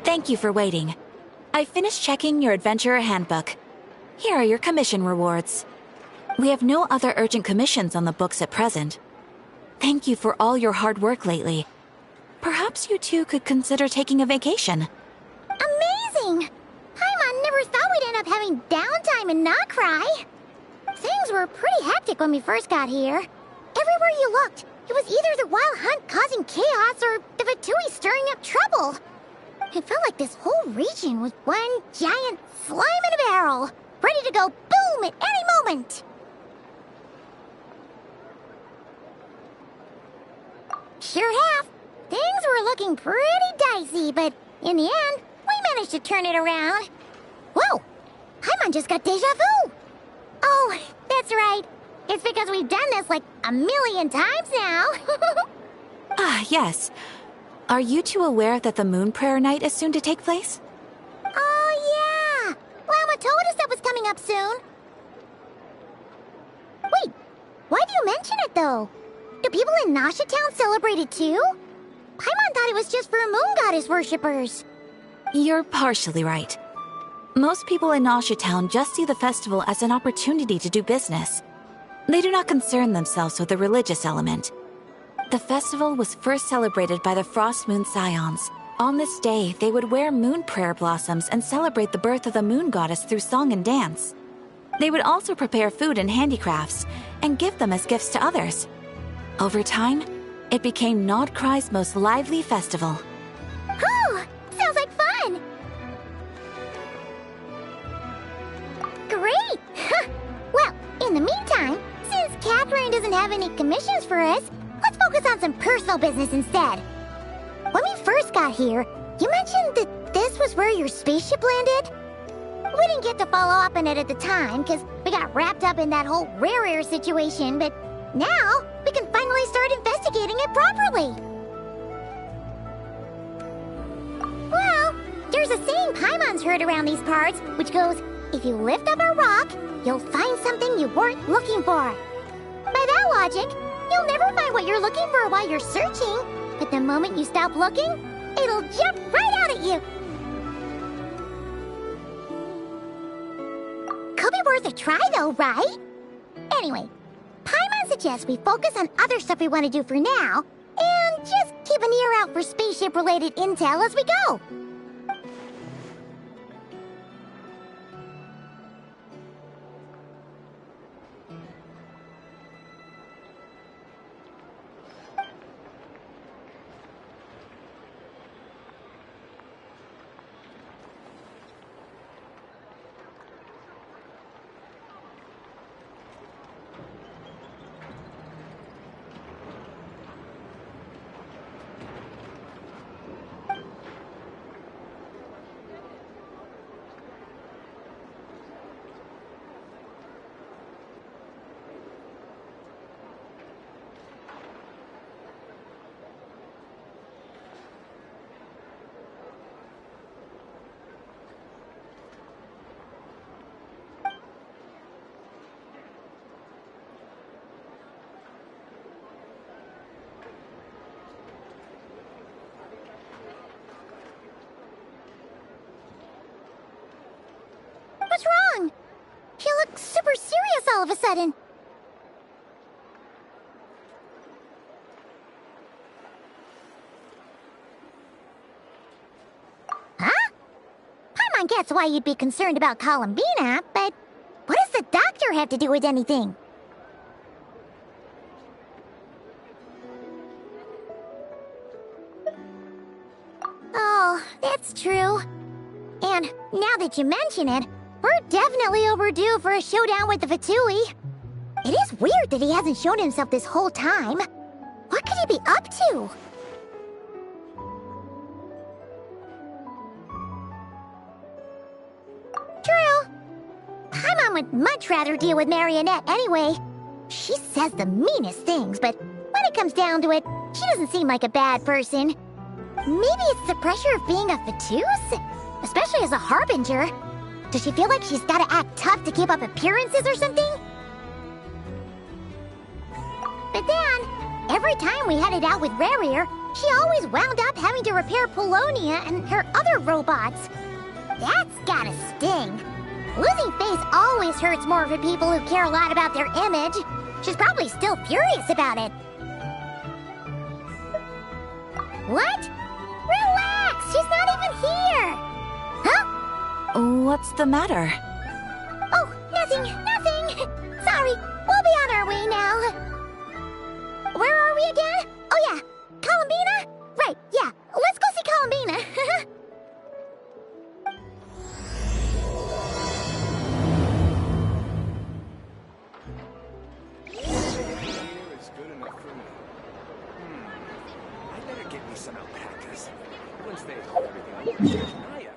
Thank you for waiting. I finished checking your adventurer handbook. Here are your commission rewards. We have no other urgent commissions on the books at present. Thank you for all your hard work lately. Perhaps you two could consider taking a vacation. Amazing! Paimon never thought we'd end up having downtime in Nocturne. Things were pretty hectic when we first got here. Everywhere you looked, it was either the wild hunt causing chaos or the Fatui stirring up trouble. It felt like this whole region was one giant slime in a barrel, ready to go boom at any moment. Sure have. Things were looking pretty dicey, but in the end, we managed to turn it around. Whoa! Paimon just got deja vu! Oh, that's right. It's because we've done this like a million times now. Ah, yes. Are you two aware that the Moon Prayer Night is soon to take place? Oh, yeah! Llama told us that was coming up soon. Wait, why do you mention it, though? Do people in Nasha Town celebrate it, too? Paimon thought it was just for Moon Goddess worshippers. You're partially right. Most people in Nasha Town just see the festival as an opportunity to do business. They do not concern themselves with the religious element. The festival was first celebrated by the Frost Moon Scions. On this day, they would wear moon prayer blossoms and celebrate the birth of the Moon Goddess through song and dance. They would also prepare food and handicrafts and give them as gifts to others. Over time, it became Nocturne's most lively festival. Whew! Sounds like fun! Great! Well, in the meantime, since Catherine doesn't have any commissions for us, let's focus on some personal business instead. When we first got here, you mentioned that this was where your spaceship landed? We didn't get to follow up on it at the time, because we got wrapped up in that whole rare situation, but now we can finally start investigating it properly. Well, there's a saying Paimon's heard around these parts, which goes, if you lift up a rock, you'll find something you weren't looking for. By that logic, you'll never find what you're looking for while you're searching, but the moment you stop looking, it'll jump right out at you. Could be worth a try though, right? Anyway, Paimon suggests we focus on other stuff we want to do for now, and just keep an ear out for spaceship-related intel as we go. What's wrong? He looks super serious all of a sudden. Huh? Paimon gets why you'd be concerned about Columbina, but what does the doctor have to do with anything? Oh, that's true. And now that you mention it, we're definitely overdue for a showdown with the Fatui. It is weird that he hasn't shown himself this whole time. What could he be up to? True. Paimon would much rather deal with Marionette anyway. She says the meanest things, but when it comes down to it, she doesn't seem like a bad person. Maybe it's the pressure of being a Fatus? Especially as a Harbinger. Does she feel like she's gotta act tough to keep up appearances or something? But then, every time we headed out with Rarier, she always wound up having to repair Polonia and her other robots. That's gotta sting. Losing face always hurts more for people who care a lot about their image. She's probably still furious about it. What? Relax! She's not even here! Huh? What's the matter? Oh, nothing. Sorry, we'll be on our way now. Where are we again? Oh yeah, Columbina? Right, yeah, let's go see Columbina. Is good enough for me. I better get me some alpacas. Once they hold everything up. Naya.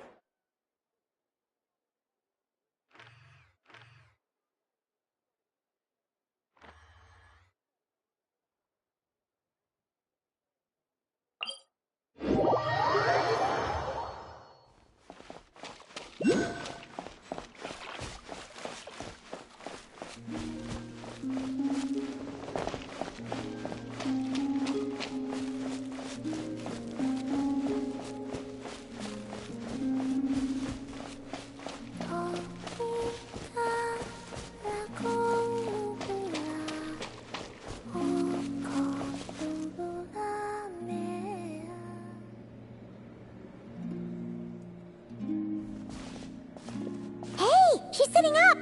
She's sitting up!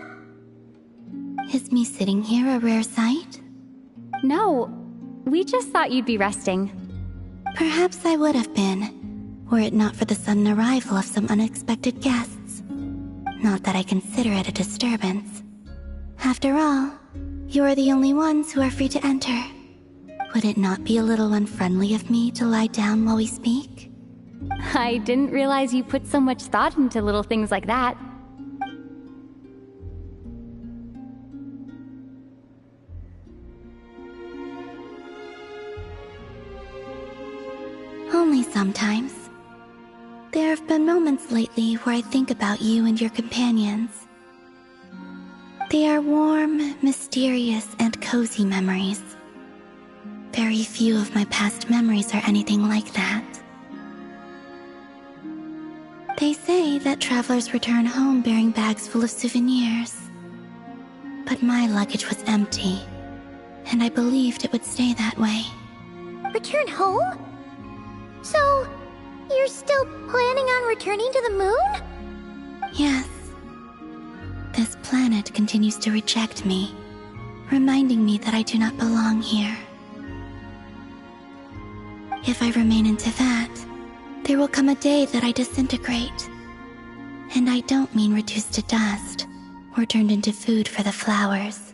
Is me sitting here a rare sight? No, we just thought you'd be resting. Perhaps I would have been, were it not for the sudden arrival of some unexpected guests. Not that I consider it a disturbance. After all, you're the only ones who are free to enter. Would it not be a little unfriendly of me to lie down while we speak? I didn't realize you put so much thought into little things like that. Only sometimes. There have been moments lately where I think about you and your companions. They are warm, mysterious, and cozy memories. Very few of my past memories are anything like that. They say that travelers return home bearing bags full of souvenirs. But my luggage was empty, and I believed it would stay that way. Return home? So, you're still planning on returning to the moon? Yes. This planet continues to reject me, reminding me that I do not belong here. If I remain in Teyvat, there will come a day that I disintegrate. And I don't mean reduced to dust, or turned into food for the flowers.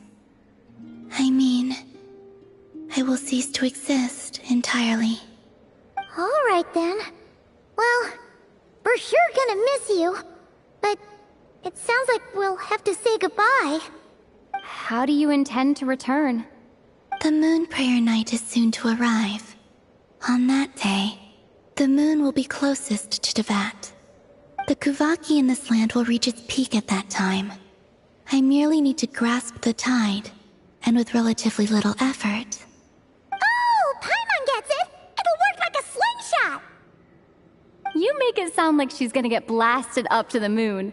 I mean, I will cease to exist entirely. Alright then. Well, we're sure gonna miss you. But it sounds like we'll have to say goodbye. How do you intend to return? The moon prayer night is soon to arrive. On that day, the moon will be closest to Teyvat. The Kuvaki in this land will reach its peak at that time. I merely need to grasp the tide, and with relatively little effort. Oh, Paimon gets it! It'll work like a slingshot! You make it sound like she's gonna get blasted up to the moon.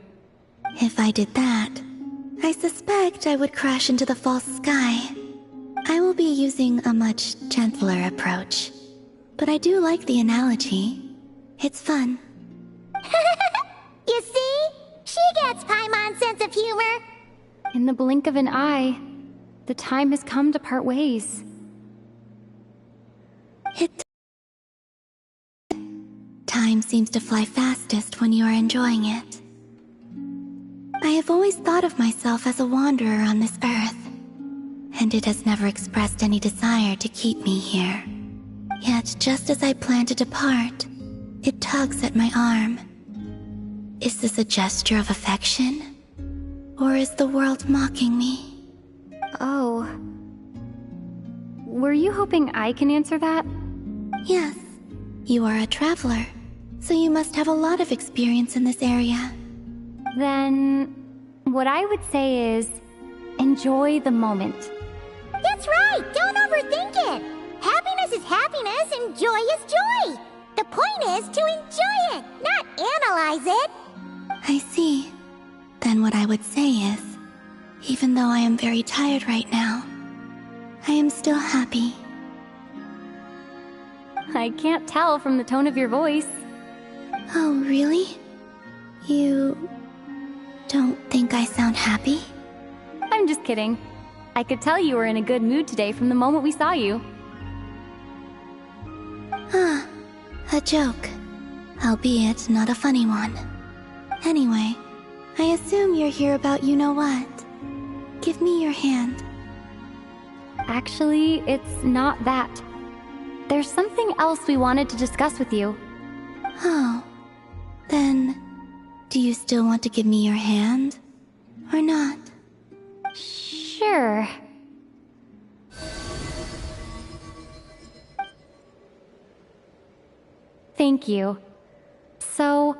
If I did that, I suspect I would crash into the false sky. I will be using a much gentler approach. But I do like the analogy. It's fun. You see? She gets Paimon's sense of humor. In the blink of an eye, the time has come to part ways. Time seems to fly fastest when you are enjoying it. I have always thought of myself as a wanderer on this earth, and it has never expressed any desire to keep me here. Yet, just as I plan to depart, it tugs at my arm. Is this a gesture of affection? Or is the world mocking me? Oh. Were you hoping I can answer that? Yes. You are a traveler, so you must have a lot of experience in this area. Then, what I would say is, enjoy the moment. That's right! Don't overthink it! Happiness is happiness and joy is joy. The point is to enjoy it, not analyze it. I see. Then what I would say is, even though I am very tired right now, I am still happy. I can't tell from the tone of your voice. Oh, really? You don't think I sound happy? I'm just kidding. I could tell you were in a good mood today from the moment we saw you. Ah, a joke. Albeit not a funny one. Anyway, I assume you're here about you-know-what. Give me your hand. Actually, it's not that. There's something else we wanted to discuss with you. Oh, then, do you still want to give me your hand? Or not? Sure. Thank you. So,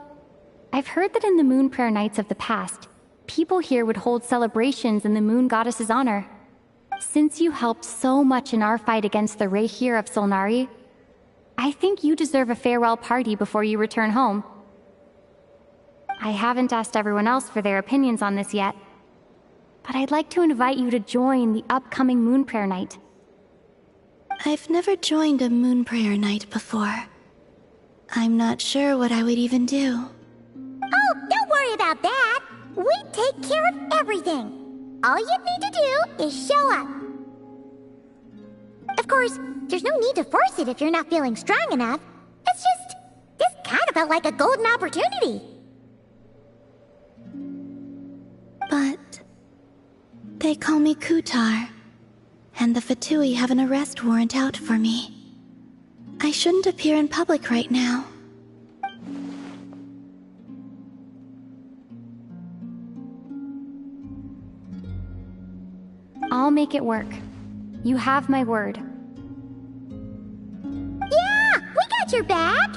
I've heard that in the Moon Prayer Nights of the past, people here would hold celebrations in the Moon Goddess's honor. Since you helped so much in our fight against the Rayhir of Solnari, I think you deserve a farewell party before you return home. I haven't asked everyone else for their opinions on this yet, but I'd like to invite you to join the upcoming Moon Prayer Night. I've never joined a Moon Prayer Night before. I'm not sure what I would even do. Oh, don't worry about that. We take care of everything. All you need to do is show up. Of course, there's no need to force it if you're not feeling strong enough. It's just, this kind of felt like a golden opportunity. But they call me Kutar, and the Fatui have an arrest warrant out for me. I shouldn't appear in public right now. I'll make it work. You have my word. Yeah, we got your back.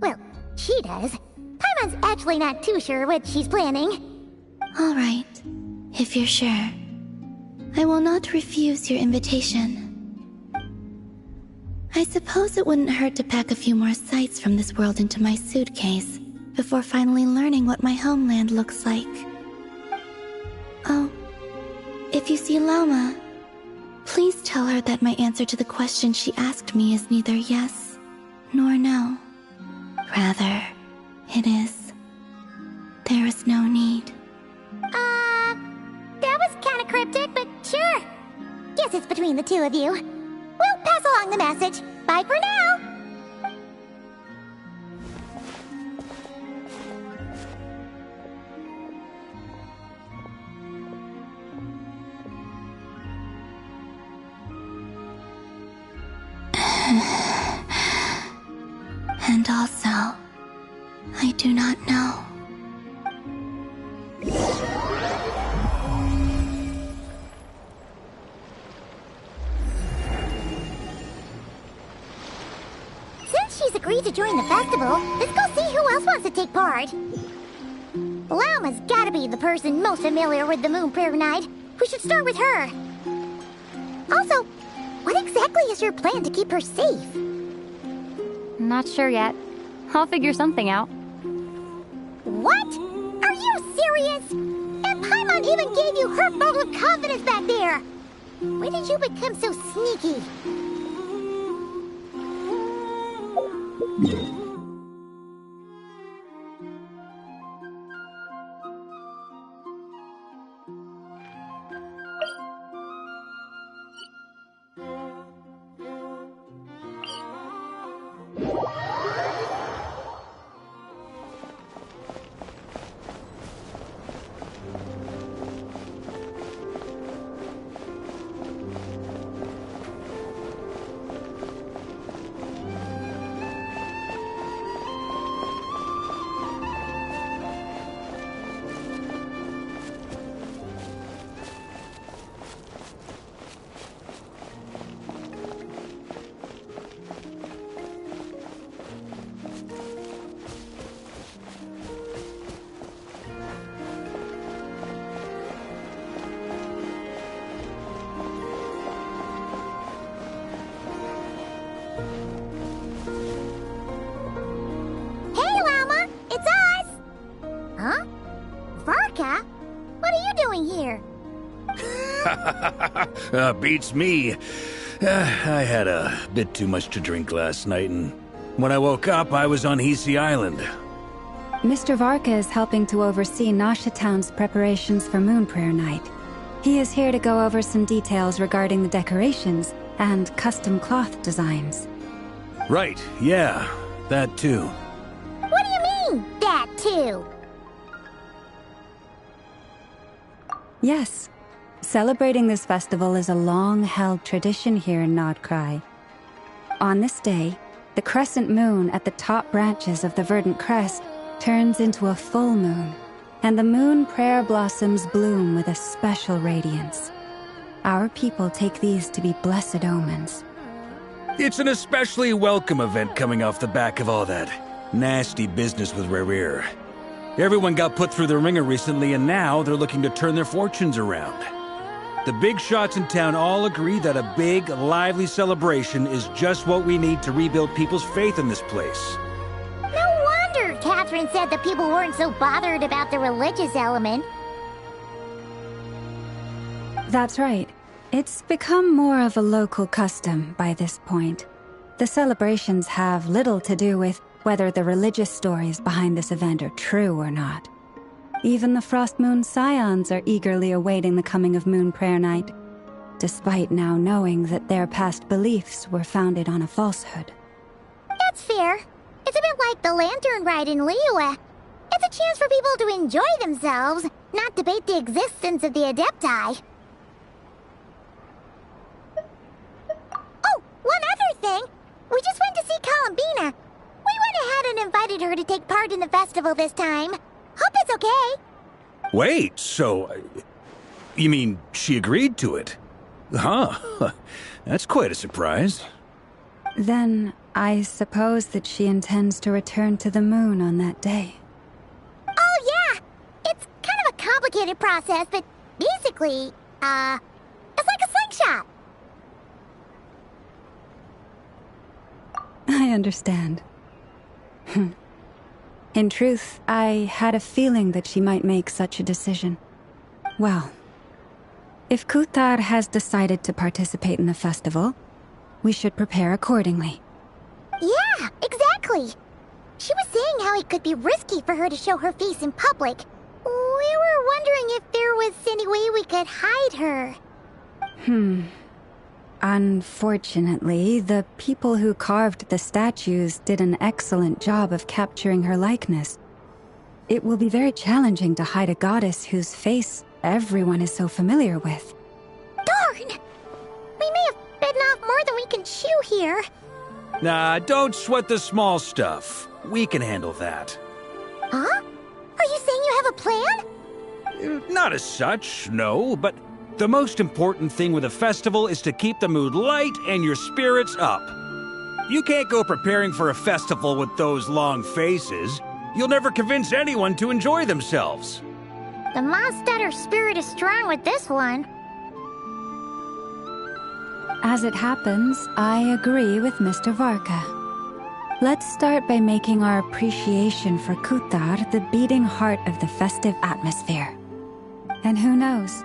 Well, she does. Paimon's actually not too sure what she's planning. All right, if you're sure. I will not refuse your invitation. I suppose it wouldn't hurt to pack a few more sights from this world into my suitcase before finally learning what my homeland looks like. Oh, if you see Lama, please tell her that my answer to the question she asked me is neither yes nor no. Rather, it is, there is no need. That was kind of cryptic, but sure. Guess it's between the two of you. We'll pass along the message. Bye for now. And also, I do not know. Since she's agreed to join the festival, let's go see who else wants to take part. Lauma's gotta be the person most familiar with the Moon Prayer Night. We should start with her. Also, what exactly is your plan to keep her safe? Not sure yet. I'll figure something out. What? Are you serious? And Paimon even gave you her vote of confidence back there. When did you become so sneaky? Beats me. I had a bit too much to drink last night, and when I woke up, I was on Hisi Island. Mr. Varka is helping to oversee Nasha Town's preparations for Moon Prayer Night. He is here to go over some details regarding the decorations and custom cloth designs. Right, yeah, that too. What do you mean, that too? Yes. Celebrating this festival is a long-held tradition here in Nodcry. On this day, the crescent moon at the top branches of the verdant crest turns into a full moon, and the moon prayer blossoms bloom with a special radiance. Our people take these to be blessed omens. It's an especially welcome event coming off the back of all that nasty business with Rare. Everyone got put through the ringer recently, and now they're looking to turn their fortunes around. The big shots in town all agree that a big, lively celebration is just what we need to rebuild people's faith in this place. No wonder Catherine said that people weren't so bothered about the religious element. That's right. It's become more of a local custom by this point. The celebrations have little to do with whether the religious stories behind this event are true or not. Even the Frost Moon Scions are eagerly awaiting the coming of Moon Prayer Night, despite now knowing that their past beliefs were founded on a falsehood. That's fair. It's a bit like the lantern ride in Liyue. It's a chance for people to enjoy themselves, not debate the existence of the Adepti. Oh, one other thing. We just went to see Columbina. We went ahead and invited her to take part in the festival this time. Hope it's okay. Wait, so... you mean she agreed to it? Huh. That's quite a surprise. Then I suppose that she intends to return to the moon on that day. Oh, yeah. It's kind of a complicated process, but basically, it's like a slingshot. I understand. In truth, I had a feeling that she might make such a decision. Well, if Kuthar has decided to participate in the festival, we should prepare accordingly. Yeah, exactly. She was saying how it could be risky for her to show her face in public. We were wondering if there was any way we could hide her. Unfortunately, the people who carved the statues did an excellent job of capturing her likeness. It will be very challenging to hide a goddess whose face everyone is so familiar with. Darn! We may have bitten off more than we can chew here. Nah, don't sweat the small stuff. We can handle that. Huh? Are you saying you have a plan? Not as such, no, but the most important thing with a festival is to keep the mood light and your spirits up. You can't go preparing for a festival with those long faces. You'll never convince anyone to enjoy themselves. The Mondstatter spirit is strong with this one. As it happens, I agree with Mr. Varka. Let's start by making our appreciation for Kuthar the beating heart of the festive atmosphere. And who knows?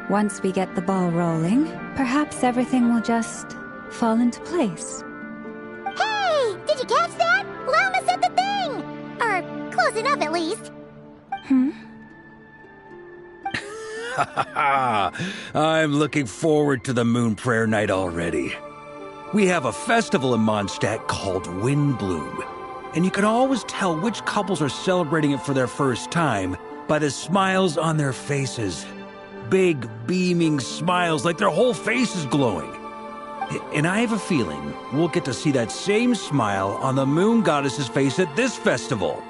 Once we get the ball rolling, perhaps everything will just fall into place. Hey! Did you catch that? Llama said the thing! Or close enough, at least. I'm looking forward to the Moon Prayer Night already. We have a festival in Mondstadt called Windbloom, and you can always tell which couples are celebrating it for their first time by the smiles on their faces. Big, beaming smiles like their whole face is glowing. And I have a feeling we'll get to see that same smile on the Moon Goddess's face at this festival.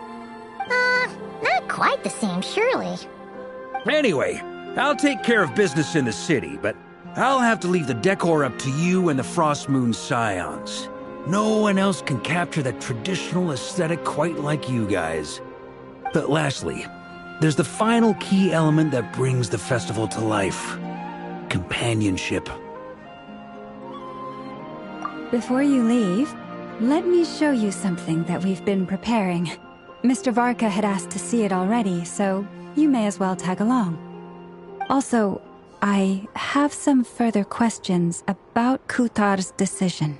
Not quite the same, surely. Anyway, I'll take care of business in the city, but I'll have to leave the decor up to you and the Frost Moon Scions. No one else can capture that traditional aesthetic quite like you guys. But lastly, there's the final key element that brings the festival to life. Companionship. Before you leave, let me show you something that we've been preparing. Mr. Varka had asked to see it already, so you may as well tag along. Also, I have some further questions about Kutar's decision.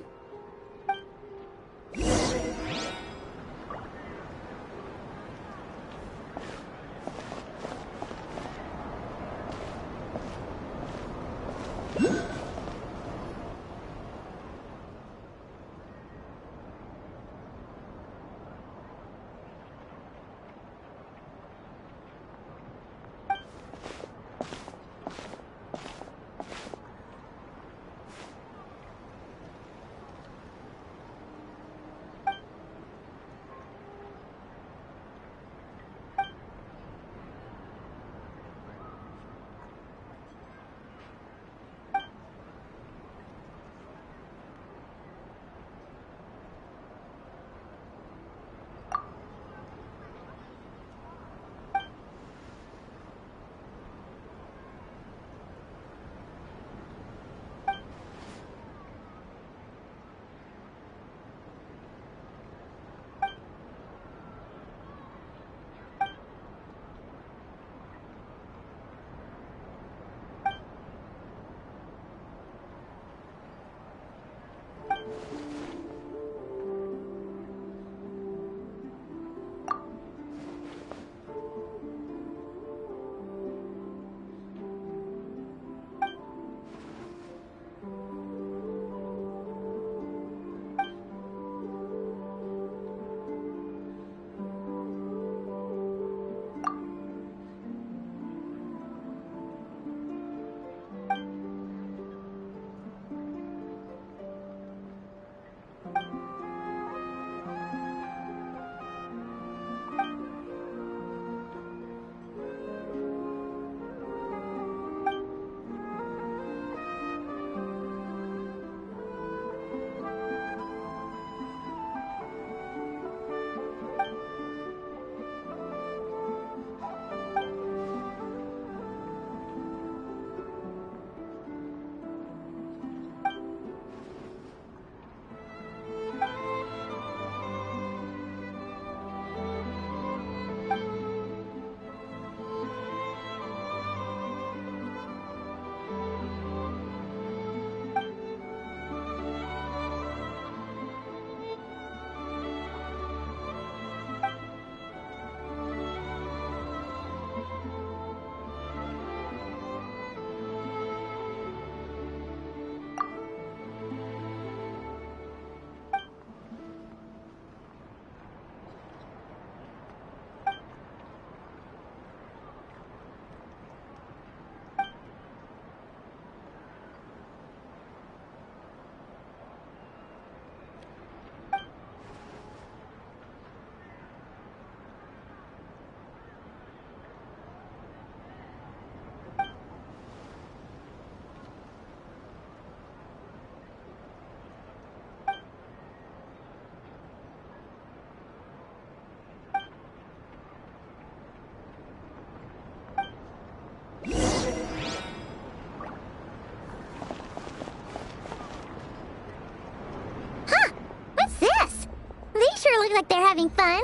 Look like they're having fun.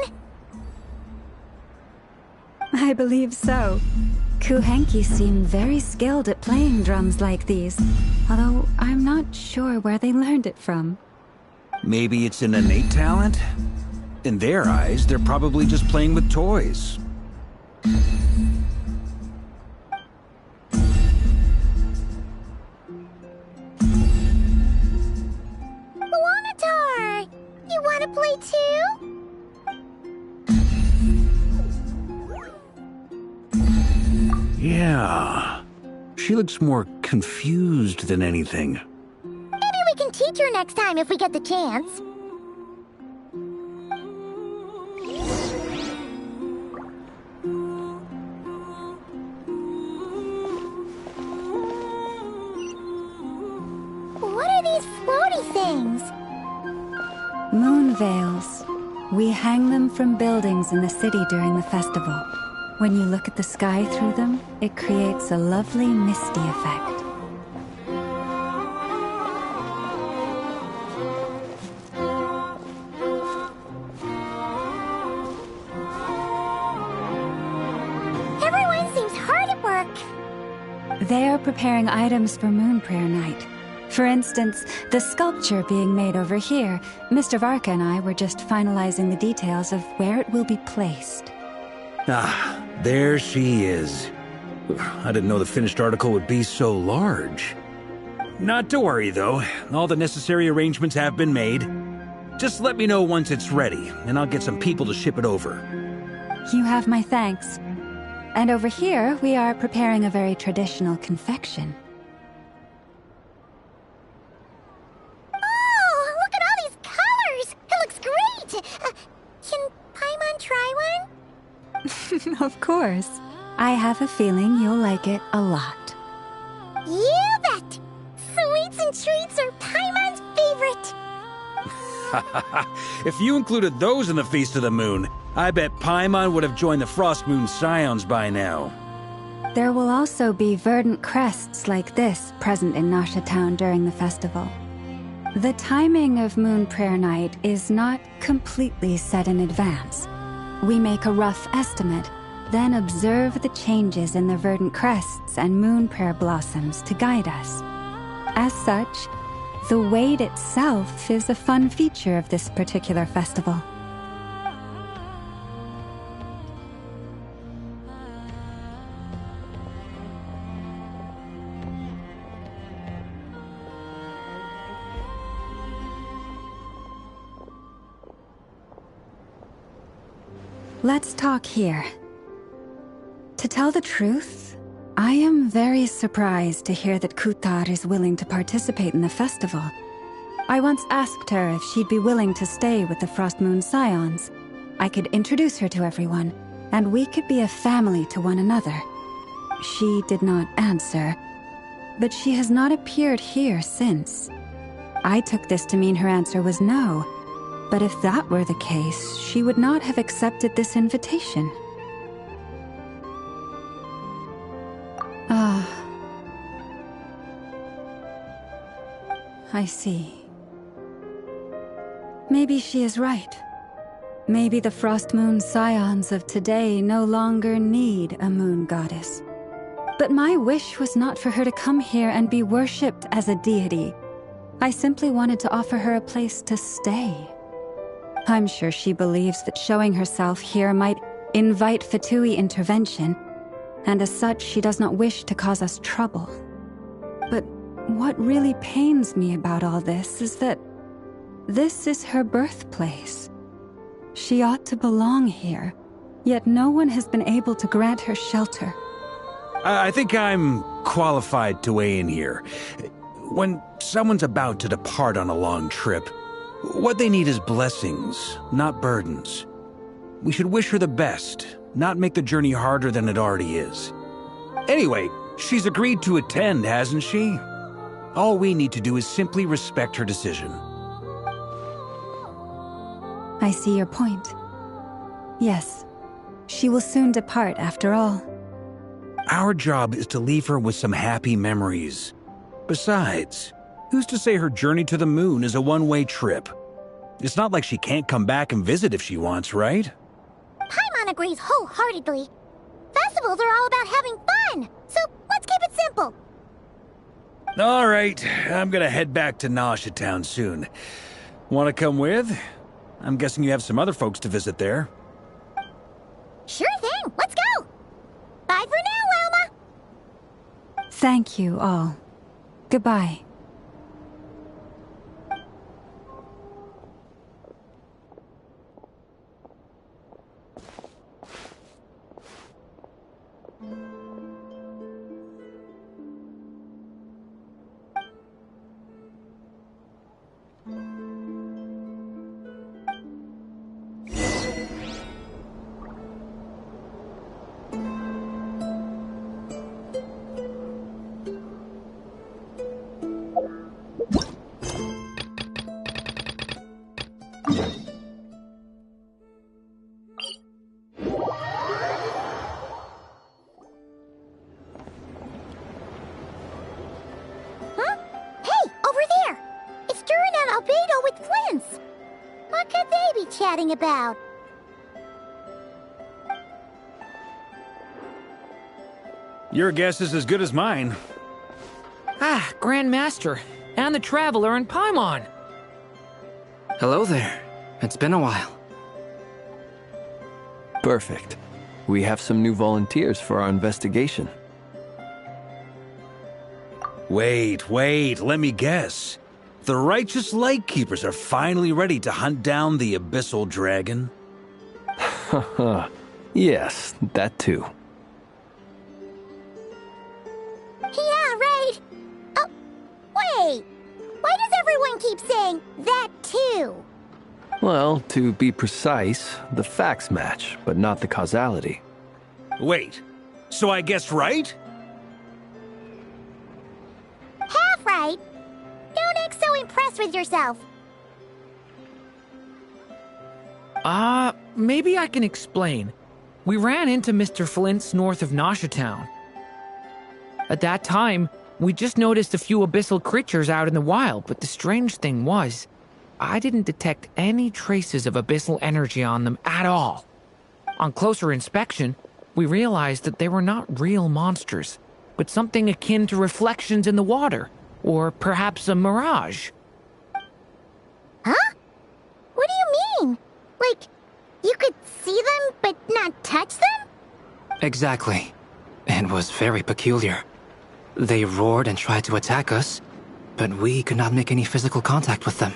I believe so. Kuhenki seem very skilled at playing drums like these, although I'm not sure where they learned it from. Maybe it's an innate talent? In their eyes, they're probably just playing with toys. Wanatar! You wanna play too? Yeah. She looks more confused than anything. Maybe we can teach her next time if we get the chance. What are these floaty things? Moon veils. We hang them from buildings in the city during the festival. When you look at the sky through them, it creates a lovely misty effect. Everyone seems hard at work. They are preparing items for Moon Prayer Night. For instance, the sculpture being made over here. Mr. Varka and I were just finalizing the details of where it will be placed. Ah, there she is. I didn't know the finished article would be so large. Not to worry, though. All the necessary arrangements have been made. Just let me know once it's ready, and I'll get some people to ship it over. You have my thanks. And over here, we are preparing a very traditional confection. Oh, look at all these colors! It looks great! Can Paimon try one? Of course. I have a feeling you'll like it a lot. You bet! Sweets and treats are Paimon's favorite! If you included those in the Feast of the Moon, I bet Paimon would have joined the Frost Moon Scions by now. There will also be verdant crests like this present in Nasha Town during the festival. The timing of Moon Prayer Night is not completely set in advance. We make a rough estimate, then observe the changes in the verdant crests and moon prayer blossoms to guide us. As such, the wait itself is a fun feature of this particular festival. Let's talk here. To tell the truth, I am very surprised to hear that Kutar is willing to participate in the festival. I once asked her if she'd be willing to stay with the Frost Moon Scions. I could introduce her to everyone, and we could be a family to one another. She did not answer, but she has not appeared here since. I took this to mean her answer was no, but if that were the case, she would not have accepted this invitation. Ah. I see. Maybe she is right. Maybe the Frost Moon Scions of today no longer need a moon goddess. But my wish was not for her to come here and be worshipped as a deity. I simply wanted to offer her a place to stay. I'm sure she believes that showing herself here might invite Fatui intervention, and as such she does not wish to cause us trouble. But what really pains me about all this is that this is her birthplace. She ought to belong here, yet no one has been able to grant her shelter. I think I'm qualified to weigh in here. When someone's about to depart on a long trip, what they need is blessings, not burdens. We should wish her the best, not make the journey harder than it already is. Anyway, she's agreed to attend, hasn't she? All we need to do is simply respect her decision. I see your point. Yes, she will soon depart after all. Our job is to leave her with some happy memories. Besides, who's to say her journey to the moon is a one-way trip? It's not like she can't come back and visit if she wants, right? Paimon agrees wholeheartedly. Festivals are all about having fun, so let's keep it simple. All right, I'm gonna head back to Nasha Town soon. Want to come with? I'm guessing you have some other folks to visit there. Sure thing, let's go! Bye for now, Wilma! Thank you all. Goodbye. Huh? Hey, over there! It's Duran and Albedo with Flints! What could they be chatting about? Your guess is as good as mine. Ah, Grand Master, and the Traveler in Paimon. Hello there. It's been a while. Perfect. We have some new volunteers for our investigation. Wait, let me guess. The righteous Lightkeepers are finally ready to hunt down the Abyssal Dragon? Haha. Yes, that too. Yeah, right. Oh, wait. Why does everyone keep saying that too? Well, to be precise, the facts match, but not the causality. Wait, so I guessed right? Half right. Don't act so impressed with yourself. Maybe I can explain. We ran into Mr. Flint's north of Nosha Town. At that time, we just noticed a few abyssal creatures out in the wild, but the strange thing was, I didn't detect any traces of abyssal energy on them at all. On closer inspection, we realized that they were not real monsters, but something akin to reflections in the water, or perhaps a mirage. Huh? What do you mean? Like, you could see them but not touch them? Exactly. It was very peculiar. They roared and tried to attack us, but we could not make any physical contact with them.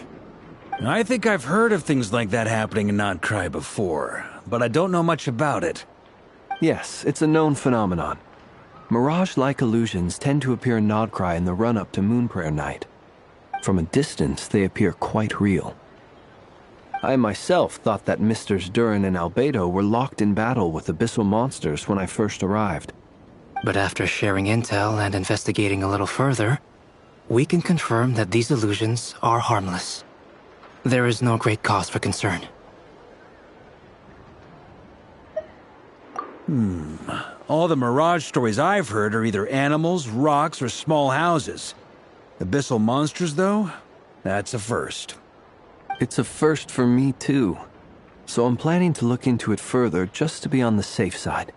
I think I've heard of things like that happening in Nocturne before, but I don't know much about it. Yes, it's a known phenomenon. Mirage-like illusions tend to appear in Nodcry in the run-up to Moonprayer Night. From a distance, they appear quite real. I myself thought that Misters Durin and Albedo were locked in battle with abyssal monsters when I first arrived. But after sharing intel and investigating a little further, we can confirm that these illusions are harmless. There is no great cause for concern. All the Mirage stories I've heard are either animals, rocks, or small houses. Abyssal monsters, though? That's a first. It's a first for me, too. So I'm planning to look into it further just to be on the safe side.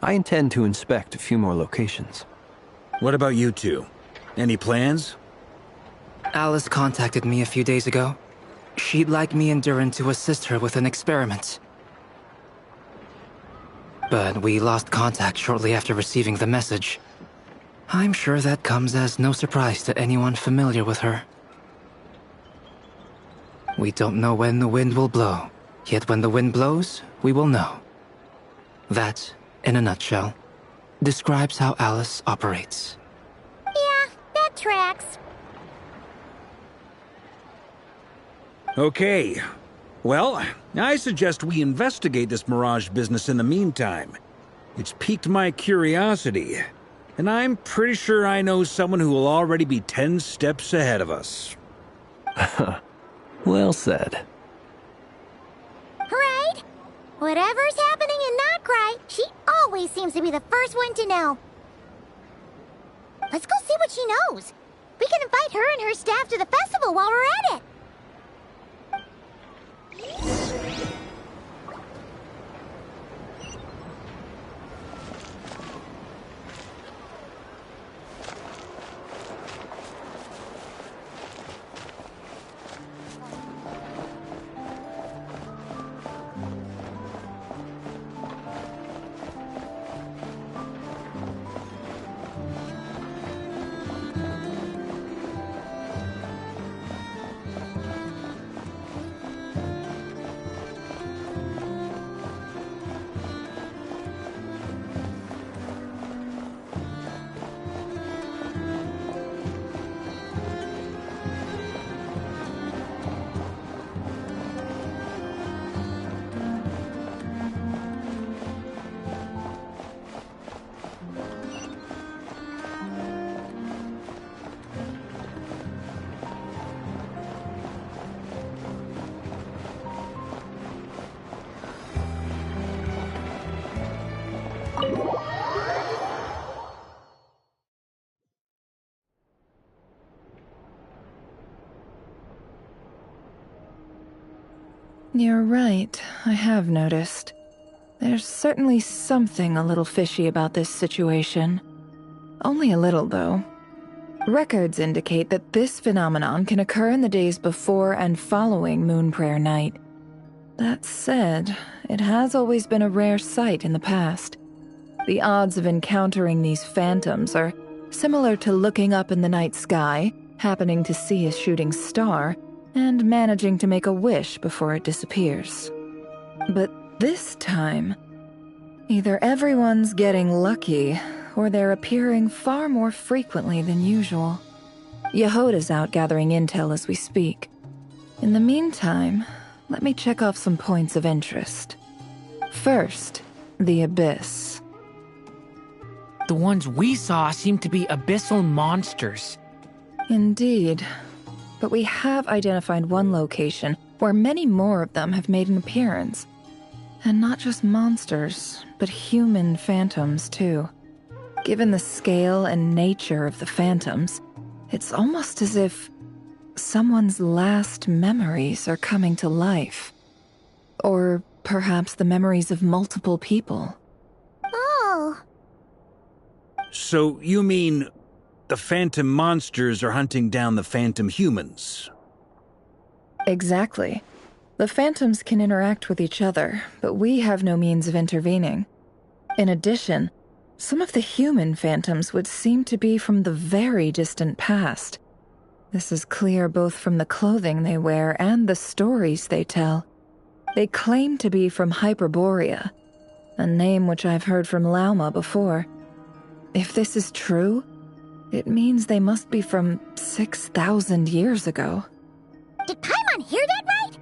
I intend to inspect a few more locations. What about you two? Any plans? Alice contacted me a few days ago. She'd like me and Durin to assist her with an experiment. But we lost contact shortly after receiving the message. I'm sure that comes as no surprise to anyone familiar with her. We don't know when the wind will blow, yet when the wind blows, we will know. That, in a nutshell, describes how Alice operates. Yeah, that tracks. Okay. Well, I suggest we investigate this Mirage business in the meantime. It's piqued my curiosity, and I'm pretty sure I know someone who will already be 10 steps ahead of us. Well said. Right? Whatever's happening in Nocturne, she always seems to be the first one to know. Let's go see what she knows. We can invite her and her staff to the festival while we're at it. You're right, I have noticed. There's certainly something a little fishy about this situation. Only a little, though. Records indicate that this phenomenon can occur in the days before and following Moon Prayer Night. That said, it has always been a rare sight in the past. The odds of encountering these phantoms are similar to looking up in the night sky, happening to see a shooting star, and managing to make a wish before it disappears. But this time, either everyone's getting lucky, or they're appearing far more frequently than usual. Yehoda's out gathering intel as we speak. In the meantime, let me check off some points of interest. First, the Abyss. The ones we saw seem to be abyssal monsters. Indeed. But we have identified one location where many more of them have made an appearance. And not just monsters, but human phantoms, too. Given the scale and nature of the phantoms, it's almost as if someone's last memories are coming to life. Or perhaps the memories of multiple people. Oh. So you mean the phantom monsters are hunting down the phantom humans? Exactly. The phantoms can interact with each other, but we have no means of intervening. In addition, some of the human phantoms would seem to be from the very distant past. This is clear both from the clothing they wear and the stories they tell. They claim to be from Hyperborea, a name which I've heard from Lauma before. If this is true, it means they must be from 6,000 years ago. Did Paimon hear that right?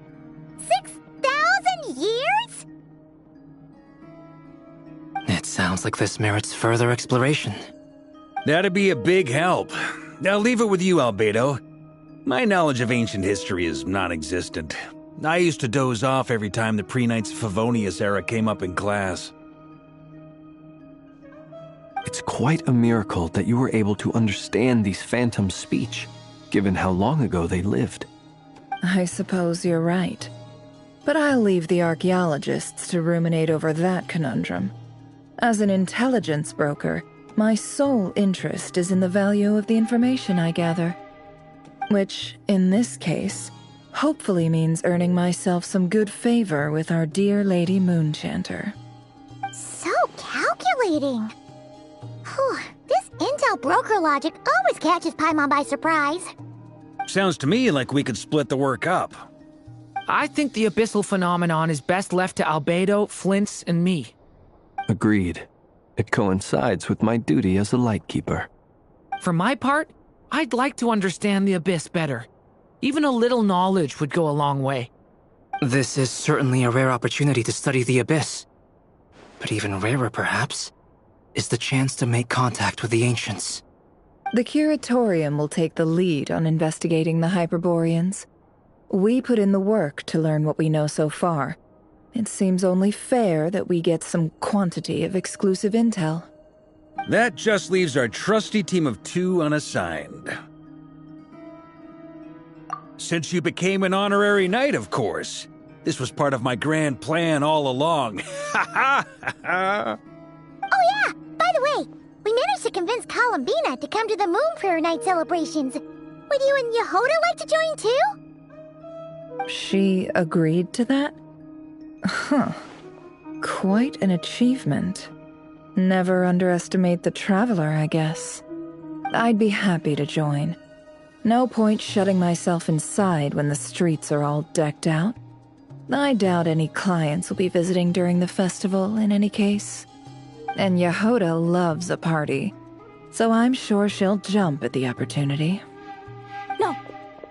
6,000 years? It sounds like this merits further exploration. That'd be a big help. I'll leave it with you, Albedo. My knowledge of ancient history is non-existent. I used to doze off every time the pre-Knights Favonius era came up in class. It's quite a miracle that you were able to understand these phantoms' speech, given how long ago they lived. I suppose you're right. But I'll leave the archaeologists to ruminate over that conundrum. As an intelligence broker, my sole interest is in the value of the information I gather. Which, in this case, hopefully means earning myself some good favor with our dear Lady Moonchanter. So calculating. Whew, this intel broker logic always catches Paimon by surprise. Sounds to me like we could split the work up. I think the abyssal phenomenon is best left to Albedo, Flint's, and me. Agreed. It coincides with my duty as a lightkeeper. For my part, I'd like to understand the abyss better. Even a little knowledge would go a long way. This is certainly a rare opportunity to study the Abyss. But even rarer, perhaps, is the chance to make contact with the Ancients. The Curatorium will take the lead on investigating the Hyperboreans. We put in the work to learn what we know so far. It seems only fair that we get some quantity of exclusive intel. That just leaves our trusty team of 2 unassigned. Since you became an honorary knight, of course. This was part of my grand plan all along. Ha ha ha! Oh yeah, by the way, we managed to convince Columbina to come to the Moon Prayer Night celebrations. Would you and Yehoda like to join too? She agreed to that? Huh. Quite an achievement. Never underestimate the traveler, I guess. I'd be happy to join. No point shutting myself inside when the streets are all decked out. I doubt any clients will be visiting during the festival in any case. And Yehoda loves a party, so I'm sure she'll jump at the opportunity. No,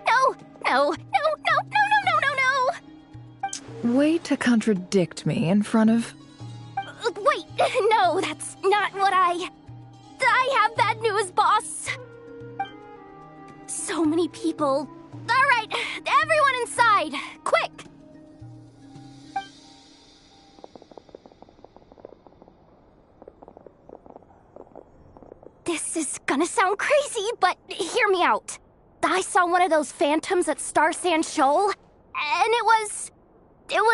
no, no, no, no, no, no, no, no, no! Way to contradict me in front of... Wait, no, that's not what I have bad news, boss. So many people. All right, everyone inside, quick! This is gonna sound crazy, but hear me out. I saw one of those phantoms at Star Sand Shoal, and it was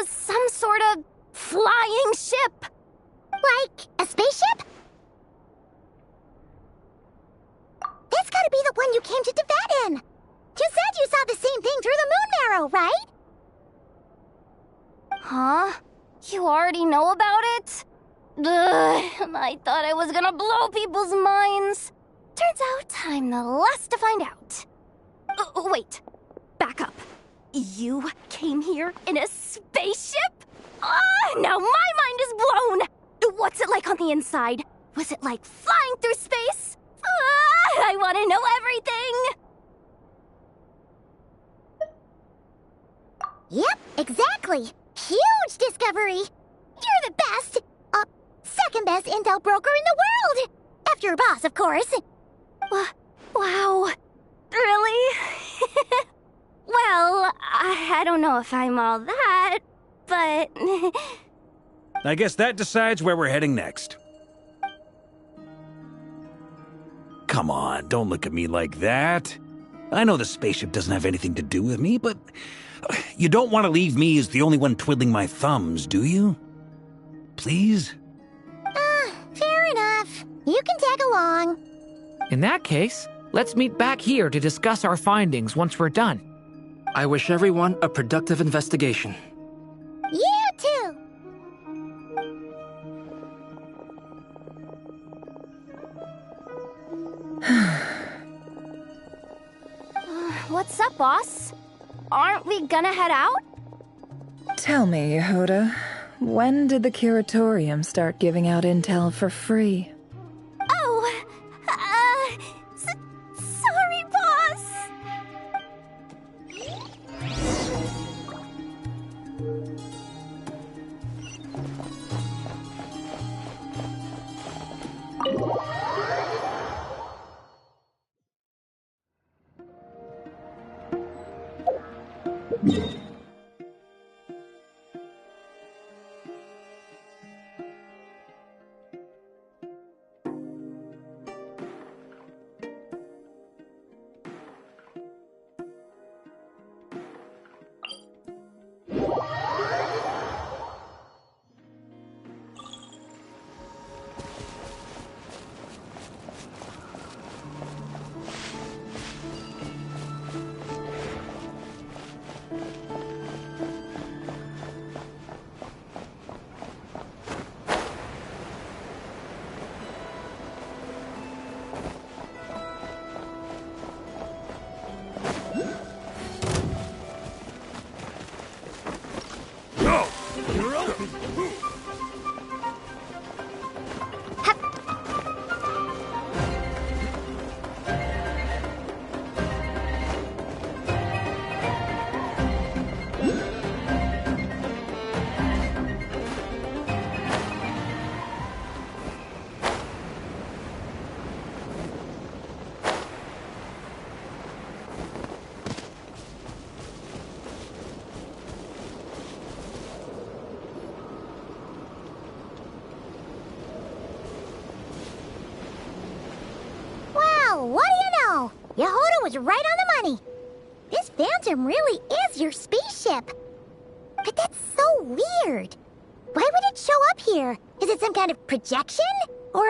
some sort of flying ship. Like a spaceship? came to Tibetan. You said you saw the same thing through the moon marrow, right? Huh? You already know about it? Ugh, I thought I was gonna blow people's minds. Turns out I'm the last to find out. Wait. Back up. You came here in a spaceship? Now my mind is blown! What's it like on the inside? Was it like flying through space? I want to know everything! Yep, exactly. Huge discovery. You're the best. Second best intel broker in the world. After your boss, of course. Wow. Really? Well, I don't know if I'm all that, but... I guess that decides where we're heading next. Come on, don't look at me like that. I know the spaceship doesn't have anything to do with me, but you don't want to leave me as the only one twiddling my thumbs, do you? Please? Fair enough. You can tag along. In that case, let's meet back here to discuss our findings once we're done. I wish everyone a productive investigation. You too. What's up, boss? Aren't we gonna head out? Tell me, Yehuda, when did the curatorium start giving out intel for free? Oh, sorry, boss. What do you know? Yehuda was right on the money. This phantom really is your spaceship. But that's so weird. Why would it show up here? Is it some kind of projection? Or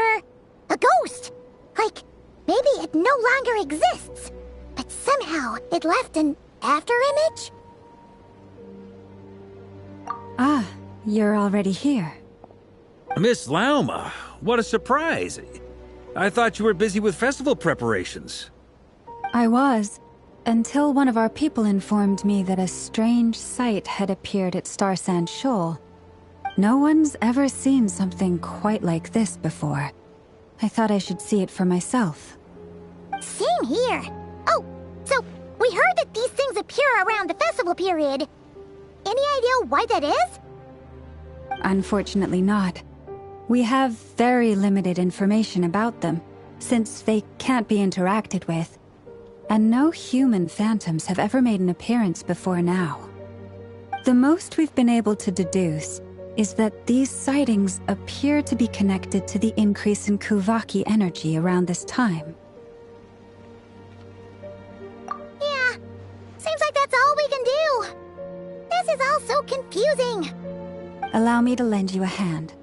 a ghost? Like, maybe it no longer exists, but somehow it left an afterimage? Ah, you're already here. Miss Lauma, what a surprise. I thought you were busy with festival preparations. I was, until one of our people informed me that a strange sight had appeared at Star Sand Shoal. No one's ever seen something quite like this before. I thought I should see it for myself. Same here. Oh, so we heard that these things appear around the festival period. Any idea why that is? Unfortunately not. We have very limited information about them, since they can't be interacted with. And no human phantoms have ever made an appearance before now. The most we've been able to deduce is that these sightings appear to be connected to the increase in Kuvaki energy around this time. Yeah, seems like that's all we can do. This is all so confusing. Allow me to lend you a hand.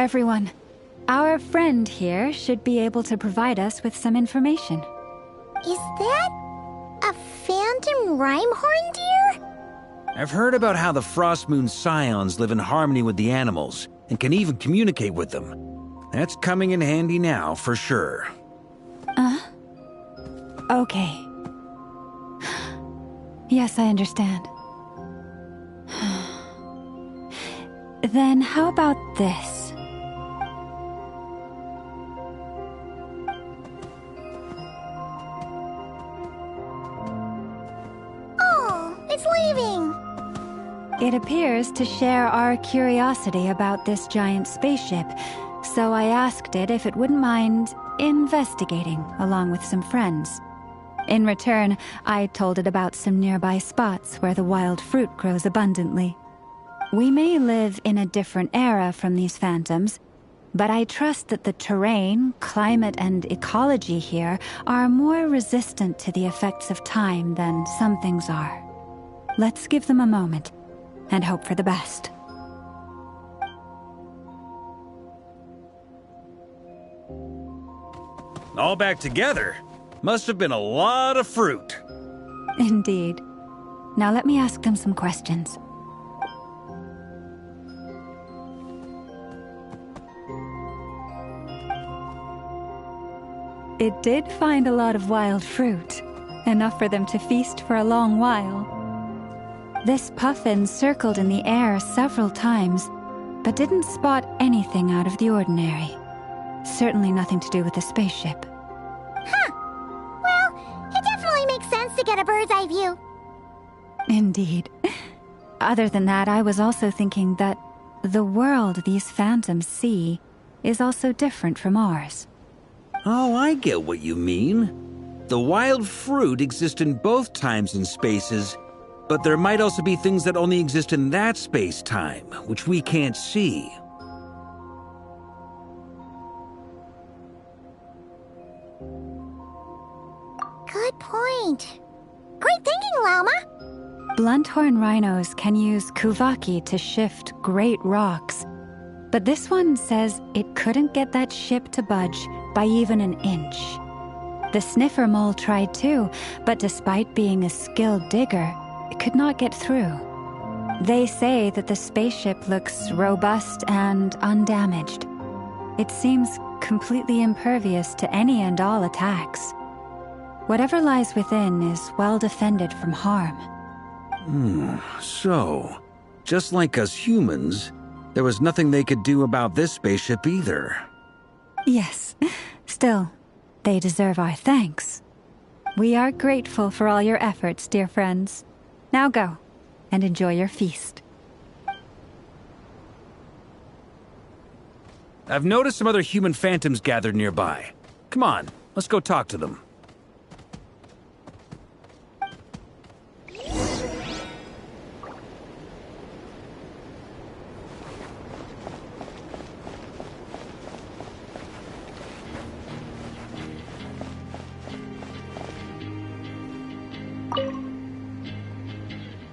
everyone. Our friend here should be able to provide us with some information. Is that a phantom Rhymehorn deer? I've heard about how the Frost Moon Scions live in harmony with the animals and can even communicate with them. That's coming in handy now, for sure. Okay. Yes, I understand. Then how about this? Oh, it's leaving. It appears to share our curiosity about this giant spaceship, so I asked it if it wouldn't mind investigating along with some friends. In return, I told it about some nearby spots where the wild fruit grows abundantly. We may live in a different era from these phantoms, but I trust that the terrain, climate, and ecology here are more resistant to the effects of time than some things are. Let's give them a moment and hope for the best. All back together? Must have been a lot of fruit. Indeed. Now let me ask them some questions. It did find a lot of wild fruit, enough for them to feast for a long while. This puffin circled in the air several times, but didn't spot anything out of the ordinary. Certainly nothing to do with the spaceship. Huh. Well, it definitely makes sense to get a bird's eye view. Indeed. Other than that, I was also thinking that the world these phantoms see is also different from ours. Oh, I get what you mean. The wild fruit exist in both times and spaces, but there might also be things that only exist in that space-time, which we can't see. Good point. Great thinking, Llama. Blunthorn rhinos can use kuvaki to shift great rocks, but this one says it couldn't get that ship to budge by even an inch. The sniffer mole tried too, but despite being a skilled digger, it could not get through. They say that the spaceship looks robust and undamaged. It seems completely impervious to any and all attacks. Whatever lies within is well defended from harm. So, just like us humans, there was nothing they could do about this spaceship either. Yes. Still, they deserve our thanks. We are grateful for all your efforts, dear friends. Now go, and enjoy your feast. I've noticed some other human phantoms gathered nearby. Come on, let's go talk to them.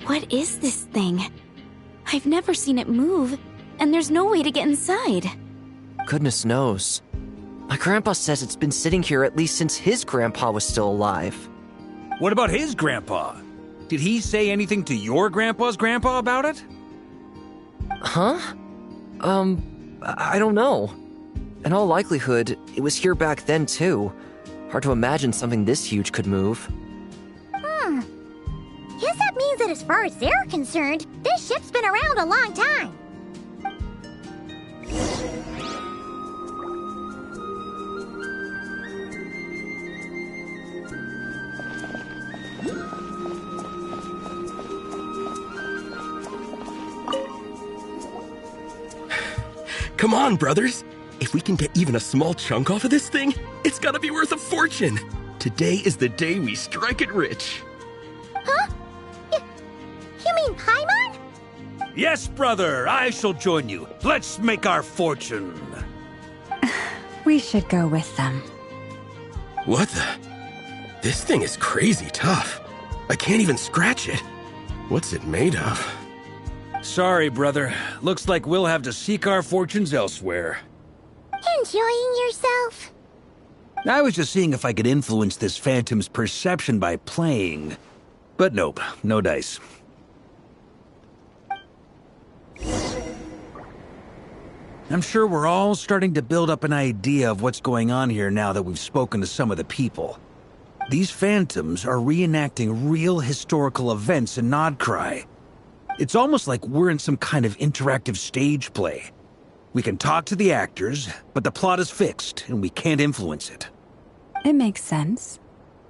What is this thing? I've never seen it move, and there's no way to get inside. Goodness knows. My grandpa says it's been sitting here at least since his grandpa was still alive. What about his grandpa? Did he say anything to your grandpa's grandpa about it? Huh? I don't know. In all likelihood, it was here back then too. Hard to imagine something this huge could move. Guess that means that as far as they're concerned, this ship's been around a long time. Come on, brothers. If we can get even a small chunk off of this thing, it's gotta be worth a fortune. Today is the day we strike it rich. Huh? You mean Paimon? Yes, brother, I shall join you. Let's make our fortune. We should go with them. What the? This thing is crazy tough. I can't even scratch it. What's it made of? Sorry, brother. Looks like we'll have to seek our fortunes elsewhere. Enjoying yourself? I was just seeing if I could influence this phantom's perception by playing. But nope, no dice. I'm sure we're all starting to build up an idea of what's going on here now that we've spoken to some of the people. These phantoms are reenacting real historical events in Nodcry. It's almost like we're in some kind of interactive stage play. We can talk to the actors, but the plot is fixed, and we can't influence it. It makes sense.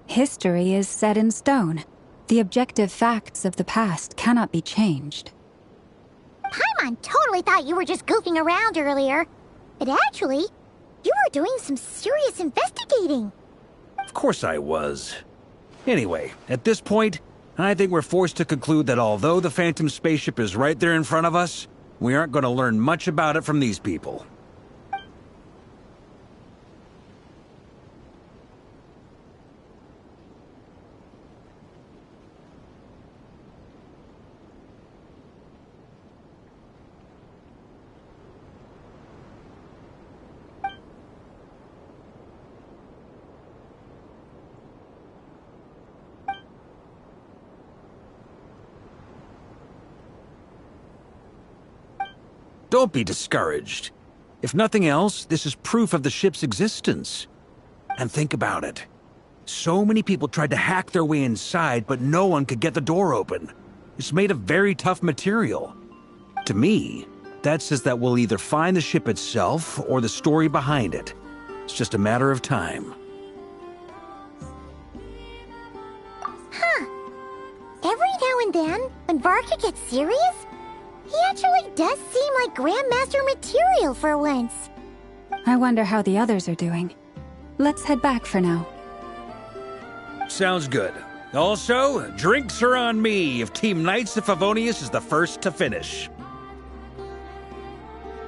History is set in stone. The objective facts of the past cannot be changed. Paimon totally thought you were just goofing around earlier. But actually, you were doing some serious investigating. Of course I was. Anyway, at this point, I think we're forced to conclude that although the Phantom spaceship is right there in front of us, we aren't going to learn much about it from these people. Don't be discouraged. If nothing else, this is proof of the ship's existence. And think about it. So many people tried to hack their way inside, but no one could get the door open. It's made of very tough material. To me, that says that we'll either find the ship itself or the story behind it. It's just a matter of time. Huh. Every now and then, when Varka gets serious, he actually does seem like Grandmaster material for once. I wonder how the others are doing. Let's head back for now. Sounds good. Also, drinks are on me if Team Knights of Favonius is the first to finish.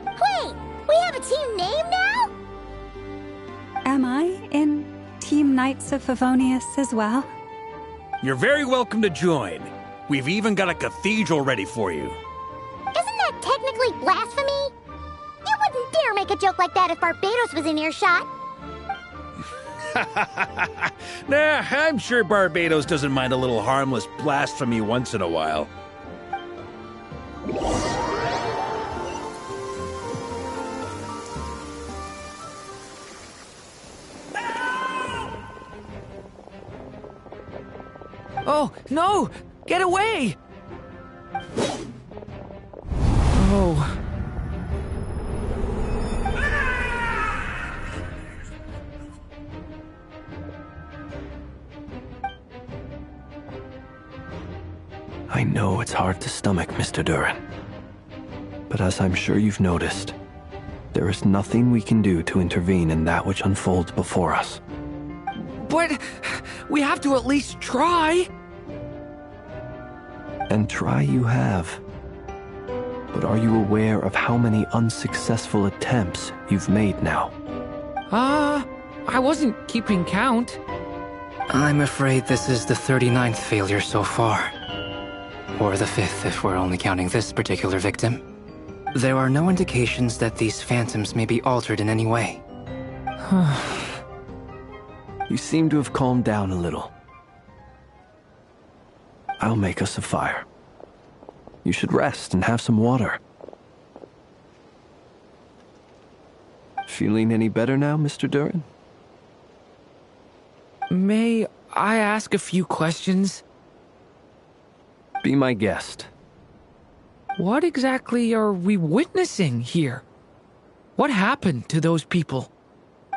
Wait, we have a team name now? Am I in Team Knights of Favonius as well? You're very welcome to join. We've even got a cathedral ready for you. Isn't that technically blasphemy? You wouldn't dare make a joke like that if Barbados was in earshot. Nah, I'm sure Barbados doesn't mind a little harmless blasphemy once in a while. Oh, no! Get away! Oh. I know it's hard to stomach, Mr. Duran. But as I'm sure you've noticed, there is nothing we can do to intervene in that which unfolds before us. But we have to at least try. And try you have. But are you aware of how many unsuccessful attempts you've made now? I wasn't keeping count. I'm afraid this is the 39th failure so far. Or the 5th if we're only counting this particular victim. There are no indications that these phantoms may be altered in any way. You seem to have calmed down a little. I'll make us a fire. You should rest and have some water. Feeling any better now, Mr. Duran? May I ask a few questions? Be my guest. What exactly are we witnessing here? What happened to those people?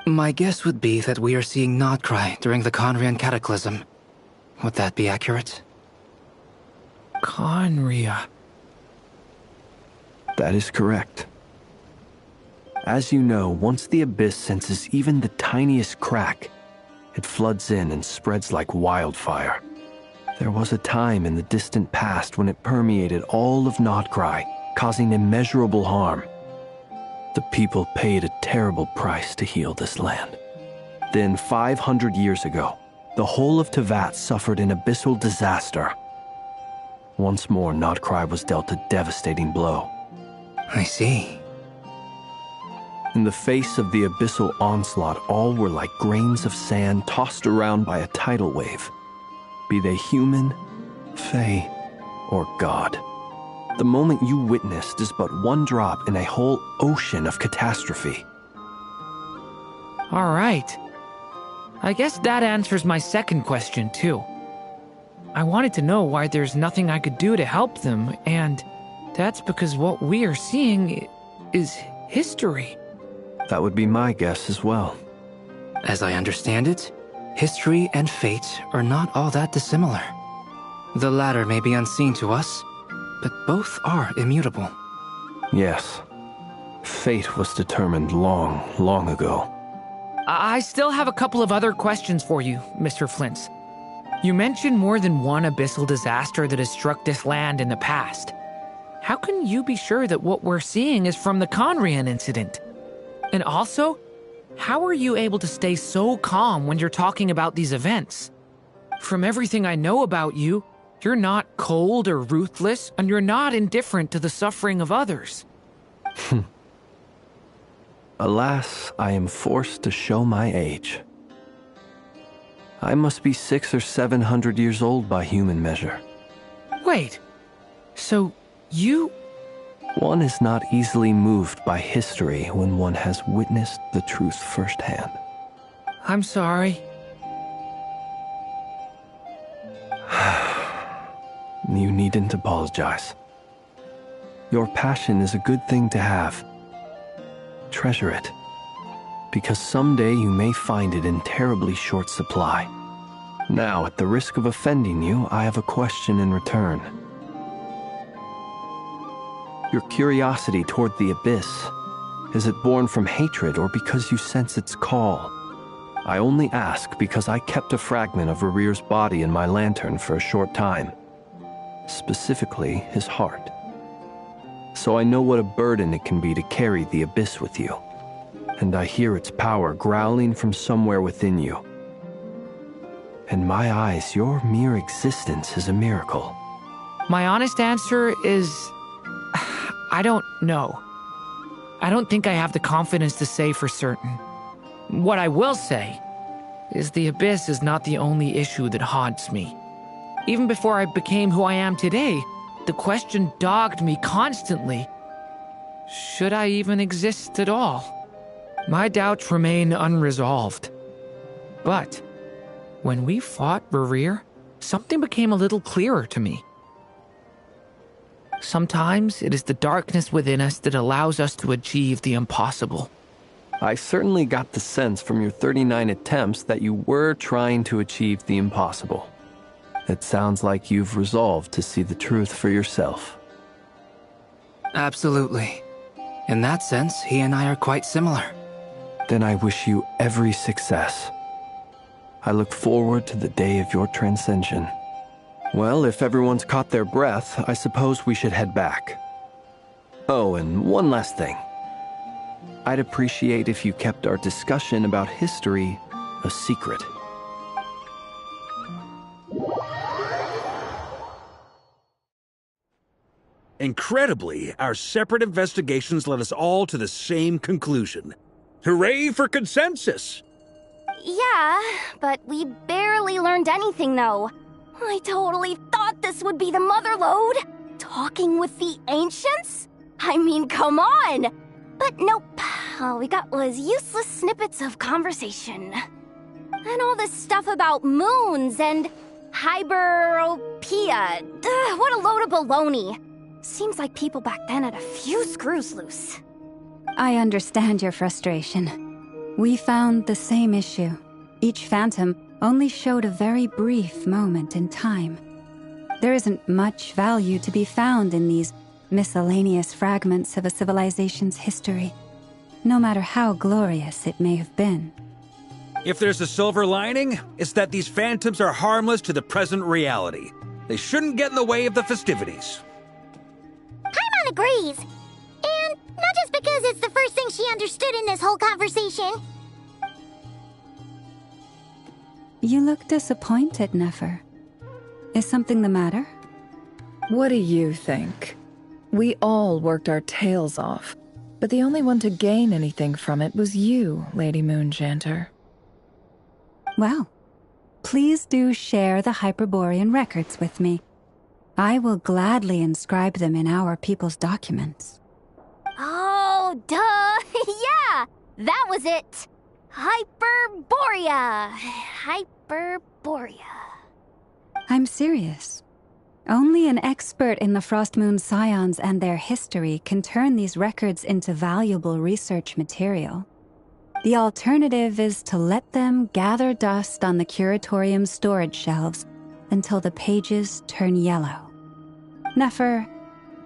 My guess would be that we are seeing Nodcry during the Conrian Cataclysm. Would that be accurate? Conria. That is correct. As you know, once the Abyss senses even the tiniest crack, it floods in and spreads like wildfire. There was a time in the distant past when it permeated all of Nodcry, causing immeasurable harm. The people paid a terrible price to heal this land. Then, 500 years ago, the whole of Teyvat suffered an abyssal disaster. Once more, Notcry was dealt a devastating blow. I see. In the face of the abyssal onslaught, all were like grains of sand tossed around by a tidal wave. Be they human, fae, or god. The moment you witnessed is but one drop in a whole ocean of catastrophe. All right. I guess that answers my second question, too. I wanted to know why there's nothing I could do to help them, and that's because what we are seeing is history. That would be my guess as well. As I understand it, history and fate are not all that dissimilar. The latter may be unseen to us, but both are immutable. Yes. Fate was determined long, long ago. I still have a couple of other questions for you, Mr. Flint's. You mentioned more than one abyssal disaster that has struck this land in the past. How can you be sure that what we're seeing is from the Conrian incident? And also, how are you able to stay so calm when you're talking about these events? From everything I know about you, you're not cold or ruthless, and you're not indifferent to the suffering of others. Alas, I am forced to show my age. I must be 600 or 700 years old by human measure. Wait, so you... One is not easily moved by history when one has witnessed the truth firsthand. I'm sorry. You needn't apologize. Your passion is a good thing to have. Treasure it, because someday you may find it in terribly short supply. Now, at the risk of offending you, I have a question in return. Your curiosity toward the abyss, is it born from hatred or because you sense its call? I only ask because I kept a fragment of Rerear's body in my lantern for a short time. Specifically, his heart. So I know what a burden it can be to carry the abyss with you. And I hear its power growling from somewhere within you. In my eyes, your mere existence is a miracle. My honest answer is... I don't know. I don't think I have the confidence to say for certain. What I will say is the abyss is not the only issue that haunts me. Even before I became who I am today, the question dogged me constantly. Should I even exist at all? My doubts remain unresolved. But when we fought Rerear, something became a little clearer to me. Sometimes it is the darkness within us that allows us to achieve the impossible. I certainly got the sense from your 39 attempts that you were trying to achieve the impossible. It sounds like you've resolved to see the truth for yourself. Absolutely. In that sense, he and I are quite similar. Then I wish you every success. I look forward to the day of your transcension. Well, if everyone's caught their breath, I suppose we should head back. Oh, and one last thing. I'd appreciate if you kept our discussion about history a secret. Incredibly, our separate investigations led us all to the same conclusion. Hooray for consensus! Yeah, but we barely learned anything, though. I totally thought this would be the mother lode. Talking with the ancients? I mean, come on! But nope. All we got was useless snippets of conversation. And all this stuff about moons and hyperopia. What a load of baloney. Seems like people back then had a few screws loose. I understand your frustration. We found the same issue. Each phantom only showed a very brief moment in time. There isn't much value to be found in these miscellaneous fragments of a civilization's history, no matter how glorious it may have been. If there's a silver lining, it's that these phantoms are harmless to the present reality. They shouldn't get in the way of the festivities. Paimon agrees. And not just because it's the first thing she understood in this whole conversation. You look disappointed, Nefer. Is something the matter? What do you think? We all worked our tails off, but the only one to gain anything from it was you, Lady Moonjanter. Well, please do share the Hyperborean records with me. I will gladly inscribe them in our people's documents. Oh, duh! Yeah! That was it! Hyperborea! Hyperborea. I'm serious. Only an expert in the Frostmoon Scions and their history can turn these records into valuable research material. The alternative is to let them gather dust on the Curatorium's storage shelves until the pages turn yellow. Nefer,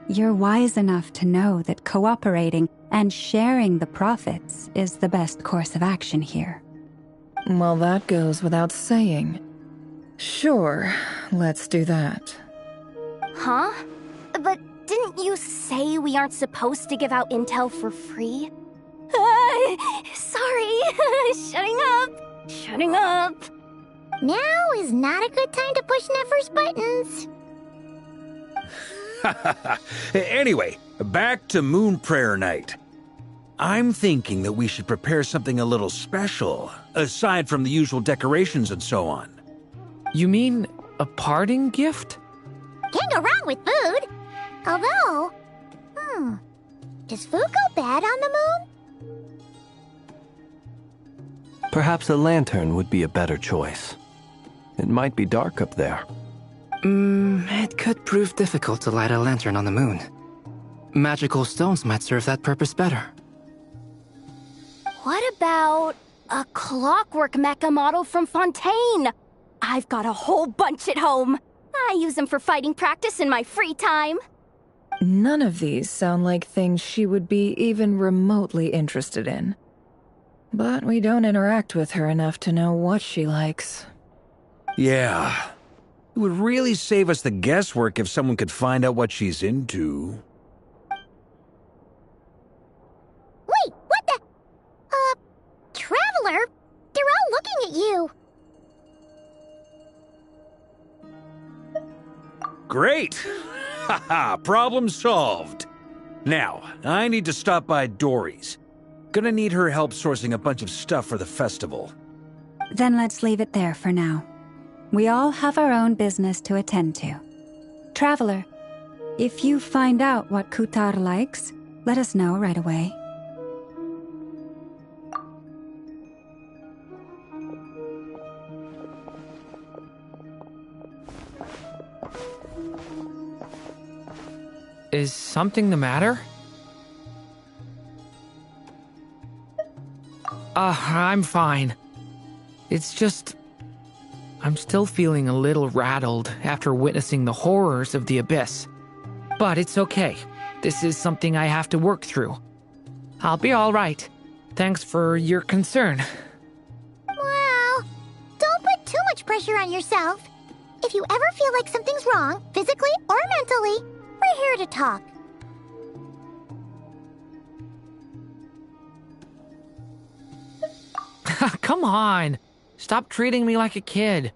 you're wise enough to know that cooperating and sharing the profits is the best course of action here. Well, that goes without saying. Sure, let's do that. Huh? But didn't you say we aren't supposed to give out intel for free? Sorry. Shutting up. Now is not a good time to push Nefer's buttons. Anyway, back to Moon Prayer Night. I'm thinking that we should prepare something a little special, aside from the usual decorations and so on. You mean a parting gift? Can't go wrong with food. Although, does food go bad on the moon? Perhaps a lantern would be a better choice. It might be dark up there. It could prove difficult to light a lantern on the moon. Magical stones might serve that purpose better. What about a clockwork mecha model from Fontaine? I've got a whole bunch at home. I use them for fighting practice in my free time. None of these sound like things she would be even remotely interested in. But we don't interact with her enough to know what she likes. Yeah. It would really save us the guesswork if someone could find out what she's into. Wait, what the? Traveler? They're all looking at you. Great! Haha, problem solved. Now, I need to stop by Dory's. Gonna need her help sourcing a bunch of stuff for the festival. Then let's leave it there for now. We all have our own business to attend to. Traveler, if you find out what Kutar likes, let us know right away. Is something the matter? I'm fine. It's just... I'm still feeling a little rattled after witnessing the horrors of the Abyss. But it's okay. This is something I have to work through. I'll be all right. Thanks for your concern. Well, don't put too much pressure on yourself. If you ever feel like something's wrong, physically or mentally, we're here to talk. Come on. Stop treating me like a kid.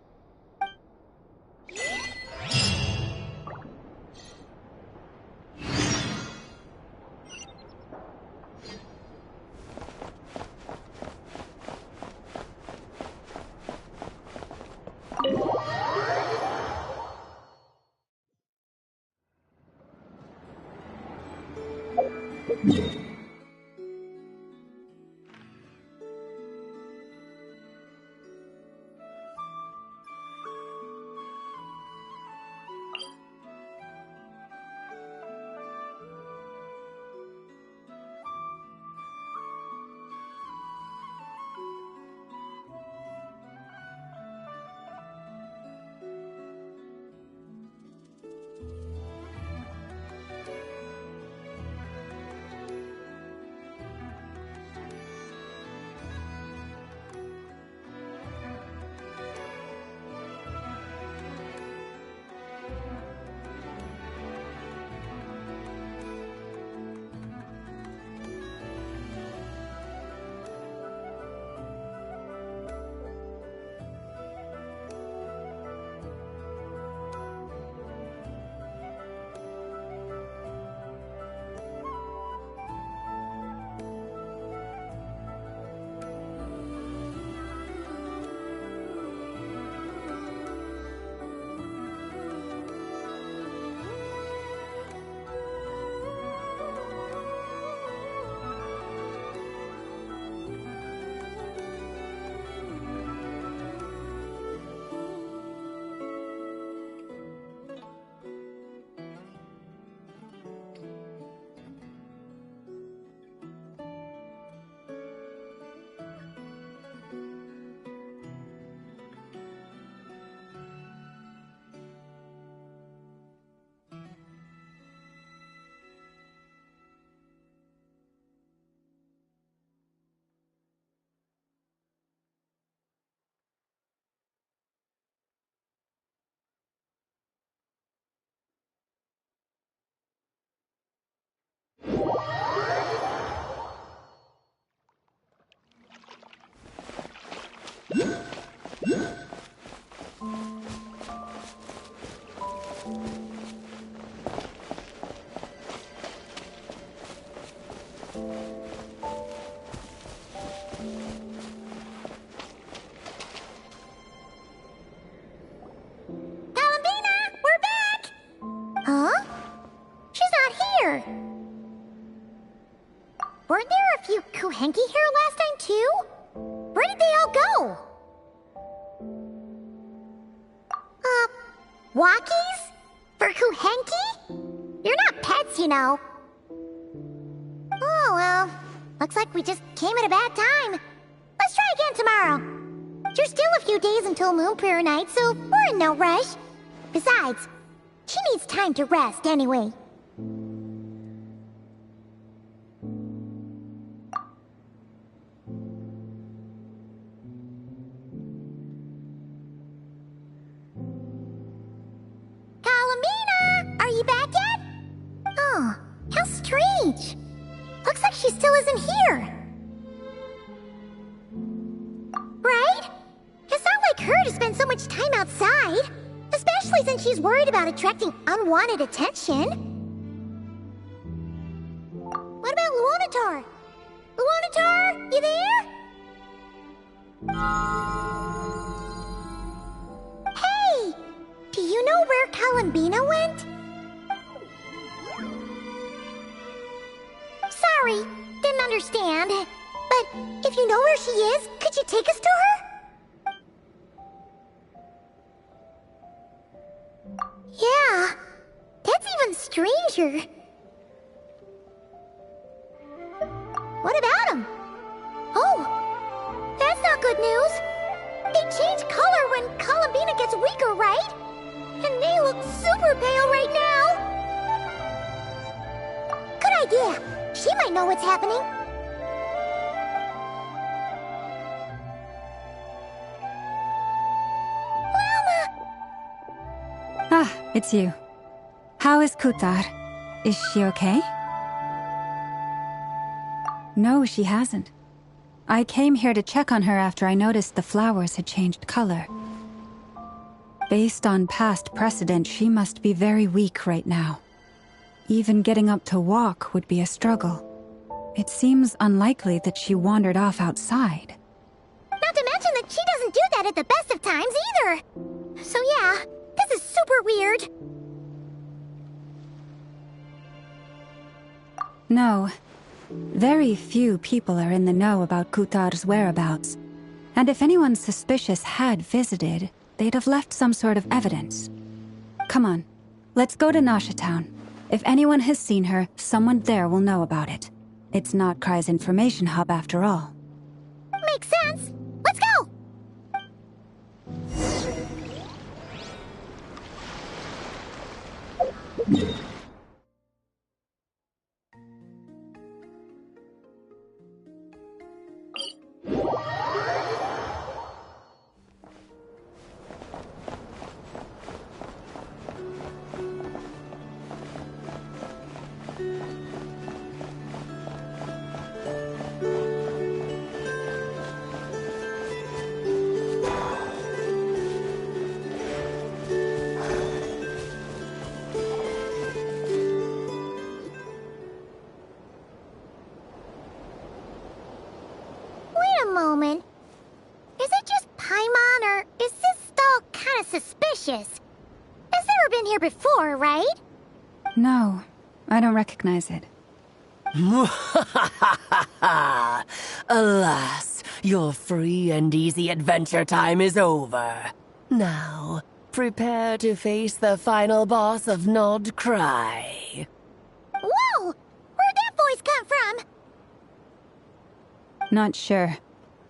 Kuhenki here last time too? Where did they all go? Walkies? For Kuhenki? You're not pets, you know. Oh, well. Looks like we just came at a bad time. Let's try again tomorrow. There's still a few days until Moon Prayer Night, so we're in no rush. Besides, she needs time to rest anyway. Kalamina! Are you back yet? Oh, how strange. Looks like she still isn't here. Right? It's not like her to spend so much time outside. Especially since she's worried about attracting unwanted attention. What about Luonatar? Luonatar, you there? Hey! Do you know where Kalambina went? Sorry, didn't understand. But if you know where she is, could you take us to her? Yeah, that's even stranger. What about them? Oh, that's not good news. They change color when Kalambina gets weaker, right? And they look super pale right now. Good idea. She might know what's happening. Ah, it's you. How is Kutar? Is she okay? No, she hasn't. I came here to check on her after I noticed the flowers had changed color. Based on past precedent, she must be very weak right now. Even getting up to walk would be a struggle. It seems unlikely that she wandered off outside. Not to mention that she doesn't do that at the best of times either. So yeah, this is super weird. No. Very few people are in the know about Kutar's whereabouts. And if anyone suspicious had visited, they'd have left some sort of evidence. Come on, let's go to Nasha Town. If anyone has seen her, someone there will know about it. It's not Cry's information hub after all. Makes sense. Let's go! Moment. Is it just Paimon, or is this stall kind of suspicious? It's never been here before, right? No, I don't recognize it. Alas, your free and easy adventure time is over. Now, prepare to face the final boss of Nod Cry. Whoa! Where'd that voice come from? Not sure.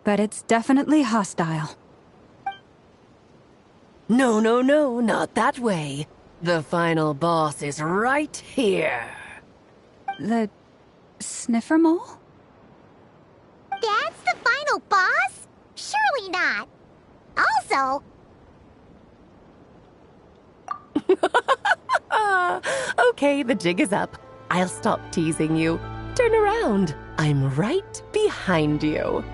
But it's definitely hostile. No, not that way. The final boss is right here. The sniffer mole? That's the final boss? Surely not. Also... Okay, the jig is up. I'll stop teasing you. Turn around. I'm right behind you.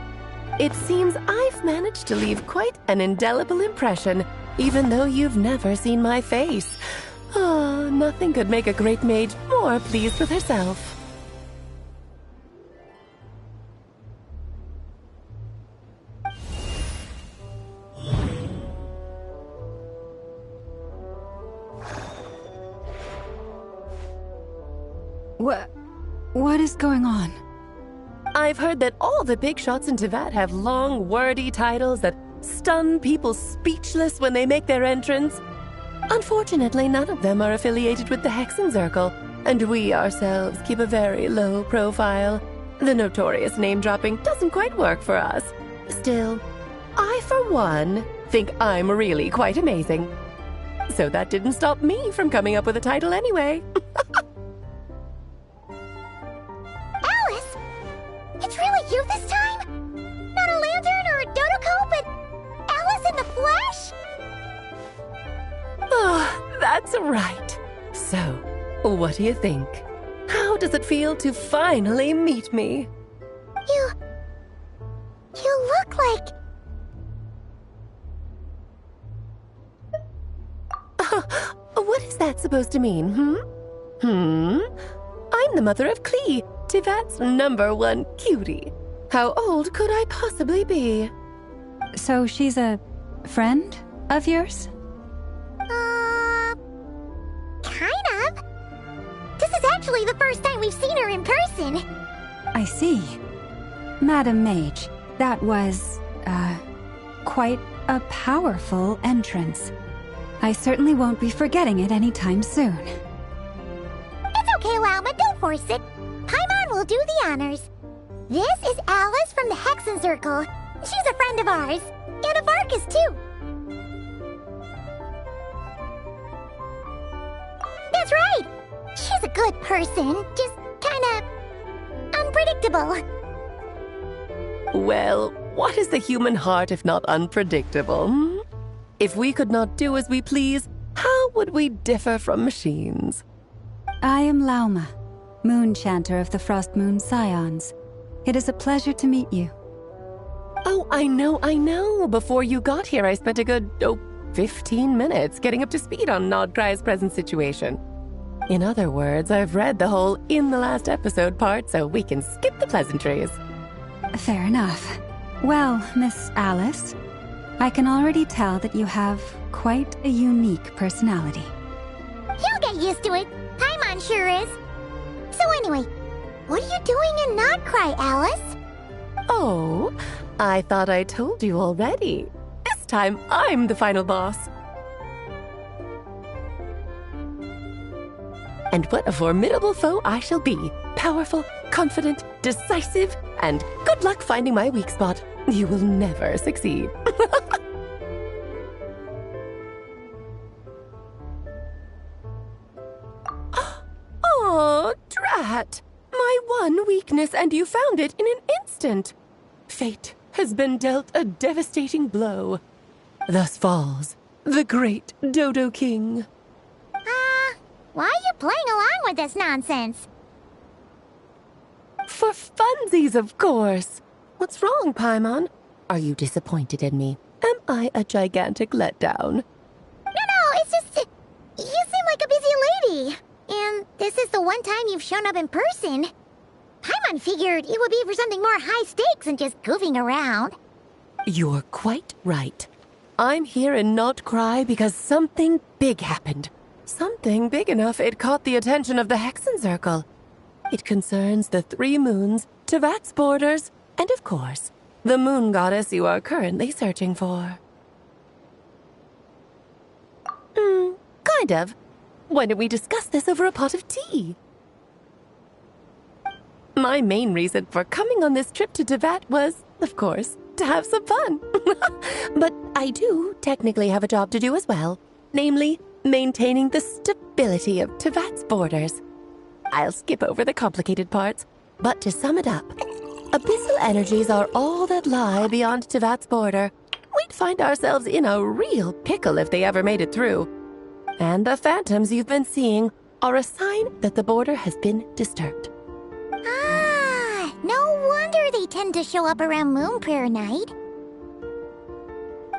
It seems I've managed to leave quite an indelible impression, even though you've never seen my face. Oh, nothing could make a great maid more pleased with herself. What is going on? I've heard that all the big shots in Teyvat have long, wordy titles that stun people speechless when they make their entrance. Unfortunately, none of them are affiliated with the Hexenzirkel, and we ourselves keep a very low profile. The notorious name-dropping doesn't quite work for us. Still, I, for one, think I'm really quite amazing. So that didn't stop me from coming up with a title anyway. Alice! It's really you this time? Not a lantern or a dodo but Alice in the flesh? Oh, that's right. So, what do you think? How does it feel to finally meet me? You look like... What is that supposed to mean, I'm the mother of Klee, Teyvat's #1 cutie. How old could I possibly be? So she's a friend of yours? Kind of. This is actually the first time we've seen her in person. I see. Madam Mage, that was, quite a powerful entrance. I certainly won't be forgetting it anytime soon. It's okay, Lauma, don't force it. Paimon will do the honors. This is Alice from the Hexenzirkel. She's a friend of ours. And of Arcus, too. That's right. She's a good person, just kinda... unpredictable. Well, what is the human heart if not unpredictable? If we could not do as we please, how would we differ from machines? I am Lauma, Moon Chanter of the Frost Moon Scions. It is a pleasure to meet you. Oh, I know. Before you got here, I spent a good, 15 minutes getting up to speed on Nodcry's present situation. In other words, I've read the whole in the last episode part, so we can skip the pleasantries. Fair enough. Well, Miss Alice, I can already tell that you have quite a unique personality. You'll get used to it. Paimon sure is. So anyway, what are you doing in Nodcry, Alice? Oh, I thought I told you already. This time, I'm the final boss. And what a formidable foe I shall be. Powerful, confident, decisive, and good luck finding my weak spot. You will never succeed. Oh, drat! My one weakness, and you found it in an instant. Fate has been dealt a devastating blow. Thus falls the great Dodo King. Why are you playing along with this nonsense? For funsies, of course. What's wrong, Paimon? Are you disappointed in me? Am I a gigantic letdown? No, it's just... you seem like a busy lady. And this is the one time you've shown up in person. Paimon figured it would be for something more high stakes than just goofing around. You're quite right. I'm here in Nodcry because something big happened. Something big enough it caught the attention of the Hexenzirkel. It concerns the 3 moons, Teyvat's borders, and of course, the moon goddess you are currently searching for. Kind of. Why don't we discuss this over a pot of tea? My main reason for coming on this trip to Teyvat was, of course, to have some fun. But I do technically have a job to do as well, namely, maintaining the stability of Teyvat's borders. I'll skip over the complicated parts, but to sum it up, abyssal energies are all that lie beyond Teyvat's border. We'd find ourselves in a real pickle if they ever made it through. And the phantoms you've been seeing are a sign that the border has been disturbed. No wonder they tend to show up around Moon Prayer Night.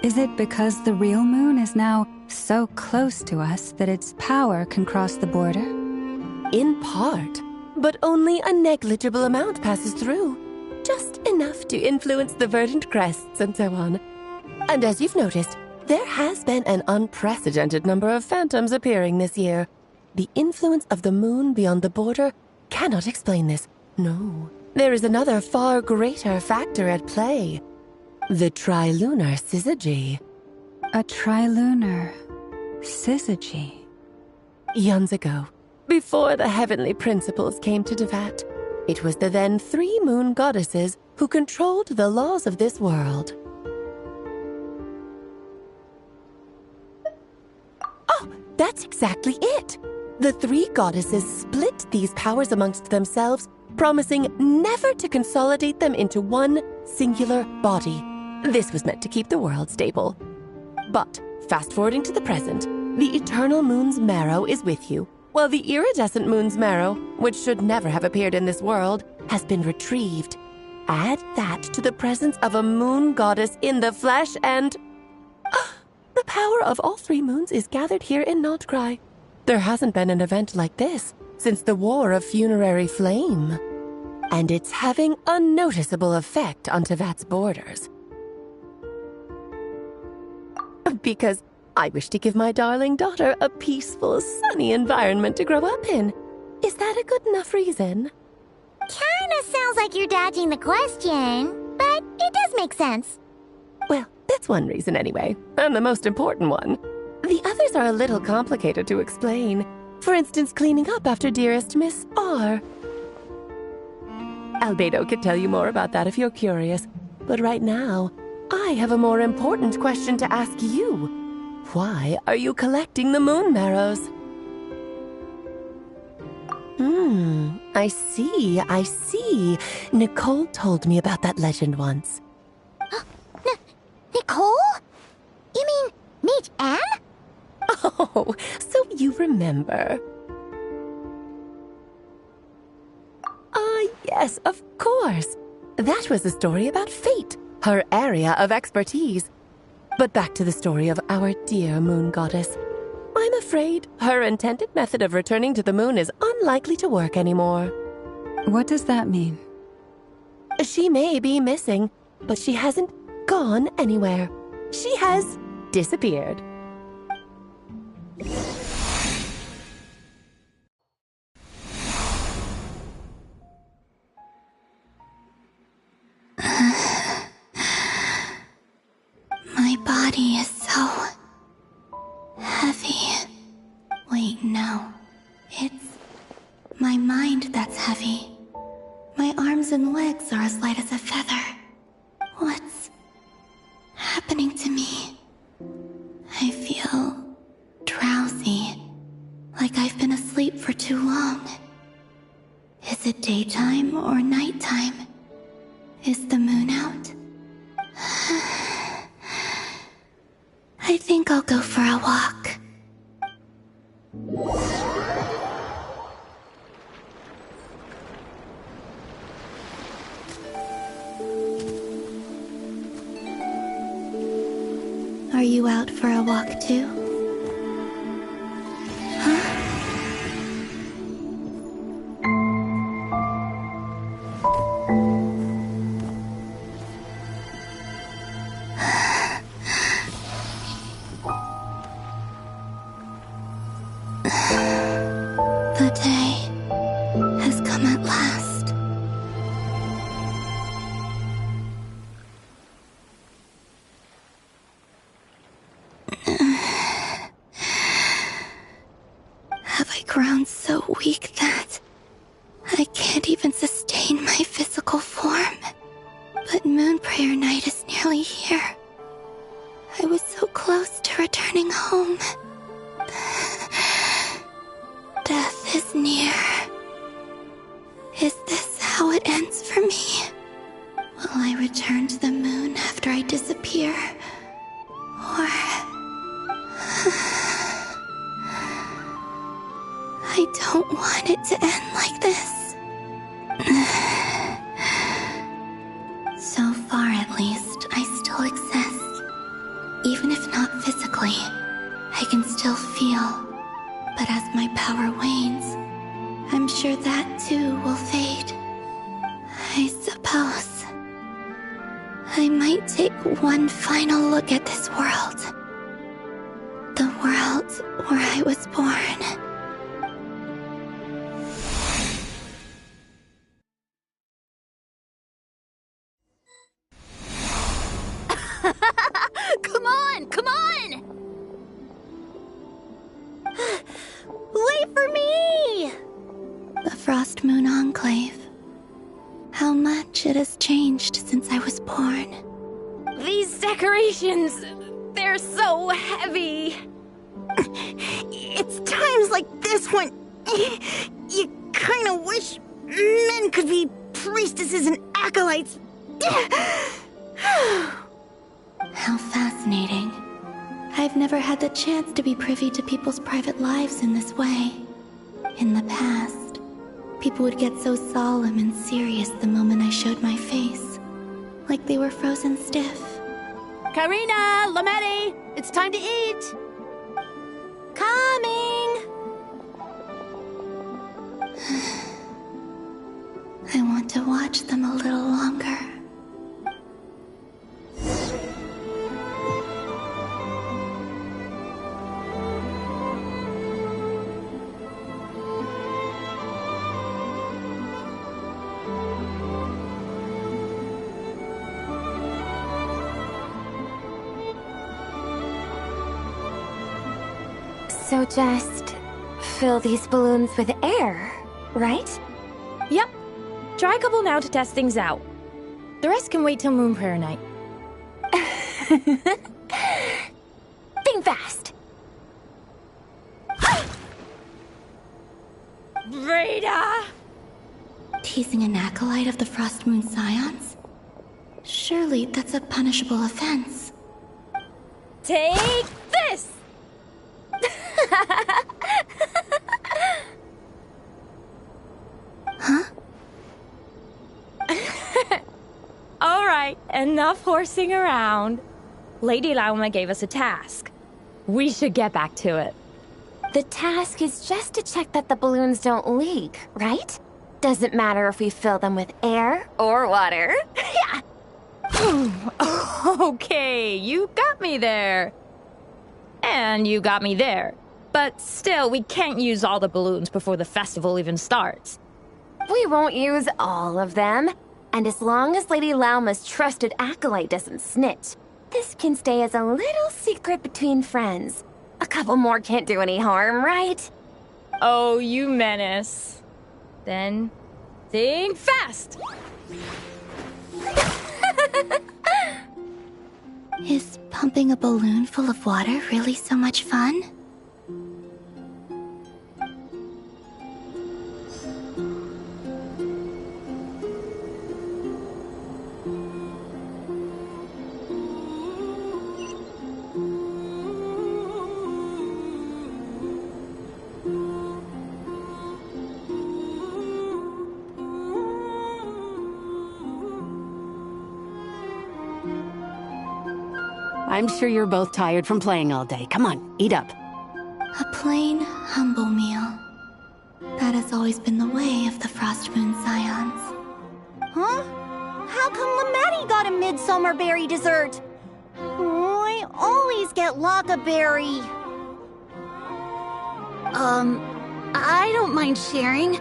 Is it because the real moon is now so close to us that its power can cross the border? In part, but only a negligible amount passes through. Just enough to influence the verdant crests and so on. And as you've noticed, there has been an unprecedented number of phantoms appearing this year. The influence of the moon beyond the border cannot explain this. No, there is another far greater factor at play. The trilunar syzygy. A trilunar syzygy. Eons ago, before the heavenly principles came to Devat, it was the then 3 moon goddesses who controlled the laws of this world. Oh, that's exactly it! The 3 goddesses split these powers amongst themselves, promising never to consolidate them into one singular body. This was meant to keep the world stable. But, fast-forwarding to the present, the eternal moon's marrow is with you, while the iridescent moon's marrow, which should never have appeared in this world, has been retrieved. Add that to the presence of a moon goddess in the flesh and... the power of all 3 moons is gathered here in Nocturne. There hasn't been an event like this since the War of Funerary Flame. And it's having a noticeable effect on Tevat's borders. Because I wish to give my darling daughter a peaceful, sunny environment to grow up in. Is that a good enough reason? Kinda sounds like you're dodging the question, but it does make sense. Well, that's one reason anyway, and the most important one. The others are a little complicated to explain. For instance, cleaning up after dearest Miss R. Albedo could tell you more about that if you're curious, but right now, I have a more important question to ask you. Why are you collecting the moon marrows? I see. Nicole told me about that legend once. Nicole? You mean Mage Anne? Oh, so you remember. Yes, of course. That was a story about fate, her area of expertise. But back to the story of our dear moon goddess. I'm afraid her intended method of returning to the moon is unlikely to work anymore. What does that mean? She may be missing, but she hasn't gone anywhere. She has disappeared. My body is so heavy. Wait, no. It's my mind that's heavy. My arms and legs are as light as a feather. What's happening to me? I feel drowsy, like I've been asleep for too long. Is it daytime or nighttime? Is the moon out? I think I'll go for a walk. Are you out for a walk too? The day has come at last. Have I grown so weak that I can't even sustain my physical form? But Moon Prayer Night is nearly here. I was so close to returning home. Death is near. Is this how it ends for me? Will I return to the moon after I disappear? Or... I don't want it to end like this. So far, at least, I still exist. Even if not physically, I can still feel. But as my power wanes, I'm sure that too will fade. I suppose I might take one final look at this world. The world where I was born. enclave. How much it has changed since I was born. These decorations, they're so heavy. It's times like this when you kind of wish men could be priestesses and acolytes. How fascinating. I've never had the chance to be privy to people's private lives in this way. In the past, people would get so solemn and serious the moment I showed my face, like they were frozen stiff. Karina, Lametti, it's time to eat. Coming! I want to watch them a little longer. So just fill these balloons with air, right? Yep. Try a couple now to test things out. The rest can wait till Moon Prayer Night. Think fast. Rita! Teasing an acolyte of the Frost Moon Scions? Surely that's a punishable offense. Take this! Huh? Alright, enough horsing around. Lady Lauma gave us a task. We should get back to it. The task is just to check that the balloons don't leak, right? Doesn't matter if we fill them with air or water. Yeah. Okay, you got me there. And you got me there. But still, we can't use all the balloons before the festival even starts. We won't use all of them. And as long as Lady Lauma's trusted acolyte doesn't snitch, this can stay as a little secret between friends. A couple more can't do any harm, right? Oh, you menace. Then, think fast! Is pumping a balloon full of water really so much fun? I'm sure you're both tired from playing all day. Come on, eat up. A plain, humble meal. That has always been the way of the Frost Moon Scions. Huh? How come Lametti got a midsummer berry dessert? Oh, I always get Lockaberry. I don't mind sharing.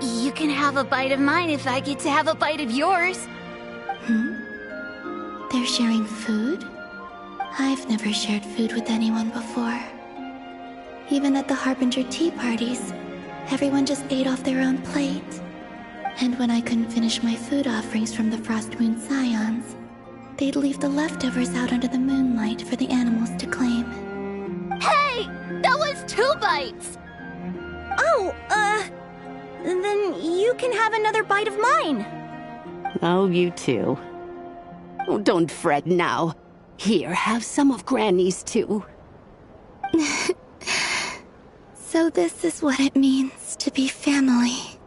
You can have a bite of mine if I get to have a bite of yours. They're sharing food? I've never shared food with anyone before. Even at the Harbinger tea parties, everyone just ate off their own plate. And when I couldn't finish my food offerings from the Frost Moon Scions, they'd leave the leftovers out under the moonlight for the animals to claim. Hey! That was 2 bites! Oh, then you can have another bite of mine. Oh, you too. Oh, don't fret now. Here, have some of Granny's too. So this is what it means to be family.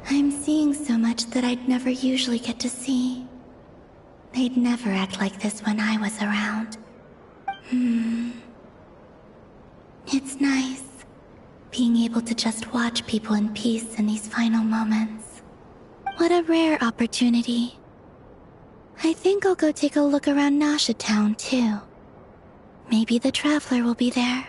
I'm seeing so much that I'd never usually get to see. They'd never act like this when I was around. It's nice, being able to just watch people in peace in these final moments. What a rare opportunity. I think I'll go take a look around Nasha Town, too. Maybe the Traveler will be there.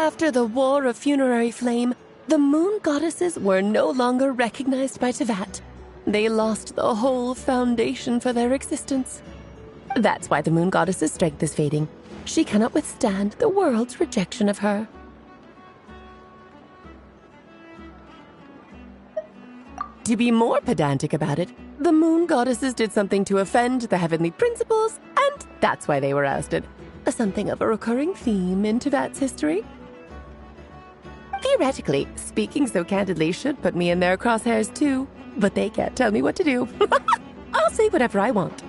After the War of Funerary Flame, the moon goddesses were no longer recognized by Tevat. They lost the whole foundation for their existence. That's why the moon goddess's strength is fading. She cannot withstand the world's rejection of her. To be more pedantic about it, the moon goddesses did something to offend the heavenly principles, and that's why they were ousted. Something of a recurring theme in Tevat's history. Theoretically, speaking so candidly should put me in their crosshairs too, but they can't tell me what to do. I'll say whatever I want.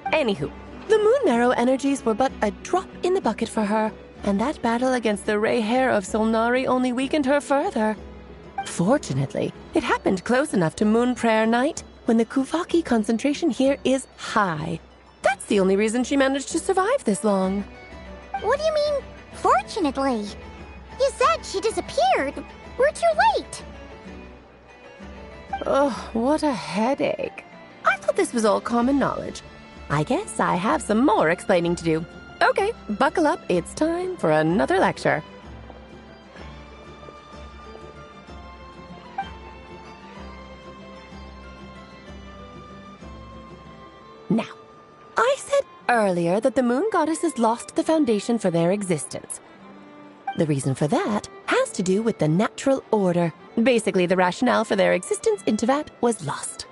Anywho, the Moon Marrow energies were but a drop in the bucket for her, and that battle against the Ray Hair of Solnari only weakened her further. Fortunately, it happened close enough to Moon Prayer Night when the Kuvaki concentration here is high. That's the only reason she managed to survive this long. What do you mean, fortunately? You said she disappeared. We're too late. Oh, what a headache. I thought this was all common knowledge. I guess I have some more explaining to do. Okay, buckle up. It's time for another lecture. Now, I said earlier that the moon goddesses lost the foundation for their existence. The reason for that has to do with the natural order. Basically, the rationale for their existence in Tevat was lost.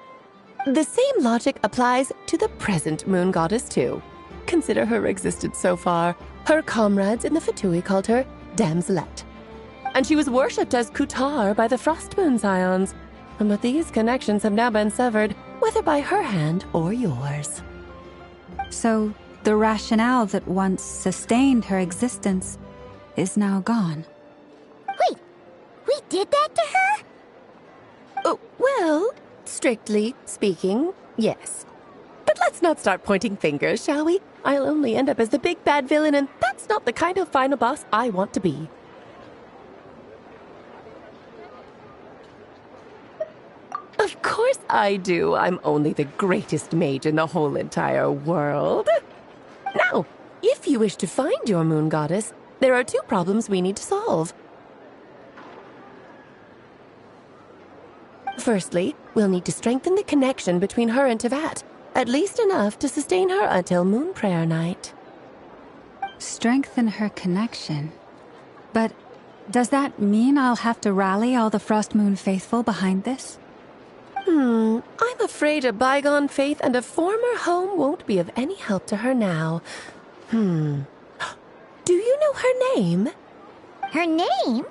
The same logic applies to the present moon goddess too. Consider her existence so far. Her comrades in the Fatui called her Damselette. And she was worshipped as Kutar by the Frost Moon Scions. But these connections have now been severed, whether by her hand or yours. So, the rationale that once sustained her existence is now gone. Wait, we did that to her? Oh, well, strictly speaking, yes. But let's not start pointing fingers, shall we? I'll only end up as the big bad villain, and that's not the kind of final boss I want to be. Of course I do. I'm only the greatest mage in the whole entire world. Now, if you wish to find your moon goddess, there are two problems we need to solve. Firstly, we'll need to strengthen the connection between her and Tevat, at least enough to sustain her until Moon Prayer Night. Strengthen her connection? But does that mean I'll have to rally all the Frost Moon faithful behind this? I'm afraid a bygone faith and a former home won't be of any help to her now. Do you know her name? Her name?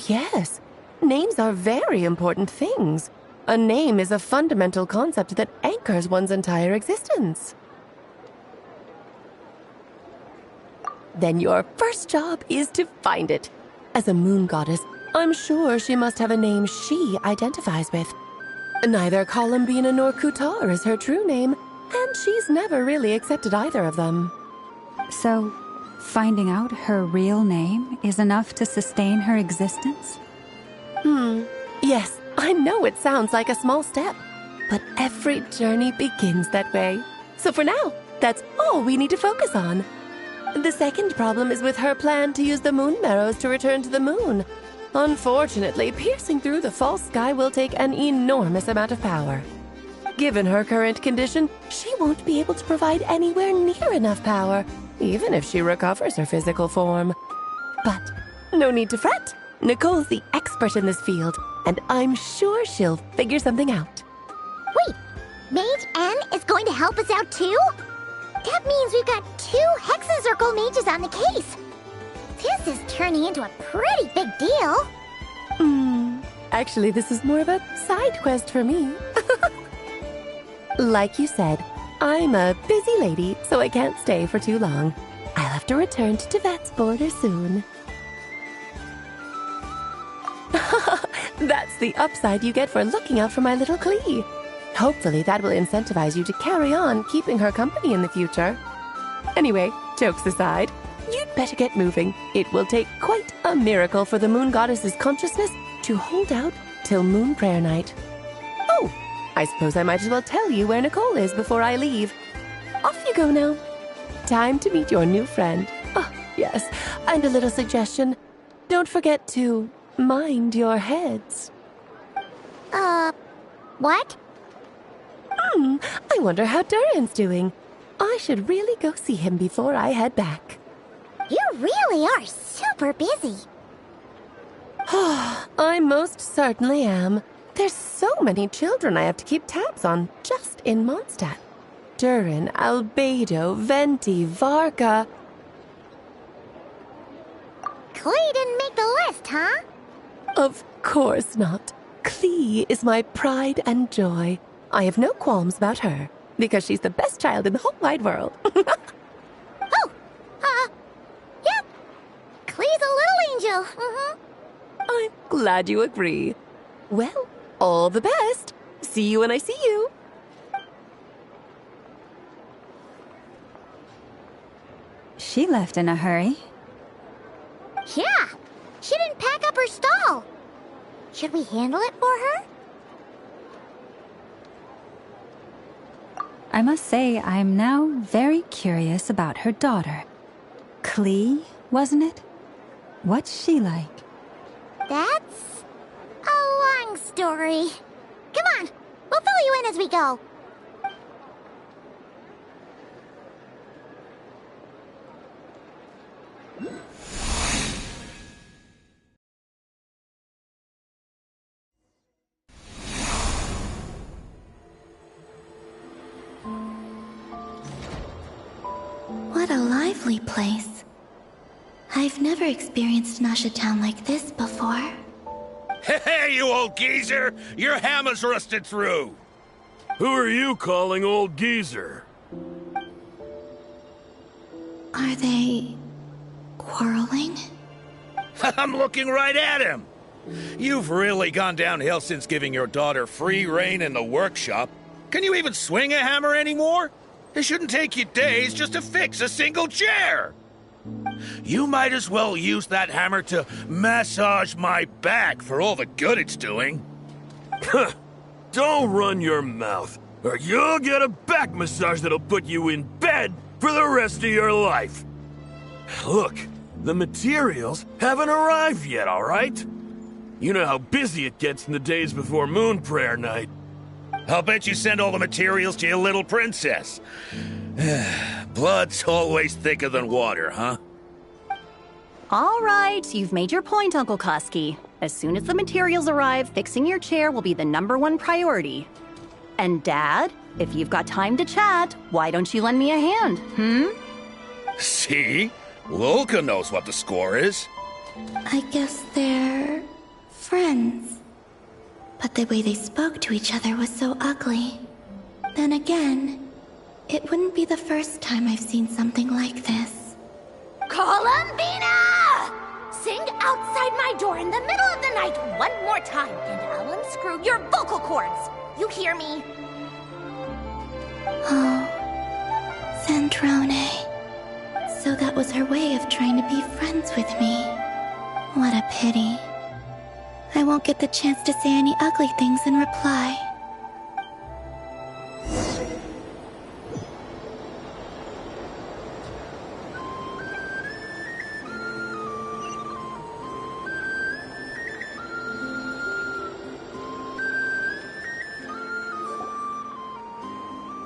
Yes. Names are very important things. A name is a fundamental concept that anchors one's entire existence. Then your first job is to find it. As a moon goddess, I'm sure she must have a name she identifies with. Neither Columbina nor Kutar is her true name, and she's never really accepted either of them. So, finding out her real name is enough to sustain her existence? Yes, I know it sounds like a small step, but every journey begins that way. So for now, that's all we need to focus on. The second problem is with her plan to use the moon marrows to return to the moon. Unfortunately, piercing through the false sky will take an enormous amount of power. Given her current condition, she won't be able to provide anywhere near enough power, even if she recovers her physical form. But no need to fret. Nicole's the expert in this field, and I'm sure she'll figure something out. Wait, Mage N is going to help us out too? That means we've got 2 Hexen Circle mages on the case. This is turning into a pretty big deal. Actually, this is more of a side quest for me. Like you said, I'm a busy lady, so I can't stay for too long. I'll have to return to Tevat's border soon. That's the upside you get for looking out for my little Klee. Hopefully that will incentivize you to carry on keeping her company in the future. Anyway, jokes aside, you'd better get moving. It will take quite a miracle for the moon goddess's consciousness to hold out till Moon Prayer Night. Oh, I suppose I might as well tell you where Nicole is before I leave. Off you go now. Time to meet your new friend. Yes, and a little suggestion. Don't forget to mind your heads. What? I wonder how Durin's doing. I should really go see him before I head back. You really are super busy. I most certainly am. There's so many children I have to keep tabs on just in Mondstadt. Durin, Albedo, Venti, Varga. Klee didn't make the list, huh? Of course not. Klee is my pride and joy. I have no qualms about her, because she's the best child in the whole wide world. Yep. Klee's a little angel. I'm glad you agree. Well, all the best. See you when I see you. She left in a hurry. Yeah, she didn't pack up her stall. Should we handle it for her? I must say, I'm now very curious about her daughter. Klee, wasn't it? What's she like? That's a long story. Come on, we'll fill you in as we go. What a lively place. I've never experienced Nasha Town like this before. Hey, you old geezer! Your hammer's rusted through! Who are you calling old geezer? Are they quarreling? I'm looking right at him! You've really gone downhill since giving your daughter free rein in the workshop. Can you even swing a hammer anymore? It shouldn't take you days just to fix a single chair! You might as well use that hammer to massage my back for all the good it's doing. Don't run your mouth, or you'll get a back massage that'll put you in bed for the rest of your life. Look, the materials haven't arrived yet, all right? You know how busy it gets in the days before Moon Prayer Night. I'll bet you send all the materials to your little princess. Blood's always thicker than water, huh? All right, you've made your point, Uncle Koski. As soon as the materials arrive, fixing your chair will be the #1 priority. And Dad, if you've got time to chat, why don't you lend me a hand, See? Lolka knows what the score is. I guess they're friends. But the way they spoke to each other was so ugly. Then again, it wouldn't be the first time I've seen something like this. Columbina! Sing outside my door in the middle of the night one more time, and I'll unscrew your vocal cords. You hear me? Oh, Sandrone. So that was her way of trying to be friends with me. What a pity. I won't get the chance to say any ugly things in reply.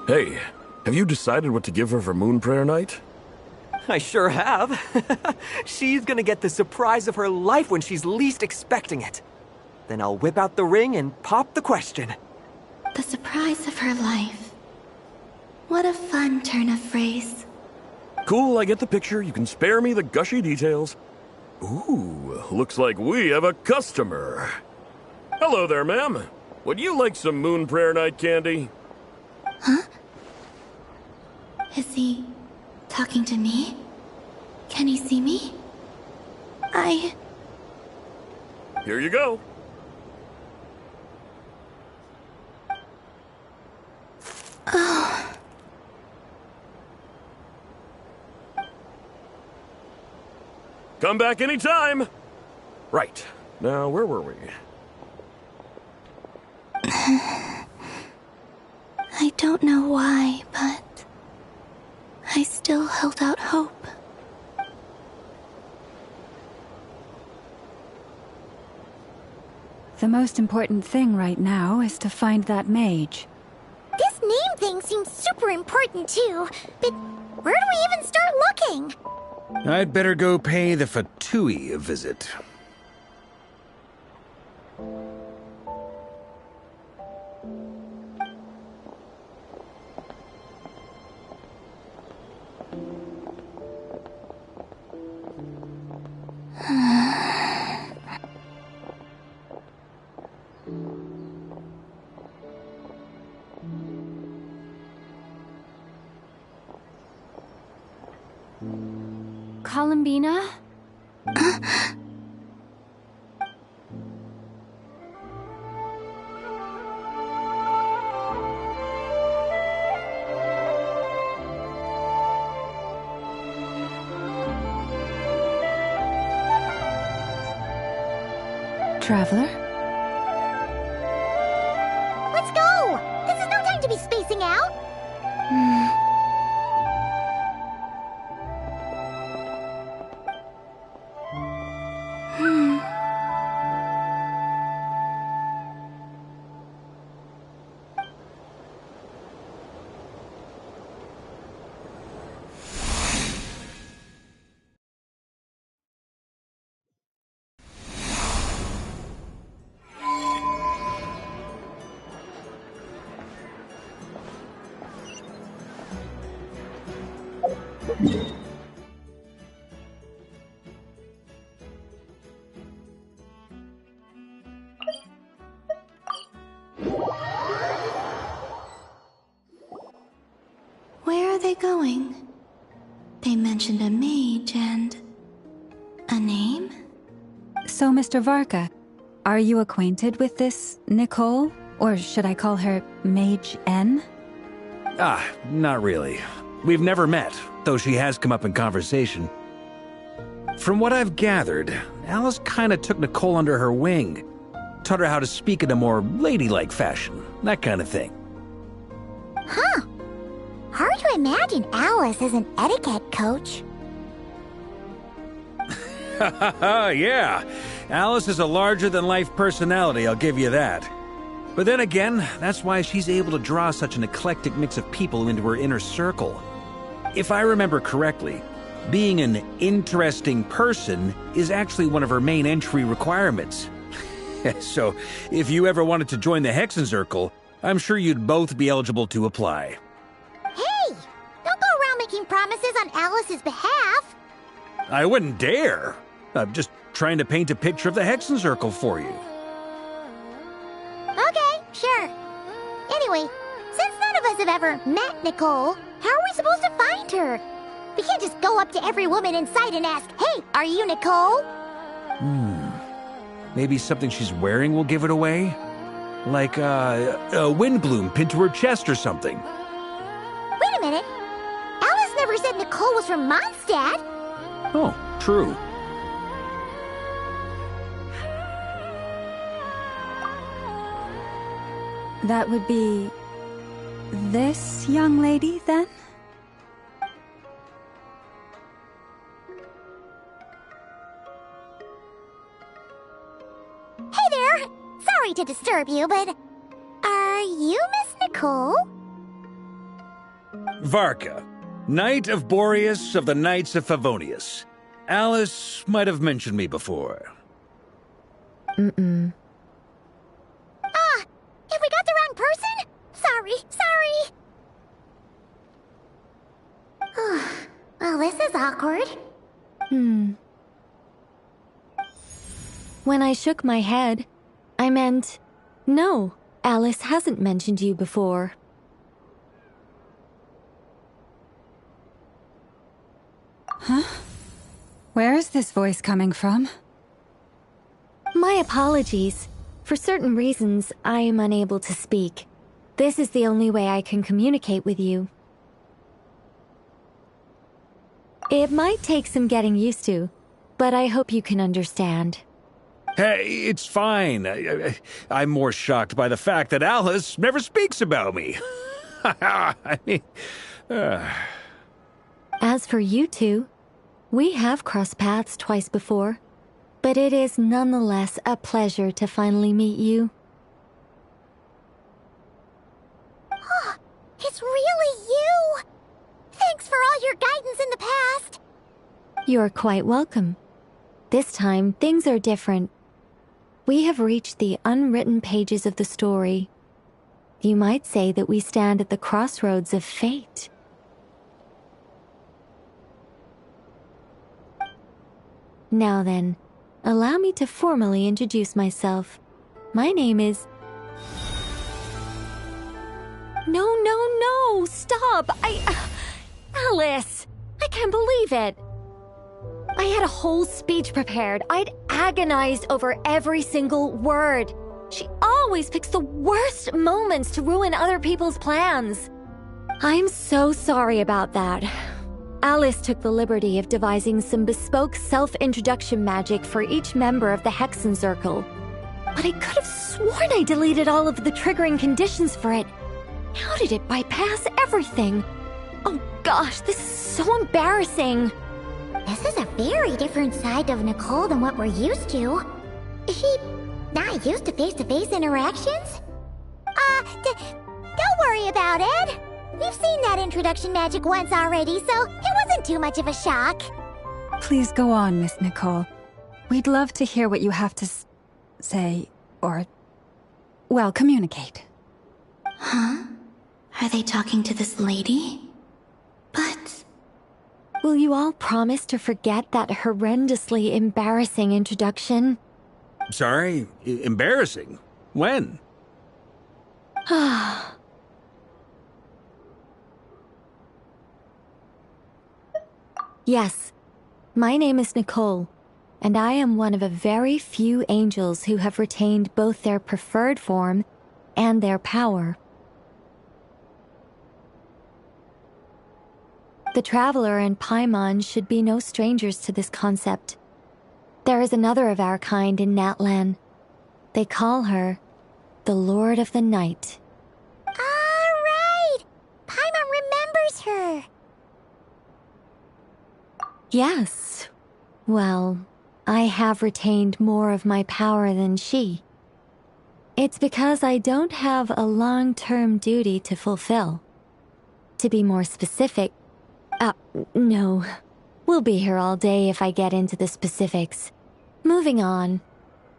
Hey, have you decided what to give her for Moon Prayer Night? I sure have. She's gonna get the surprise of her life when she's least expecting it. Then I'll whip out the ring and pop the question. The surprise of her life. What a fun turn of phrase. Cool, I get the picture. You can spare me the gushy details. Ooh, looks like we have a customer. Hello there, ma'am. Would you like some Moon Prayer Night candy? Huh? Is he talking to me? Can he see me? Here you go. Oh. Come back anytime. Right. Now, where were we? I don't know why, but I still held out hope. The most important thing right now is to find that mage. This name thing seems super important too, but where do we even start looking? I'd better go pay the Fatui a visit. Columbina? Traveler? Let's go! This is no time to be spacing out! Where are they going? They mentioned a mage and... a name? So, Mr. Varka, are you acquainted with this Nicole? Or should I call her Mage N? Not really. We've never met, though she has come up in conversation. From what I've gathered, Alice kinda took Nicole under her wing. Taught her how to speak in a more ladylike fashion, that kind of thing. Huh. Hard to imagine Alice as an etiquette coach. Yeah, Alice is a larger-than-life personality, I'll give you that. But then again, that's why she's able to draw such an eclectic mix of people into her inner circle. If I remember correctly, being an interesting person is actually one of her main entry requirements. So, if you ever wanted to join the Hexenzirkel, I'm sure you'd both be eligible to apply. Hey! Don't go around making promises on Alice's behalf! I wouldn't dare. I'm just trying to paint a picture of the Hexenzirkel for you. Okay, sure. Anyway, since none of us have ever met Nicole, how are we supposed to find her? We can't just go up to every woman in sight and ask, "Hey, are you Nicole?" Maybe something she's wearing will give it away? Like, a wind bloom pinned to her chest or something. Wait a minute. Alice never said Nicole was from Mondstadt. Oh, true. That would be... this young lady, then? Hey there! Sorry to disturb you, but... are you Miss Nicole? Varka, Knight of Boreas of the Knights of Favonius. Alice might have mentioned me before. Mm-mm. Ah! Have we got the wrong person? Sorry. Well, this is awkward. When I shook my head, I meant, no, Alice hasn't mentioned you before. Huh? Where is this voice coming from? My apologies. For certain reasons, I am unable to speak. This is the only way I can communicate with you. It might take some getting used to, but I hope you can understand. Hey, it's fine. I'm more shocked by the fact that Alice never speaks about me. I mean... As for you two, we have crossed paths twice before. But it is nonetheless a pleasure to finally meet you. Oh, it's really you! Thanks for all your guidance in the past! You're quite welcome. This time, things are different. We have reached the unwritten pages of the story. You might say that we stand at the crossroads of fate. Now then, allow me to formally introduce myself. My name is... No, stop! Alice! I can't believe it! I had a whole speech prepared. I'd agonized over every single word. She always picks the worst moments to ruin other people's plans. I'm so sorry about that. Alice took the liberty of devising some bespoke self-introduction magic for each member of the Hexen Circle. But I could have sworn I deleted all of the triggering conditions for it. How did it bypass everything? Oh gosh, this is so embarrassing. This is a very different side of Nicole than what we're used to. Is she not used to face-to-face interactions? Don't worry about it. We've seen that introduction magic once already, so it wasn't too much of a shock. Please go on, Miss Nicole. We'd love to hear what you have to say, or, well, communicate. Huh? Are they talking to this lady? But... Will you all promise to forget that horrendously embarrassing introduction? Sorry? Embarrassing? When? Yes, my name is Nicole, and I am one of a very few angels who have retained both their preferred form and their power. The Traveler and Paimon should be no strangers to this concept. There is another of our kind in Natlan. They call her the Lord of the Night. Alright! Paimon remembers her! Yes. Well, I have retained more of my power than she. It's because I don't have a long-term duty to fulfill. To be more specific, no. We'll be here all day if I get into the specifics. Moving on.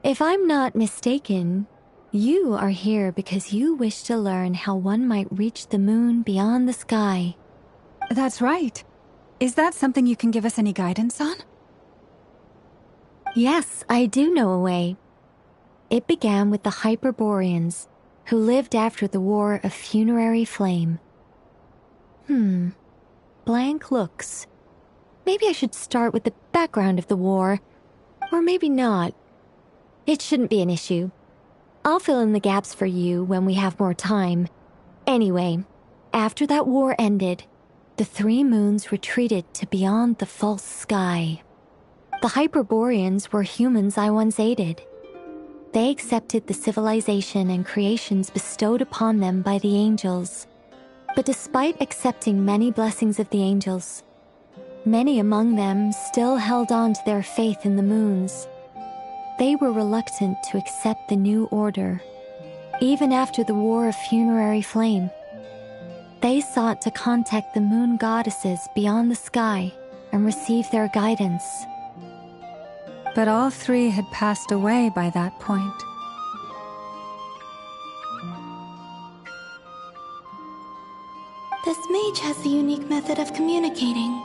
If I'm not mistaken, you are here because you wish to learn how one might reach the moon beyond the sky. That's right. Is that something you can give us any guidance on? Yes, I do know a way. It began with the Hyperboreans, who lived after the War of Funerary Flame. Blank looks. Maybe I should start with the background of the war. Or maybe not. It shouldn't be an issue. I'll fill in the gaps for you when we have more time. Anyway, after that war ended, the three moons retreated to beyond the false sky. The Hyperboreans were humans I once aided. They accepted the civilization and creations bestowed upon them by the angels. But despite accepting many blessings of the angels, many among them still held on to their faith in the moons. They were reluctant to accept the new order. Even after the War of Funerary Flame, they sought to contact the moon goddesses beyond the sky and receive their guidance. But all three had passed away by that point. This mage has a unique method of communicating.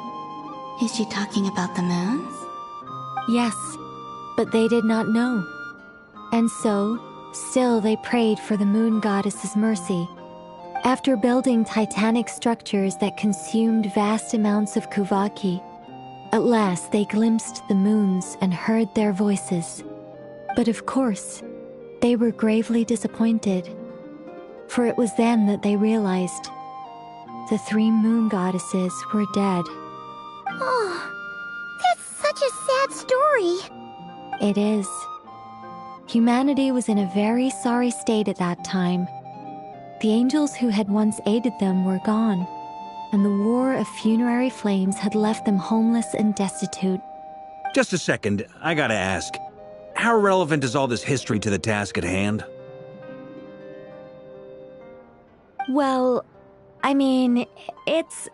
Is she talking about the moons? Yes, but they did not know. And so, still they prayed for the moon goddess's mercy. After building titanic structures that consumed vast amounts of Kuvaki, at last they glimpsed the moons and heard their voices. But of course, they were gravely disappointed. For it was then that they realized the three moon goddesses were dead. Oh, that's such a sad story. It is. Humanity was in a very sorry state at that time. The angels who had once aided them were gone, and the War of Funerary Flames had left them homeless and destitute. Just a second, I gotta ask. how relevant is all this history to the task at hand? Well, I mean, it's...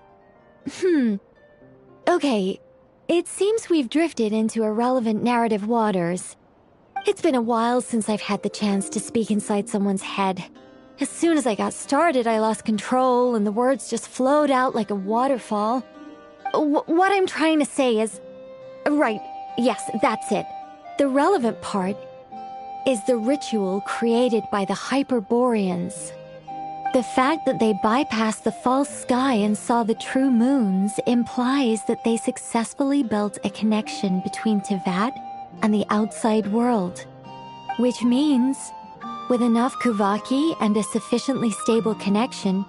Okay, it seems we've drifted into irrelevant narrative waters. It's been a while since I've had the chance to speak inside someone's head. As soon as I got started, I lost control and the words just flowed out like a waterfall. What I'm trying to say is... Right, yes, that's it. The relevant part is the ritual created by the Hyperboreans. The fact that they bypassed the false sky and saw the true moons implies that they successfully built a connection between Tevat and the outside world. Which means, with enough Kuvaki and a sufficiently stable connection,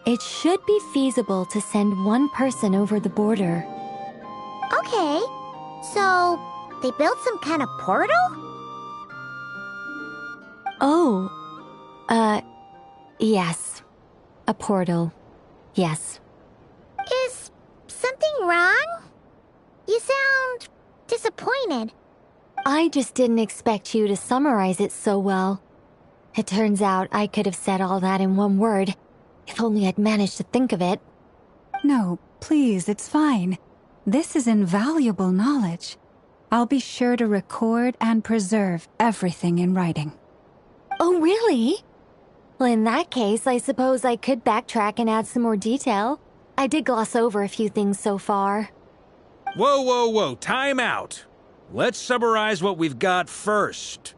it should be feasible to send one person over the border. Okay, so they built some kind of portal? Oh, yes. A portal. Yes. Is something wrong? You sound disappointed. I just didn't expect you to summarize it so well. It turns out I could have said all that in one word, if only I'd managed to think of it. No, please, it's fine. This is invaluable knowledge. I'll be sure to record and preserve everything in writing. Oh, really? Well, in that case, I suppose I could backtrack and add some more detail. I did gloss over a few things so far. Whoa, time out. Let's summarize what we've got first.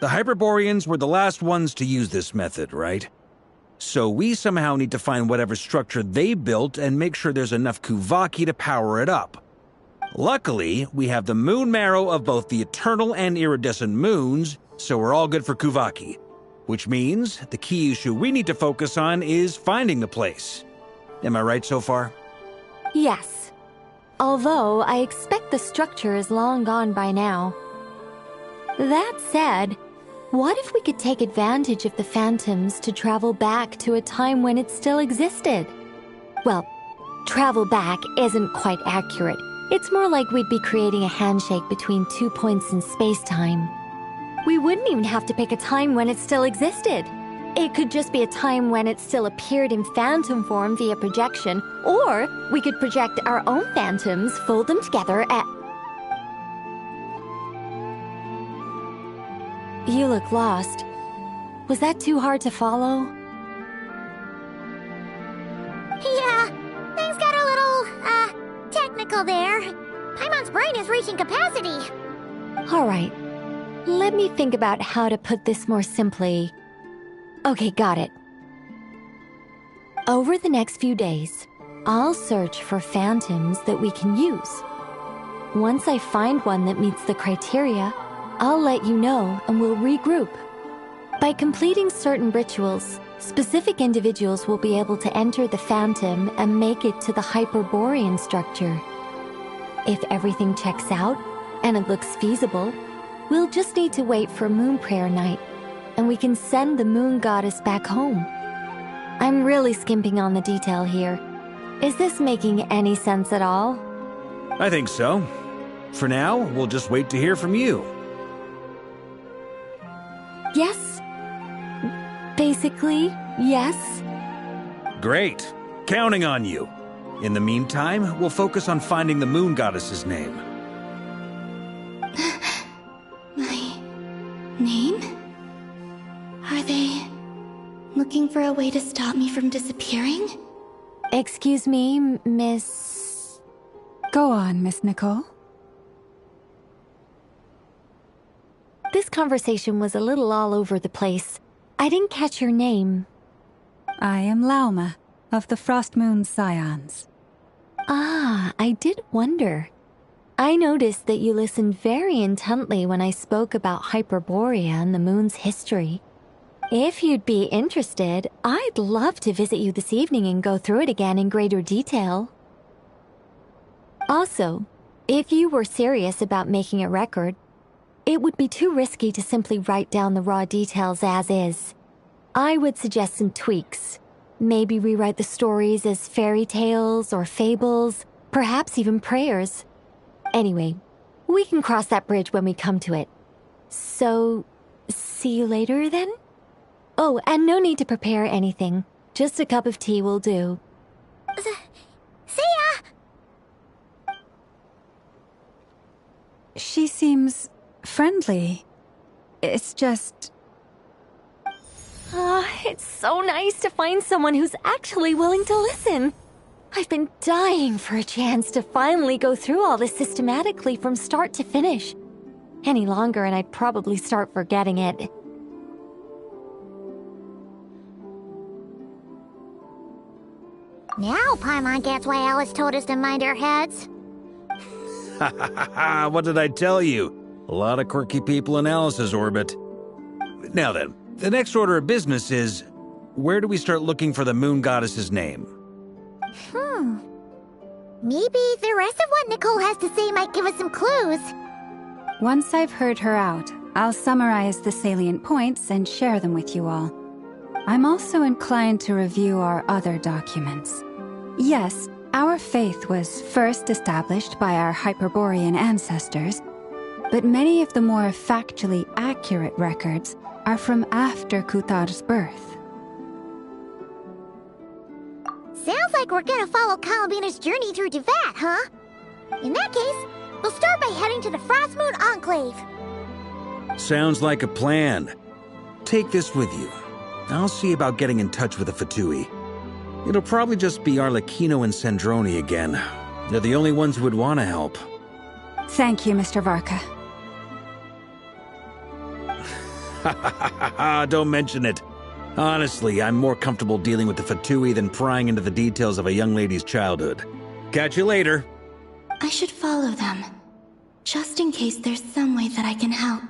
The Hyperboreans were the last ones to use this method, right? So we somehow need to find whatever structure they built and make sure there's enough Kuvaki to power it up. Luckily, we have the moon marrow of both the eternal and iridescent moons, so we're all good for Kuvaki. Which means the key issue we need to focus on is finding the place. Am I right so far? Yes. Although I expect the structure is long gone by now. That said, what if we could take advantage of the phantoms to travel back to a time when it still existed? Well, travel back isn't quite accurate. It's more like we'd be creating a handshake between 2 points in space-time. We wouldn't even have to pick a time when it still existed. It could just be a time when it still appeared in phantom form via projection, or we could project our own phantoms, fold them together, and... You look lost. Was that too hard to follow? Yeah, things got a little, technical there. Paimon's brain is reaching capacity. All right. Let me think about how to put this more simply. Okay, got it. Over the next few days, I'll search for phantoms that we can use. Once I find one that meets the criteria, I'll let you know and we'll regroup. By completing certain rituals, specific individuals will be able to enter the phantom and make it to the Hyperborean structure. If everything checks out, and it looks feasible, we'll just need to wait for Moon Prayer Night, and we can send the Moon Goddess back home. I'm really skimping on the detail here. Is this making any sense at all? I think so. For now, we'll just wait to hear from you. Yes. Basically, yes. Great. Counting on you. In the meantime, we'll focus on finding the Moon Goddess's name. My name? Are they looking for a way to stop me from disappearing? Excuse me, Miss... Go on, Miss Nicole. This conversation was a little all over the place. I didn't catch your name. I am Lauma, of the Frost Moon Scions. Ah, I did wonder. I noticed that you listened very intently when I spoke about Hyperborea and the moon's history. If you'd be interested, I'd love to visit you this evening and go through it again in greater detail. Also, if you were serious about making a record, it would be too risky to simply write down the raw details as is. I would suggest some tweaks. Maybe rewrite the stories as fairy tales or fables, perhaps even prayers. Anyway, we can cross that bridge when we come to it. So, see you later then? Oh, and no need to prepare anything. Just a cup of tea will do. See ya! She seems friendly. It's just... It's so nice to find someone who's actually willing to listen. I've been dying for a chance to finally go through all this systematically from start to finish. Any longer and I'd probably start forgetting it. Now Paimon gets why Alice told us to mind our heads. Ha ha ha ha! What did I tell you? A lot of quirky people in Alice's orbit. Now then, the next order of business is, where do we start looking for the moon goddess's name? Maybe the rest of what Nicole has to say might give us some clues. Once I've heard her out, I'll summarize the salient points and share them with you all. I'm also inclined to review our other documents. Yes, our faith was first established by our Hyperborean ancestors, but many of the more factually accurate records are from after Kutar's birth. Sounds like we're gonna follow Kalabina's journey through Devat, huh? In that case, we'll start by heading to the Frostmoon Enclave. Sounds like a plan. Take this with you. I'll see about getting in touch with the Fatui. It'll probably just be Arlecchino and Sandroni again. They're the only ones who would want to help. Thank you, Mr. Varka. Ha ha ha ha ha! Don't mention it. Honestly, I'm more comfortable dealing with the Fatui than prying into the details of a young lady's childhood. Catch you later. I should follow them, just in case there's some way that I can help.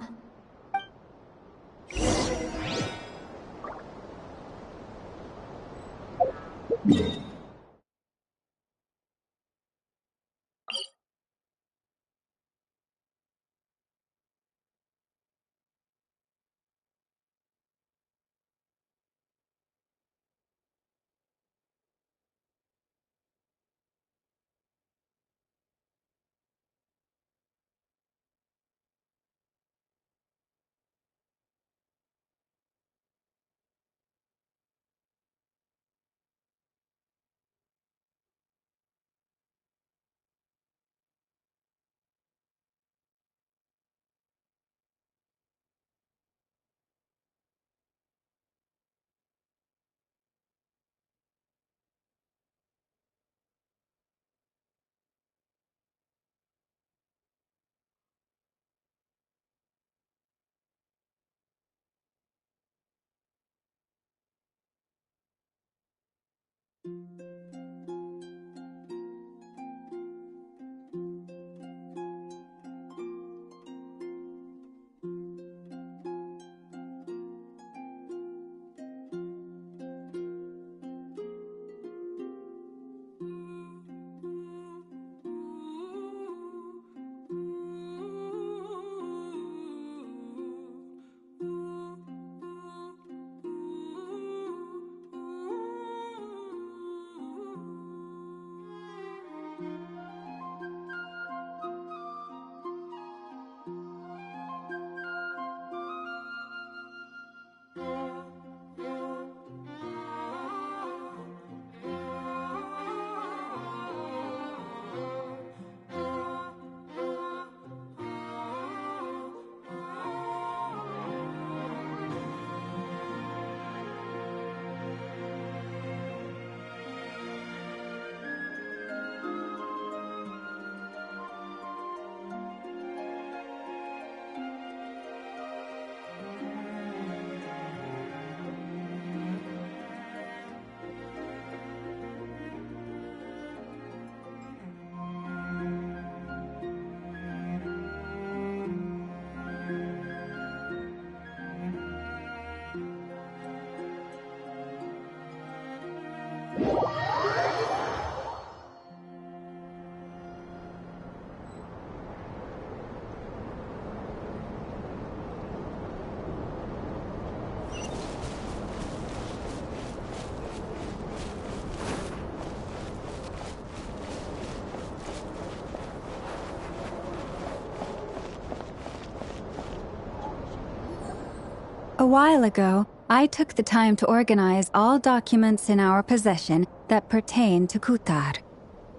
A while ago, I took the time to organize all documents in our possession that pertain to Kutar.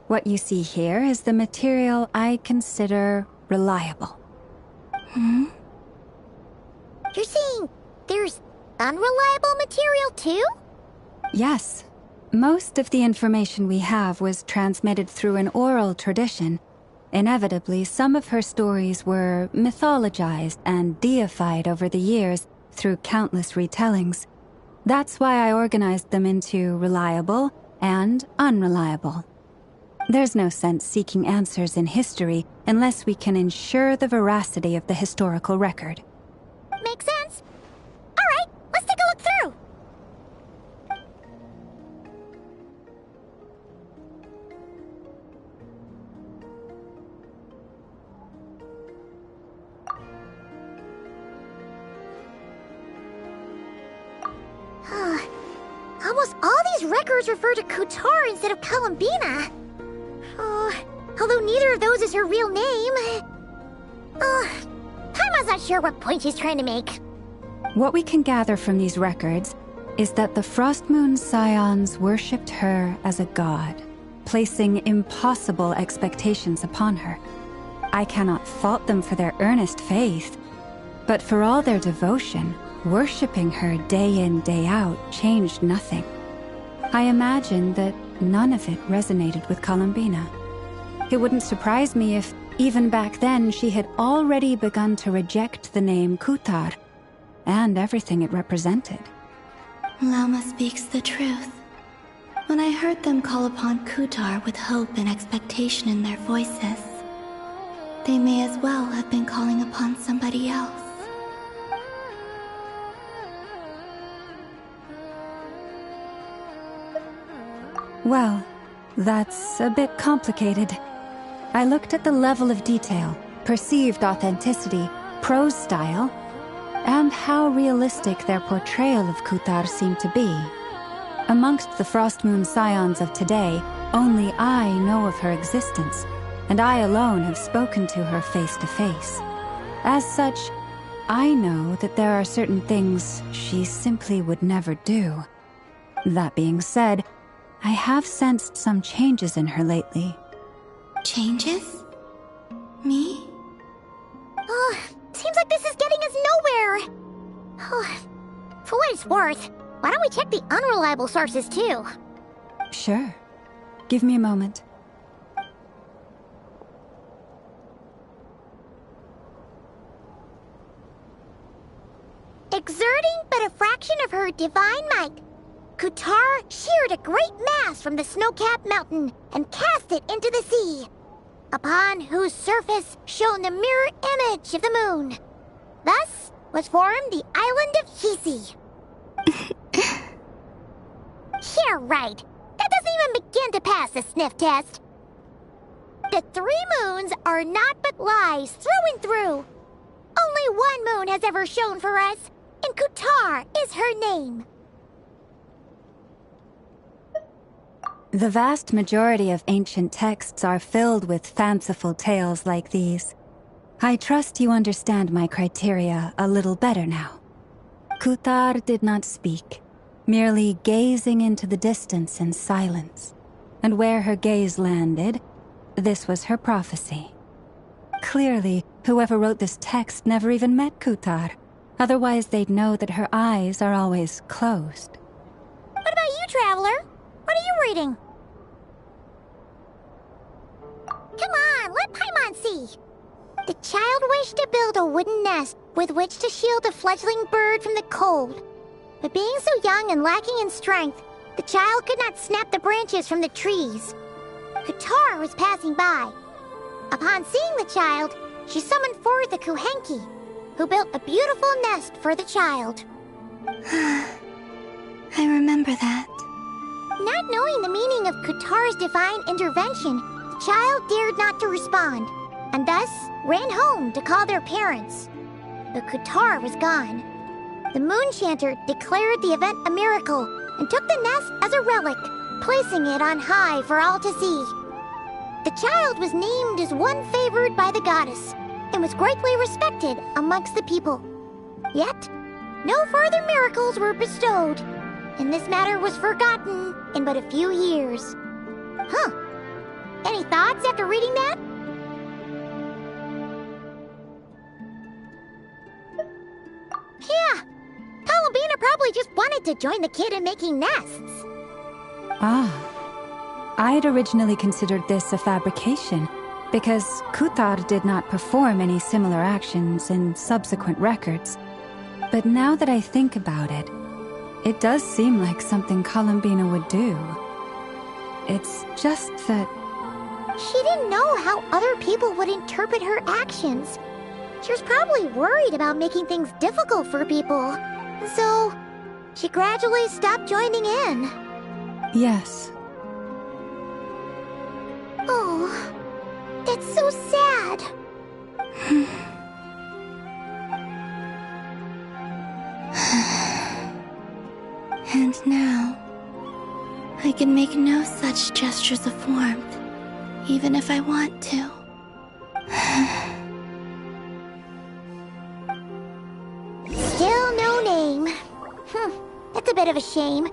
What you see here is the material I consider reliable. You're saying there's unreliable material too? Yes. Most of the information we have was transmitted through an oral tradition. Inevitably, some of her stories were mythologized and deified over the years through countless retellings. That's why I organized them into reliable and unreliable. There's no sense seeking answers in history unless we can ensure the veracity of the historical record. Makes sense. All right, let's take a look through. Almost all these records refer to Kutar instead of Columbina. Although neither of those is her real name. Paimon's not sure what point she's trying to make. What we can gather from these records is that the Frost Moon Scions worshipped her as a god, placing impossible expectations upon her. I cannot fault them for their earnest faith, but for all their devotion, worshipping her day in, day out changed nothing. I imagine that none of it resonated with Columbina. It wouldn't surprise me if, even back then, she had already begun to reject the name Kutar and everything it represented. Lama speaks the truth. When I heard them call upon Kutar with hope and expectation in their voices, they may as well have been calling upon somebody else. Well, that's a bit complicated. I looked at the level of detail, perceived authenticity, prose style, and how realistic their portrayal of Kutar seemed to be. Amongst the Frostmoon Scions of today, only I know of her existence, and I alone have spoken to her face to face. As such, I know that there are certain things she simply would never do. That being said, I have sensed some changes in her lately. Changes? Me? Seems like this is getting us nowhere. For what it's worth, why don't we check the unreliable sources too? Sure. Give me a moment. Exerting but a fraction of her divine might, Kutar sheared a great mass from the snow-capped mountain and cast it into the sea, upon whose surface shone the mirror image of the moon. Thus was formed the island of Hisi. Yeah, right. That doesn't even begin to pass the sniff test. The 3 moons are naught but lies through and through. Only one moon has ever shone for us, and Kutar is her name. The vast majority of ancient texts are filled with fanciful tales like these. I trust you understand my criteria a little better now. Kutar did not speak, merely gazing into the distance in silence. And where her gaze landed, this was her prophecy. Clearly, whoever wrote this text never even met Kutar. Otherwise, they'd know that her eyes are always closed. What about you, Traveler? What are you reading? Come on, let Paimon see. The child wished to build a wooden nest with which to shield a fledgling bird from the cold. But being so young and lacking in strength, the child could not snap the branches from the trees. Kutar was passing by. Upon seeing the child, she summoned forth the Kuhenki, who built a beautiful nest for the child. I remember that. Not knowing the meaning of Kutar's divine intervention, the child dared not to respond, and thus ran home to call their parents. But Kutar was gone. The Moon Chanter declared the event a miracle and took the nest as a relic, placing it on high for all to see. The child was named as one favored by the goddess and was greatly respected amongst the people. Yet, no further miracles were bestowed, and this matter was forgotten in but a few years. Huh. Any thoughts after reading that? Yeah. Columbina probably just wanted to join the kid in making nests. Ah. I'd originally considered this a fabrication, because Kuthar did not perform any similar actions in subsequent records. But now that I think about it, it does seem like something Columbina would do. It's just that... She didn't know how other people would interpret her actions. She was probably worried about making things difficult for people. So, she gradually stopped joining in. Yes. Oh, that's so sad. And now, I can make no such gestures of warmth, even if I want to. Still no name. That's a bit of a shame.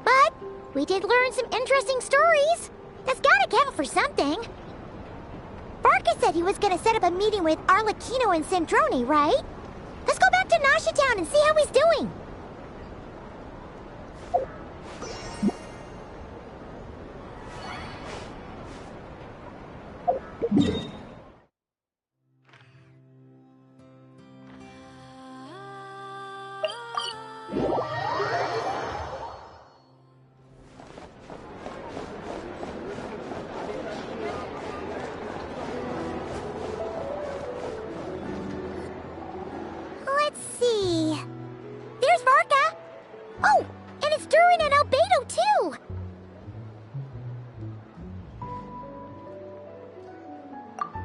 But we did learn some interesting stories. That's gotta count for something. Barca said he was gonna set up a meeting with Arlecchino and Sandrone, right? Let's go back to Nasha Town and see how he's doing. Let's see. There's Varka. Oh, and it's Durin and Albedo too.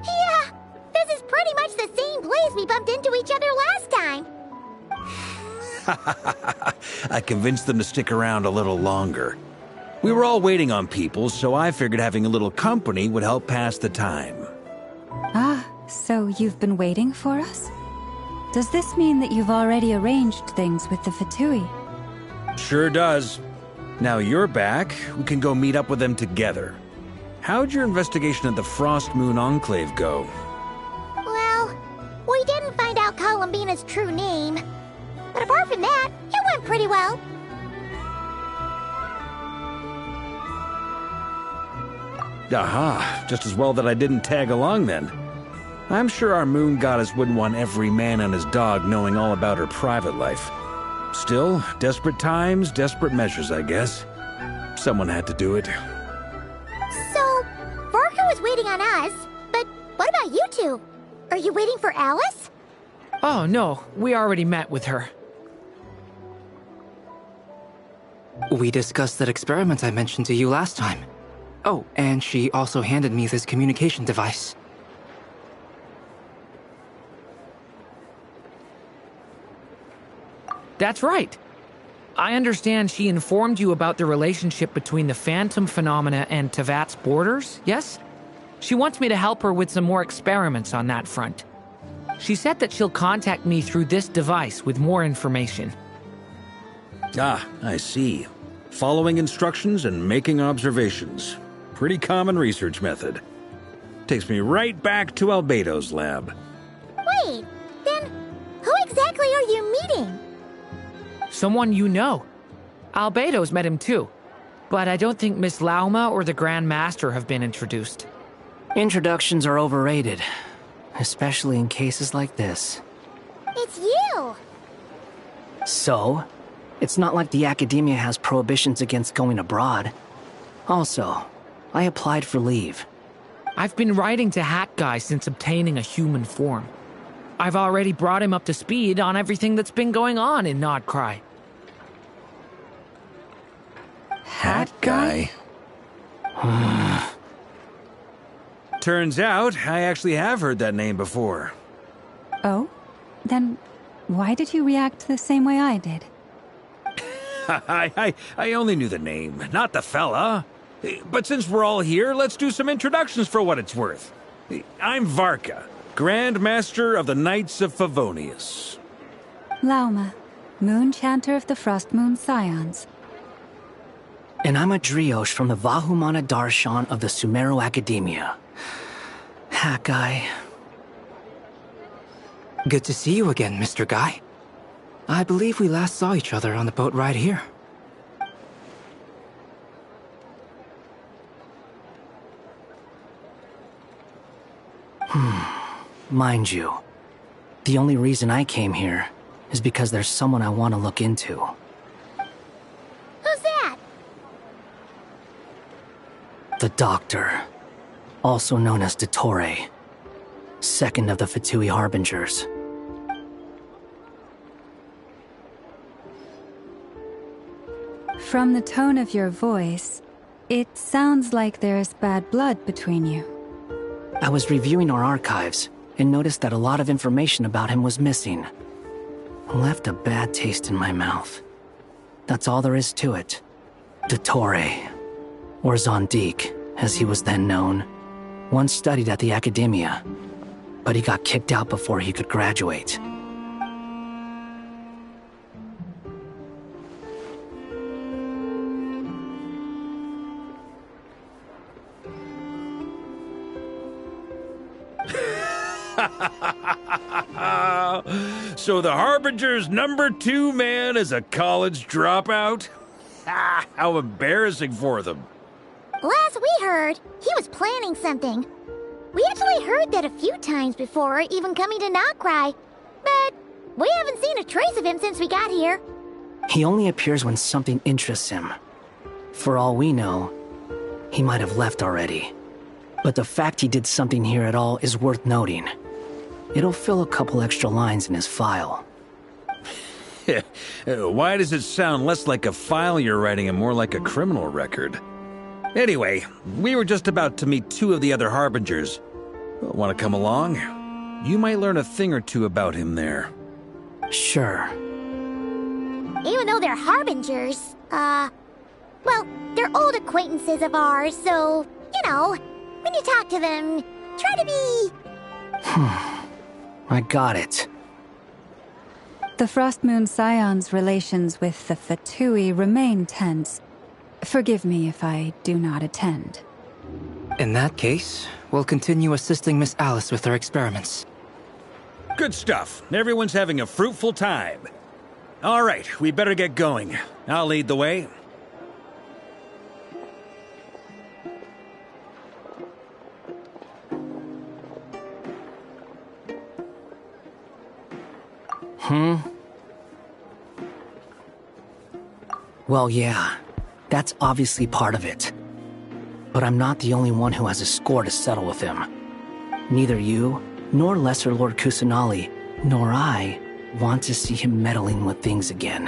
Yeah, this is pretty much the same place we bumped into each other last time. I convinced them to stick around a little longer. We were all waiting on people, so I figured having a little company would help pass the time. Ah, so you've been waiting for us? Does this mean that you've already arranged things with the Fatui? Sure does. Now you're back, we can go meet up with them together. How'd your investigation at the Frost Moon Enclave go? Well, we didn't find out Columbina's true name. But apart from that, it went pretty well. Aha, just as well that I didn't tag along then. I'm sure our moon goddess wouldn't want every man and his dog knowing all about her private life. Still, desperate times, desperate measures, I guess. Someone had to do it. So, Varka was waiting on us, but what about you two? Are you waiting for Alice? Oh, no. We already met with her. We discussed that experiment I mentioned to you last time. Oh, and she also handed me this communication device. That's right. I understand she informed you about the relationship between the phantom phenomena and Tevat's borders, yes? She wants me to help her with some more experiments on that front. She said that she'll contact me through this device with more information. Ah, I see. Following instructions and making observations. Pretty common research method. Takes me right back to Albedo's lab. Wait, then who exactly are you meeting? Someone you know. Albedo's met him too. But I don't think Miss Lauma or the Grand Master have been introduced. Introductions are overrated, especially in cases like this. It's you! So? It's not like the Academia has prohibitions against going abroad. Also, I applied for leave. I've been writing to Hat Guy since obtaining a human form. I've already brought him up to speed on everything that's been going on in Nodcry. Hat Guy? Turns out, I actually have heard that name before. Oh? Then why did you react the same way I did? I only knew the name, not the fella. But since we're all here, let's do some introductions for what it's worth. I'm Varka, Grand Master of the Knights of Favonius. Lauma, Moon Chanter of the Frost Moon Scions. And I'm a Driosh from the Vahumana Darshan of the Sumeru Academia. Hat Guy. Good to see you again, Mr. Guy. I believe we last saw each other on the boat ride here. Mind you, the only reason I came here is because there's someone I want to look into. Who's that? The Doctor, also known as Dottore, second of the Fatui Harbingers. From the tone of your voice, it sounds like there's bad blood between you. I was reviewing our archives and noticed that a lot of information about him was missing. Left a bad taste in my mouth. That's all there is to it. Dottore, or Zondik, as he was then known, once studied at the Academia, but he got kicked out before he could graduate. So the Harbinger's #2 man is a college dropout? How embarrassing for them. Last we heard, he was planning something. We actually heard that a few times before, even coming to Nocturne, but we haven't seen a trace of him since we got here. He only appears when something interests him. For all we know, he might have left already. But the fact he did something here at all is worth noting. It'll fill a couple extra lines in his file. Why does it sound less like a file you're writing and more like a criminal record? Anyway, we were just about to meet 2 of the other Harbingers. Want to come along? You might learn a thing or two about him there. Sure. Even though they're Harbingers, well, they're old acquaintances of ours, so, you know, when you talk to them, try to be... I got it. The Frost Moon Scion's relations with the Fatui remain tense. Forgive me if I do not attend. In that case, we'll continue assisting Miss Alice with her experiments. Good stuff. Everyone's having a fruitful time. All right, we better get going. I'll lead the way. Well, yeah, that's obviously part of it. But I'm not the only one who has a score to settle with him. Neither you, nor Lesser Lord Kusanali, nor I want to see him meddling with things again.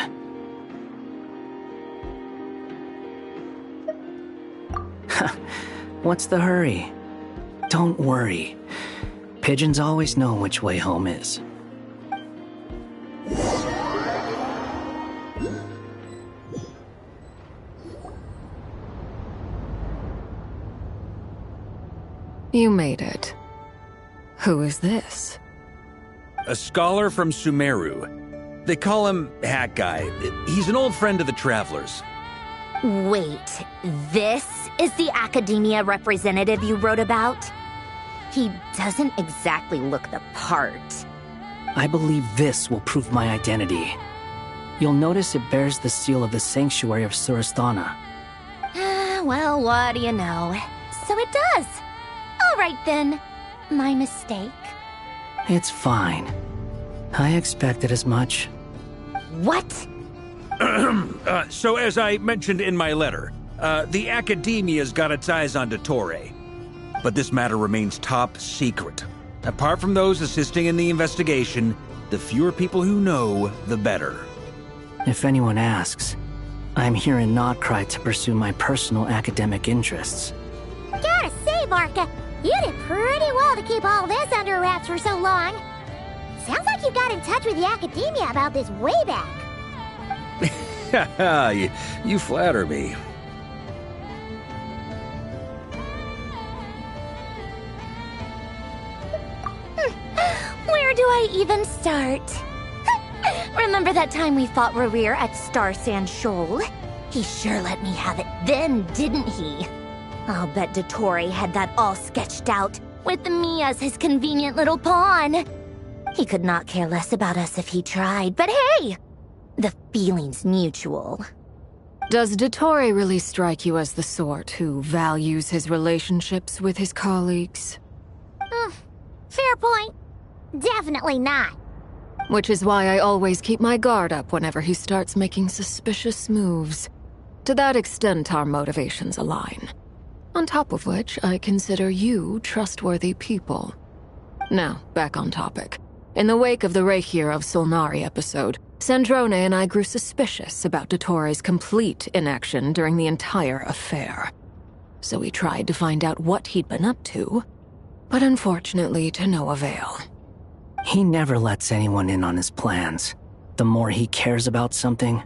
What's the hurry? Don't worry. Pigeons always know which way home is. You made it. Who is this? A scholar from Sumeru. They call him Hat Guy. He's an old friend of the Travelers. Wait, this is the Academia representative you wrote about? He doesn't exactly look the part. I believe this will prove my identity. You'll notice it bears the seal of the Sanctuary of Surasthana. Well, what do you know? So it does. All right then. My mistake. It's fine. I expected as much. What? So as I mentioned in my letter, the Academia's got its eyes on Dottore. But this matter remains top secret. Apart from those assisting in the investigation, the fewer people who know, the better. If anyone asks, I'm here in Nocturne to pursue my personal academic interests. Gotta say, Marka, you did pretty well to keep all this under wraps for so long. Sounds like you got in touch with the Academia about this way back. you flatter me. Where do I even start? Remember that time we fought Rerir at Star Sand Shoal? He sure let me have it then, didn't he? I'll bet Dottore had that all sketched out, with me as his convenient little pawn. He could not care less about us if he tried, but hey! The feeling's mutual. Does Dottore really strike you as the sort who values his relationships with his colleagues? Fair point. Definitely not. Which is why I always keep my guard up whenever he starts making suspicious moves. To that extent, our motivations align. On top of which, I consider you trustworthy people. Now, back on topic. In the wake of the Reikir of Solnari episode, Sandrone and I grew suspicious about Dottore's complete inaction during the entire affair. So we tried to find out what he'd been up to, but unfortunately to no avail. He never lets anyone in on his plans. The more he cares about something,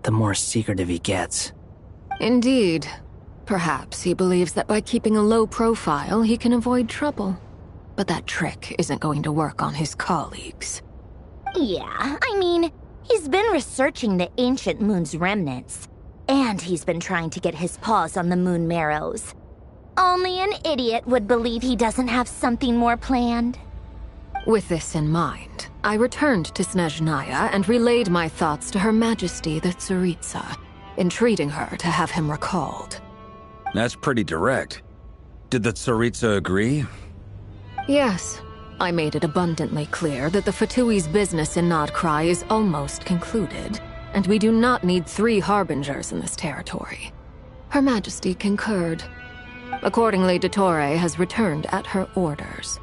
the more secretive he gets. Indeed. Perhaps he believes that by keeping a low profile, he can avoid trouble. But that trick isn't going to work on his colleagues. Yeah, I mean, he's been researching the ancient moon's remnants. And he's been trying to get his paws on the moon marrows. Only an idiot would believe he doesn't have something more planned. With this in mind, I returned to Snezhnaya and relayed my thoughts to Her Majesty the Tsaritsa, entreating her to have him recalled. That's pretty direct. Did the Tsaritsa agree? Yes. I made it abundantly clear that the Fatui's business in Nodcry is almost concluded, and we do not need 3 harbingers in this territory. Her Majesty concurred. Accordingly, Dottore has returned at her orders.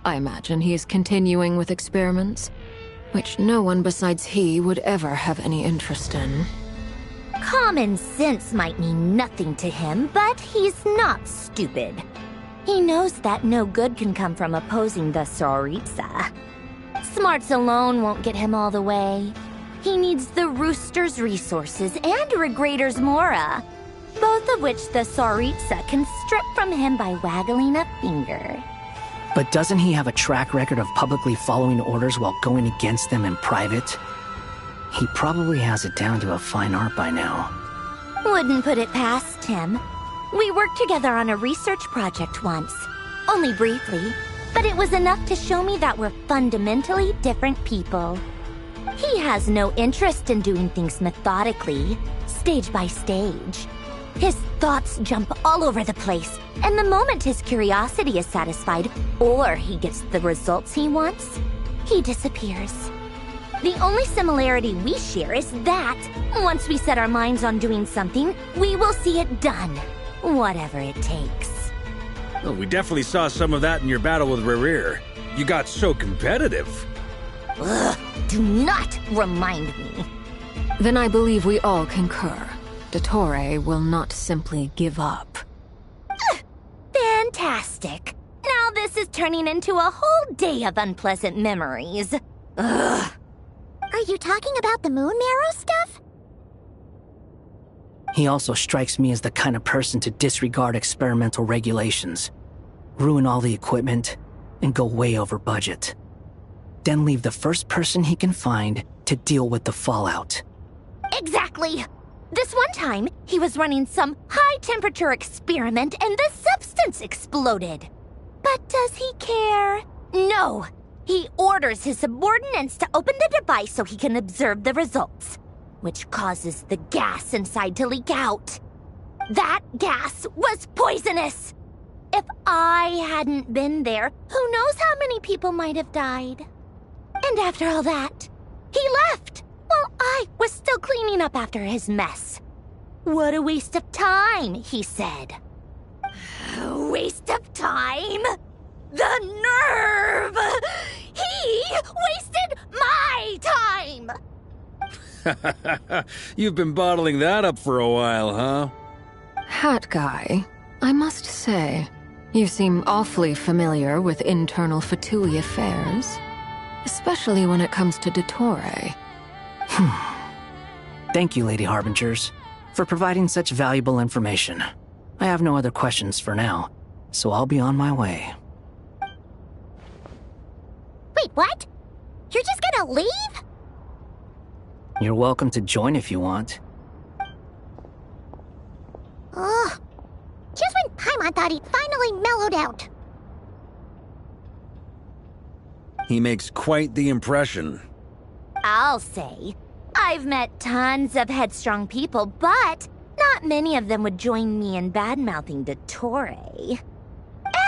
I imagine he is continuing with experiments, which no one besides he would ever have any interest in. Common sense might mean nothing to him, but he's not stupid. He knows that no good can come from opposing the Tsaritsa. Smarts alone won't get him all the way. He needs the Rooster's resources and Regrator's Mora, both of which the Tsaritsa can strip from him by waggling a finger. But doesn't he have a track record of publicly following orders while going against them in private? He probably has it down to a fine art by now. Wouldn't put it past him. We worked together on a research project once. Only briefly, but it was enough to show me that we're fundamentally different people. He has no interest in doing things methodically, stage by stage. His thoughts jump all over the place, and the moment his curiosity is satisfied, or he gets the results he wants, he disappears. The only similarity we share is that, once we set our minds on doing something, we will see it done, whatever it takes. Well, we definitely saw some of that in your battle with Rerir. You got so competitive. Ugh, do not remind me. Then I believe we all concur. Dottore will not simply give up. Fantastic. Now this is turning into a whole day of unpleasant memories. Ugh. Are you talking about the moon marrow stuff? He also strikes me as the kind of person to disregard experimental regulations, ruin all the equipment, and go way over budget. Then leave the first person he can find to deal with the fallout. Exactly! This one time, he was running some high-temperature experiment and the substance exploded. But does he care? No! He orders his subordinates to open the device so he can observe the results, which causes the gas inside to leak out. That gas was poisonous! If I hadn't been there, who knows how many people might have died. And after all that, he left, while I was still cleaning up after his mess. What a waste of time, he said. Waste of time? The nerve! He wasted my time! You've been bottling that up for a while, huh? Hat guy, I must say, you seem awfully familiar with internal Fatui affairs. Especially when it comes to Dottore. Thank you, Lady Harbingers, for providing such valuable information. I have no other questions for now, so I'll be on my way. Wait, what? You're just gonna leave? You're welcome to join if you want. Ugh. Just when Paimon thought he'd finally mellowed out. He makes quite the impression. I'll say. I've met tons of headstrong people, but not many of them would join me in bad-mouthing the Torre.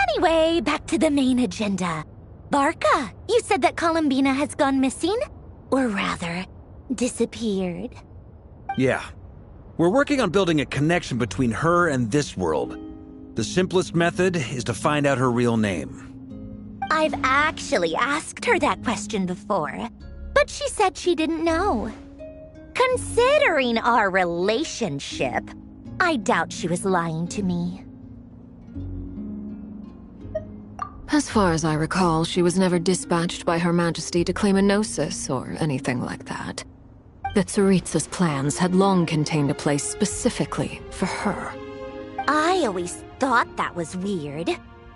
Anyway, back to the main agenda. Barca, you said that Columbina has gone missing? Or rather, disappeared. Yeah. We're working on building a connection between her and this world. The simplest method is to find out her real name. I've actually asked her that question before, but she said she didn't know. Considering our relationship, I doubt she was lying to me. As far as I recall, she was never dispatched by Her Majesty to claim a gnosis or anything like that. The Tsaritsa's plans had long contained a place specifically for her. I always thought that was weird.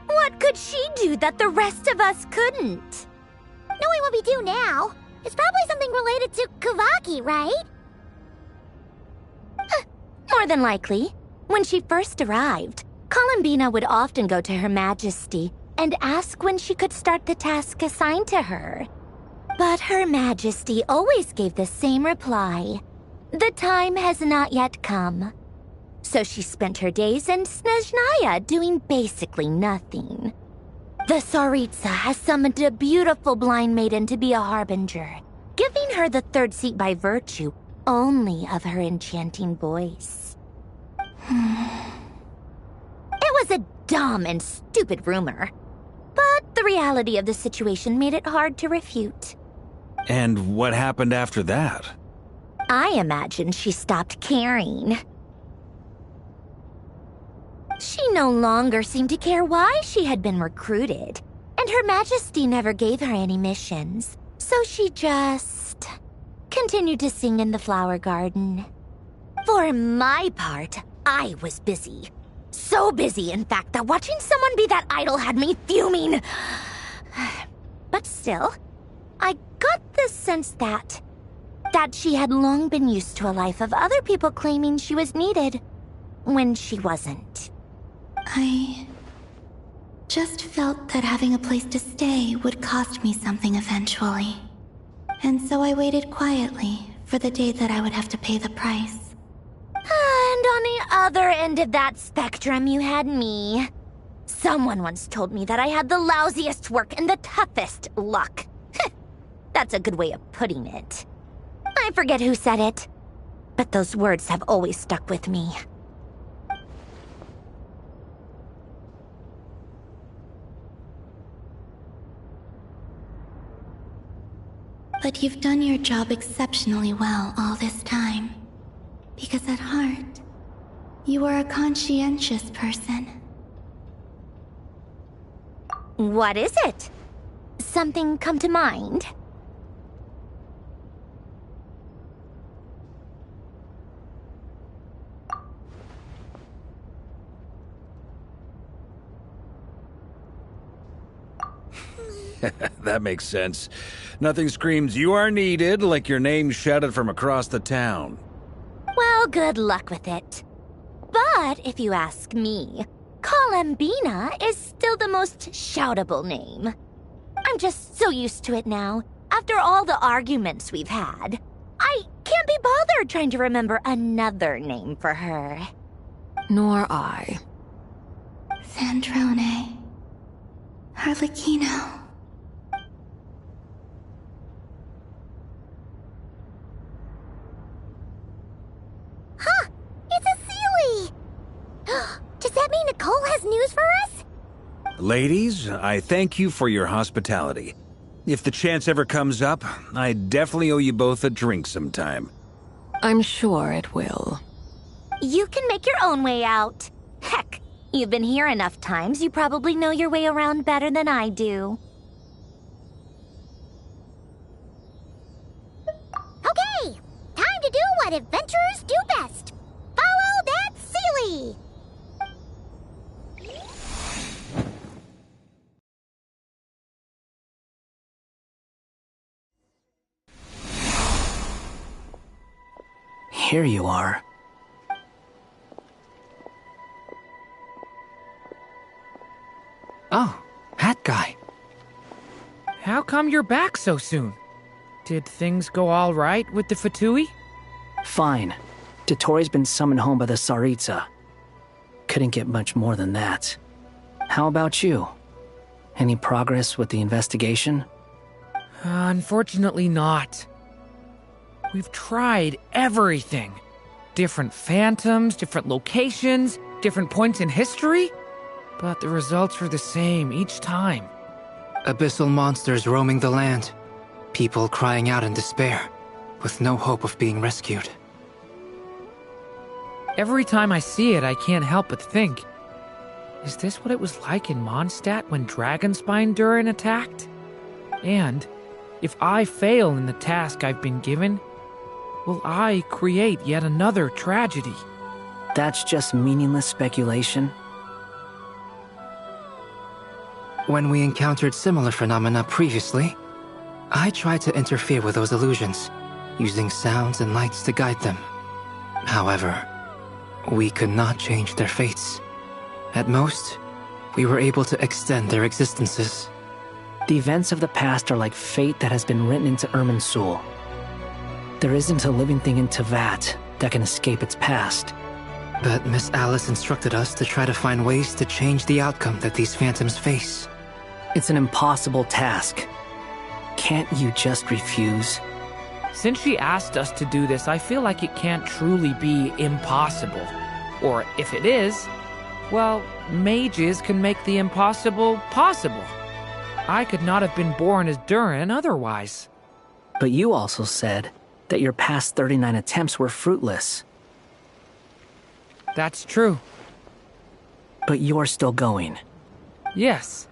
What could she do that the rest of us couldn't? Knowing what we do now, it's probably something related to Kavaki, right? More than likely. When she first arrived, Columbina would often go to Her Majesty and ask when she could start the task assigned to her. But Her Majesty always gave the same reply. The time has not yet come. So she spent her days in Snezhnaya doing basically nothing. The Tsaritsa has summoned a beautiful blind maiden to be a harbinger, giving her the third seat by virtue only of her enchanting voice. It was a dumb and stupid rumor, but the reality of the situation made it hard to refute. And what happened after that? I imagine she stopped caring. She no longer seemed to care why she had been recruited, and Her Majesty never gave her any missions, so she just continued to sing in the flower garden. For my part, I was busy. So busy, in fact, that watching someone be that idol had me fuming. But still, I got the sense that she had long been used to a life of other people claiming she was needed when she wasn't. I just felt that having a place to stay would cost me something eventually. And so I waited quietly for the day that I would have to pay the price. And on the other end of that spectrum, you had me. Someone once told me that I had the lousiest work and the toughest luck. That's a good way of putting it. I forget who said it, but those words have always stuck with me. But you've done your job exceptionally well all this time. Because at heart, you are a conscientious person. What is it? Something come to mind? That makes sense. Nothing screams you are needed like your name shouted from across the town. Well, good luck with it. But if you ask me, Columbina is still the most shoutable name. I'm just so used to it now, after all the arguments we've had. I can't be bothered trying to remember another name for her. Nor I. Sandrone. Harlequino. Huh! It's a Sealy! Does that mean Nicole has news for us? Ladies, I thank you for your hospitality. If the chance ever comes up, I definitely owe you both a drink sometime. I'm sure it will. You can make your own way out. Heck, you've been here enough times, you probably know your way around better than I do. Okay! Time to do what adventurers do best! Follow that Sealy! here you are. Oh, hat guy. How come you're back so soon? Did things go all right with the Fatui? Fine. Dotori's been summoned home by the Tsaritsa. Couldn't get much more than that. How about you? Any progress with the investigation? Unfortunately not. We've tried everything. Different phantoms, different locations, different points in history. But the results are the same each time. Abyssal monsters roaming the land. People crying out in despair, with no hope of being rescued. Every time I see it, I can't help but think, is this what it was like in Mondstadt when Dragonspine Durin attacked? And if I fail in the task I've been given, will I create yet another tragedy? That's just meaningless speculation. When we encountered similar phenomena previously, I tried to interfere with those illusions, using sounds and lights to guide them. However, we could not change their fates. At most, we were able to extend their existences. The events of the past are like fate that has been written into Irminsul. There isn't a living thing in Teyvat that can escape its past. But Miss Alice instructed us to try to find ways to change the outcome that these phantoms face. It's an impossible task. Can't you just refuse? Since she asked us to do this, I feel like it can't truly be impossible. Or if it is, well, mages can make the impossible possible. I could not have been born as Durin otherwise. But you also said that your past 39 attempts were fruitless. That's true. But you're still going. Yes.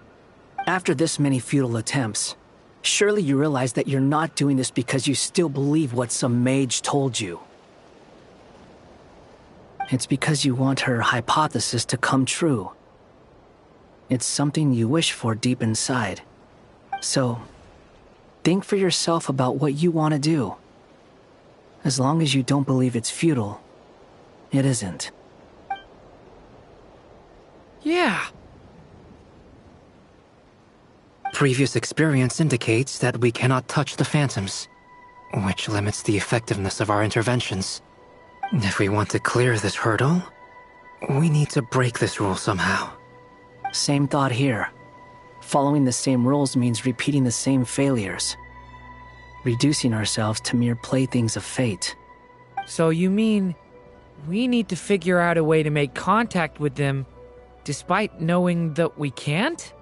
After this many futile attempts, surely you realize that you're not doing this because you still believe what some mage told you. It's because you want her hypothesis to come true. It's something you wish for deep inside. So, think for yourself about what you want to do. As long as you don't believe it's futile, it isn't. Yeah. Previous experience indicates that we cannot touch the phantoms, which limits the effectiveness of our interventions. If we want to clear this hurdle, we need to break this rule somehow. Same thought here. Following the same rules means repeating the same failures. Reducing ourselves to mere playthings of fate. So you mean we need to figure out a way to make contact with them despite knowing that we can't?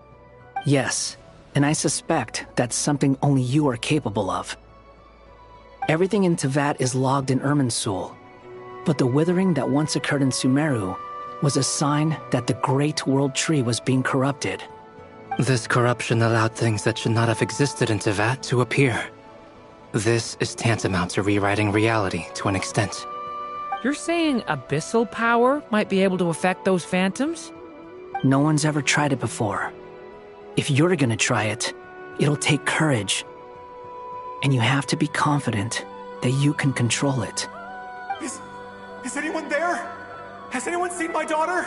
Yes, and I suspect that's something only you are capable of. Everything in Teyvat is logged in Irminsul, but the withering that once occurred in Sumeru was a sign that the Great World Tree was being corrupted. This corruption allowed things that should not have existed in Teyvat to appear. This is tantamount to rewriting reality to an extent. You're saying abyssal power might be able to affect those phantoms? No one's ever tried it before. If you're gonna try it, it'll take courage. And you have to be confident that you can control it. Is anyone there? Has anyone seen my daughter?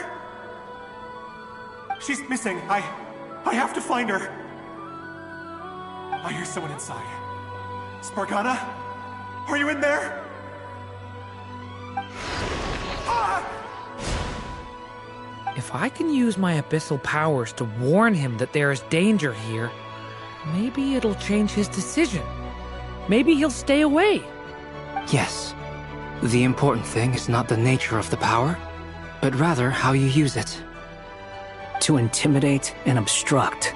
She's missing. I have to find her. I hear someone inside. Spargana? Are you in there? If I can use my abyssal powers to warn him that there is danger here, maybe it'll change his decision. Maybe he'll stay away. Yes. The important thing is not the nature of the power, but rather how you use it. To intimidate and obstruct.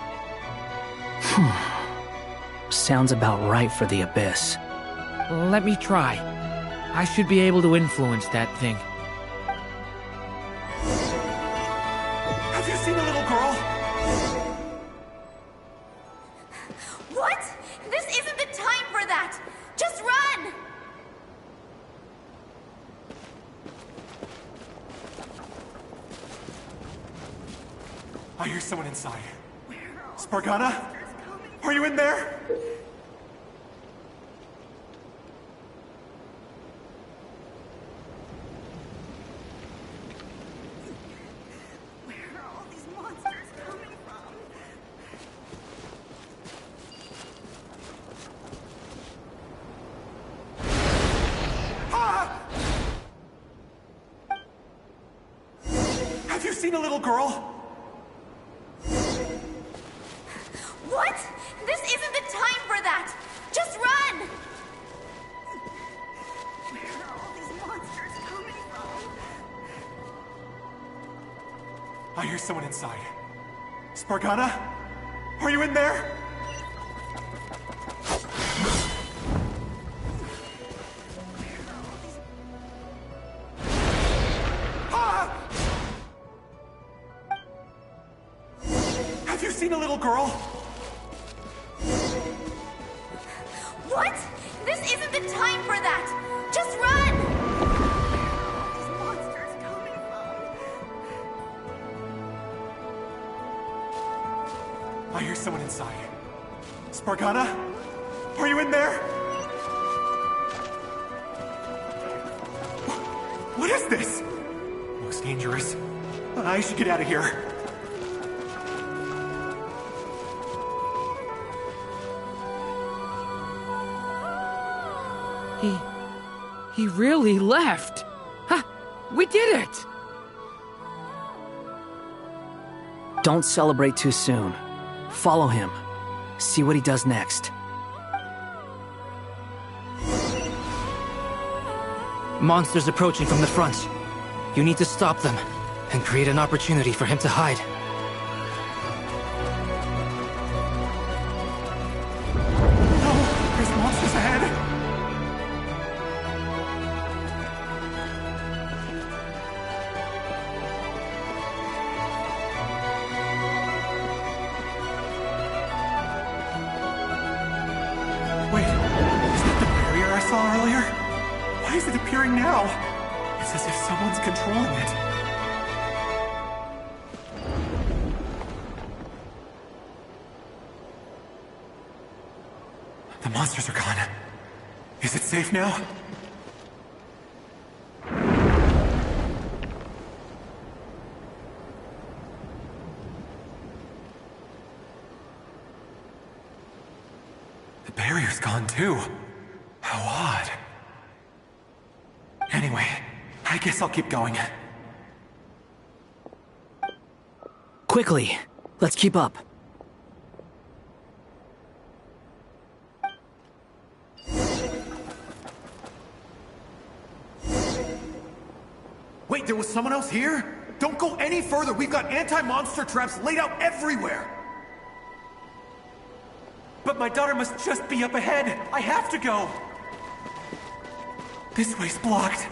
Sounds about right for the Abyss. Let me try. I should be able to influence that thing. Have you seen a little girl? What? This isn't the time for that! Just run! I hear someone inside. Spargana? Are you in there? seen a little girl? What? This isn't the time for that! Just run! Where are all these monsters coming from? I hear someone inside. Spargana? Are you in there? Have you seen a little girl? What? This isn't the time for that! Just run! These monsters coming from? I hear someone inside. Spargana? Are you in there? What is this? Looks dangerous. I should get out of here. He really left. Ha! We did it! Don't celebrate too soon. Follow him. See what he does next. Monsters approaching from the front. You need to stop them and create an opportunity for him to hide. No! There's monsters ahead! Wait, is that the barrier I saw earlier? Why is it appearing now? It's as if someone's controlling it. The monsters are gone. Is it safe now? The barrier's gone too. How odd. Anyway, I guess I'll keep going. Quickly, let's keep up. Wait, there was someone else here? Don't go any further. We've got anti-monster traps laid out everywhere. But my daughter must just be up ahead. I have to go. This way's blocked.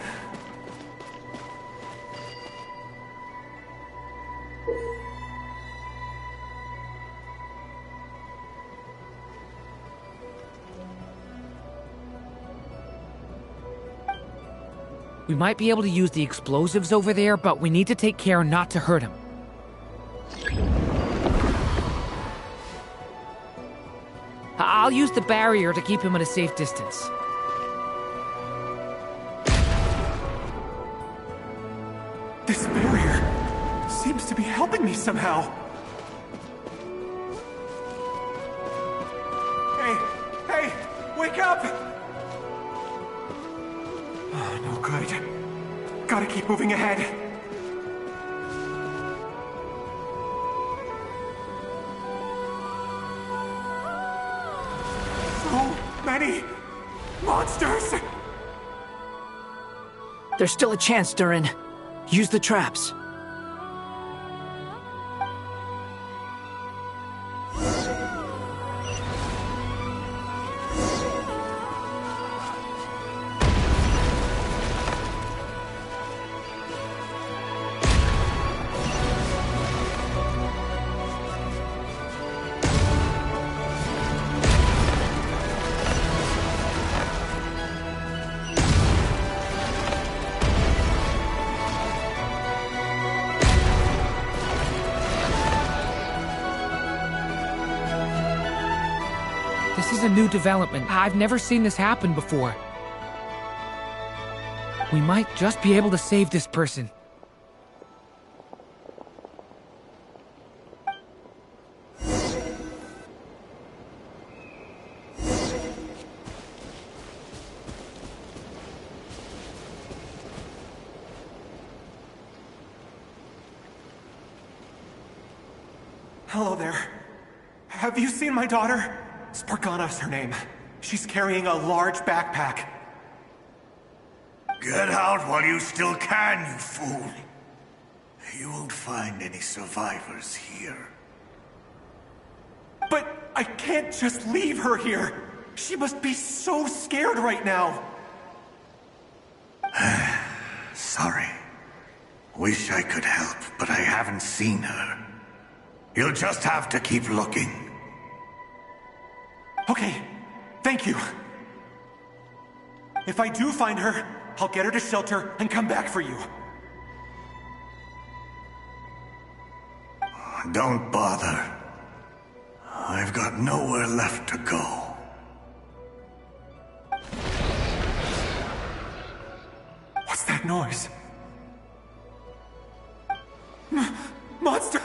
We might be able to use the explosives over there, but we need to take care not to hurt him. I'll use the barrier to keep him at a safe distance. This barrier seems to be helping me somehow. Hey, wake up! Oh, no good. Gotta keep moving ahead. So many monsters! There's still a chance, Durin. Use the traps. This is a new development. I've never seen this happen before. We might just be able to save this person. Hello there. Have you seen my daughter? Spargana's her name. She's carrying a large backpack. Get out while you still can, you fool. You won't find any survivors here. But I can't just leave her here. She must be so scared right now. Sorry. Wish I could help, but I haven't seen her. You'll just have to keep looking. Okay, thank you. If I do find her, I'll get her to shelter and come back for you. Don't bother. I've got nowhere left to go. What's that noise? Monster!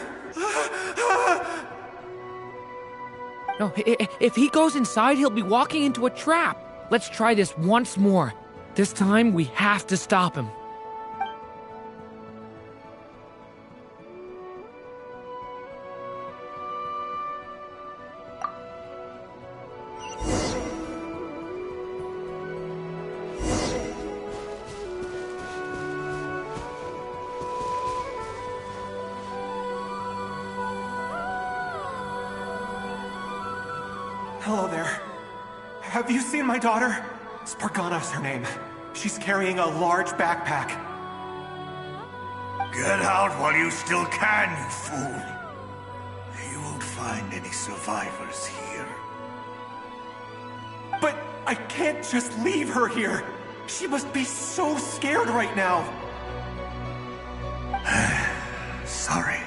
No, if he goes inside, he'll be walking into a trap. Let's try this once more. This time, we have to stop him. Hello there. Have you seen my daughter? Spargana's her name. She's carrying a large backpack. Get out while you still can, you fool. You won't find any survivors here. But I can't just leave her here. She must be so scared right now. Sorry.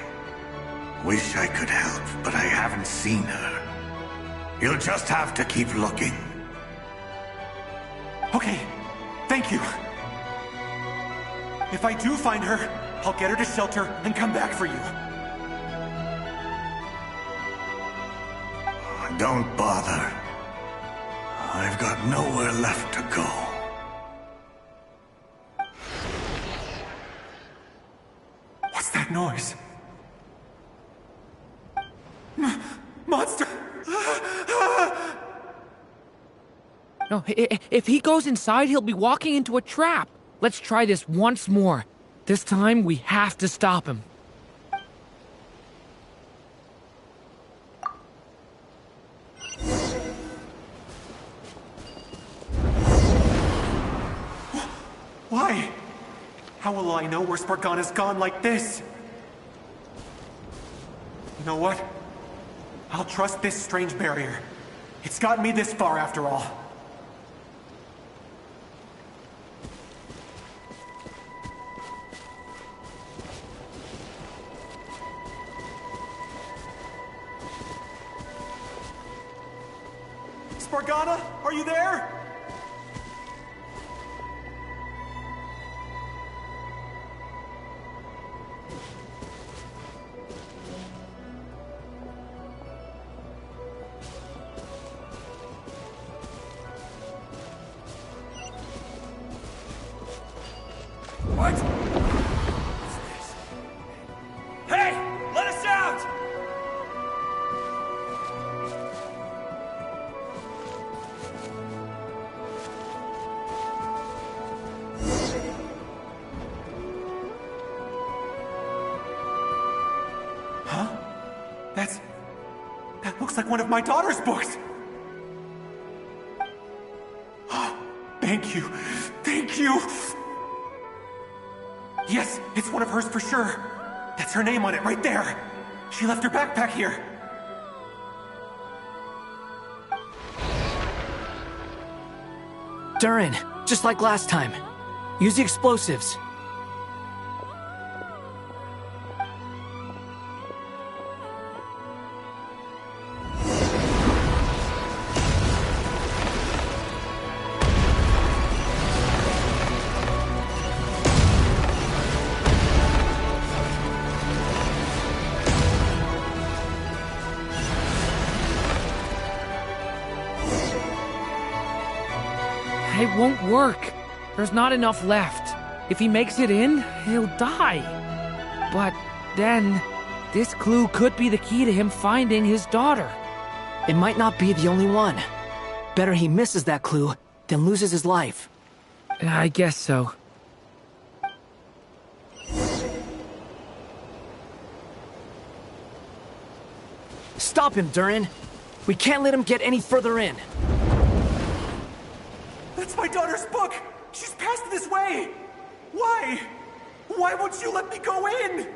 Wish I could help, but I haven't seen her. You'll just have to keep looking. Okay, thank you. If I do find her, I'll get her to shelter and come back for you. Don't bother. I've got nowhere left to go. What's that noise? Monster! No, if he goes inside, he'll be walking into a trap. Let's try this once more. This time, we have to stop him. Why? How will I know where Spargana's gone like this? You know what? I'll trust this strange barrier. It's gotten me this far after all. Spargana, are you there? What? Hey! Let us out! Huh? That looks like one of my daughter's books! Thank you. Thank you! Yes, it's one of hers for sure. That's her name on it right there. She left her backpack here. Durin, just like last time. Use the explosives. It won't work. There's not enough left. If he makes it in, he'll die. But then, This clue could be the key to him finding his daughter. It might not be the only one. Better he misses that clue than loses his life. I guess so. Stop him, Durin. We can't let him get any further in. That's my daughter's book! She's passed this way! Why? Why won't you let me go in?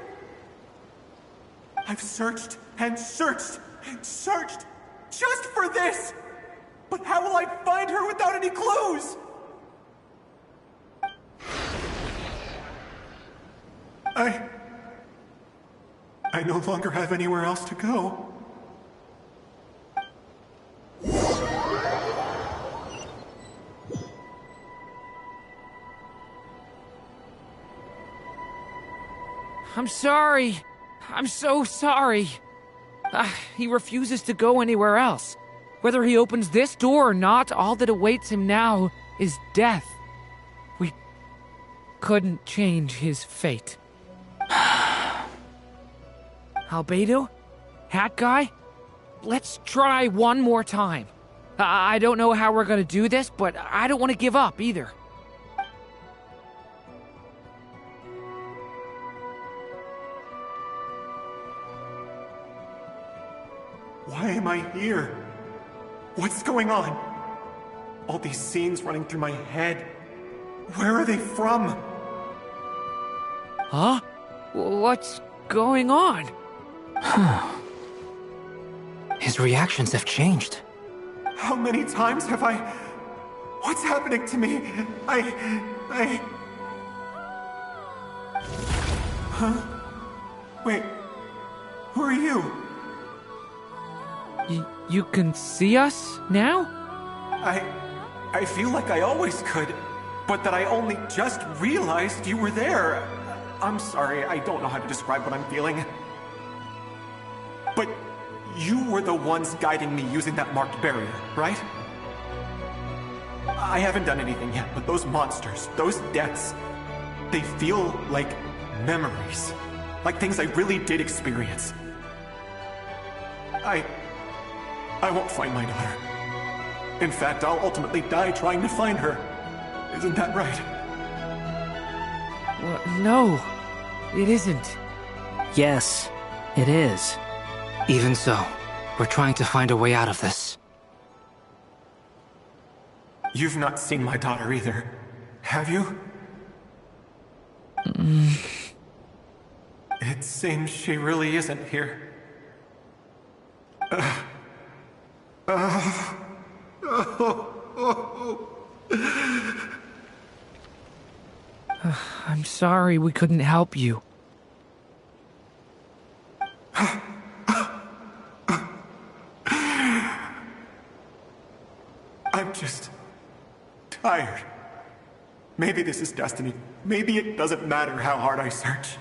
I've searched and searched and searched just for this! But how will I find her without any clues? I no longer have anywhere else to go. I'm sorry. I'm so sorry. He refuses to go anywhere else. Whether he opens this door or not, all that awaits him now is death. We couldn't change his fate. Albedo? Hat Guy? Let's try one more time. I don't know how we're gonna do this, but I don't want to give up either. Why am I here? What's going on? All these scenes running through my head. Where are they from? Huh? What's going on? His reactions have changed. How many times have I... What's happening to me? Huh? Wait. Who are you? You can see us now? I feel like I always could, but that I only just realized you were there. I'm sorry, I don't know how to describe what I'm feeling. But you were the ones guiding me using that marked barrier, right? I haven't done anything yet, but those monsters, those deaths, they feel like memories. Like things I really did experience. I won't find my daughter. In fact, I'll ultimately die trying to find her. Isn't that right? No, it isn't. Yes, it is. Even so, we're trying to find a way out of this. You've not seen my daughter either, have you? It seems she really isn't here. I'm sorry we couldn't help you. I'm just tired. Maybe this is destiny. Maybe it doesn't matter how hard I search.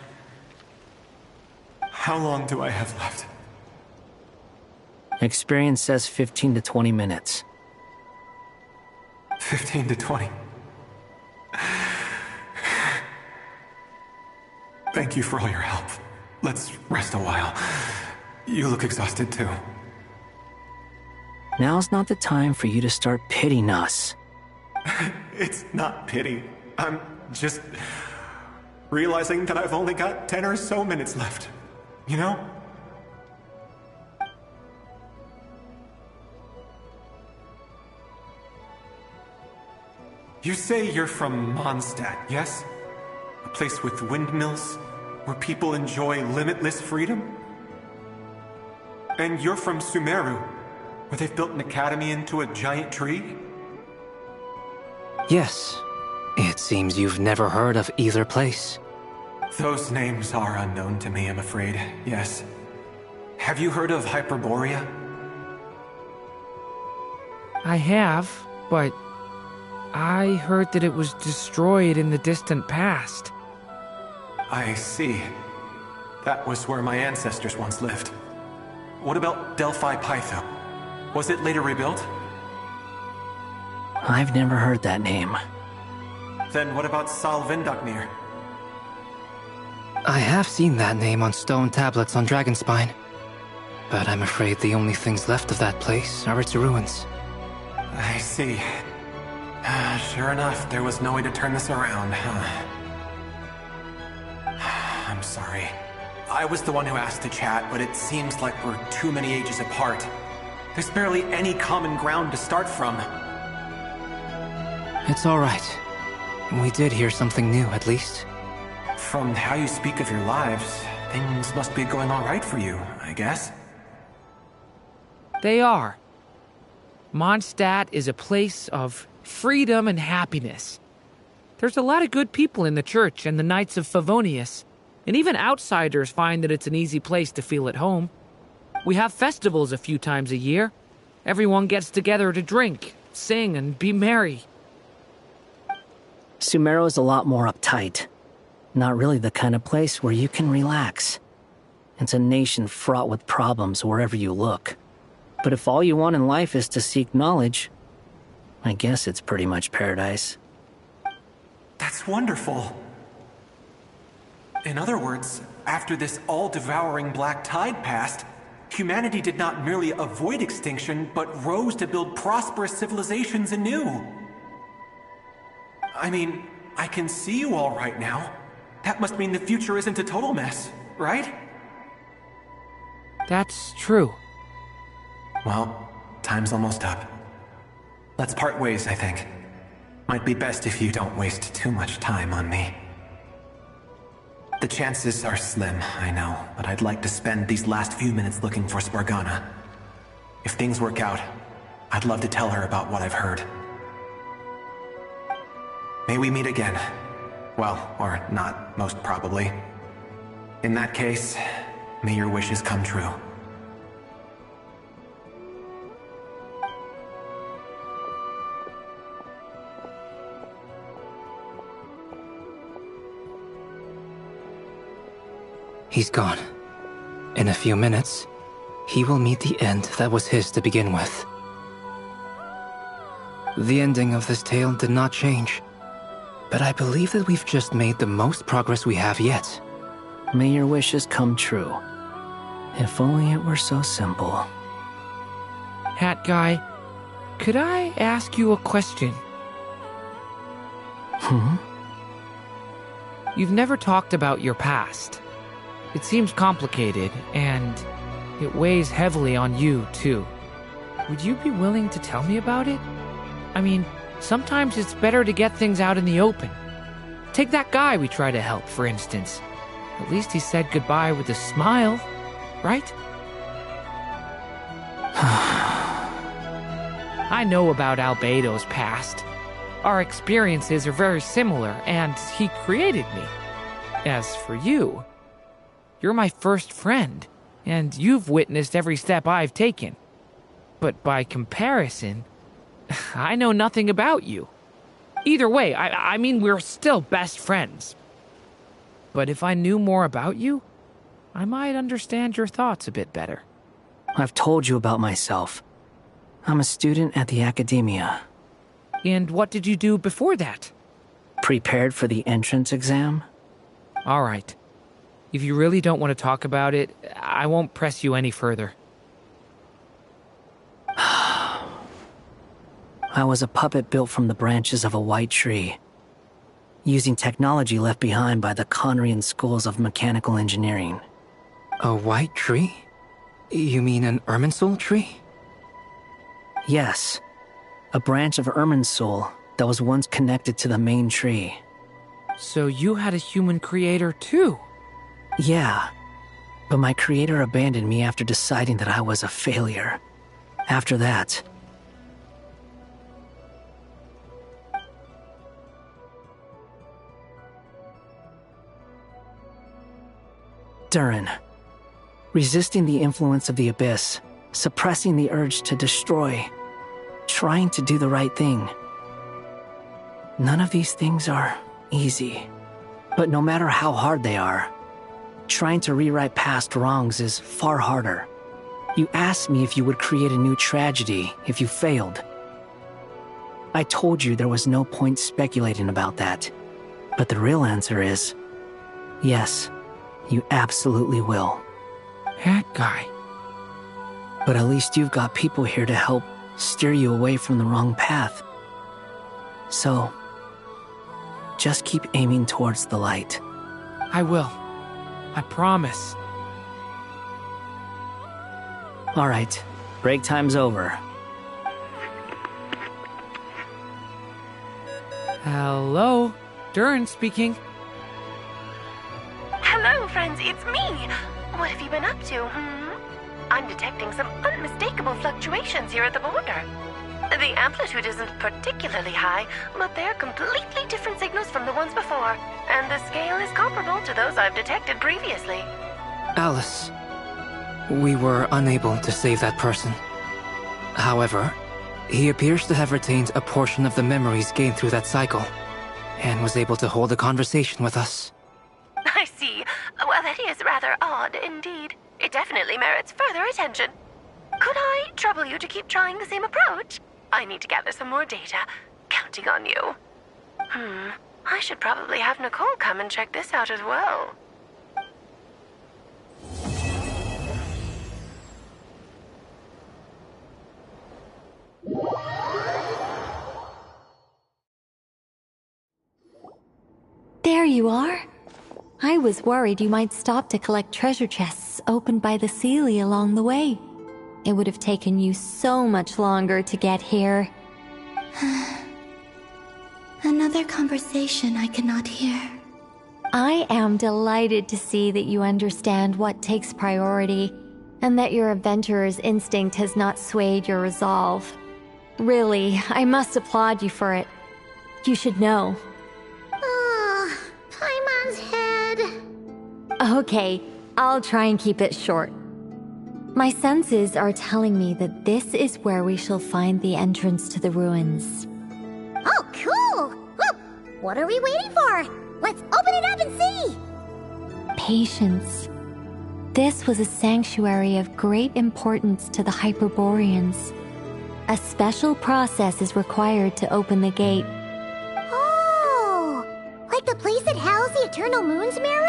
How long do I have left? Experience says 15 to 20 minutes. 15 to 20. Thank you for all your help. Let's rest a while. You look exhausted too. Now's not the time for you to start pitying us. It's not pity. I'm just realizing that I've only got 10 or so minutes left. You know? You say you're from Mondstadt, yes? A place with windmills, where people enjoy limitless freedom? And you're from Sumeru, where they've built an academy into a giant tree? Yes. It seems you've never heard of either place. Those names are unknown to me, I'm afraid, yes. Have you heard of Hyperborea? I have, but I heard that it was destroyed in the distant past. I see. That was where my ancestors once lived. What about Delphi Pytho? Was it later rebuilt? I've never heard that name. Then what about Sal Vindaknir? I have seen that name on stone tablets on Dragonspine. But I'm afraid the only things left of that place are its ruins. I see. Sure enough, there was no way to turn this around, huh? I'm sorry. I was the one who asked to chat, but it seems like we're too many ages apart. There's barely any common ground to start from. It's alright. We did hear something new, at least. From how you speak of your lives, things must be going alright for you, I guess. They are. Mondstadt is a place of freedom and happiness. There's a lot of good people in the church and the Knights of Favonius, and even outsiders find that it's an easy place to feel at home. We have festivals a few times a year. Everyone gets together to drink, sing, and be merry. Sumeru is a lot more uptight. Not really the kind of place where you can relax. It's a nation fraught with problems wherever you look. But if all you want in life is to seek knowledge, I guess it's pretty much paradise. That's wonderful. In other words, after this all-devouring black tide passed, humanity did not merely avoid extinction, but rose to build prosperous civilizations anew. I mean, I can see you all right now. That must mean the future isn't a total mess, right? That's true. Well, time's almost up. Let's part ways, I think. Might be best if you don't waste too much time on me. The chances are slim, I know, but I'd like to spend these last few minutes looking for Spargana. If things work out, I'd love to tell her about what I've heard. May we meet again. Well, or not, most probably. In that case, may your wishes come true. He's gone. In a few minutes, he will meet the end that was his to begin with. The ending of this tale did not change, but I believe that we've just made the most progress we have yet. May your wishes come true. If only it were so simple. Hat Guy, could I ask you a question? You've never talked about your past. It seems complicated, and it weighs heavily on you, too. Would you be willing to tell me about it? I mean, sometimes it's better to get things out in the open. Take that guy we try to help, for instance. At least he said goodbye with a smile, right? I know about Albedo's past. Our experiences are very similar, and he created me. As for you, you're my first friend, and you've witnessed every step I've taken. But by comparison, I know nothing about you. Either way, I mean, we're still best friends. But if I knew more about you, I might understand your thoughts a bit better. I've told you about myself. I'm a student at the Academia. And what did you do before that? Prepared for the entrance exam? All right. If you really don't want to talk about it, I won't press you any further. I was a puppet built from the branches of a white tree, using technology left behind by the Conrian schools of mechanical engineering. A white tree? You mean an Irminsul tree? Yes. A branch of Irminsul that was once connected to the main tree. So you had a human creator too? Yeah. But my creator abandoned me after deciding that I was a failure. After that... Durin. Resisting the influence of the Abyss, suppressing the urge to destroy, trying to do the right thing. None of these things are easy. But no matter how hard they are, trying to rewrite past wrongs is far harder. You asked me if you would create a new tragedy if you failed. I told you there was no point speculating about that. But the real answer is, yes, You absolutely will. That guy. But at least you've got people here to help steer you away from the wrong path. So, just keep aiming towards the light. I will. I promise. Alright, break time's over. Hello? Durin speaking. Hello, friends, it's me. What have you been up to, I'm detecting some unmistakable fluctuations here at the border. The amplitude isn't particularly high, but they're completely different signals from the ones before, and the scale is comparable to those I've detected previously. Alice, we were unable to save that person. However, he appears to have retained a portion of the memories gained through that cycle, and was able to hold a conversation with us. I see. Well, that is rather odd indeed. It definitely merits further attention. Could I trouble you to keep trying the same approach? I need to gather some more data. Counting on you. I should probably have Nicole come and check this out as well. There you are. I was worried you might stop to collect treasure chests opened by the Seelie along the way. It would have taken you so much longer to get here. Another conversation I cannot hear. I am delighted to see that you understand what takes priority, and that your adventurer's instinct has not swayed your resolve. Really, I must applaud you for it. You should know. Paimon's head. Okay, I'll try and keep it short. My senses are telling me that this is where we shall find the entrance to the ruins. Oh, cool! Well, what are we waiting for? Let's open it up and see! Patience. This was a sanctuary of great importance to the Hyperboreans. A special process is required to open the gate. Oh! Like the place that housed the Eternal Moon's Marrow?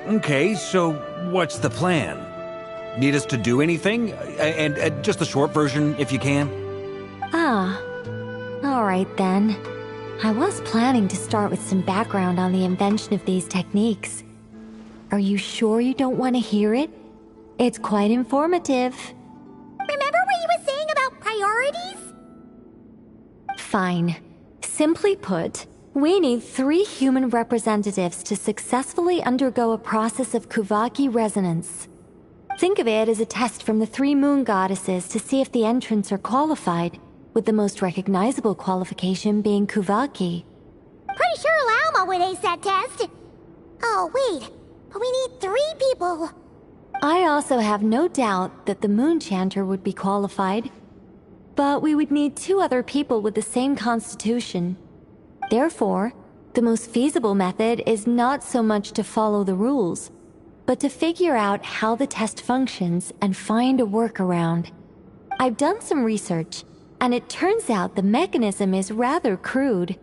Okay, so what's the plan? Need us to do anything? And just the short version, if you can. Alright then. I was planning to start with some background on the invention of these techniques. Are you sure you don't want to hear it? It's quite informative. Remember what you were saying about priorities? Fine. Simply put, we need 3 human representatives to successfully undergo a process of Kuvaki resonance. Think of it as a test from the 3 moon goddesses to see if the entrants are qualified, with the most recognizable qualification being Kuvaki. Pretty sure Lauma would ace that test. Oh, wait. But we need 3 people. I also have no doubt that the Moon Chanter would be qualified. But we would need 2 other people with the same constitution. Therefore, the most feasible method is not so much to follow the rules, but to figure out how the test functions and find a workaround. I've done some research, and it turns out the mechanism is rather crude.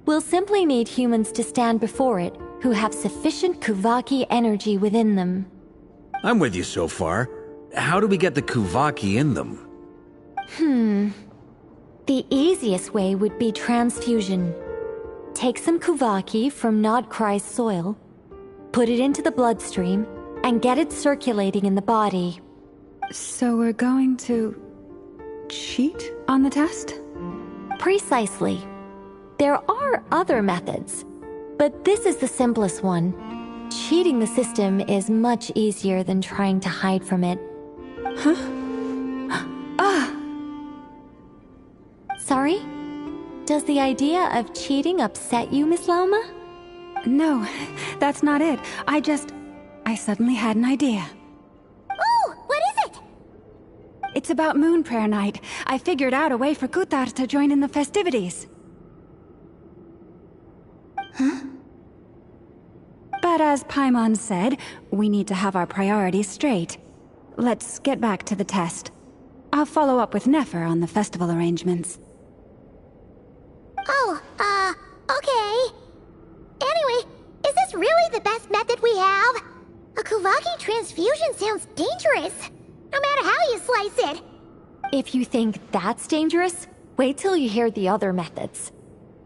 We'll simply need humans to stand before it who have sufficient Kuvaki energy within them. I'm with you so far. How do we get the Kuvaki in them? The easiest way would be transfusion. Take some Kuvaki from Nodcry's soil, put it into the bloodstream, and get it circulating in the body. So we're going to cheat on the test? Precisely. There are other methods, but this is the simplest one. Cheating the system is much easier than trying to hide from it. Sorry? Does the idea of cheating upset you, Miss Lauma? No, that's not it. I suddenly had an idea. Oh, what is it? It's about Moon Prayer Night. I figured out a way for Kutar to join in the festivities. But as Paimon said, we need to have our priorities straight. Let's get back to the test. I'll follow up with Nefer on the festival arrangements. this really the best method we have? A Kuvaki transfusion sounds dangerous, no matter how you slice it. If you think that's dangerous, wait till you hear the other methods.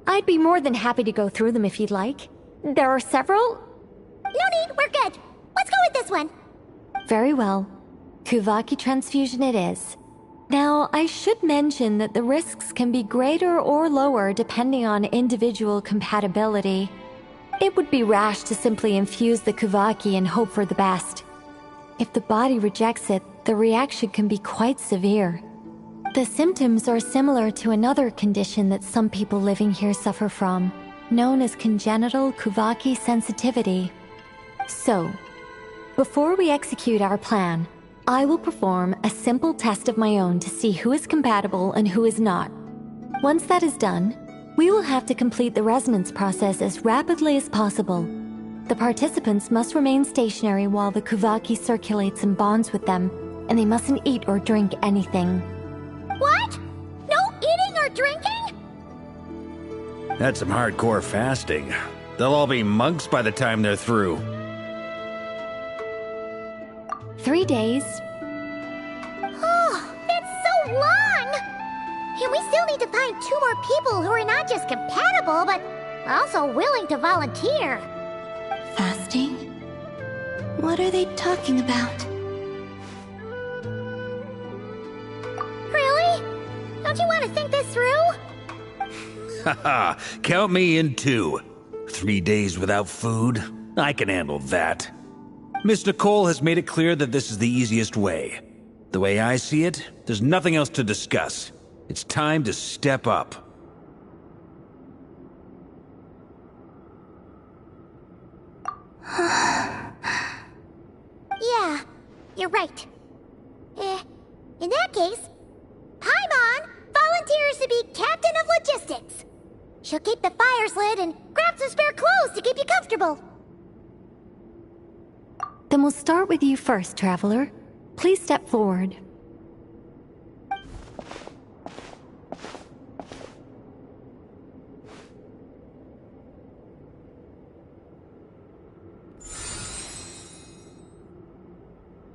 I'd be more than happy to go through them if you'd like. There are several. No need, we're good. Let's go with this one. Very well. Kuvaki transfusion it is. Now, I should mention that the risks can be greater or lower depending on individual compatibility. It would be rash to simply infuse the Kuvaki and hope for the best. If the body rejects it, the reaction can be quite severe. The symptoms are similar to another condition that some people living here suffer from, known as congenital Kuvaki sensitivity. So, before we execute our plan, I will perform a simple test of my own to see who is compatible and who is not. Once that is done, we will have to complete the resonance process as rapidly as possible. The participants must remain stationary while the Kuvaki circulates and bonds with them, and they mustn't eat or drink anything. What? No eating or drinking? That's some hardcore fasting. They'll all be monks by the time they're through. 3 days. Oh, that's so long! And we still need to find 2 more people who are not just compatible, but also willing to volunteer. Fasting? What are they talking about? Really? Don't you want to think this through? Haha, count me in too. 3 days without food? I can handle that. Miss Nicole has made it clear that this is the easiest way. The way I see it, there's nothing else to discuss. It's time to step up. Yeah, you're right. In that case, Paimon volunteers to be Captain of Logistics. She'll keep the fires lit and grab some spare clothes to keep you comfortable. Then we'll start with you first, Traveler. Please step forward.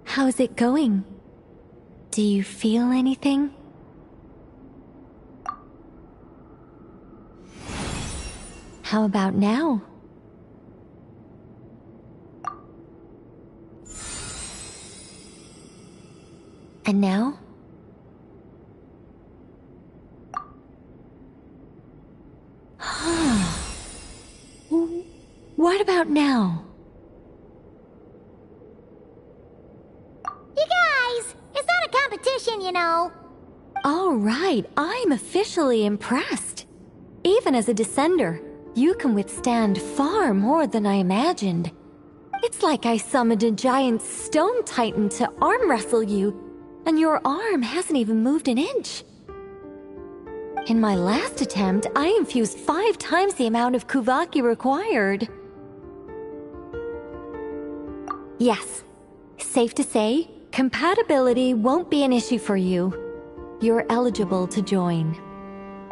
How's it going? Do you feel anything? How about now? And now? What about now? You guys, it's not a competition, you know. All right, I'm officially impressed. Even as a descender, you can withstand far more than I imagined. It's like I summoned a giant stone titan to arm wrestle you, and your arm hasn't even moved an inch. In my last attempt, I infused 5 times the amount of Kuvaki required. Yes, safe to say, compatibility won't be an issue for you. You're eligible to join.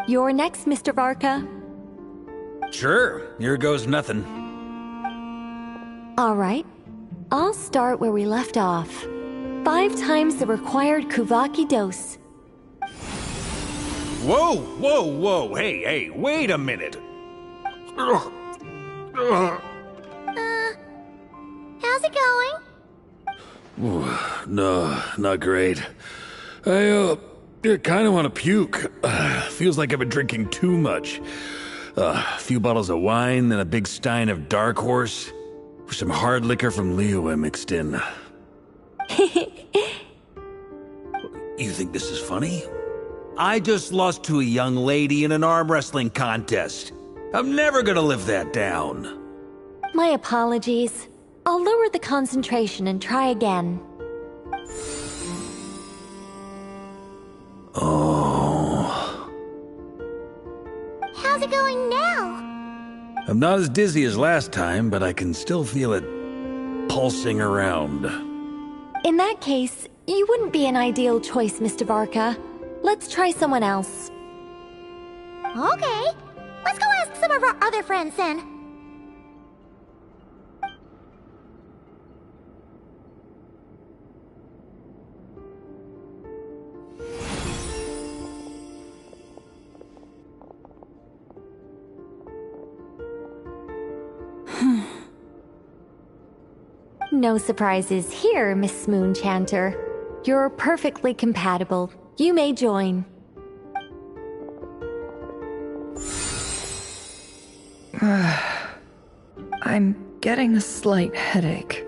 You're next, Mr. Varka. Sure, here goes nothing. All right, I'll start where we left off. 5 times the required Kuvaki dose. Whoa, whoa, whoa, hey, wait a minute. How's it going? No, not great. I kind of want to puke. Feels like I've been drinking too much. A few bottles of wine, then a big stein of Dark Horse. With some hard liquor from Liyue mixed in. You think this is funny? I just lost to a young lady in an arm wrestling contest. I'm never gonna live that down. My apologies. I'll lower the concentration and try again. Oh. How's it going now? I'm not as dizzy as last time, but I can still feel it pulsing around. In that case, you wouldn't be an ideal choice, Mr. Varka. Let's try someone else. Okay, let's go ask some of our other friends then. No surprises here, Miss Moonchanter. You're perfectly compatible. You may join. I'm getting a slight headache.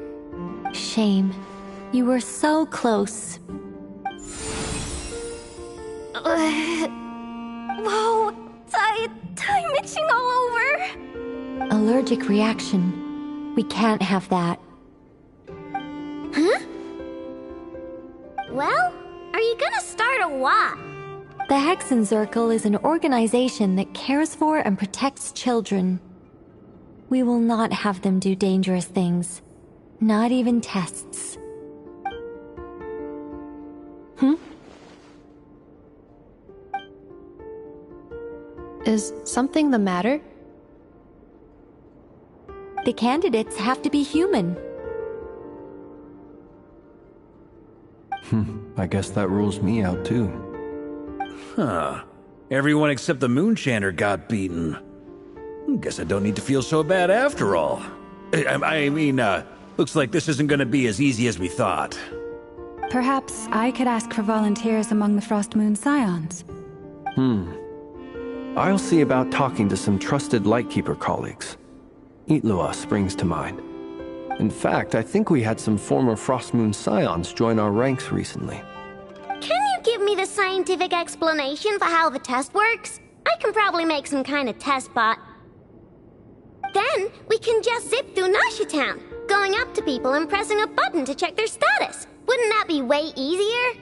Shame. You were so close. Whoa! I'm itching all over! Allergic reaction. We can't have that. Huh? Well, are you gonna start a what? The Hexenzirkel is an organization that cares for and protects children. We will not have them do dangerous things. Not even tests. Is something the matter? The candidates have to be human. I guess that rules me out too. Huh. Everyone except the Moonchanter got beaten. Guess I don't need to feel so bad after all. I mean, looks like this isn't gonna be as easy as we thought. Perhaps I could ask for volunteers among the Frost Moon Scions. I'll see about talking to some trusted Lightkeeper colleagues. Itlua springs to mind. In fact, I think we had some former Frost Moon Scions join our ranks recently. Can you give me the scientific explanation for how the test works? I can probably make some kind of test bot. Then, we can just zip through Nasha Town, going up to people and pressing a button to check their status. Wouldn't that be way easier?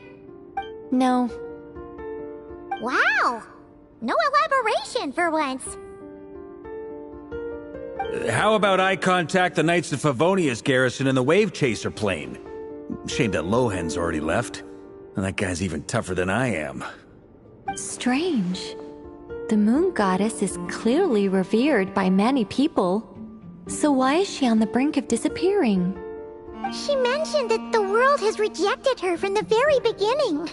No. Wow! No elaboration for once. How about I contact the Knights of Favonia's garrison in the Wave Chaser plane? Shame that Lohan's already left. And that guy's even tougher than I am. Strange. The moon goddess is clearly revered by many people. So why is she on the brink of disappearing? She mentioned that the world has rejected her from the very beginning.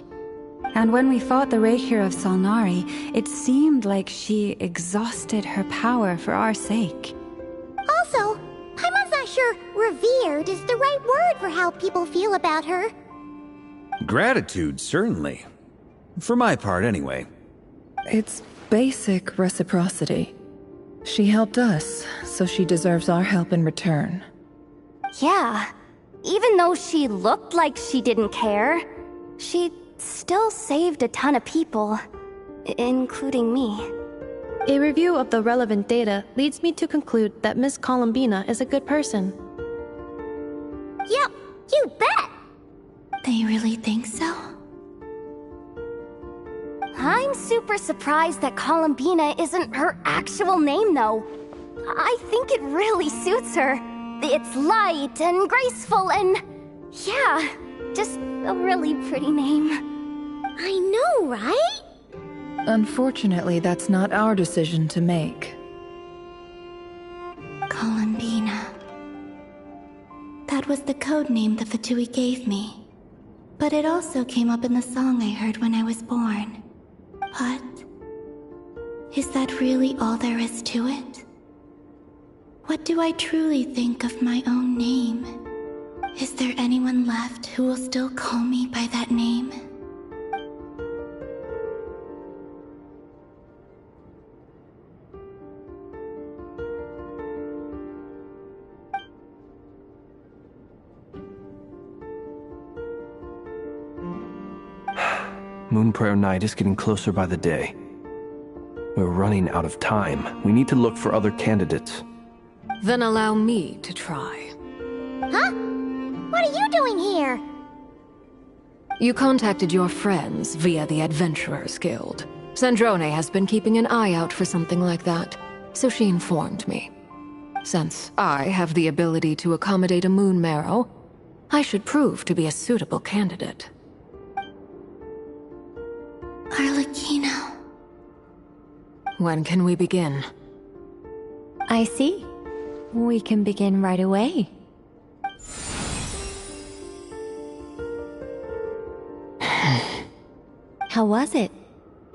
And when we fought the Rakhir of Salnari, it seemed like she exhausted her power for our sake. Also, I'm not sure revered is the right word for how people feel about her. Gratitude, certainly. For my part, anyway. It's basic reciprocity. She helped us, so she deserves our help in return. Yeah. Even though she looked like she didn't care, she still saved a ton of people, including me. A review of the relevant data leads me to conclude that Miss Columbina is a good person. Yep, you bet! They really think so? I'm super surprised that Columbina isn't her actual name, though. I think it really suits her. It's light and graceful and... yeah, just a really pretty name. I know, right? Unfortunately, that's not our decision to make. Columbina. That was the code name the Fatui gave me. But it also came up in the song I heard when I was born. But... is that really all there is to it? What do I truly think of my own name? Is there anyone left who will still call me by that name? Moonprayer Night is getting closer by the day. We're running out of time. We need to look for other candidates. Then allow me to try. Huh? What are you doing here? You contacted your friends via the Adventurers Guild. Sandrone has been keeping an eye out for something like that, so she informed me. Since I have the ability to accommodate a moon marrow, I should prove to be a suitable candidate. Arlecchino. When can we begin? I see. We can begin right away. How was it?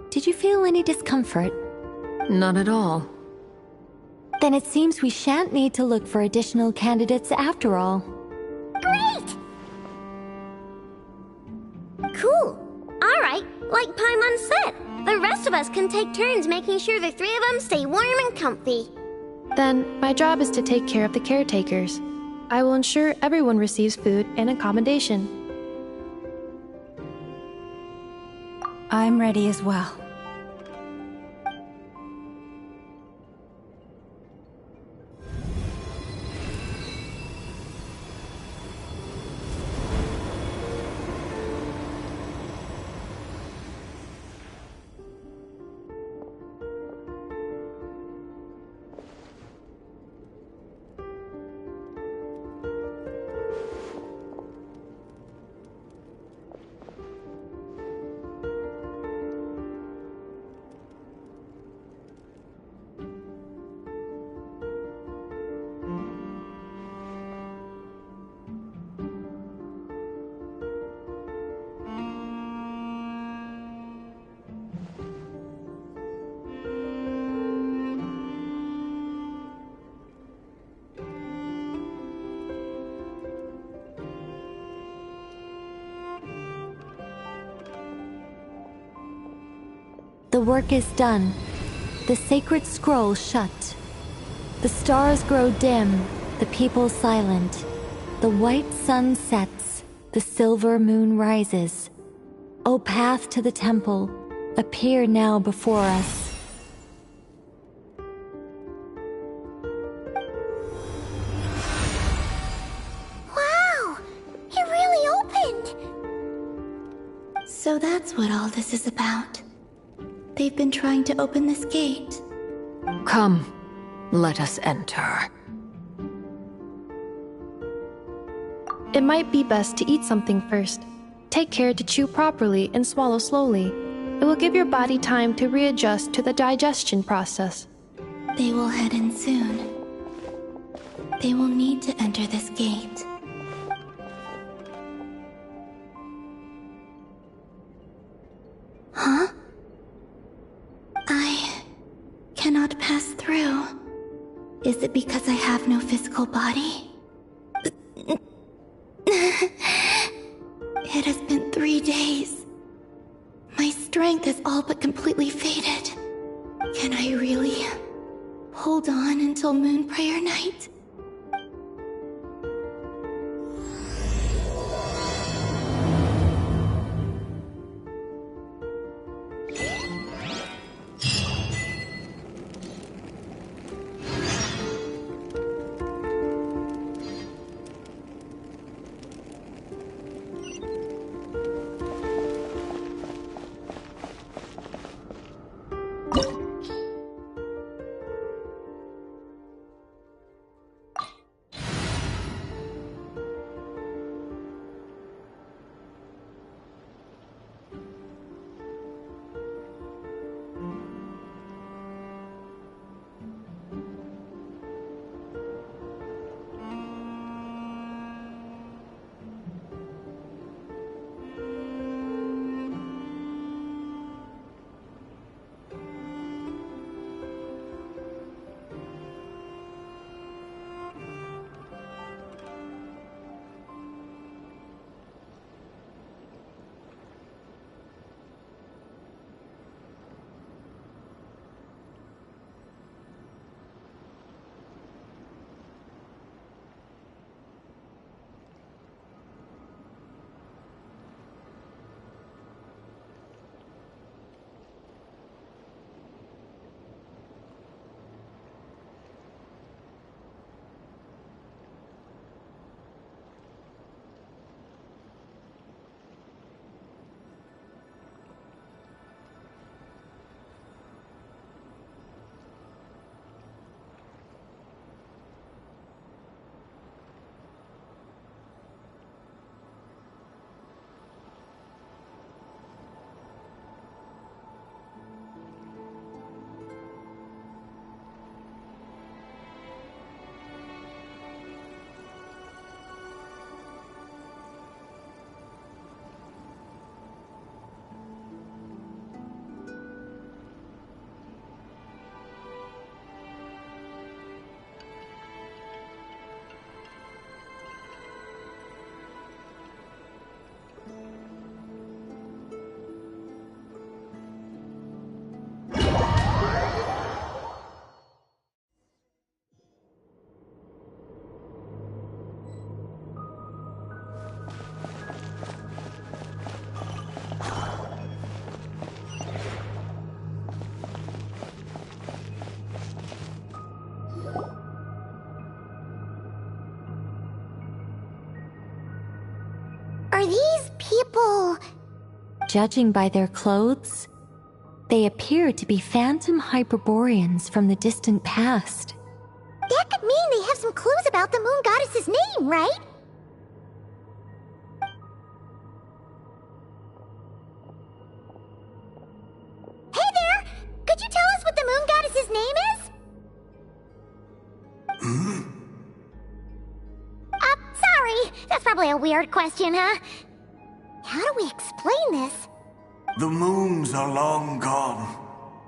Did you feel any discomfort? Not at all. Then it seems we shan't need to look for additional candidates after all. can take turns making sure the three of them stay warm and comfy. Then, my job is to take care of the caretakers. I will ensure everyone receives food and accommodation. I'm ready as well. The work is done. The sacred scroll shut. The stars grow dim, the people silent. The white sun sets, the silver moon rises. O path to the temple, appear now before us. Wow! It really opened! So that's what all this is about. They've been trying to open this gate. Come, let us enter. It might be best to eat something first. Take care to chew properly and swallow slowly. It will give your body time to readjust to the digestion process. They will head in soon. They will need to enter this gate. Huh? I cannot pass through. Is it because I have no physical body? It has been 3 days. My strength has all but completely faded. Can I really hold on until Moon Prayer Night? Are these people... Judging by their clothes, they appear to be phantom Hyperboreans from the distant past. That could mean they have some clues about the moon goddess's name, right? Hey there! Could you tell us what the moon goddess's name is? Sorry. That's probably a weird question, huh? How do we explain this? The moons are long gone,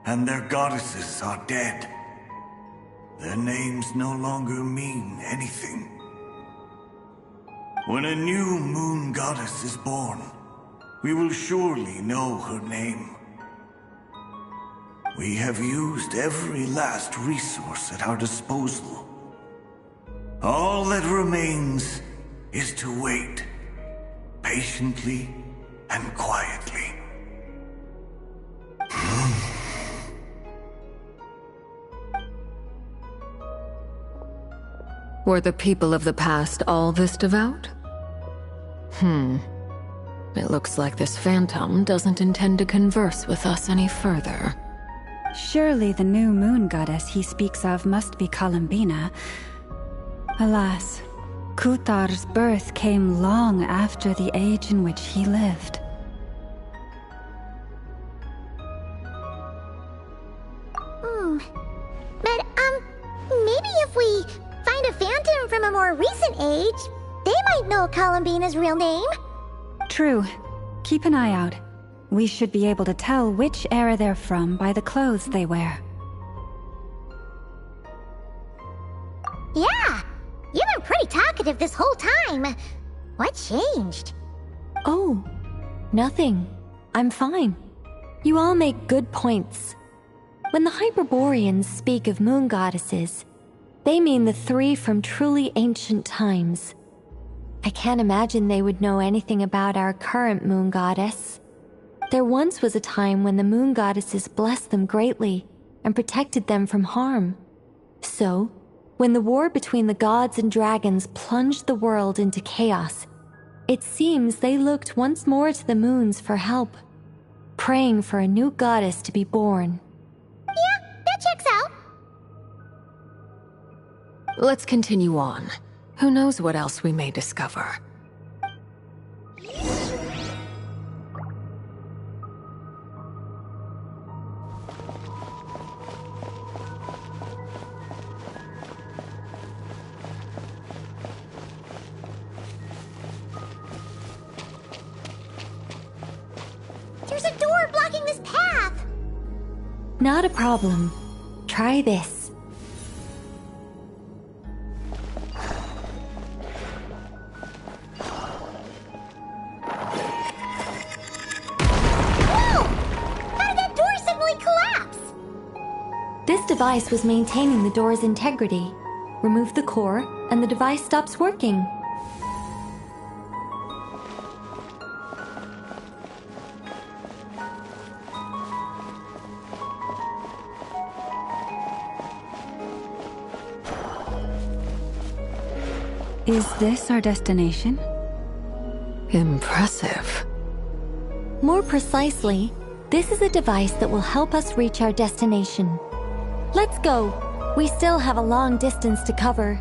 and their goddesses are dead. Their names no longer mean anything. When a new moon goddess is born, we will surely know her name. We have used every last resource at our disposal. All that remains is to wait, patiently and quietly. Were the people of the past all this devout? It looks like this phantom doesn't intend to converse with us any further. Surely the new moon goddess he speaks of must be Columbina. Alas, Kutar's birth came long after the age in which he lived. But, maybe if we find a phantom from a more recent age, they might know Columbina's real name. True. Keep an eye out. We should be able to tell which era they're from by the clothes they wear. Yeah! You've been pretty talkative this whole time. What changed? Oh, nothing. I'm fine. You all make good points. When the Hyperboreans speak of moon goddesses, they mean the three from truly ancient times. I can't imagine they would know anything about our current moon goddess. There once was a time when the moon goddesses blessed them greatly and protected them from harm. So, when the war between the gods and dragons plunged the world into chaos, it seems they looked once more to the moons for help, praying for a new goddess to be born. Yeah, that checks out. Let's continue on. Who knows what else we may discover? There's a door blocking this path! Not a problem. Try this. This device was maintaining the door's integrity. Remove the core, and the device stops working. Is this our destination? Impressive. More precisely, this is a device that will help us reach our destination. Let's go. We still have a long distance to cover.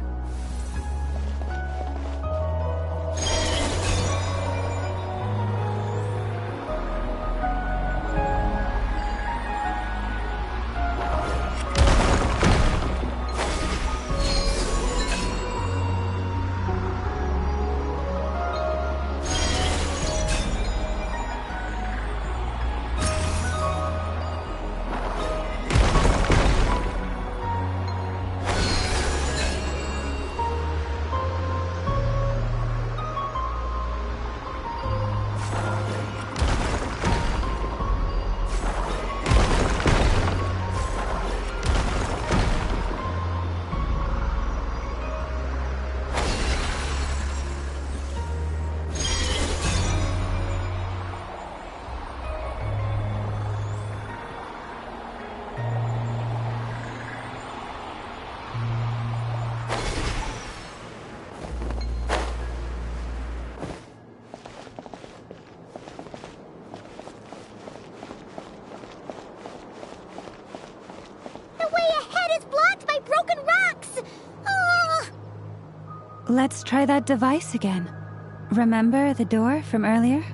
Let's try that device again. Remember the door from earlier?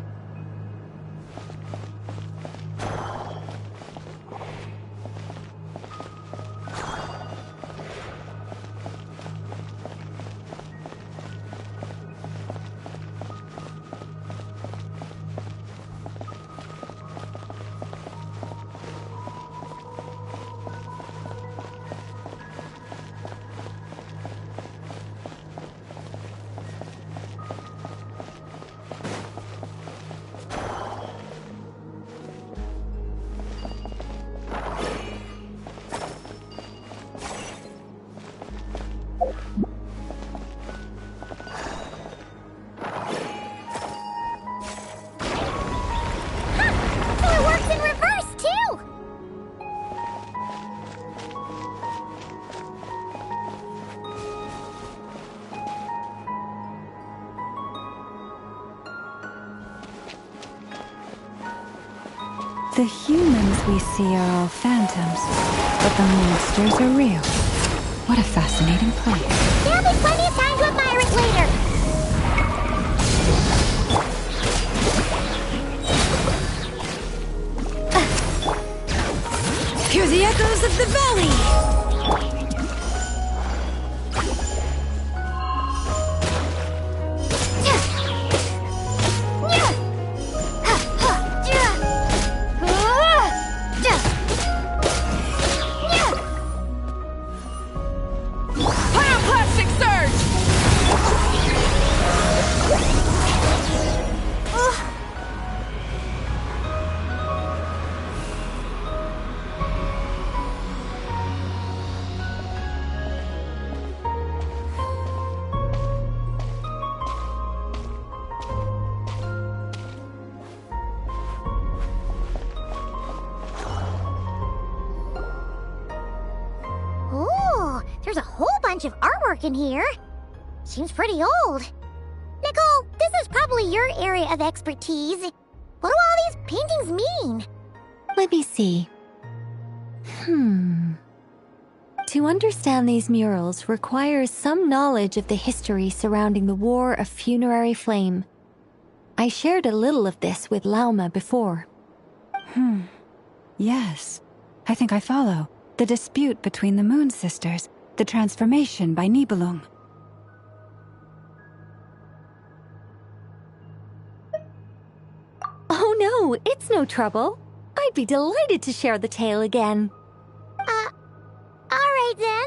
The humans we see are all phantoms, but the monsters are real. What a fascinating place. There'll be plenty of time to admire it later. Hear the echoes of the valley! There's a whole bunch of artwork in here. Seems pretty old. Nicole, this is probably your area of expertise. What do all these paintings mean? Let me see. To understand these murals requires some knowledge of the history surrounding the War of Funerary Flame. I shared a little of this with Lauma before. Yes, I think I follow. The dispute between the Moon Sisters, the transformation by Nibelung. Oh no, it's no trouble. I'd be delighted to share the tale again. Alright then.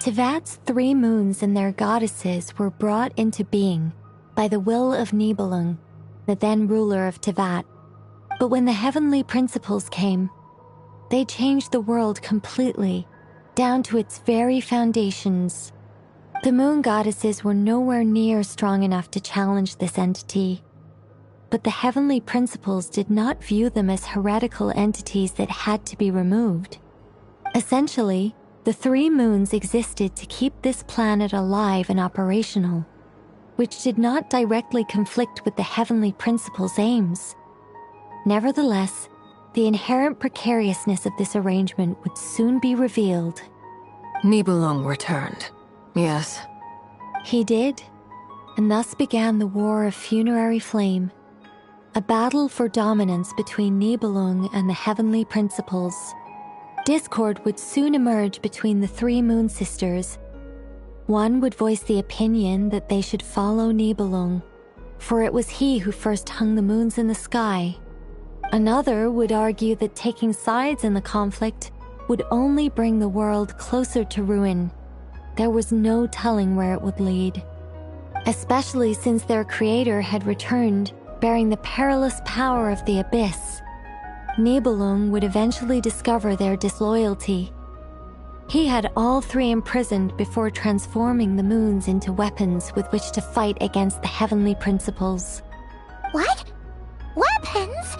Tevat's 3 moons and their goddesses were brought into being by the will of Nibelung, the then ruler of Tevat. But when the heavenly principles came, they changed the world completely, down to its very foundations. The moon goddesses were nowhere near strong enough to challenge this entity. But the heavenly principles did not view them as heretical entities that had to be removed. Essentially, the 3 moons existed to keep this planet alive and operational, which did not directly conflict with the heavenly principles' aims. Nevertheless, the inherent precariousness of this arrangement would soon be revealed. Nibelung returned, yes. He did, and thus began the War of Funerary Flame, a battle for dominance between Nibelung and the heavenly principles. Discord would soon emerge between the 3 moon sisters. One would voice the opinion that they should follow Nibelung, for it was he who first hung the moons in the sky. Another would argue that taking sides in the conflict would only bring the world closer to ruin. There was no telling where it would lead, especially since their creator had returned bearing the perilous power of the abyss. Nibelung would eventually discover their disloyalty. He had all 3 imprisoned before transforming the moons into weapons with which to fight against the heavenly principles. What? Weapons?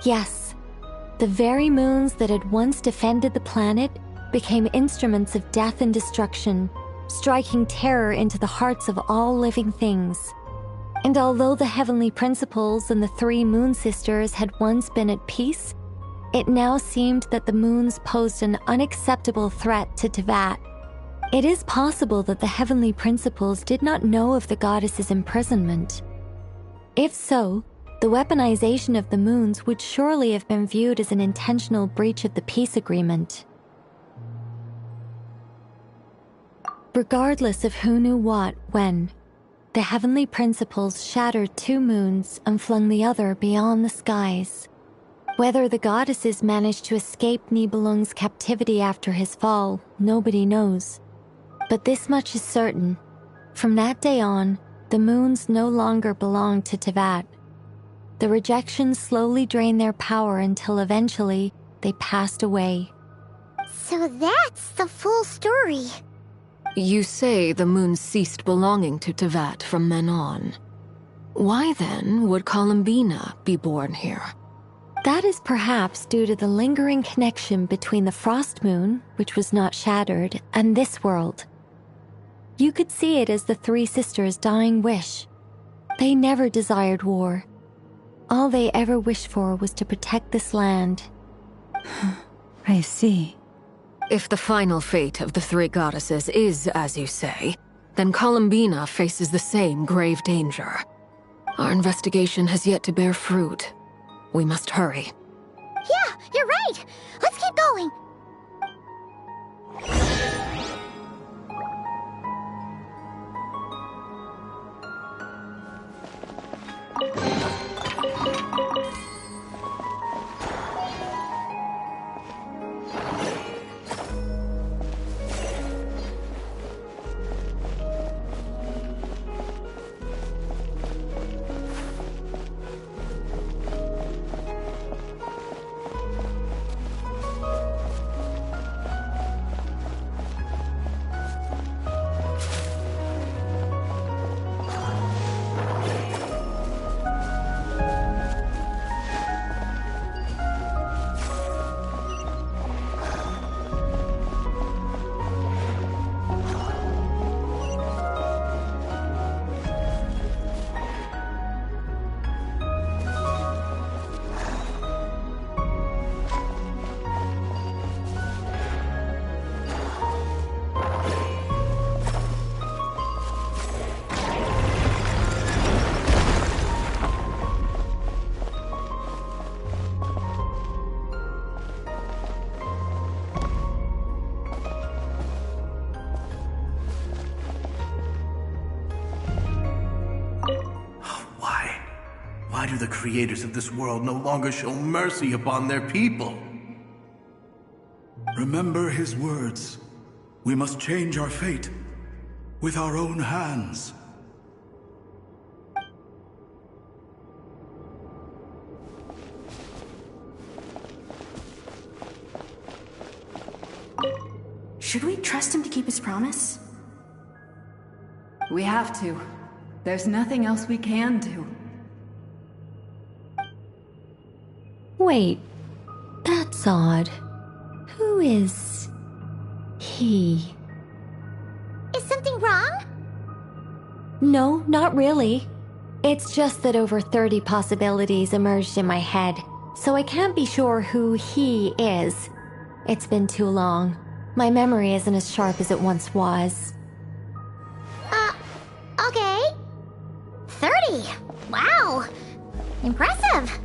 Yes. The very moons that had once defended the planet became instruments of death and destruction, striking terror into the hearts of all living things. And although the heavenly principles and the 3 moon sisters had once been at peace, it now seemed that the moons posed an unacceptable threat to Tevat. It is possible that the heavenly principles did not know of the goddess's imprisonment. If so, the weaponization of the moons would surely have been viewed as an intentional breach of the peace agreement. Regardless of who knew what, when, the heavenly principles shattered 2 moons and flung the other beyond the skies. Whether the goddesses managed to escape Nibelung's captivity after his fall, nobody knows. But this much is certain. From that day on, the moons no longer belonged to Tevat. The rejections slowly drained their power until eventually they passed away. So that's the full story. You say the moon ceased belonging to Tevat from then on. Why then would Columbina be born here? That is perhaps due to the lingering connection between the Frost Moon, which was not shattered, and this world. You could see it as the 3 sisters' dying wish. They never desired war. All they ever wished for was to protect this land. I see. If the final fate of the 3 goddesses is as you say, then Columbina faces the same grave danger. Our investigation has yet to bear fruit. We must hurry. Yeah, you're right. Let's keep going. Why do the creators of this world no longer show mercy upon their people? Remember his words. We must change our fate with our own hands. Should we trust him to keep his promise? We have to. There's nothing else we can do. Wait, that's odd. Who is he? Is something wrong? No, not really. It's just that over 30 possibilities emerged in my head, so I can't be sure who he is. It's been too long. My memory isn't as sharp as it once was. Okay. 30. Wow. Impressive.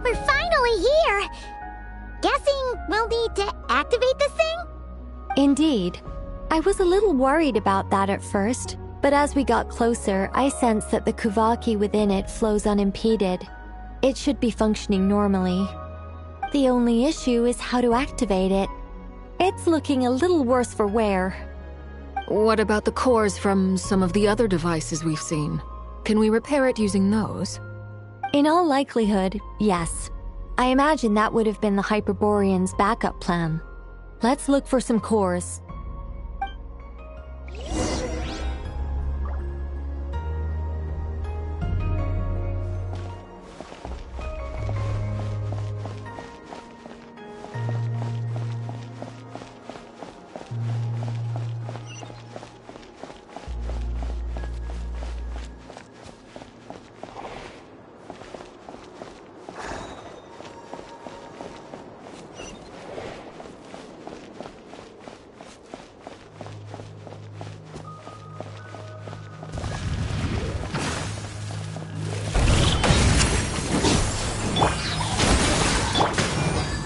We're finally here! Guessing we'll need to activate this thing? Indeed. I was a little worried about that at first, But as we got closer, I sensed that the Kuvaki within it flows unimpeded. It should be functioning normally. The only issue is how to activate it. It's looking a little worse for wear. What about the cores from some of the other devices we've seen? Can we repair it using those? In all likelihood, yes. I imagine that would have been the Hyperborean's backup plan. Let's look for some cores.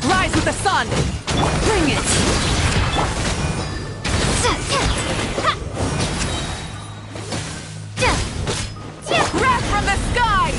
Rise with the sun! Bring it! Wrath from the sky!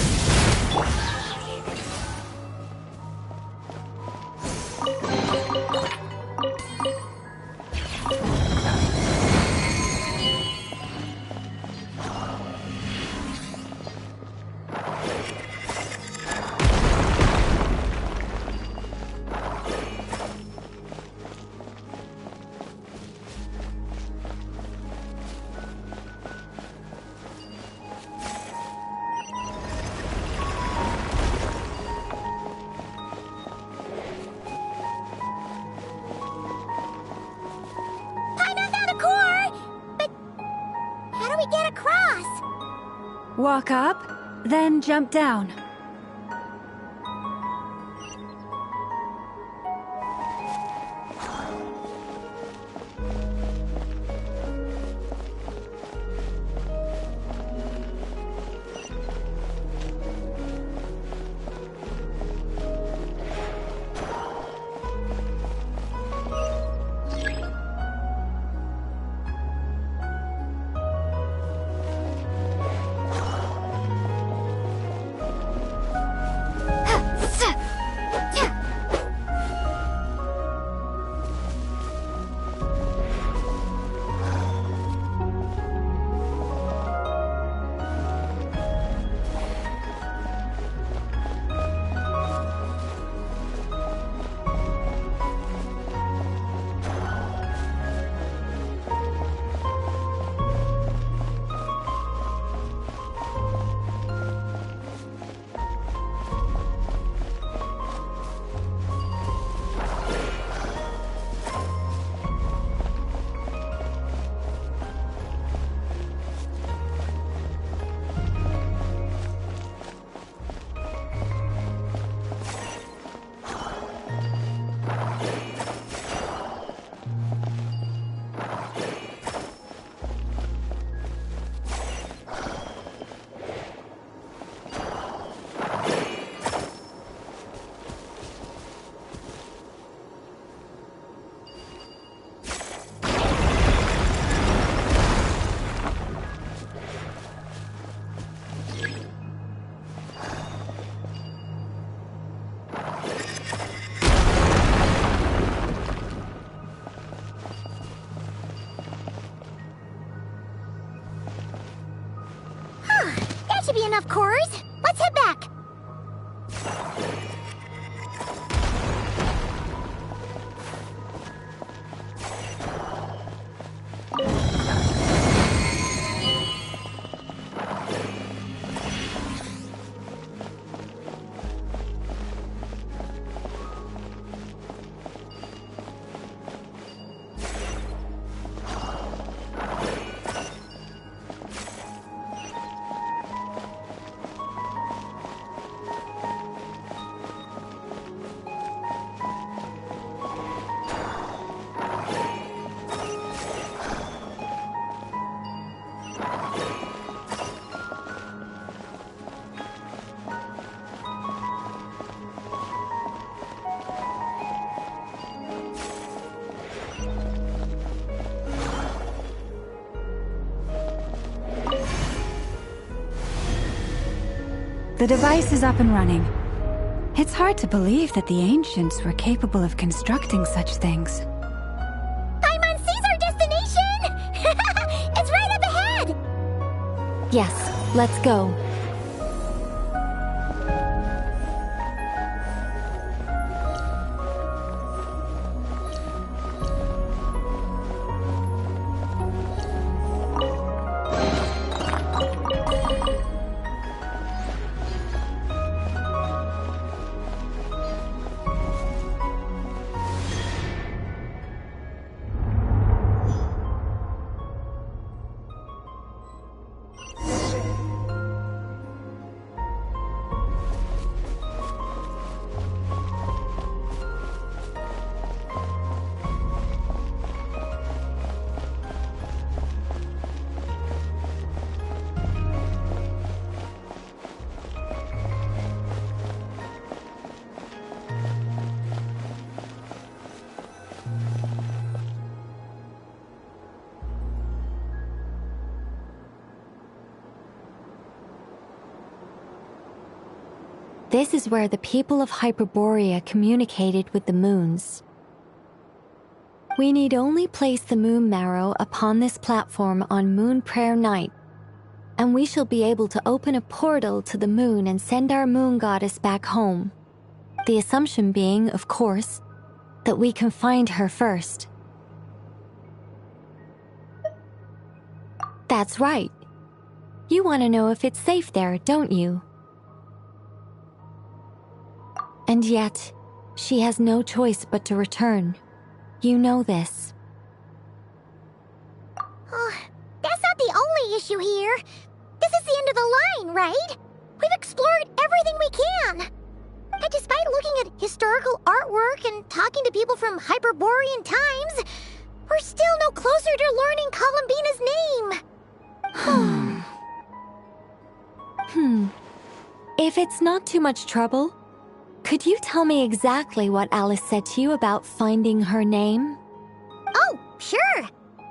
Walk up, then jump down. That should be enough cores. Let's head back. The device is up and running. It's hard to believe that the ancients were capable of constructing such things. Paimon sees our destination! It's right up ahead! Yes, let's go. This is where the people of Hyperborea communicated with the moons. We need only place the moon marrow upon this platform on Moon Prayer Night, and we shall be able to open a portal to the moon and send our moon goddess back home. The assumption being, of course, that we can find her first. That's right. You want to know if it's safe there, don't you? And yet, she has no choice but to return. You know this. Oh, that's not the only issue here. This is the end of the line, right? We've explored everything we can. And despite looking at historical artwork and talking to people from Hyperborean times, we're still no closer to learning Columbina's name. If it's not too much trouble, could you tell me exactly what Alice said to you about finding her name? Oh, sure.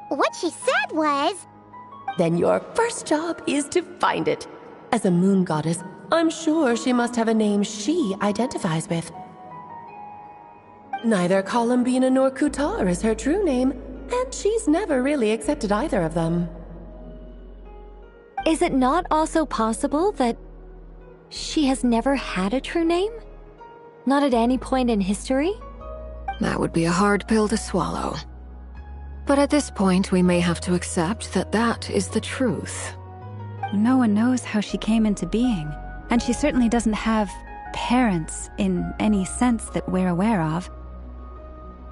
What she said was... Then your first job is to find it. As a moon goddess, I'm sure she must have a name she identifies with. Neither Columbina nor Kutar is her true name, and she's never really accepted either of them. Is it not also possible that she has never had a true name? Not at any point in history? That would be a hard pill to swallow. But at this point, we may have to accept that that is the truth. No one knows how she came into being, and she certainly doesn't have parents in any sense that we're aware of.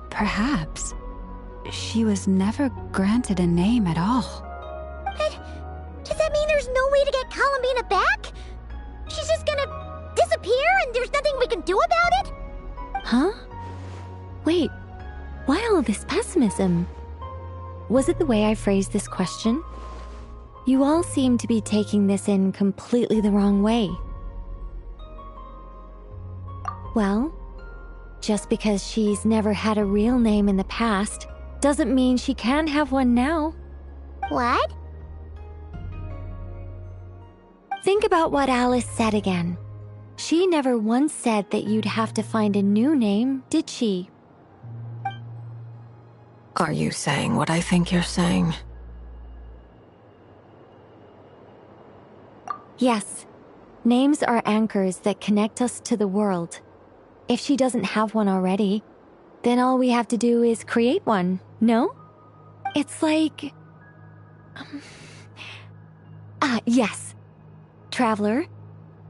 Perhaps she was never granted a name at all. But does that mean there's no way to get Columbina back? She's just gonna disappear and there's nothing we can do about it? Huh? Wait, why all this pessimism? Was it the way I phrased this question? You all seem to be taking this in completely the wrong way. Well, just because she's never had a real name in the past doesn't mean she can't have one now. What? Think about what Alice said again. She never once said that you'd have to find a new name, did she? Are you saying what I think you're saying? Yes. Names are anchors that connect us to the world. If she doesn't have one already, then all we have to do is create one, no? It's like... yes. Traveler,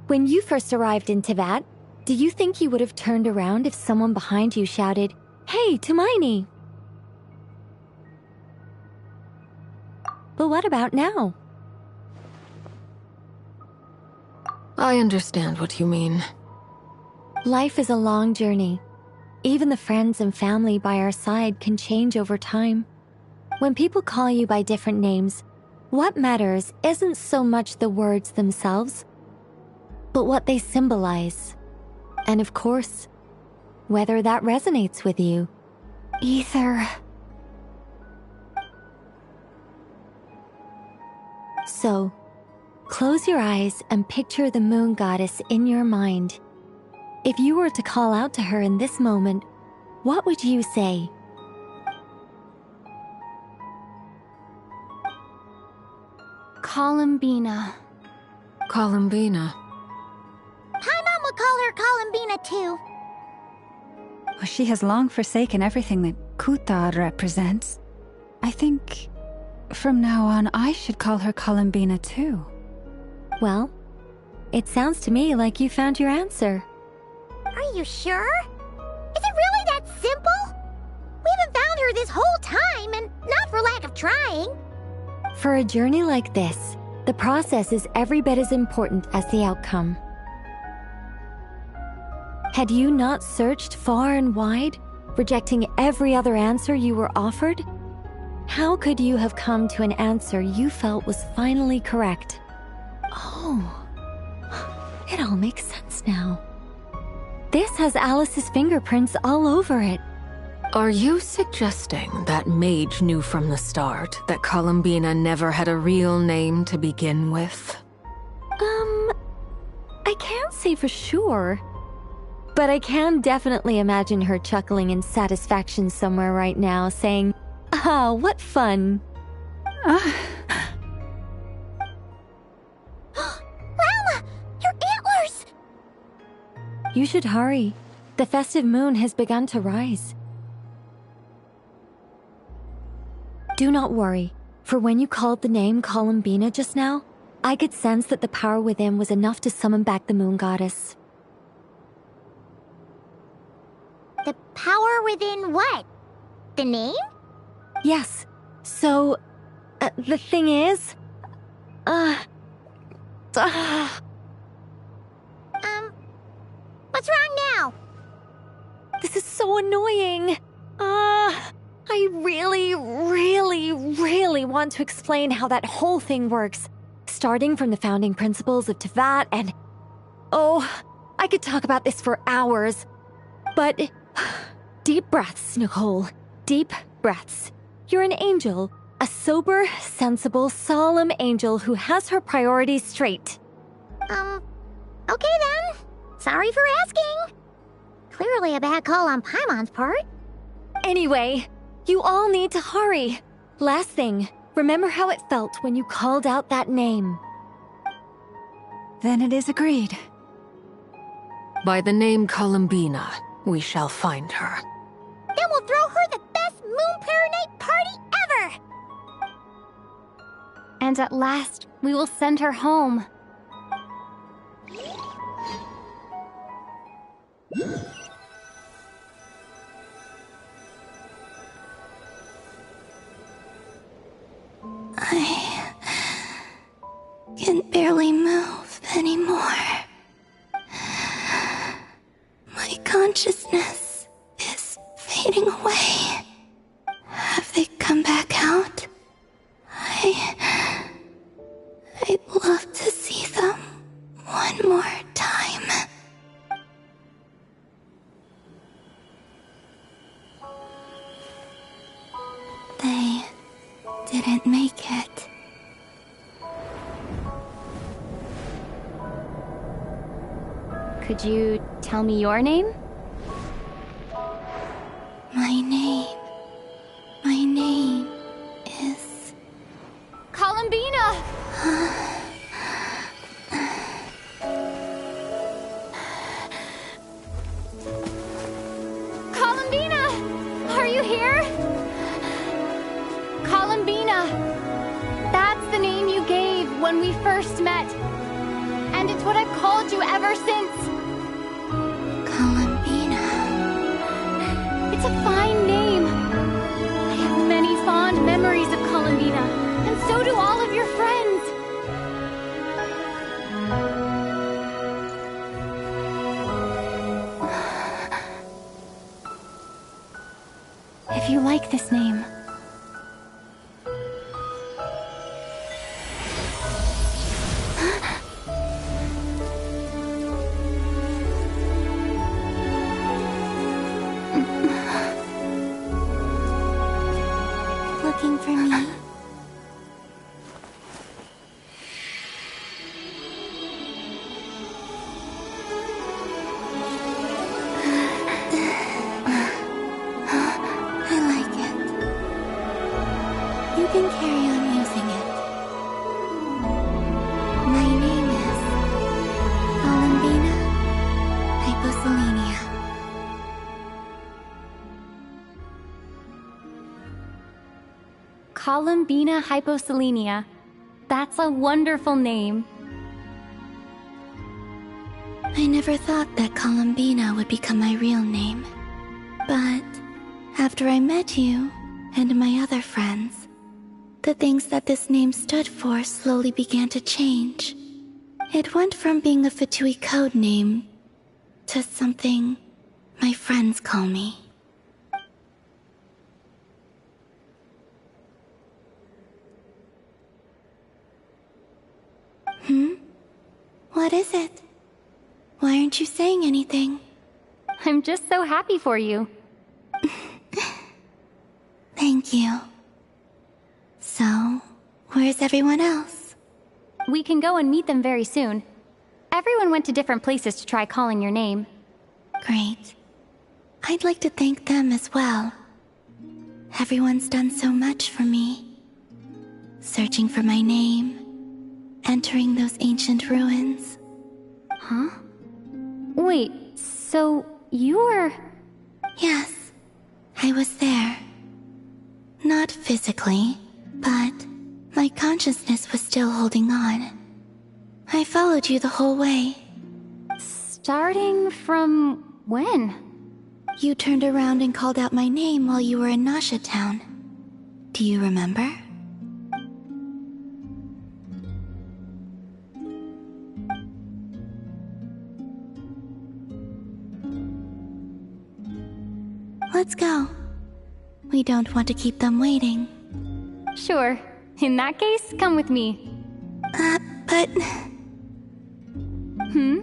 when you first arrived in Teyvat, do you think you would have turned around if someone behind you shouted, "Hey, Tumaini"? But what about now? I understand what you mean. Life is a long journey. Even the friends and family by our side can change over time. When people call you by different names, what matters isn't so much the words themselves, but what they symbolize. And of course, whether that resonates with you. Ether. So, Close your eyes and picture the moon goddess in your mind. If you were to call out to her in this moment, what would you say? Columbina. Columbina. Paimon would call her Columbina too. Well, she has long forsaken everything that Kuthar represents. I think from now on I should call her Columbina too. Well, it sounds to me like you found your answer. Are you sure? Is it really that simple? We haven't found her this whole time, and not for lack of trying. For a journey like this, the process is every bit as important as the outcome. Had you not searched far and wide, rejecting every other answer you were offered? How could you have come to an answer you felt was finally correct? Oh, it all makes sense now. This has Alice's fingerprints all over it. Are you suggesting that Mage knew from the start that Columbina never had a real name to begin with? I can't say for sure. But I can definitely imagine her chuckling in satisfaction somewhere right now, saying, "Ah, what fun." Llama! Your antlers! You should hurry. The festive moon has begun to rise. Do not worry, for when you called the name Columbina just now, I could sense that the power within was enough to summon back the moon goddess. The power within what? The name? Yes. So, the thing is... What's wrong now? This is so annoying. I really want to explain how that whole thing works. Starting from the founding principles of Tevat and... Oh, I could talk about this for hours. But... Deep breaths, Nicole. Deep breaths. You're an angel. A sober, sensible, solemn angel who has her priorities straight. Okay then. Sorry for asking. Clearly a bad call on Paimon's part. Anyway, you all need to hurry. Last thing, remember how it felt when you called out that name. Then it is agreed. By the name Columbina, we shall find her. Then we'll throw her the best Moon Prayer Night party ever! And at last, we will send her home. I can barely move anymore. My consciousness is fading away. Have they come back out? I'd love to see them one more time. They didn't make it. Could you tell me your name? My name is... Columbina! Columbina! Are you here? Columbina! That's the name you gave when we first met. And it's what I've called you ever since. Columbina. It's a fine name. I have many fond memories of Columbina, and so do all of your friends. If you like this name... Looking for me? Columbina hyposelenia. That's a wonderful name. I never thought that Columbina would become my real name. But after I met you and my other friends, the things that this name stood for slowly began to change. It went from being a Fatui code name to something my friends call me. What is it? Why aren't you saying anything? I'm just so happy for you. Thank you. So, where's everyone else? We can go and meet them very soon. Everyone went to different places to try calling your name. Great. I'd like to thank them as well. Everyone's done so much for me. Searching for my name, entering those ancient ruins. Huh? Wait, so you were... Yes, I was there. Not physically, but my consciousness was still holding on. I followed you the whole way. Starting from when? You turned around and called out my name while you were in Nasha Town. Do you remember? Let's go. We don't want to keep them waiting. Sure. In that case, come with me. But... Hmm?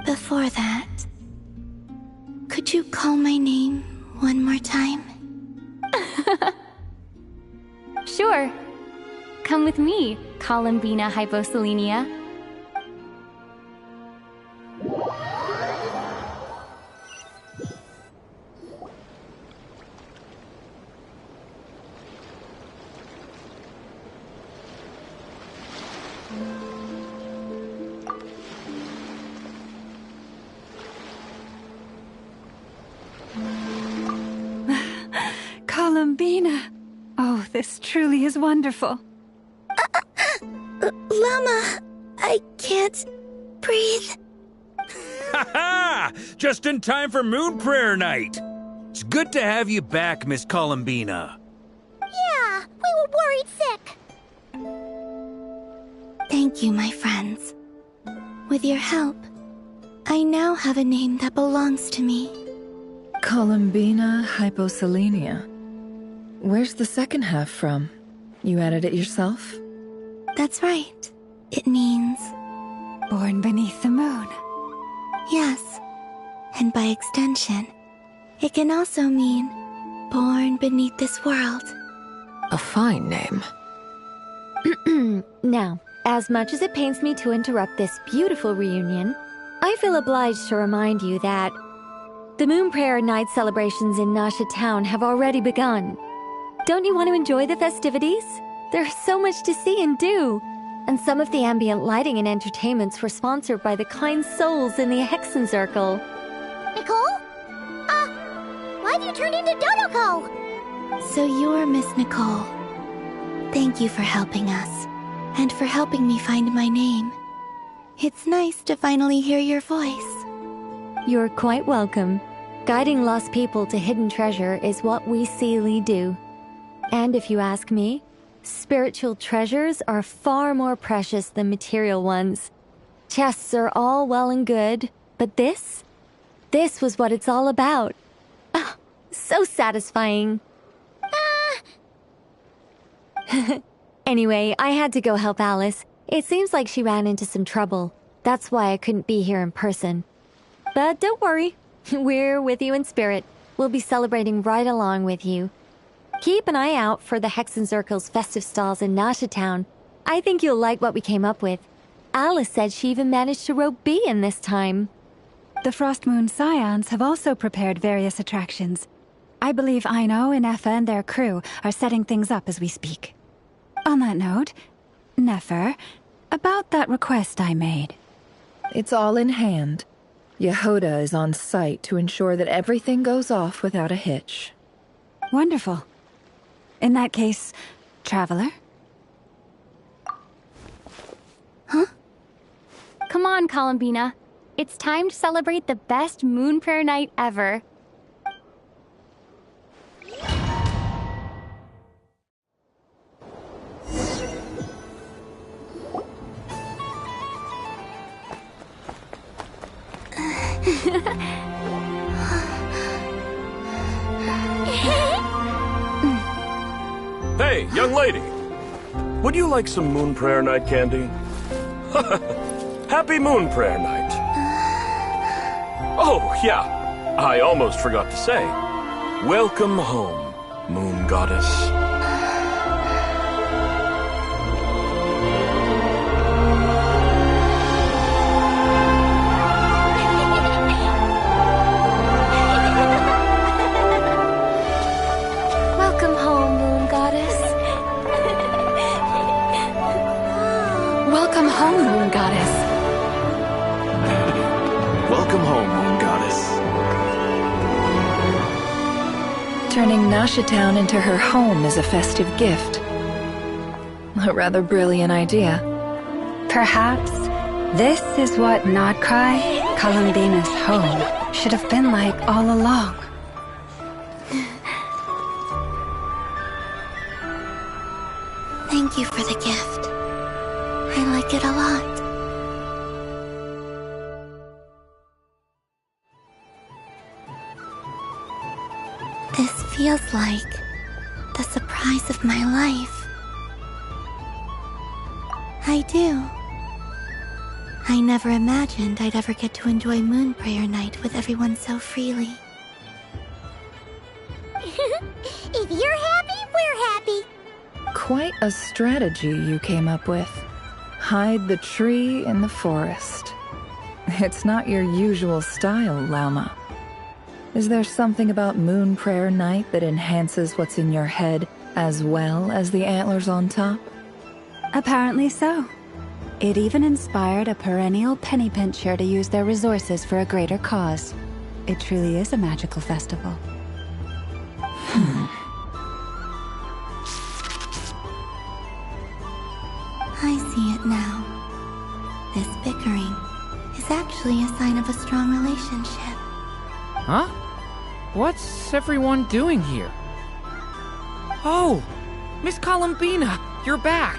Before that, could you call my name one more time? Sure. Come with me, Columbina hyposelenia. Columbina! Oh, this truly is wonderful. Llama, I can't breathe. Ha ha! Just in time for Moon Prayer Night. It's good to have you back, Miss Columbina. Yeah, we were worried sick. Thank you, my friends. With your help, I now have a name that belongs to me. Columbina hyposelenia. Where's the second half from? You added it yourself? That's right. It means... Born beneath the moon. Yes. And by extension, it can also mean born beneath this world. A fine name. Now, as much as it pains me to interrupt this beautiful reunion, I feel obliged to remind you that the Moon Prayer Night celebrations in Nasha Town have already begun. Don't you want to enjoy the festivities? There's so much to see and do. And some of the ambient lighting and entertainments were sponsored by the kind souls in the Hexen Circle. Nicole? Why'd you turn into Donoko? So you're Miss Nicole. Thank you for helping us, and for helping me find my name. It's nice to finally hear your voice. You're quite welcome. Guiding lost people to hidden treasure is what we Seelie do. And if you ask me, spiritual treasures are far more precious than material ones. Chests are all well and good, but this was what it's all about. Ah, so satisfying. Anyway, I had to go help Alice. It seems like she ran into some trouble. That's why I couldn't be here in person. But don't worry, we're with you in spirit. We'll be celebrating right along with you. Keep an eye out for the Hexen Circle's festive stalls in Nasha Town. I think you'll like what we came up with. Alice said she even managed to rope B in this time. The Frost Moon Scions have also prepared various attractions. I believe Aino, Nefer, and their crew are setting things up as we speak. On that note, Nefer, about that request I made. It's all in hand. Yehoda is on site to ensure that everything goes off without a hitch. Wonderful. In that case, traveler? Huh? Come on, Columbina. It's time to celebrate the best Moon Prayer night ever. Hey, young lady. Would you like some Moon Prayer Night candy? Happy Moon Prayer Night. Oh, yeah. I almost forgot to say. Welcome home, Moon Goddess. Welcome home, Moon Goddess. Welcome home, Moon Goddess. Welcome home, Moon Goddess. Turning Nashitown into her home is a festive gift. A rather brilliant idea. Perhaps this is what Nodcry, Columbina's home, should have been like all along. Thank you for the gift. I like it a lot. This feels like the surprise of my life. I do. I never imagined I'd ever get to enjoy Moon Prayer Night with everyone so freely. If you're happy, we're happy. Quite a strategy you came up with. Hide the tree in the forest. It's not your usual style, Lauma. Is there something about Moon Prayer Night that enhances what's in your head as well as the antlers on top? Apparently so. It even inspired a perennial penny pincher to use their resources for a greater cause. It truly is a magical festival. I see it now. This bickering is actually a sign of a strong relationship. Huh? What's everyone doing here? Oh! Miss Columbina, you're back!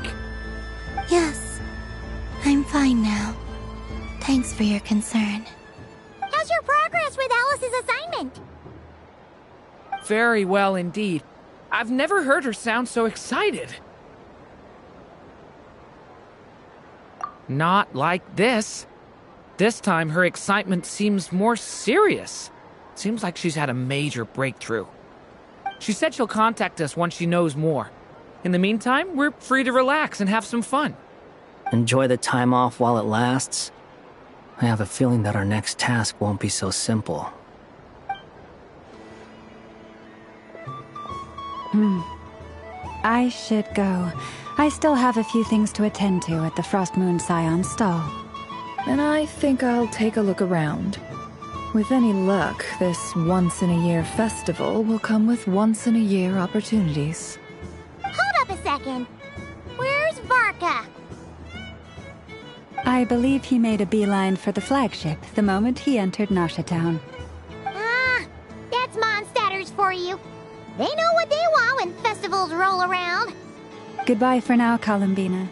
Yes, I'm fine now. Thanks for your concern. How's your progress with Alice's assignment? Very well indeed. I've never heard her sound so excited. Not like this. This time her excitement seems more serious. Seems like she's had a major breakthrough. She said she'll contact us once she knows more. In the meantime, we're free to relax and have some fun. Enjoy the time off while it lasts. I have a feeling that our next task won't be so simple. I should go. I still have a few things to attend to at the Frost Moon Scion stall. And I think I'll take a look around. With any luck, this once-in-a-year festival will come with once-in-a-year opportunities. Hold up a second. Where's Varka? I believe he made a beeline for the flagship the moment he entered Nashitown. Ah, that's Mondstadters for you. They know what they want when festivals roll around. Goodbye for now, Columbina.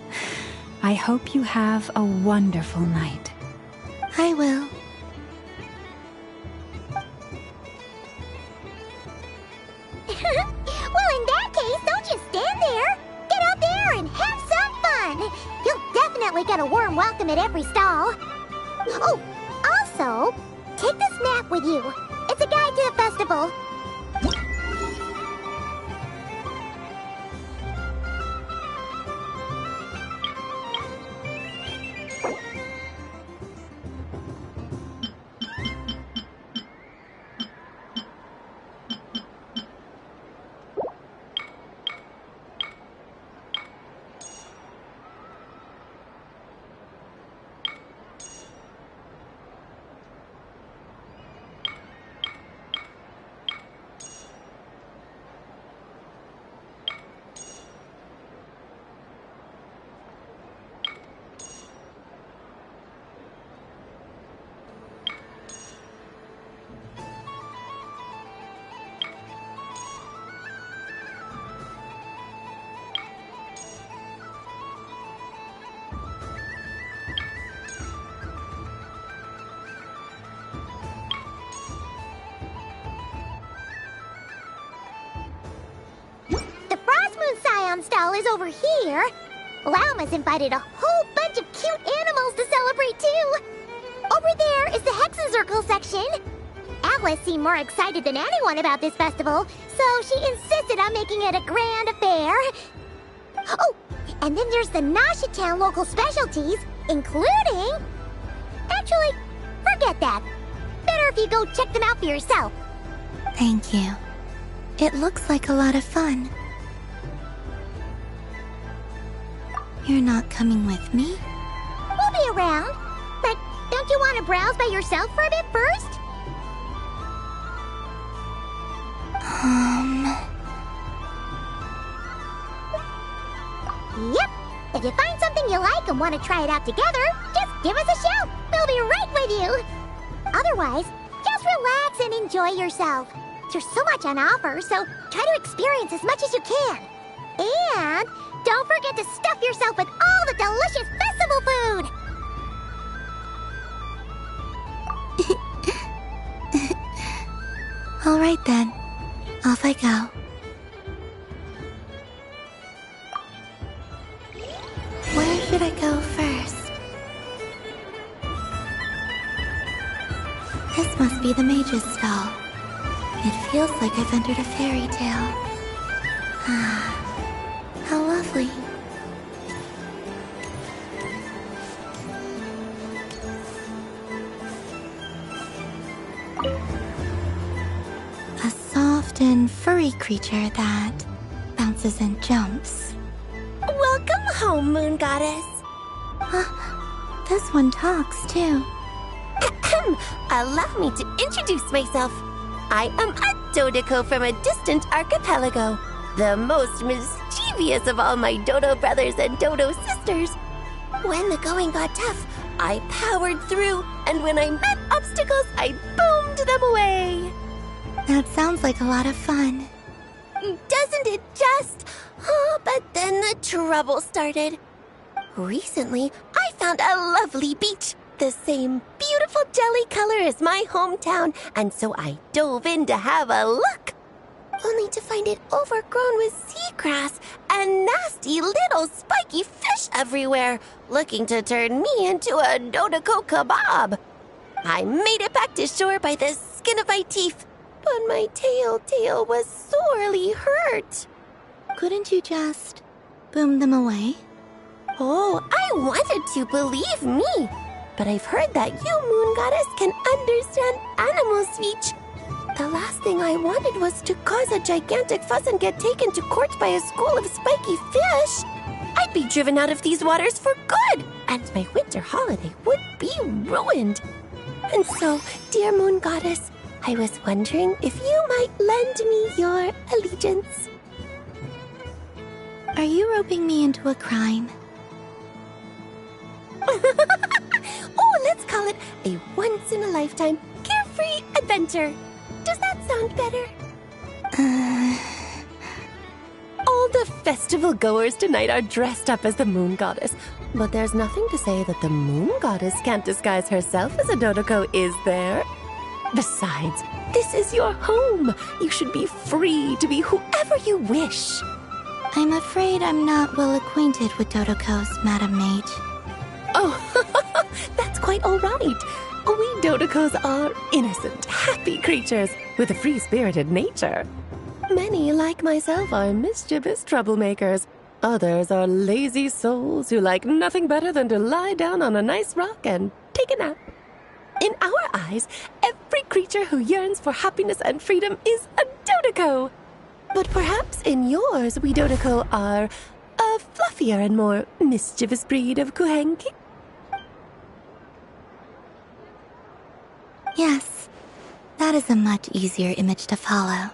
I hope you have a wonderful night. I will. Well, in that case, don't just stand there. Get out there and have some fun. You'll definitely get a warm welcome at every stall. Oh, also, take this map with you. It's a guide to the festival. Nocturne stall is over here. Lauma's invited a whole bunch of cute animals to celebrate too. Over there is the Hexen Circle section. Alice seemed more excited than anyone about this festival, so she insisted on making it a grand affair. Oh, and then there's the Nashitown local specialties, including... Actually, forget that. Better if you go check them out for yourself. Thank you. It looks like a lot of fun. You're not coming with me? We'll be around. But don't you want to browse by yourself for a bit first? Yep. If you find something you like and want to try it out together, just give us a shout. We'll be right with you. Otherwise, just relax and enjoy yourself. There's so much on offer, so try to experience as much as you can. And don't forget to stuff yourself with all the delicious festival food. All right then. Off I go. Where should I go first? This must be the mage's stall. It feels like I've entered a fairy tale. Ah, how lovely. A soft and furry creature that bounces and jumps. Welcome home, Moon Goddess. This one talks too. Allow me to introduce myself. I am a Dodoko from a distant archipelago, the most mischievous of all my Dodo brothers and Dodo sisters. When the going got tough, I powered through, and when I met obstacles, I boomed them away. That sounds like a lot of fun. Doesn't it just? Oh, but then the trouble started. Recently, I found a lovely beach, the same beautiful jelly color as my hometown, and so I dove in to have a look. Only to find it overgrown with seagrass and nasty little spiky fish everywhere, looking to turn me into a Dodoko kebab. I made it back to shore by the skin of my teeth, but my tail was sorely hurt. Couldn't you just boom them away? Oh, I wanted to, believe me. But I've heard that you, Moon Goddess, can understand animal speech. The last thing I wanted was to cause a gigantic fuss and get taken to court by a school of spiky fish. I'd be driven out of these waters for good, and my winter holiday would be ruined. And so, dear Moon Goddess, I was wondering if you might lend me your allegiance. Are you roping me into a crime? Oh, let's call it a once-in-a-lifetime carefree adventure. Does that sound better? All the festival goers tonight are dressed up as the Moon Goddess, but there's nothing to say that the Moon Goddess can't disguise herself as a Dodoko, is there? Besides, this is your home. You should be free to be whoever you wish. I'm afraid I'm not well acquainted with Dodokos, Madam Mage. Oh, that's quite all right. We Dodokos are innocent, happy creatures with a free-spirited nature. Many, like myself, are mischievous troublemakers. Others are lazy souls who like nothing better than to lie down on a nice rock and take a nap. In our eyes, every creature who yearns for happiness and freedom is a Dodoko. But perhaps in yours, we Dodoko are a fluffier and more mischievous breed of Kuhenki. Yes, that is a much easier image to follow.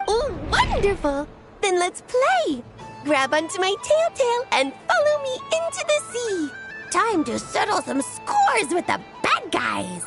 Oh, wonderful! Then let's play! Grab onto my tail and follow me into the sea! Time to settle some scores with the bad guys!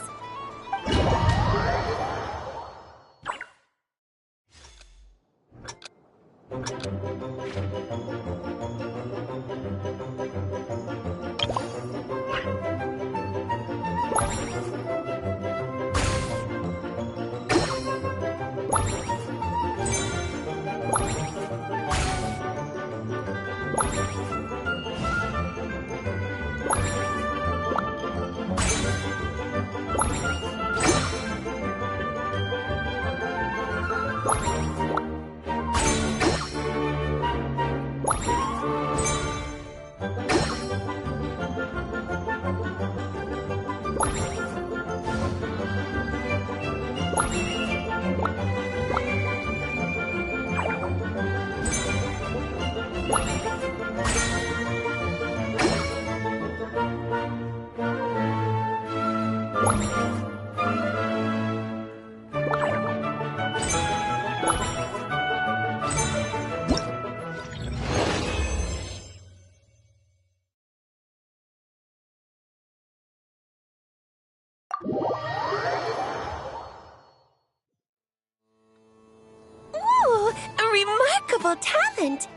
Ooh, a remarkable talent!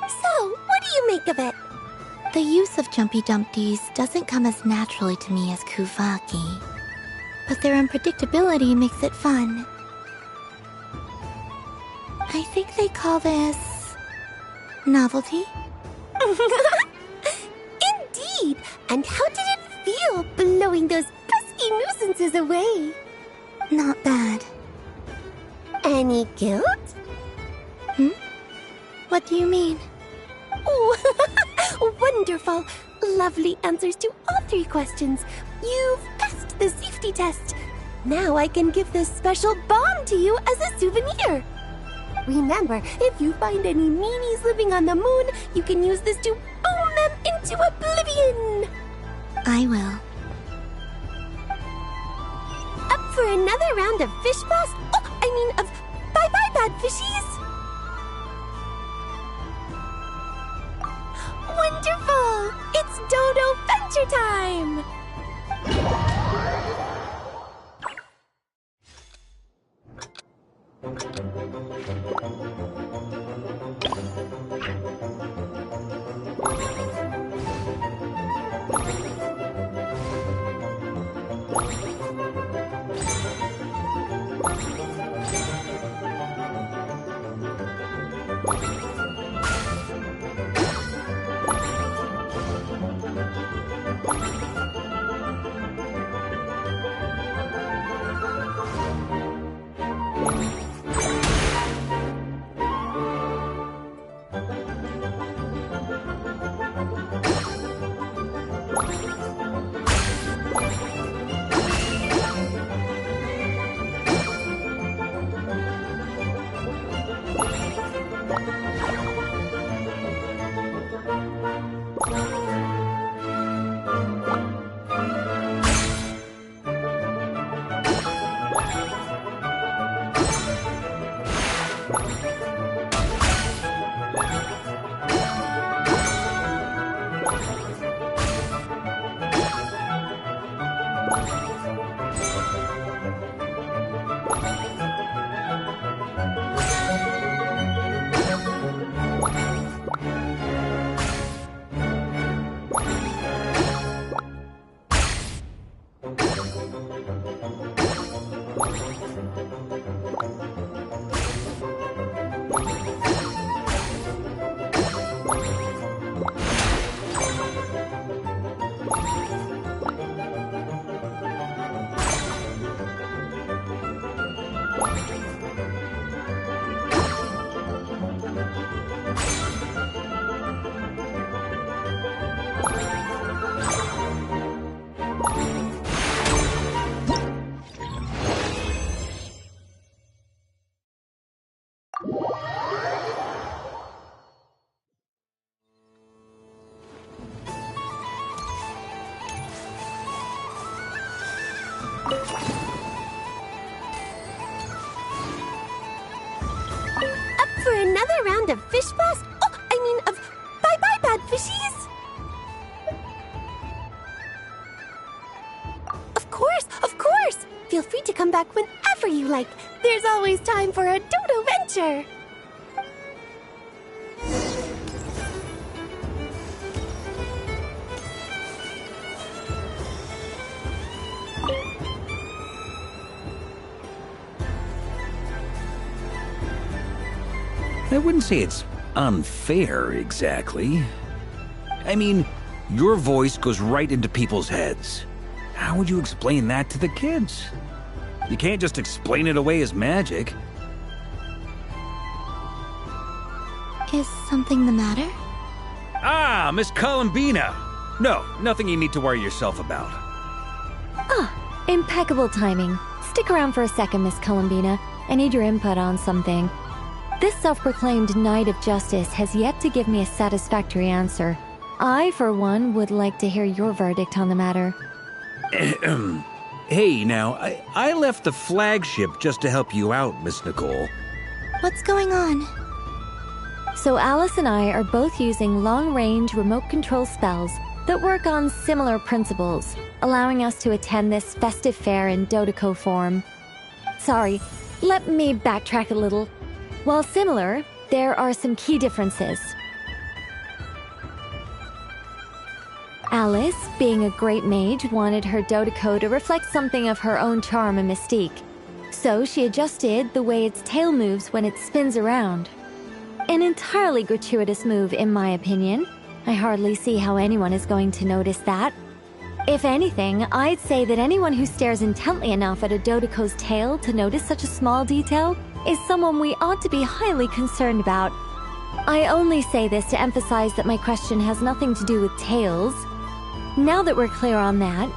So, what do you make of it? The use of Jumpy Dumpties doesn't come as naturally to me as Kuvaki, but their unpredictability makes it fun. I think they call this novelty. Indeed! And how did it feel blowing those pesky nuisances away? Not bad. Any guilt? What do you mean? Oh, wonderful! Lovely answers to all 3 questions. You've passed the safety test. Now I can give this special bomb to you as a souvenir. Remember, if you find any meanies living on the moon, you can use this to boom them into oblivion. I will. Up for another round of fish boss? Oh, I mean of bye-bye bad fishies. Wonderful! It's Dodo Venture time! Another round of fish boss? Oh, I mean of bye-bye bad fishies? Of course! Feel free to come back whenever you like. There's always time for a Dodo Venture. I wouldn't say it's unfair, exactly. I mean, your voice goes right into people's heads. How would you explain that to the kids? You can't just explain it away as magic. Is something the matter? Ah, Miss Columbina! No, nothing you need to worry yourself about. Ah, impeccable timing. Stick around for a second, Miss Columbina. I need your input on something. This self-proclaimed Knight of Justice has yet to give me a satisfactory answer. I, for one, would like to hear your verdict on the matter. Hey, now, I left the flagship just to help you out, Miss Nicole. What's going on? So Alice and I are both using long-range remote control spells that work on similar principles, allowing us to attend this festive fair in Dodeco form. Sorry, let me backtrack a little. While similar, there are some key differences. Alice, being a great mage, wanted her Dodeco to reflect something of her own charm and mystique. So she adjusted the way its tail moves when it spins around. An entirely gratuitous move, in my opinion. I hardly see how anyone is going to notice that. If anything, I'd say that anyone who stares intently enough at a Dodeco's tail to notice such a small detail is someone we ought to be highly concerned about. I only say this to emphasize that my question has nothing to do with tails. Now that we're clear on that,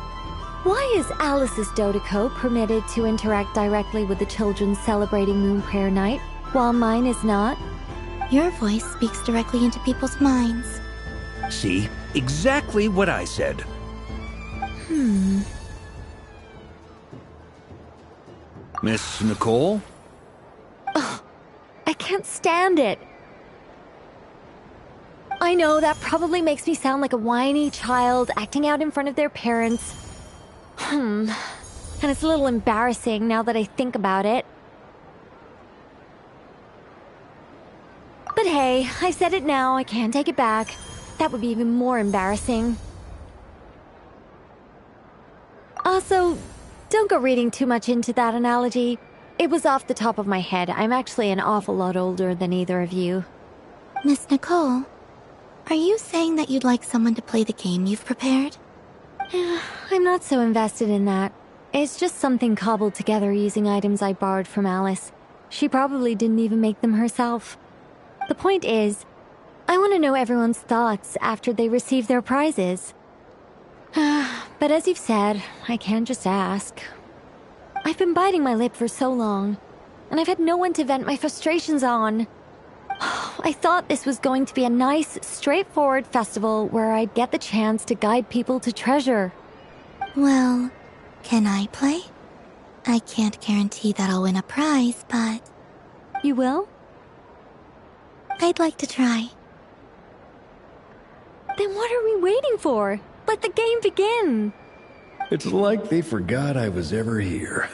why is Alice's Dodeco permitted to interact directly with the children celebrating Moon Prayer Night, while mine is not? Your voice speaks directly into people's minds. See? Exactly what I said. Miss Nicole? Ugh, I can't stand it. I know that probably makes me sound like a whiny child acting out in front of their parents. And it's a little embarrassing now that I think about it. But hey, I said it now, I can't take it back. That would be even more embarrassing. Also, don't go reading too much into that analogy. It was off the top of my head. I'm actually an awful lot older than either of you. Miss Nicole, are you saying that you'd like someone to play the game you've prepared? I'm not so invested in that. It's just something cobbled together using items I borrowed from Alice. She probably didn't even make them herself. The point is, I want to know everyone's thoughts after they receive their prizes. But as you've said, I can't just ask. I've been biting my lip for so long, and I've had no one to vent my frustrations on. I thought this was going to be a nice, straightforward festival where I'd get the chance to guide people to treasure. Well, can I play? I can't guarantee that I'll win a prize, but... You will? I'd like to try. Then what are we waiting for? Let the game begin! It's like they forgot I was ever here.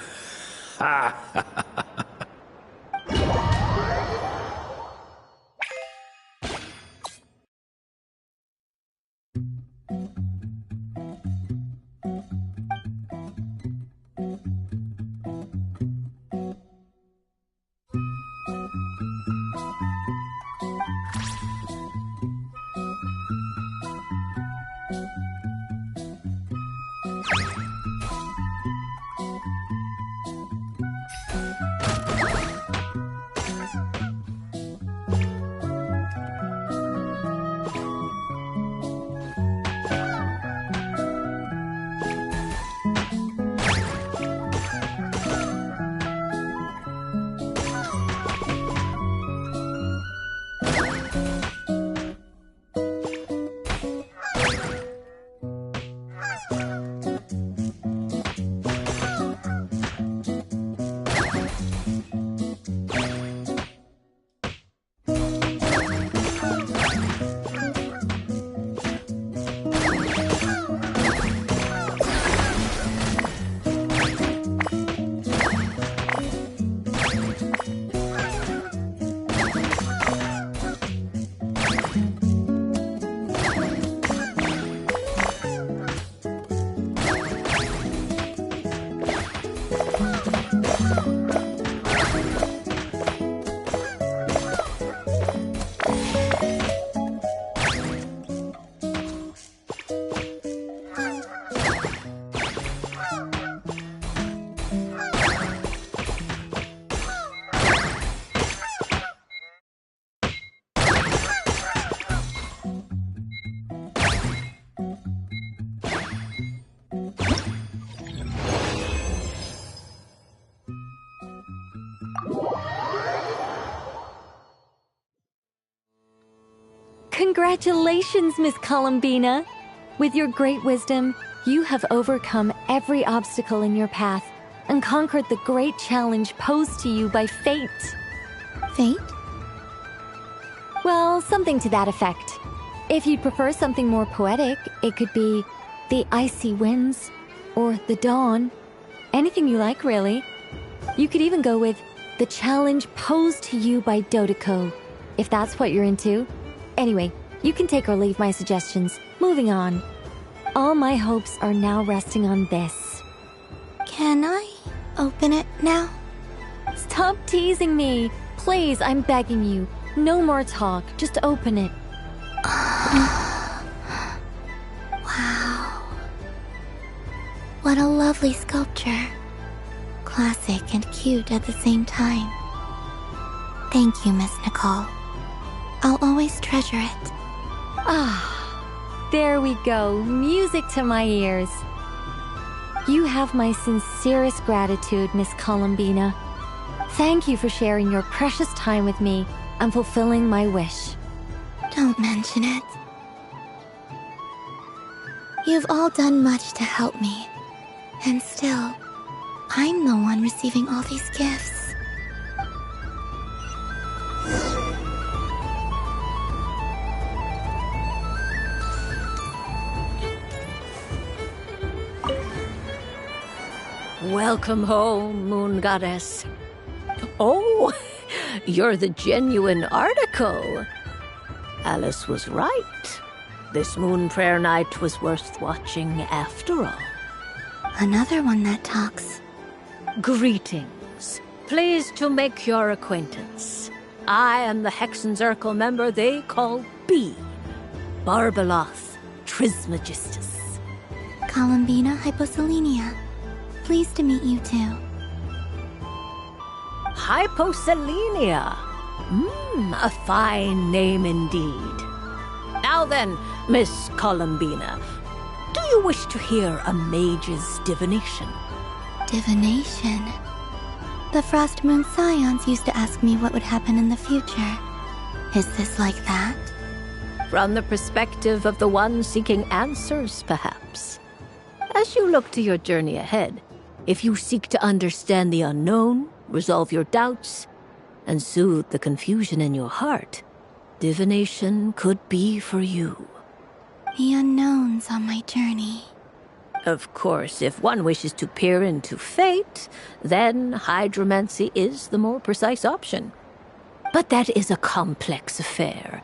Congratulations, Miss Columbina! With your great wisdom, you have overcome every obstacle in your path and conquered the great challenge posed to you by fate. Fate? Well, something to that effect. If you'd prefer something more poetic, it could be the icy winds or the dawn. Anything you like, really. You could even go with the challenge posed to you by Dodeko, if that's what you're into. Anyway, you can take or leave my suggestions. Moving on. All my hopes are now resting on this. Can I open it now? Stop teasing me. Please, I'm begging you. No more talk. Just open it. Wow. What a lovely sculpture. Classic and cute at the same time. Thank you, Miss Nicole. I'll always treasure it. Ah, there we go. Music to my ears. You have my sincerest gratitude, Miss Columbina. Thank you for sharing your precious time with me and fulfilling my wish. Don't mention it. You've all done much to help me. And still, I'm the one receiving all these gifts. Welcome home, Moon Goddess. Oh, you're the genuine article. Alice was right. This moon prayer night was worth watching after all. Another one that talks. Greetings. Pleased to make your acquaintance. I am the Hexenzirkel member they call B. Barbeloth Trismegistus. Columbina Hyposelenia. Pleased to meet you too. Hyposelenia. A fine name indeed. Now then, Miss Columbina, do you wish to hear a mage's divination? Divination? The Frost Moon Scions used to ask me what would happen in the future. Is this like that? From the perspective of the one seeking answers, perhaps. As you look to your journey ahead, if you seek to understand the unknown, resolve your doubts, and soothe the confusion in your heart, divination could be for you. The unknowns on my journey. Of course, if one wishes to peer into fate, then hydromancy is the more precise option. But that is a complex affair,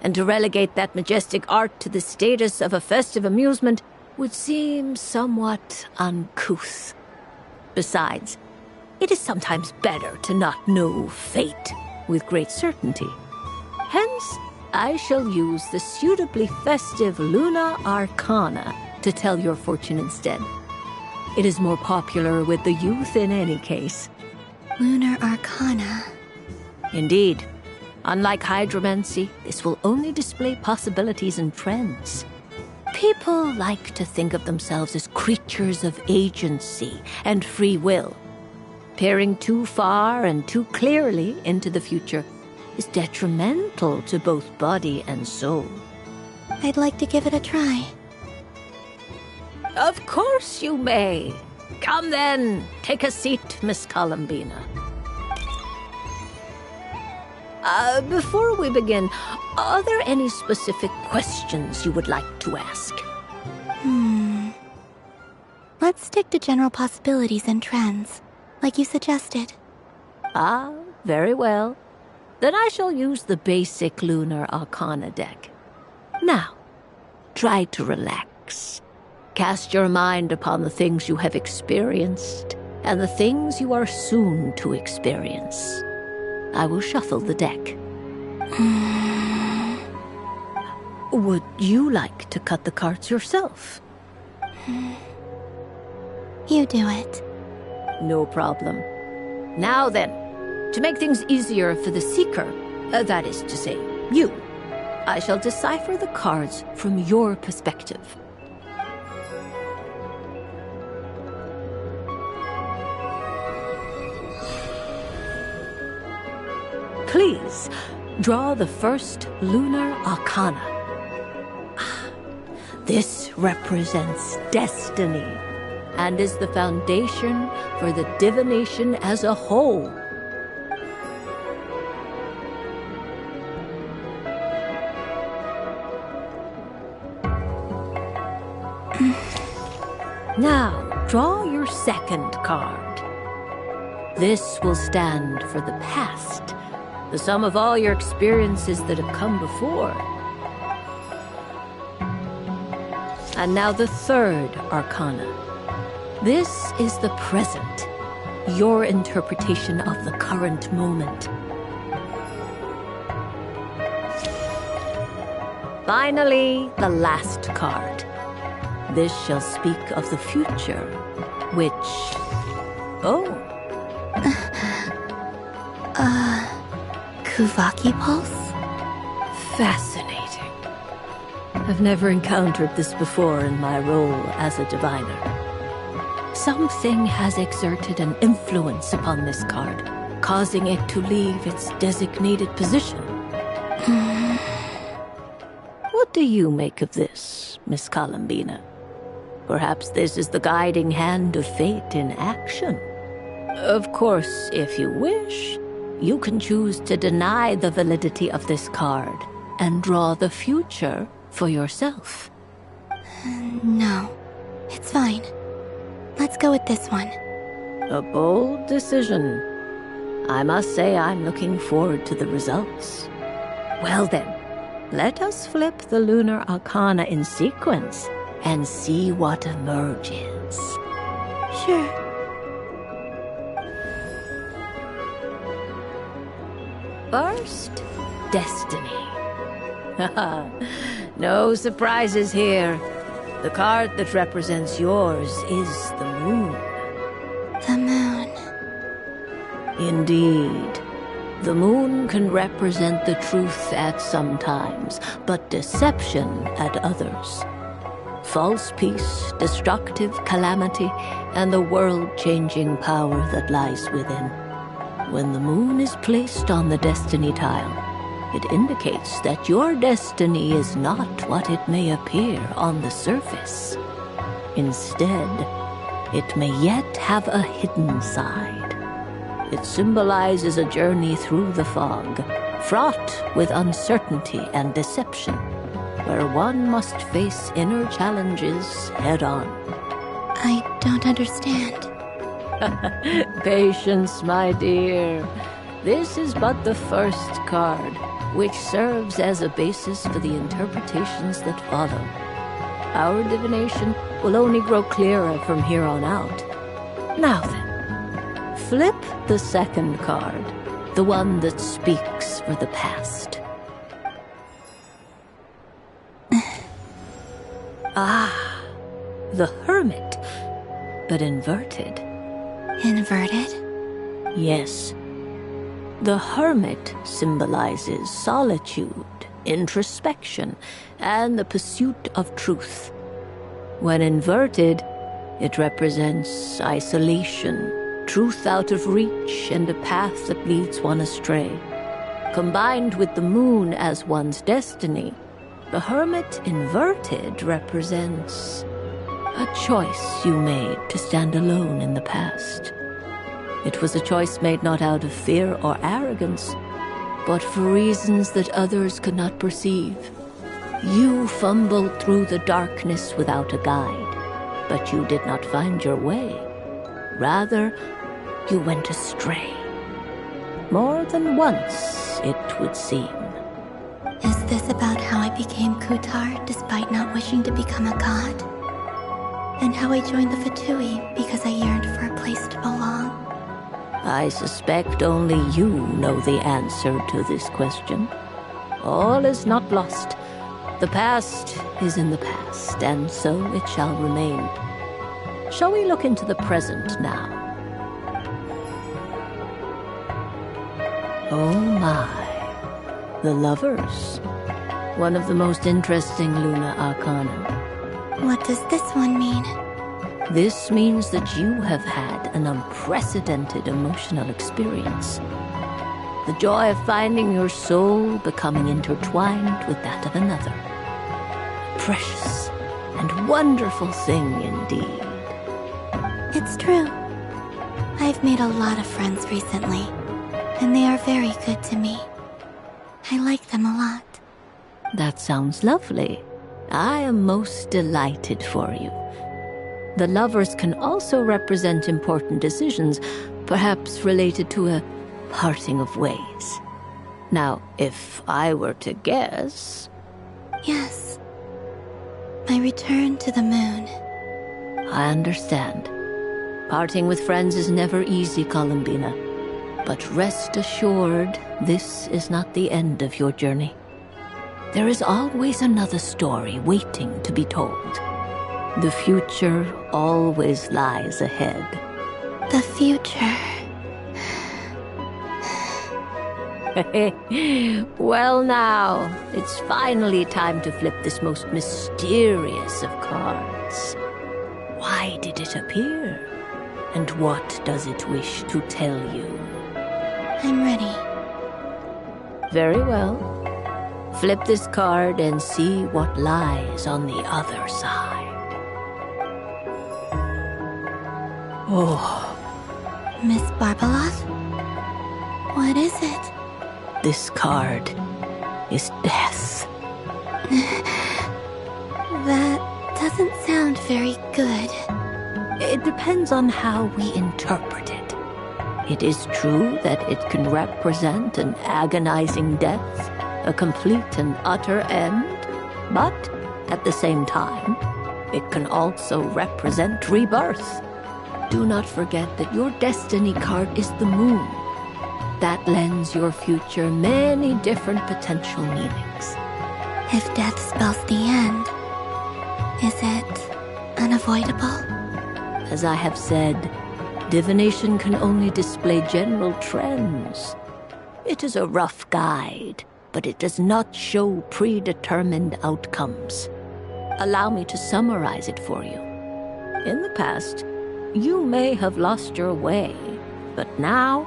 and to relegate that majestic art to the status of a festive amusement would seem somewhat uncouth. Besides, it is sometimes better to not know fate with great certainty. Hence, I shall use the suitably festive Luna Arcana to tell your fortune instead. It is more popular with the youth in any case. Lunar Arcana. Indeed. Unlike hydromancy, this will only display possibilities and trends. People like to think of themselves as creatures of agency and free will. Peering too far and too clearly into the future is detrimental to both body and soul. I'd like to give it a try. Of course you may. Come then, take a seat, Miss Columbina. Before we begin, are there any specific questions you would like to ask? Let's stick to general possibilities and trends, like you suggested. Ah, very well. Then I shall use the basic Lunar Arcana deck. Now, try to relax. Cast your mind upon the things you have experienced and the things you are soon to experience. I will shuffle the deck. Would you like to cut the cards yourself? You do it. No problem. Now then, to make things easier for the seeker, that is to say, you, I shall decipher the cards from your perspective. Please, draw the first lunar arcana. This represents destiny and is the foundation for the divination as a whole. Now, draw your second card. This will stand for the past, the sum of all your experiences that have come before. And now the third arcana. This is the present, your interpretation of the current moment. Finally, the last card. This shall speak of the future, which... Oh. Kuvaki Pulse? Fascinating. I've never encountered this before in my role as a diviner. Something has exerted an influence upon this card, causing it to leave its designated position. What do you make of this, Miss Columbina? Perhaps this is the guiding hand of fate in action. Of course, if you wish, you can choose to deny the validity of this card and draw the future for yourself. No, it's fine. Let's go with this one. A bold decision. I must say I'm looking forward to the results. Well then, let us flip the lunar arcana in sequence and see what emerges. Sure. First, destiny. No surprises here. The card that represents yours is the moon. The moon. Indeed. The moon can represent the truth at some times, but deception at others. False peace, destructive calamity, and the world-changing power that lies within. When the moon is placed on the destiny tile, it indicates that your destiny is not what it may appear on the surface. Instead, it may yet have a hidden side. It symbolizes a journey through the fog, fraught with uncertainty and deception, where one must face inner challenges head-on. I don't understand. Patience, my dear. This is but the first card, which serves as a basis for the interpretations that follow. Our divination will only grow clearer from here on out. Now then, flip the second card, the one that speaks for the past. The Hermit, but inverted. Inverted? Yes. The Hermit symbolizes solitude, introspection, and the pursuit of truth. When inverted, it represents isolation, truth out of reach, and a path that leads one astray. Combined with the moon as one's destiny, the Hermit inverted represents a choice you made to stand alone in the past. It was a choice made not out of fear or arrogance, but for reasons that others could not perceive. You fumbled through the darkness without a guide, but you did not find your way. Rather, you went astray. More than once, it would seem. Is this about how I became Kutar despite not wishing to become a god? And how I joined the Fatui because I yearned for a place to belong? I suspect only you know the answer to this question. All is not lost. The past is in the past, and so it shall remain. Shall we look into the present now? Oh my. The Lovers. One of the most interesting Luna Arcana. What does this one mean? This means that you have had an unprecedented emotional experience. The joy of finding your soul becoming intertwined with that of another. A precious and wonderful thing indeed. It's true. I've made a lot of friends recently, and they are very good to me. I like them a lot. That sounds lovely. I am most delighted for you. The lovers can also represent important decisions, perhaps related to a parting of ways. Now, if I were to guess... Yes. My return to the moon. I understand. Parting with friends is never easy, Columbina. But rest assured, this is not the end of your journey. There is always another story waiting to be told. The future always lies ahead. The future. Well now, it's finally time to flip this most mysterious of cards. Why did it appear? And what does it wish to tell you? I'm ready. Very well. Flip this card and see what lies on the other side. Oh. Miss Barbeloth? What is it? This card is death. That doesn't sound very good. It depends on how we interpret it. It is true that it can represent an agonizing death, a complete and utter end, but at the same time, it can also represent rebirth. Do not forget that your destiny card is the moon. That lends your future many different potential meanings. If death spells the end, is it unavoidable? As I have said, divination can only display general trends. It is a rough guide, but it does not show predetermined outcomes. Allow me to summarize it for you. In the past, you may have lost your way, but now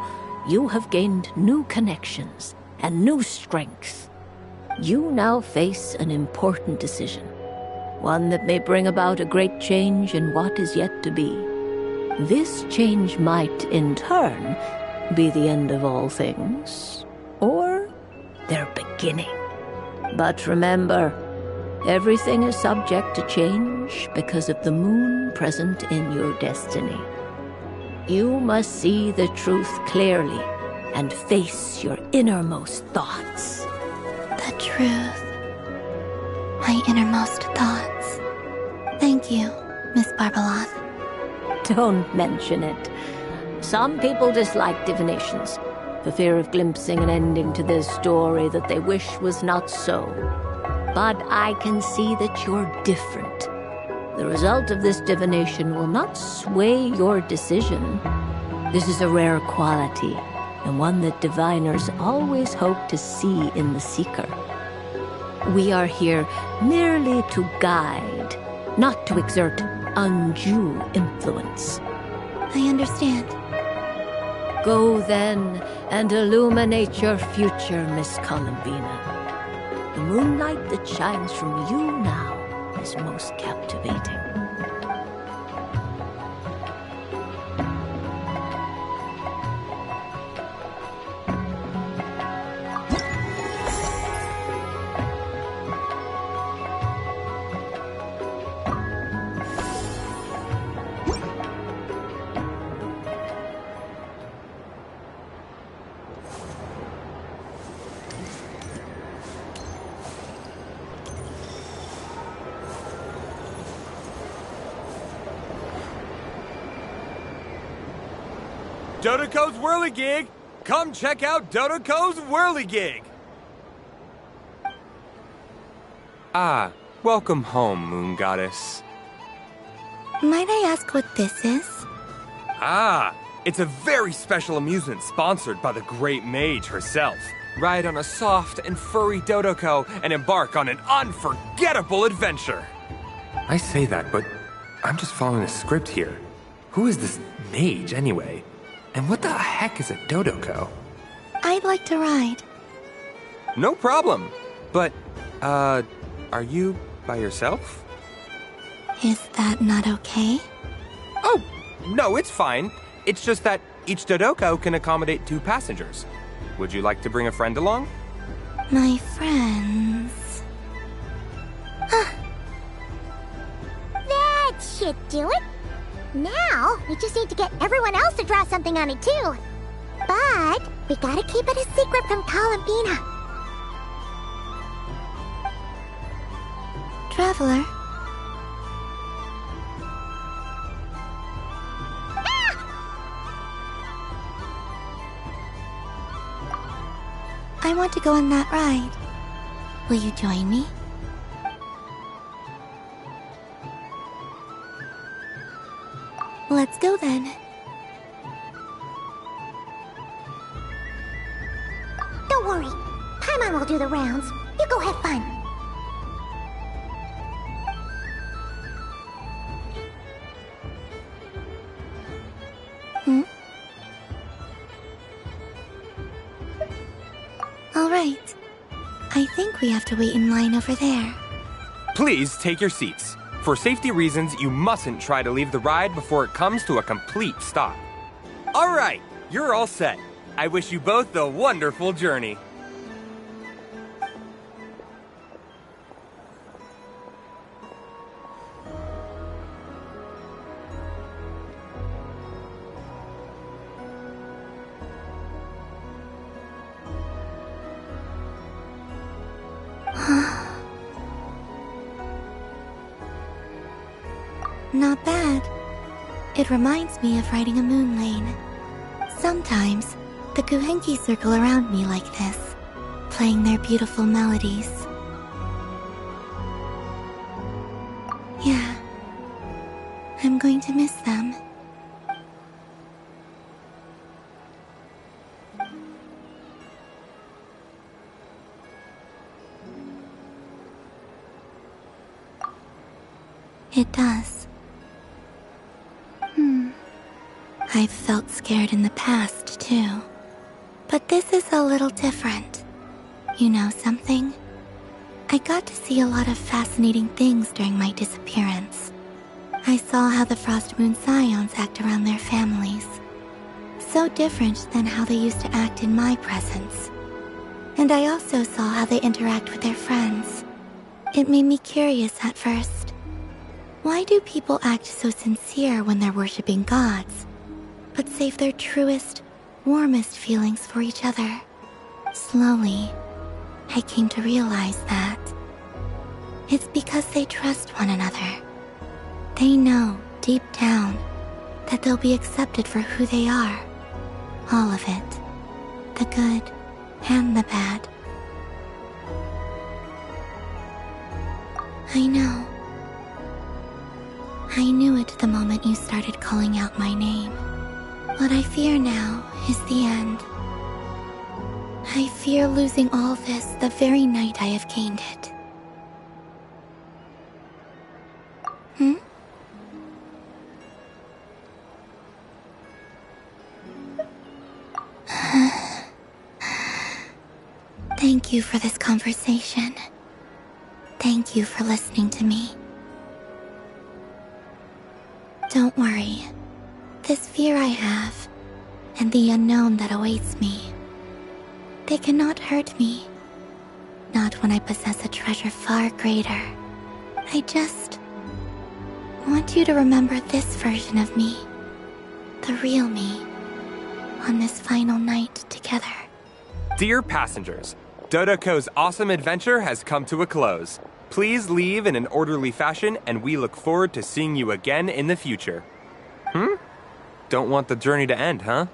you have gained new connections and new strength. You now face an important decision, one that may bring about a great change in what is yet to be. This change might, in turn, be the end of all things, or their beginning. But remember, everything is subject to change because of the moon present in your destiny. You must see the truth clearly and face your innermost thoughts. The truth. My innermost thoughts. Thank you, Miss Barbeloth. Don't mention it. Some people dislike divinations, for fear of glimpsing an ending to their story that they wish was not so. But I can see that you're different. The result of this divination will not sway your decision. This is a rare quality, and one that diviners always hope to see in the seeker. We are here merely to guide, not to exert undue influence. I understand. Go then and illuminate your future, Miss Columbina. The moonlight that shines from you now is most captivating. Dodoco's Whirligig! Come check out Dodoco's Whirligig! Ah, welcome home, Moon Goddess. Might I ask what this is? Ah, it's a very special amusement sponsored by the Great Mage herself. Ride on a soft and furry Dodoco and embark on an unforgettable adventure. I say that, but I'm just following a script here. Who is this mage, anyway? And what the heck is a Dodoco? I'd like to ride. No problem. But, are you by yourself? Is that not okay? Oh, no, it's fine. It's just that each Dodoko can accommodate 2 passengers. Would you like to bring a friend along? My friends... That should do it. Now, we just need to get everyone else to draw something on it too. But we gotta keep it a secret from Columbina. Traveler. I want to go on that ride. Will you join me? Let's go then. Don't worry. Paimon will do the rounds. You go have fun. Hmm? All right. I think we have to wait in line over there. Please take your seats. For safety reasons, you mustn't try to leave the ride before it comes to a complete stop. All right, you're all set. I wish you both a wonderful journey. Not bad. It reminds me of riding a moon lane. Sometimes, the Kuhenki circle around me like this, playing their beautiful melodies. Yeah. I'm going to miss them. It does. I've felt scared in the past, too. But this is a little different. You know something? I got to see a lot of fascinating things during my disappearance. I saw how the Frost Moon Scions act around their families. So different than how they used to act in my presence. And I also saw how they interact with their friends. It made me curious at first. Why do people act so sincere when they're worshipping gods, but save their truest, warmest feelings for each other? Slowly, I came to realize that it's because they trust one another. They know, deep down, that they'll be accepted for who they are. All of it. The good and the bad. I know. I knew it the moment you started calling out my name. What I fear now is the end. I fear losing all this the very night I have gained it. Thank you for this conversation. Thank you for listening to me. Don't worry. This fear I have, and the unknown that awaits me, they cannot hurt me. Not when I possess a treasure far greater. I just want you to remember this version of me, the real me, on this final night together. Dear passengers, Dodoko's awesome adventure has come to a close. Please leave in an orderly fashion, and we look forward to seeing you again in the future. Don't want the journey to end, huh?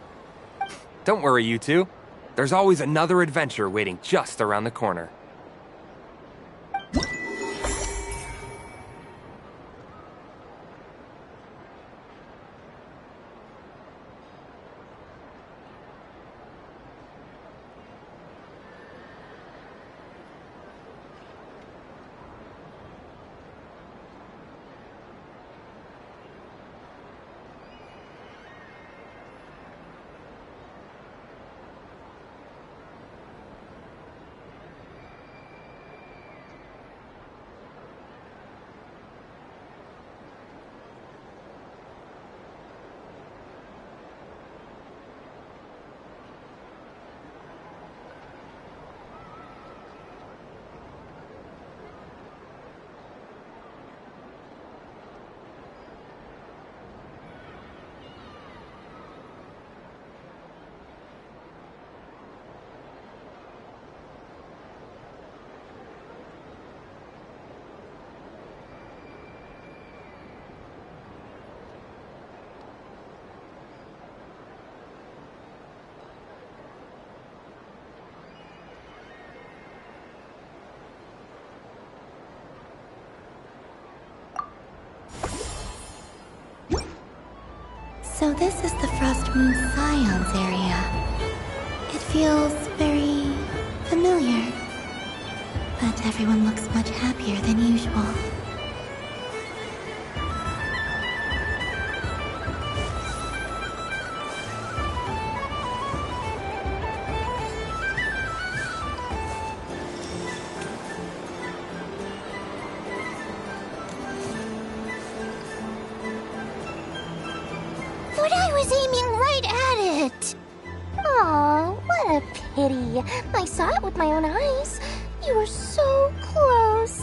Don't worry, you two. There's always another adventure waiting just around the corner. So this is the Frost Moon Scions area. It feels very familiar. But everyone looks much happier than usual. But I was aiming right at it! Aw, what a pity. I saw it with my own eyes. You were so close.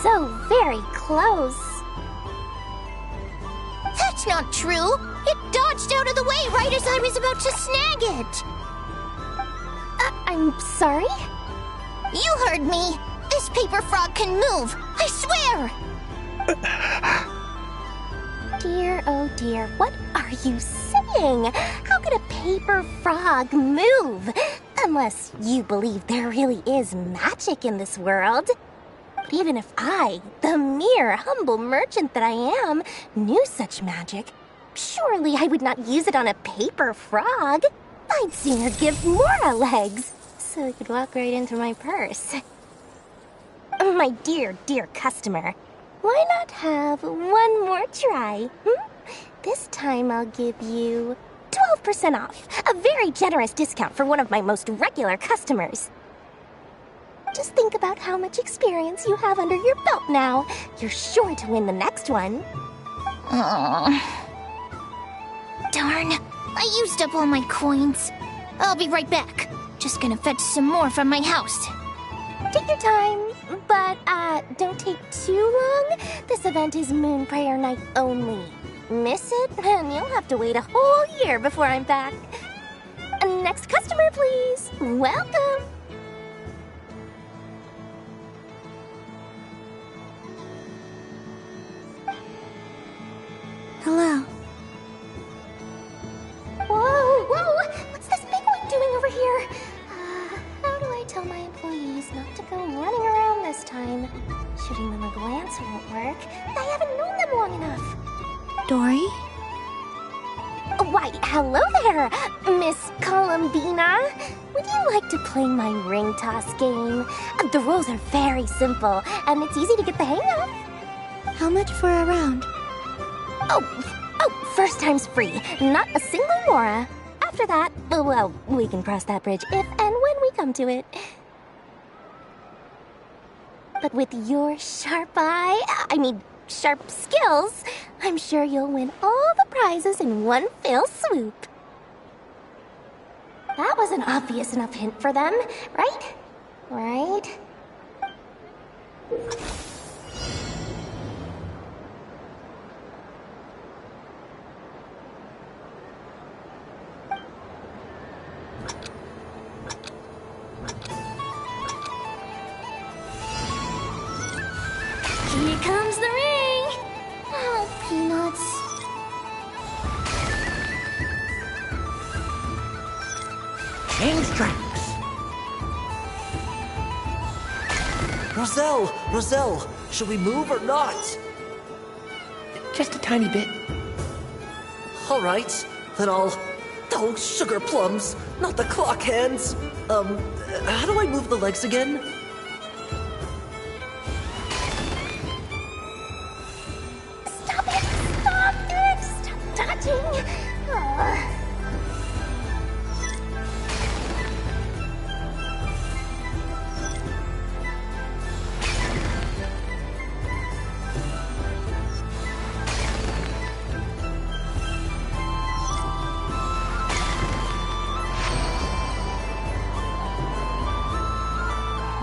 So very close. That's not true! It dodged out of the way right as I was about to snag it! I'm sorry? You heard me! This paper frog can move! I swear! Dear, oh dear, what are you saying? How could a paper frog move? Unless you believe there really is magic in this world. But even if I, the mere humble merchant that I am, knew such magic, surely I would not use it on a paper frog. I'd sooner give Mora legs, so it could walk right into my purse. My dear, dear customer, why not have one more try? This time I'll give you 12% off, a very generous discount for one of my most regular customers. Just think about how much experience you have under your belt now. You're sure to win the next one. Darn, I used up all my coins. I'll be right back. Just gonna fetch some more from my house. Take your time, but don't take too long. This event is Moon Prayer Night only. Miss it, and you'll have to wait a whole year before I'm back. Next customer, please. Welcome. Hello. Whoa! What's this big one doing over here? How do I tell my employees not to go running around this time? Shooting them a glance won't work. I haven't known them long enough. Dory? Why, hello there, Miss Columbina. Would you like to play my ring toss game? The rules are very simple, and it's easy to get the hang of. How much for a round? Oh, first time's free. Not a single Mora. After that, well, we can cross that bridge if and when we come to it. But with your sharp sharp skills, I'm sure you'll win all the prizes in one fell swoop. That was an obvious enough hint for them, right? Right? Here comes the ring! Oh, Peanuts. Change tracks. Roselle, should we move or not? Just a tiny bit. All right, then I'll... Oh, sugar plums, not the clock hands. How do I move the legs again? Stop touching!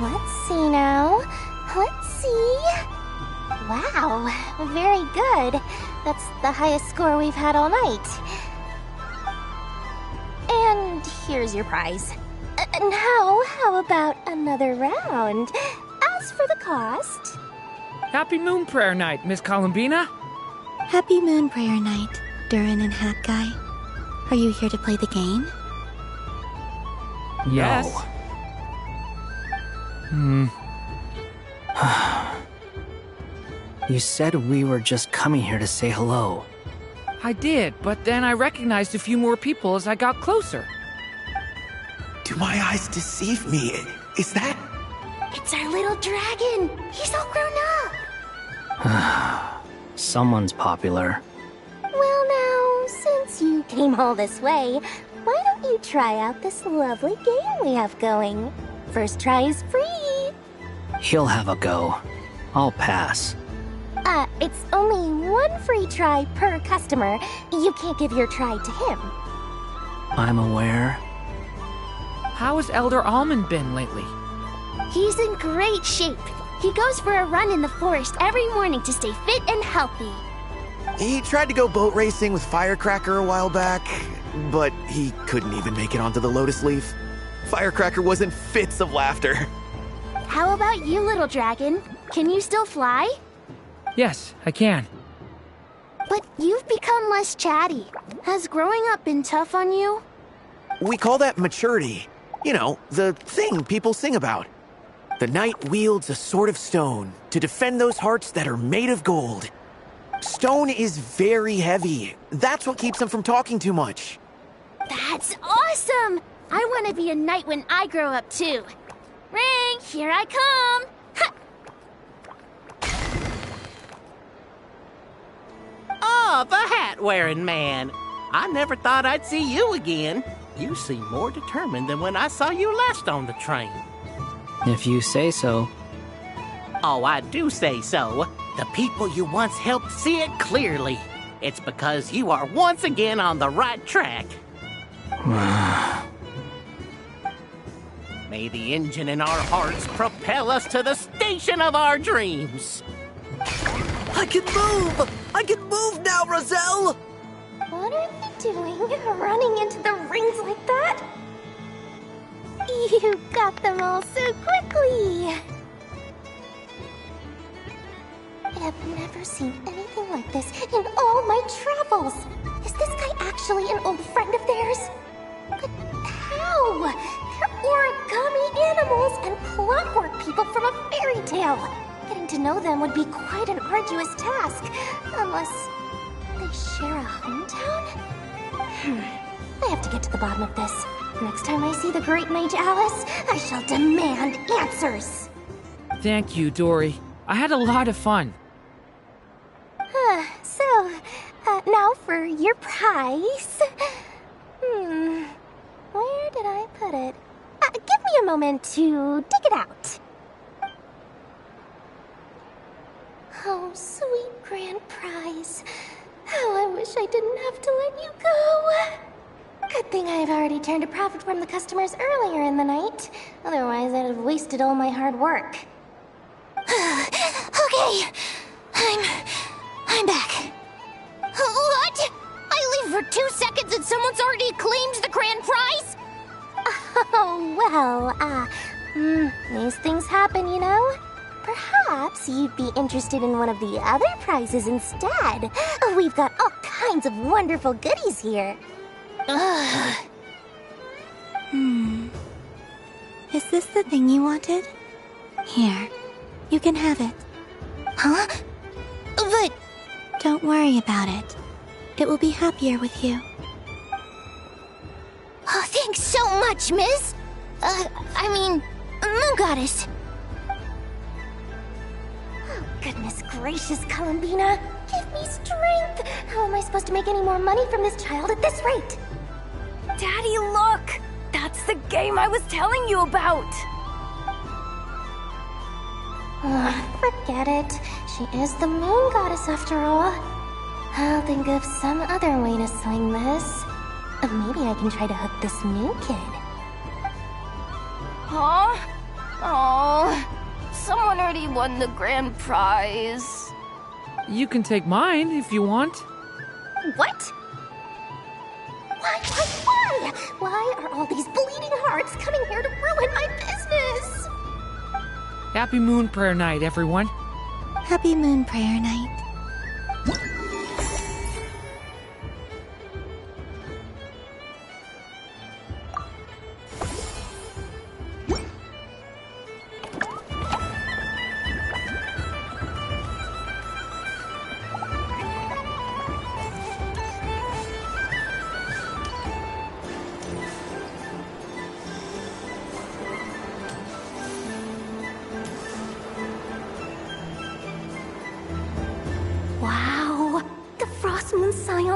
Let's see now. Let's see. Wow, very good. That's the highest score we've had all night. And here's your prize. Now, how about another round? As for the cost... Happy Moon Prayer Night, Miss Columbina. Happy Moon Prayer Night, Durin and Hat Guy. Are you here to play the game? Yes. You said we were just coming here to say hello. I did, but then I recognized a few more people as I got closer. Do my eyes deceive me? Is that... It's our little dragon. He's all grown up. Someone's popular. Well now, since you came all this way, why don't you try out this lovely game we have going? First try is free. He'll have a go. I'll pass. It's only one free try per customer. You can't give your try to him. I'm aware. How has Elder Almond been lately? He's in great shape. He goes for a run in the forest every morning to stay fit and healthy. He tried to go boat racing with Firecracker a while back, but he couldn't even make it onto the Lotus Leaf. Firecracker was in fits of laughter. How about you, little dragon? Can you still fly? Yes, I can. But you've become less chatty. Has growing up been tough on you? We call that maturity. You know, the thing people sing about. The knight wields a sword of stone to defend those hearts that are made of gold. Stone is very heavy. That's what keeps him from talking too much. That's awesome! I want to be a knight when I grow up too. Ring, here I come! Ha! Oh, the hat-wearing man. I never thought I'd see you again. You seem more determined than when I saw you last on the train. If you say so. Oh, I do say so. The people you once helped see it clearly. It's because you are once again on the right track. May the engine in our hearts propel us to the station of our dreams. I can move! I can move now, Roselle! What are you doing, running into the rings like that? You got them all so quickly! I have never seen anything like this in all my travels! Is this guy actually an old friend of theirs? But how? They're origami animals and clockwork people from a fairy tale. Getting to know them would be quite an arduous task, unless they share a hometown? I have to get to the bottom of this. Next time I see the great mage Alice, I shall demand answers. Thank you, Dory. I had a lot of fun. Now for your prize. Where did I put it? Give me a moment to dig it out. Oh, sweet grand prize. How I wish I didn't have to let you go. Good thing I've already turned a profit from the customers earlier in the night. Otherwise, I'd have wasted all my hard work. Okay, I'm back. What? I leave for 2 seconds and someone's already claimed the grand prize? Oh, well, these things happen, you know? Perhaps you'd be interested in one of the other prizes instead. We've got all kinds of wonderful goodies here. Is this the thing you wanted? Here, you can have it. Huh? But... Don't worry about it. It will be happier with you. Oh, thanks so much, miss. Moon Goddess. Oh, goodness gracious, Columbina. Give me strength. How am I supposed to make any more money from this child at this rate? Daddy, look! That's the game I was telling you about! Forget it. She is the Moon Goddess after all. I'll think of some other way to swing this. Maybe I can try to hook this new kid. Huh? Oh, someone already won the grand prize. You can take mine if you want. What? Why? Why are all these bleeding hearts coming here to ruin my business? Happy Moon Prayer Night, everyone. Happy Moon Prayer Night.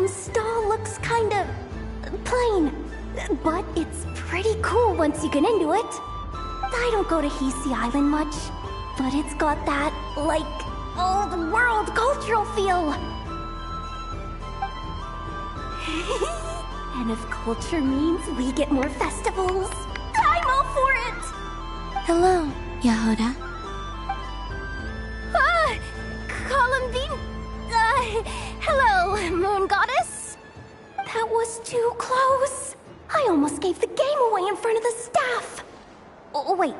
stall looks kinda plain, but it's pretty cool once you get into it. I don't go to Hisi Island much, but it's got that, like, old world cultural feel. And if culture means we get more festivals, I'm all for it! Hello, Yehoda. Ah! Columbine? Hello, Moon Goddess? That was too close. I almost gave the game away in front of the staff. Oh, wait,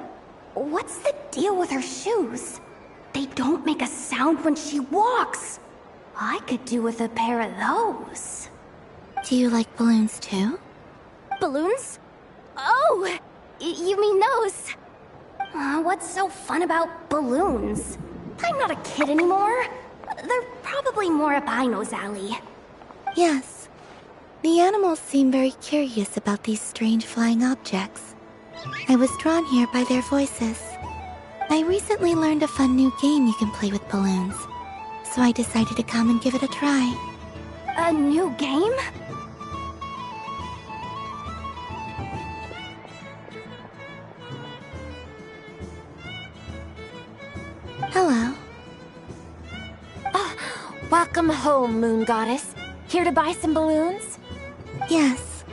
what's the deal with her shoes? They don't make a sound when she walks. I could do with a pair of those. Do you like balloons too? Balloons? Oh, you mean those? What's so fun about balloons? I'm not a kid anymore. They're probably more up Aino's alley. Yes. The animals seem very curious about these strange flying objects. I was drawn here by their voices. I recently learned a fun new game you can play with balloons, so I decided to come and give it a try. A new game? Hello. Welcome home, Moon Goddess. Here to buy some balloons? Yes.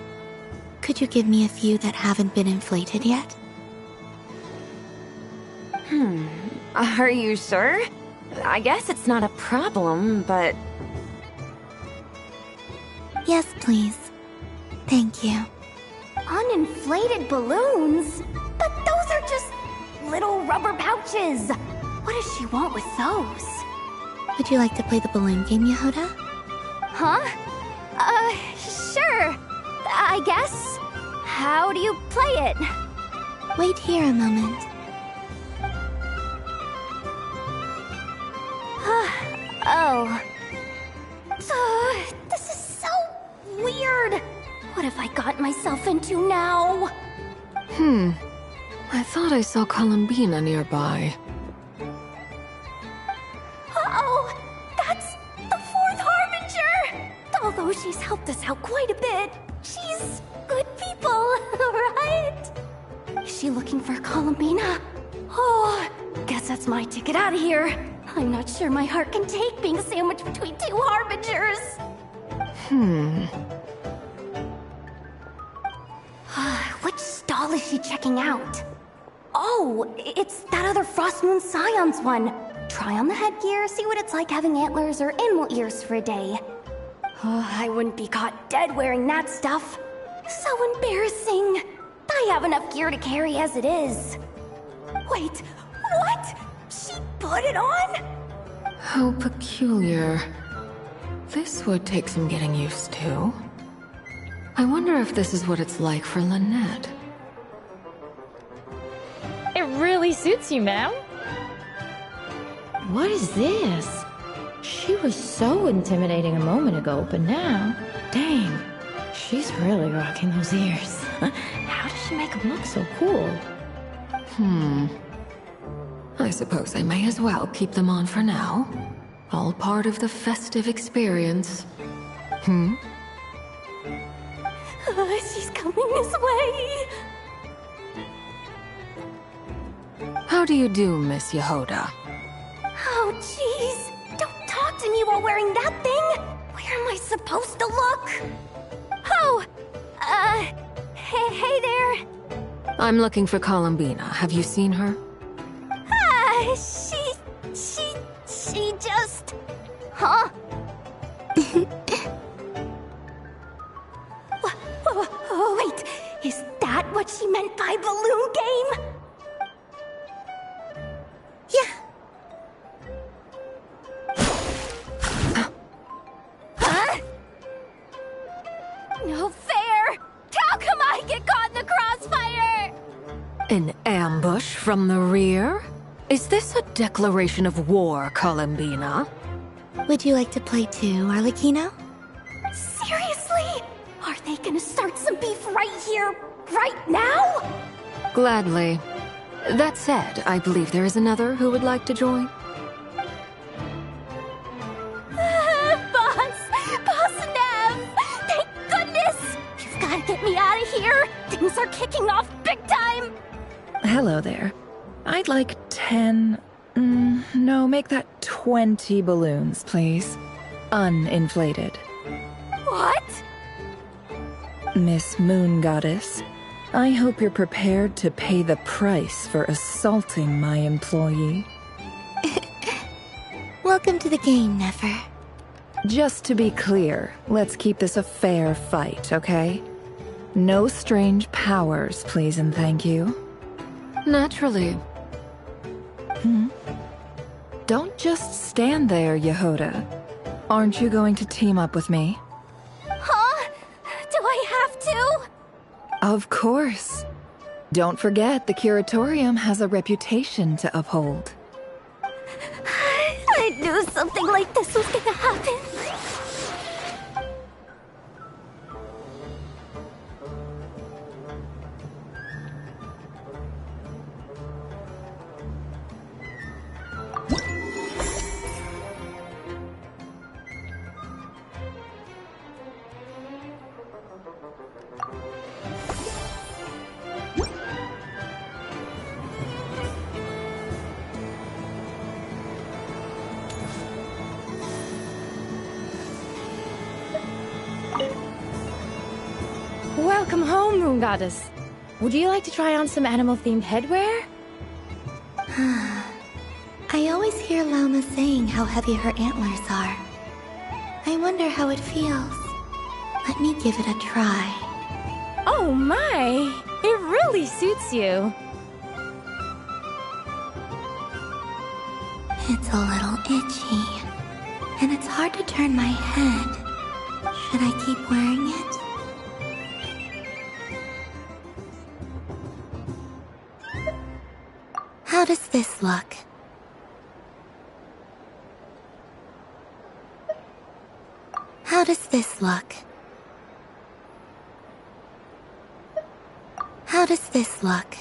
Could you give me a few that haven't been inflated yet? Are you sure? I guess it's not a problem, but... Yes, please. Thank you. Uninflated balloons? But those are just little rubber pouches. What does she want with those? Would you like to play the balloon game, Yehoda? Huh? Sure. I guess. How do you play it? Wait here a moment. Oh. This is so weird. What have I got myself into now? I thought I saw Columbina nearby. Uh-oh! That's the fourth Harbinger! Although she's helped us out quite a bit, she's good people, right? Is she looking for Columbina? Oh, guess that's my ticket out of here. I'm not sure my heart can take being sandwiched between two Harbingers. Which stall is she checking out? Oh, it's that other Frost Moon Scions one. Try on the headgear, see what it's like having antlers or animal ears for a day. Oh, I wouldn't be caught dead wearing that stuff. So embarrassing. I have enough gear to carry as it is. Wait, what? She put it on? How peculiar. This would take some getting used to. I wonder if this is what it's like for Lynette. It really suits you, ma'am. What is this? She was so intimidating a moment ago, but now, dang, she's really rocking those ears. How does she make them look so cool? I suppose I may as well keep them on for now. All part of the festive experience. She's coming this way. How do you do, Miss Yehoda? Oh, jeez. Don't talk to me while wearing that thing. Where am I supposed to look? Oh, hey there. I'm looking for Columbina. Have you seen her? She just... Huh? Wait, is that what she meant by balloon game? Yeah. Huh? No fair! How come I get caught in the crossfire? An ambush from the rear? Is this a declaration of war, Columbina? Would you like to play too, Arlecchino? Seriously? Are they gonna start some beef right here, right now? Gladly. That said, I believe there is another who would like to join. Boss Neb! out of here! Things are kicking off big time! Hello there. I'd like 10... no, make that 20 balloons, please. Uninflated. What? Miss Moon Goddess, I hope you're prepared to pay the price for assaulting my employee. Welcome to the game, Nefer. Just to be clear, let's keep this a fair fight, okay? No strange powers, please and thank you. Naturally. Don't just stand there, Yehoda. Aren't you going to team up with me? Huh? Do I have to? Of course. Don't forget, the Curatorium has a reputation to uphold. I knew something like this was gonna happen. Welcome home, Moon Goddess. Would you like to try on some animal-themed headwear? I always hear Llama saying how heavy her antlers are. I wonder how it feels. Let me give it a try. Oh my! It really suits you. It's a little itchy, and it's hard to turn my head. Should I keep wearing it? How does this look? How does this look? How does this look?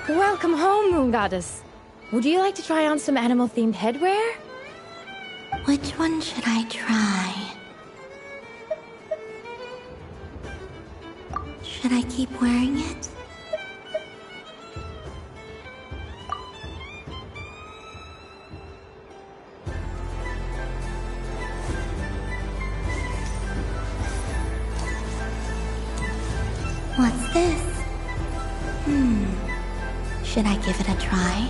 Welcome home, Moon Goddess. Would you like to try on some animal-themed headwear? Which one should I try? Should I keep wearing it? What's this? Should I give it a try?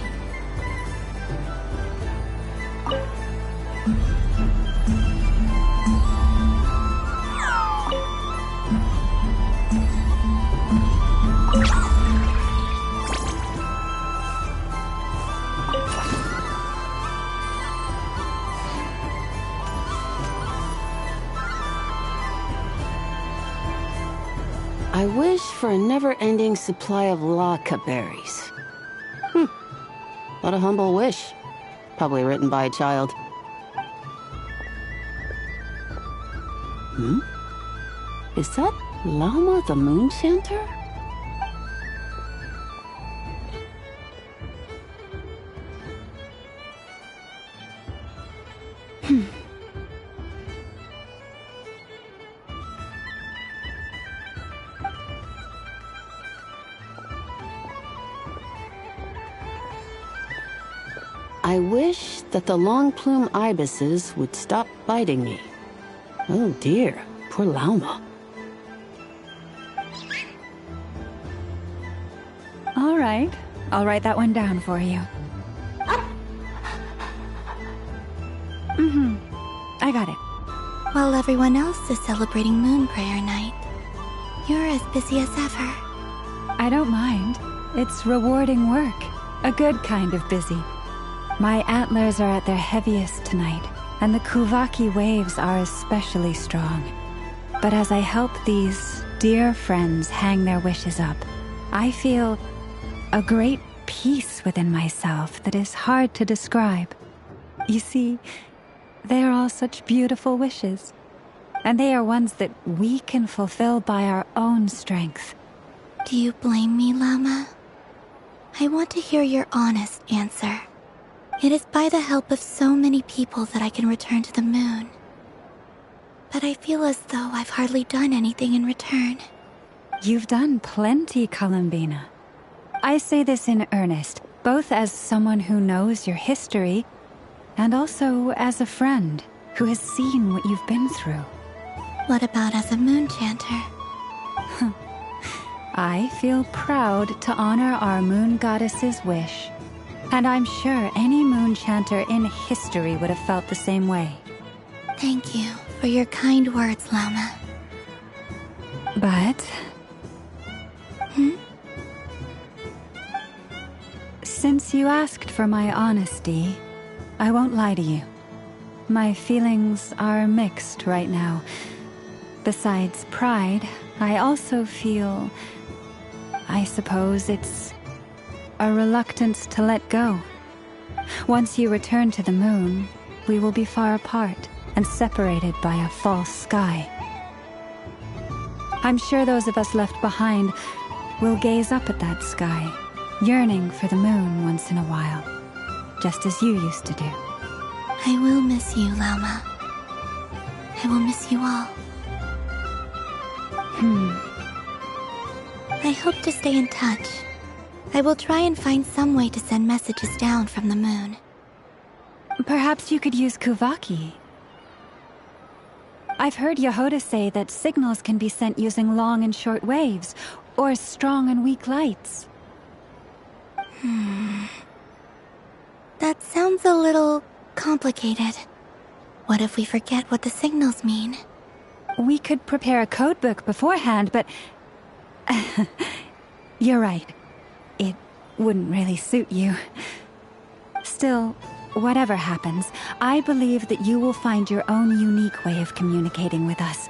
I wish for a never-ending supply of laka berries. What a humble wish. Probably written by a child. Is that Llama the Moon Chanter? I wish that the long plume ibises would stop biting me. Oh dear, poor Llama. All right, I'll write that one down for you. I got it. While everyone else is celebrating Moon Prayer Night, you're as busy as ever. I don't mind. It's rewarding work. A good kind of busy. My antlers are at their heaviest tonight, and the Kuvaki waves are especially strong. But as I help these dear friends hang their wishes up, I feel a great peace within myself that is hard to describe. You see, they are all such beautiful wishes, and they are ones that we can fulfill by our own strength. Do you blame me, Llama? I want to hear your honest answer. It is by the help of so many people that I can return to the moon. But I feel as though I've hardly done anything in return. You've done plenty, Columbina. I say this in earnest, both as someone who knows your history, and also as a friend who has seen what you've been through. What about as a moon chanter? I feel proud to honor our moon goddess's wish, and I'm sure any moon chanter in history would have felt the same way. Thank you for your kind words, Llama. But... Since you asked for my honesty, I won't lie to you. My feelings are mixed right now. Besides pride, I also feel... I suppose it's a reluctance to let go. Once you return to the moon, we will be far apart and separated by a false sky. I'm sure those of us left behind will gaze up at that sky, yearning for the moon once in a while, just as you used to do. I will miss you, Llama. I will miss you all. I hope to stay in touch. I will try and find some way to send messages down from the moon. Perhaps you could use Kuvaki. I've heard Yehoda say that signals can be sent using long and short waves, or strong and weak lights. That sounds a little complicated. What if we forget what the signals mean? We could prepare a codebook beforehand, but... You're right. It wouldn't really suit you. Still, whatever happens, I believe that you will find your own unique way of communicating with us.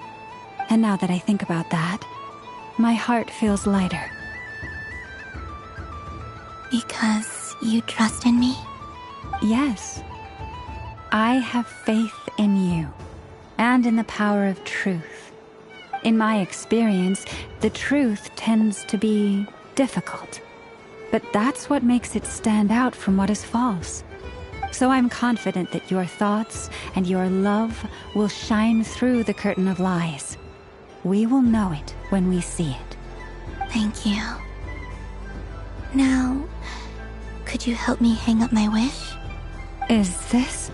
And now that I think about that, my heart feels lighter. Because you trust in me? Yes. I have faith in you, and in the power of truth. In my experience, the truth tends to be difficult. But that's what makes it stand out from what is false. So I'm confident that your thoughts and your love will shine through the curtain of lies. We will know it when we see it. Thank you. Now, could you help me hang up my wish? Is this...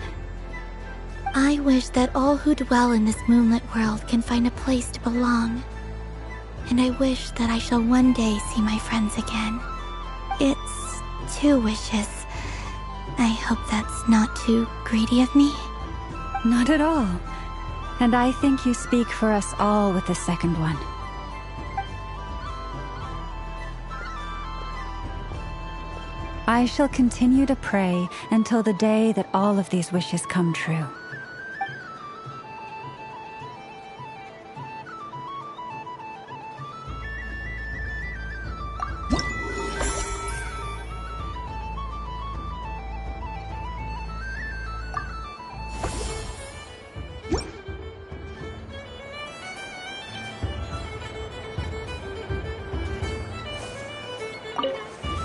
I wish that all who dwell in this moonlit world can find a place to belong. And I wish that I shall one day see my friends again. It's 2 wishes. I hope that's not too greedy of me. Not at all. And I think you speak for us all with the second one. I shall continue to pray until the day that all of these wishes come true.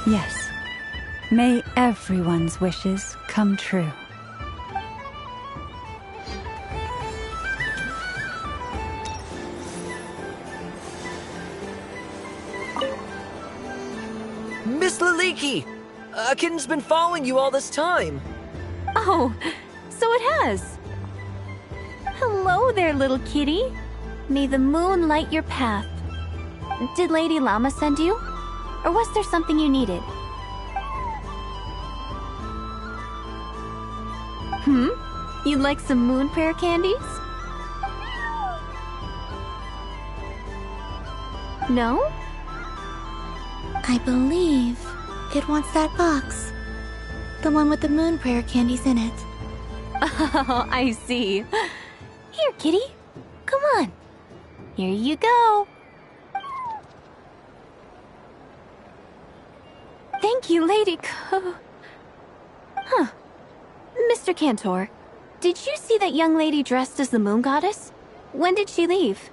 Yes. May everyone's wishes come true. Miss Laliki! Kitten's been following you all this time. Oh, so it has. Hello there, little kitty. May the moon light your path. Did Lady Llama send you? Or was there something you needed? You'd like some moon prayer candies? No? I believe it wants that box. The one with the moon prayer candies in it. Oh, I see. Here, kitty. Come on. Here you go. Thank you, Lady Huh. Mr. Cantor, did you see that young lady dressed as the moon goddess? When did she leave?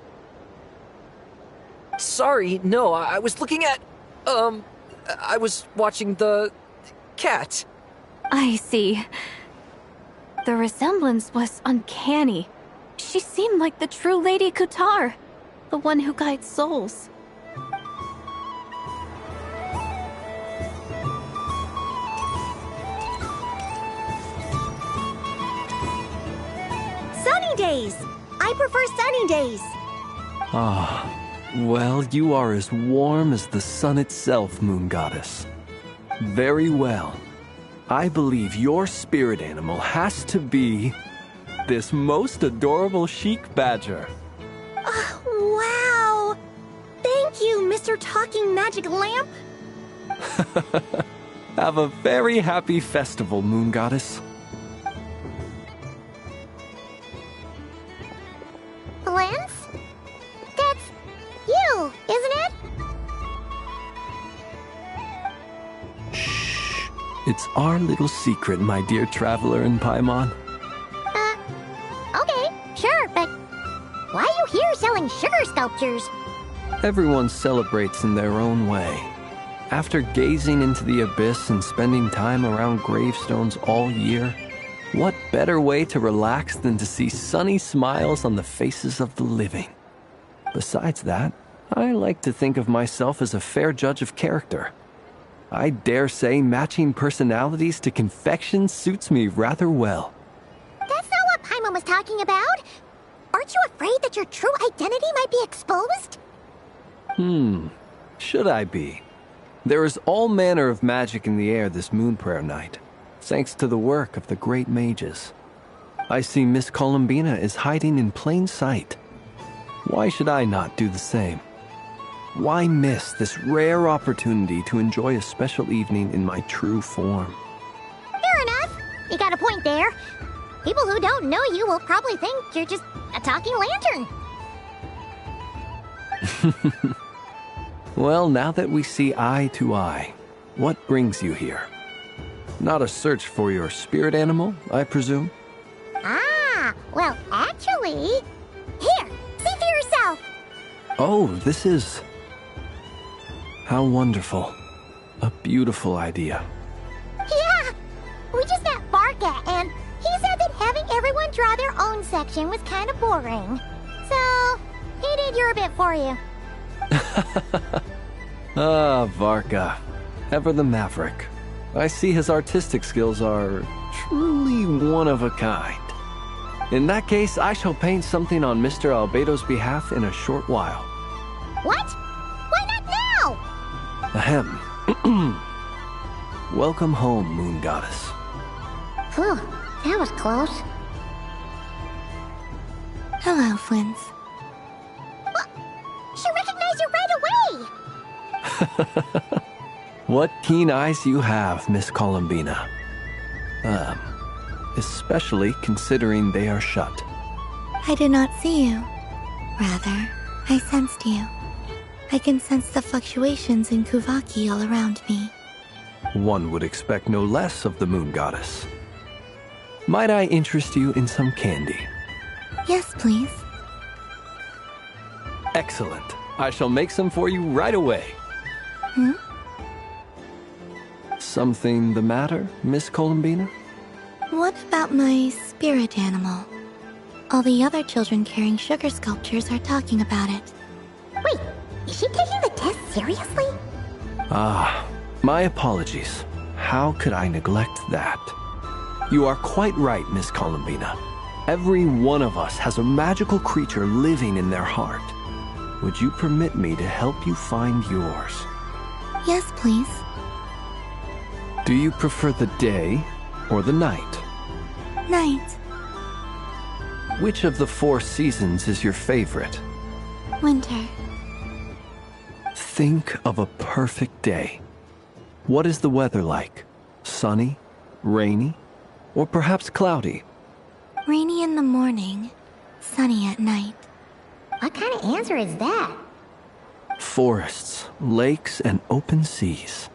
Sorry, no, I was looking at... I was watching the... cat. I see. The resemblance was uncanny. She seemed like the true Lady Kutar, the one who guides souls. Sunny days! I prefer sunny days. Ah, well, you are as warm as the sun itself, Moon Goddess. Very well. I believe your spirit animal has to be this most adorable chic badger. Wow! Thank you, Mr. Talking Magic Lamp. Have a very happy festival, Moon Goddess. Lance? That's you, isn't it? It's our little secret, my dear traveler in Paimon. Okay, sure, but why are you here selling sugar sculptures? Everyone celebrates in their own way. After gazing into the abyss and spending time around gravestones all year, what better way to relax than to see sunny smiles on the faces of the living? Besides that, I like to think of myself as a fair judge of character. I dare say matching personalities to confection suits me rather well. That's not what Paimon was talking about. Aren't you afraid that your true identity might be exposed? Should I be? There is all manner of magic in the air this moon prayer night, thanks to the work of the great mages. I see Miss Columbina is hiding in plain sight. Why should I not do the same? Why miss this rare opportunity to enjoy a special evening in my true form? Fair enough. You got a point there. People who don't know you will probably think you're just a talking lantern. Well, now that we see eye to eye, what brings you here? Not a search for your spirit animal, I presume? Ah, well, actually... Here, see for yourself. Oh, this is... How wonderful. A beautiful idea. Yeah, we just met Barca, and he said that having everyone draw their own section was kind of boring. So, he did your bit for you. Ah, Varka. Ever the maverick. I see his artistic skills are truly one of a kind. In that case, I shall paint something on Mr. Albedo's behalf in a short while. What? Why not now? Ahem. Welcome home, Moon Goddess. Phew, that was close. Hello, Flint. She recognized you right away! What keen eyes you have, Miss Columbina. Especially considering they are shut. I did not see you. Rather, I sensed you. I can sense the fluctuations in Kuvaki all around me. One would expect no less of the Moon Goddess. Might I interest you in some candy? Yes, please. Excellent. I shall make some for you right away. Something the matter, Miss Columbina? What about my spirit animal? All the other children carrying sugar sculptures are talking about it. Wait, is she taking the test seriously? Ah, my apologies. How could I neglect that? You are quite right, Miss Columbina. Every one of us has a magical creature living in their heart. Would you permit me to help you find yours? Yes, please. Do you prefer the day or the night? Night. Which of the 4 seasons is your favorite? Winter. Think of a perfect day. What is the weather like? Sunny? Rainy? Or perhaps cloudy? Rainy in the morning, sunny at night. What kind of answer is that? Forests, lakes, and open seas.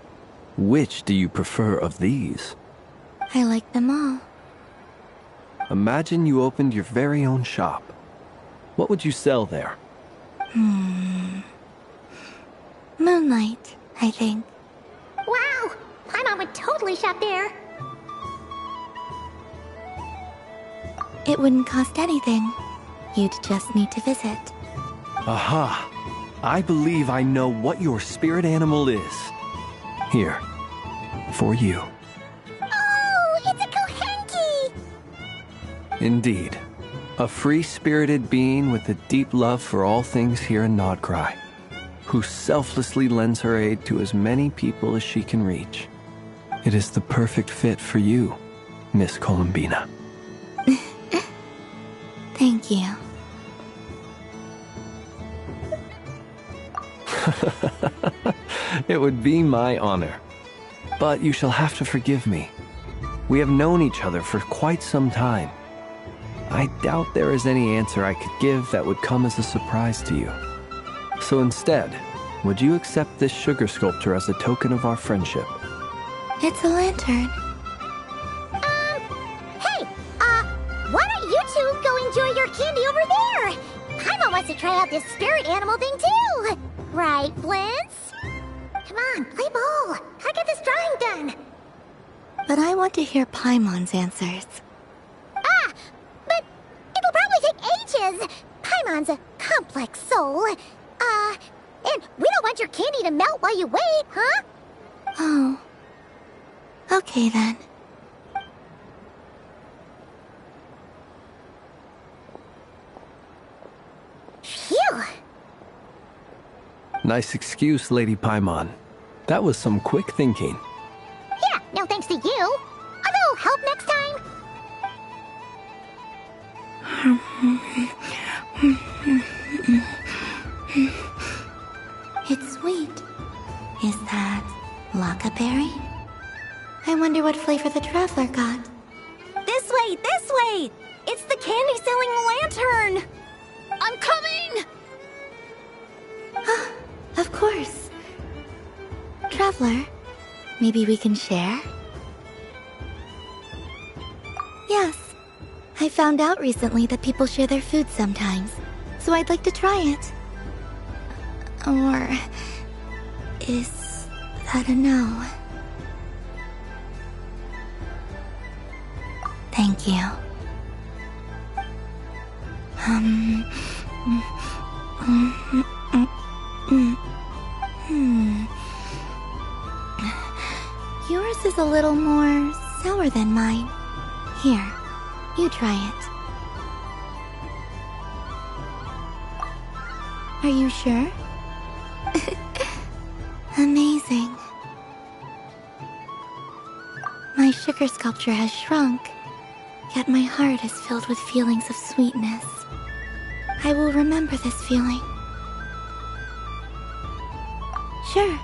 Which do you prefer of these? I like them all. Imagine you opened your very own shop. What would you sell there? Moonlight, I think. Wow! My mom would totally shop there. It wouldn't cost anything. You'd just need to visit. Aha! I believe I know what your spirit animal is. Here, for you. Oh, it's a Kohenki! Indeed. A free-spirited being with a deep love for all things here in Nodcry, who selflessly lends her aid to as many people as she can reach. It is the perfect fit for you, Miss Columbina. Thank you. It would be my honor. But you shall have to forgive me. We have known each other for quite some time. I doubt there is any answer I could give that would come as a surprise to you. So instead, would you accept this sugar sculpture as a token of our friendship? It's a lantern. Hey, why don't you two go enjoy your candy over there? Paimon wants to try out this spirit animal thing too. Right, Flint's? Come on, play ball. I get this drawing done. But I want to hear Paimon's answers. But it'll probably take ages. Paimon's a complex soul. And we don't want your candy to melt while you wait, huh? Oh. Okay then. Phew. Nice excuse, Lady Paimon. That was some quick thinking. Yeah, no thanks to you. A little help next time? It's sweet. Is that Lockaberry? I wonder what flavor the traveler got. This way, this way! It's the candy-selling lantern! I'm coming! Of course. Traveler, maybe we can share? Yes. I found out recently that people share their food sometimes, so I'd like to try it. Or is that a no? Thank you. Yours is a little more sour than mine. Here, you try it. Are you sure? Amazing. My sugar sculpture has shrunk, yet my heart is filled with feelings of sweetness. I will remember this feeling. Sure.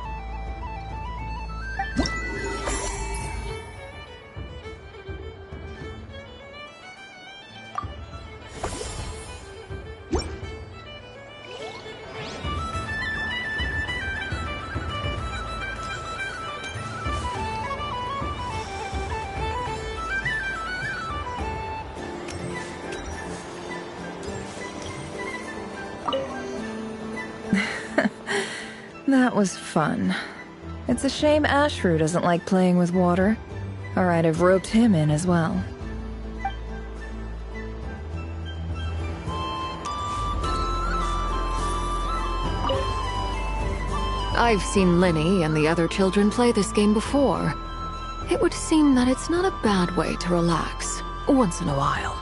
That was fun. It's a shame Ashru doesn't like playing with water, or I'd have roped him in as well. I've seen Lenny and the other children play this game before. It would seem that it's not a bad way to relax, once in a while.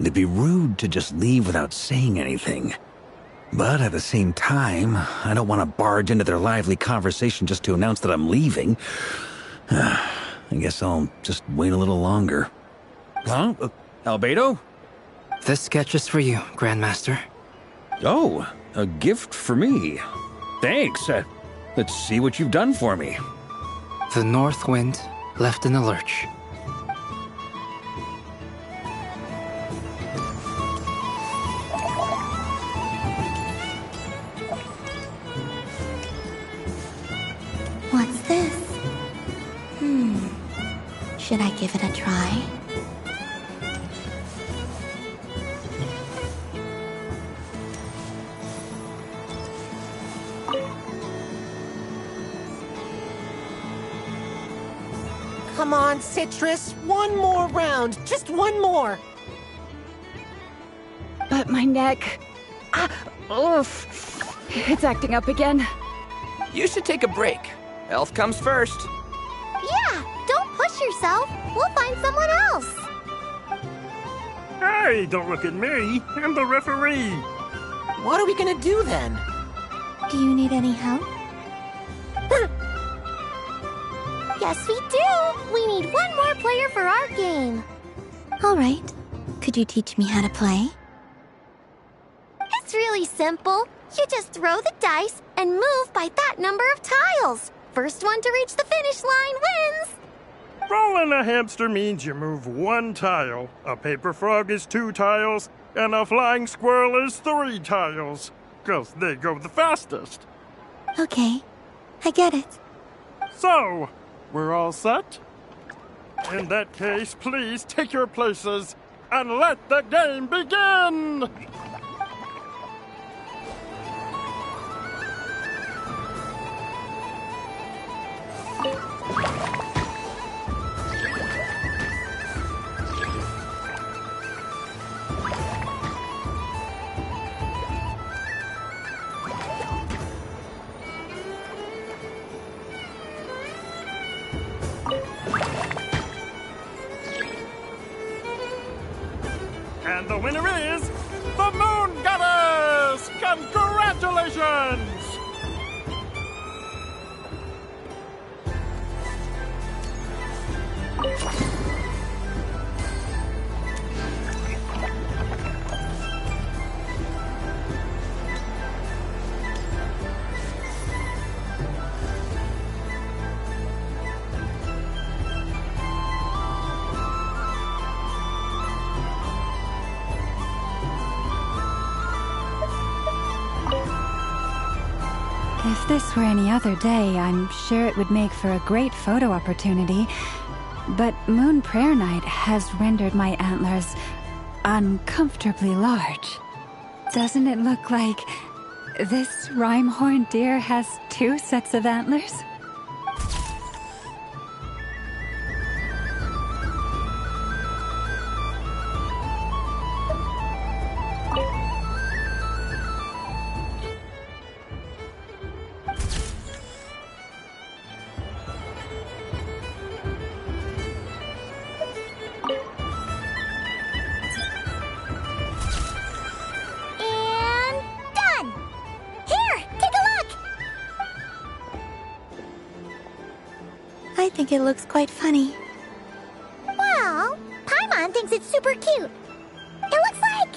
It'd be rude to just leave without saying anything. But at the same time, I don't want to barge into their lively conversation just to announce that I'm leaving. I guess I'll just wait a little longer. Huh? Albedo? This sketch is for you, Grandmaster. Oh, a gift for me. Thanks. Let's see what you've done for me. The North Wind left in the lurch. What's this? Should I give it a try? Come on, Citrus. One more round. Just one more. But my neck... oof. It's acting up again. You should take a break. Health comes first. Yeah, don't push yourself. We'll find someone else. Hey, don't look at me. I'm the referee. What are we gonna do then? Do you need any help? Yes, we do. We need one more player for our game. All right. Could you teach me how to play? It's really simple. You just throw the dice and move by that number of tiles. First one to reach the finish line wins. Rolling a hamster means you move one tile. A paper frog is 2 tiles, and a flying squirrel is 3 tiles. 'Cause they go the fastest. Okay, I get it. So, we're all set? In that case, please take your places and let the game begin! And the winner is the Moon Goddess! Congratulations! If this were any other day, I'm sure it would make for a great photo opportunity. But Moon Prayer Night has rendered my antlers uncomfortably large. Doesn't it look like this rhyme-horned deer has 2 sets of antlers? I think it looks quite funny. Well, Paimon thinks it's super cute. It looks like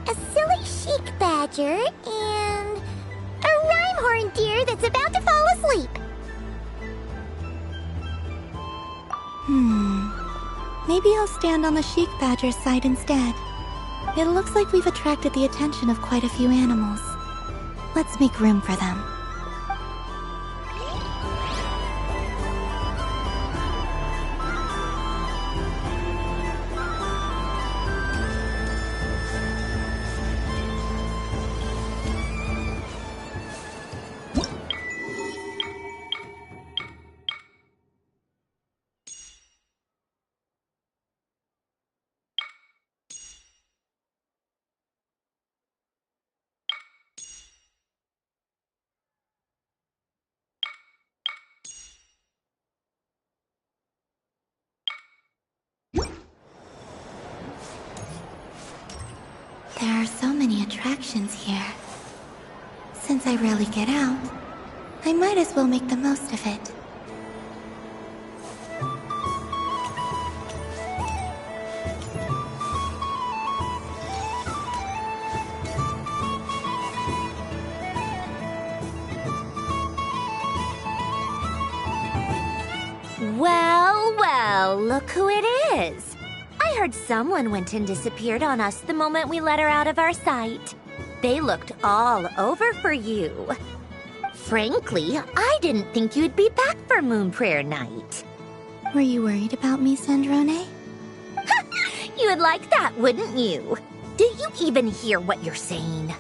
a silly chic badger and a rhyme-horned deer that's about to fall asleep. Maybe I'll stand on the chic badger's side instead. It looks like we've attracted the attention of quite a few animals. Let's make room for them. There are so many attractions here. Since I rarely get out, I might as well make the most of it. Well, well, look who it is. I heard someone went and disappeared on us the moment we let her out of our sight. They looked all over for you. Frankly, I didn't think you'd be back for Moon Prayer Night. Were you worried about me, Sandrone? You would like that, wouldn't you? Do you even hear what you're saying?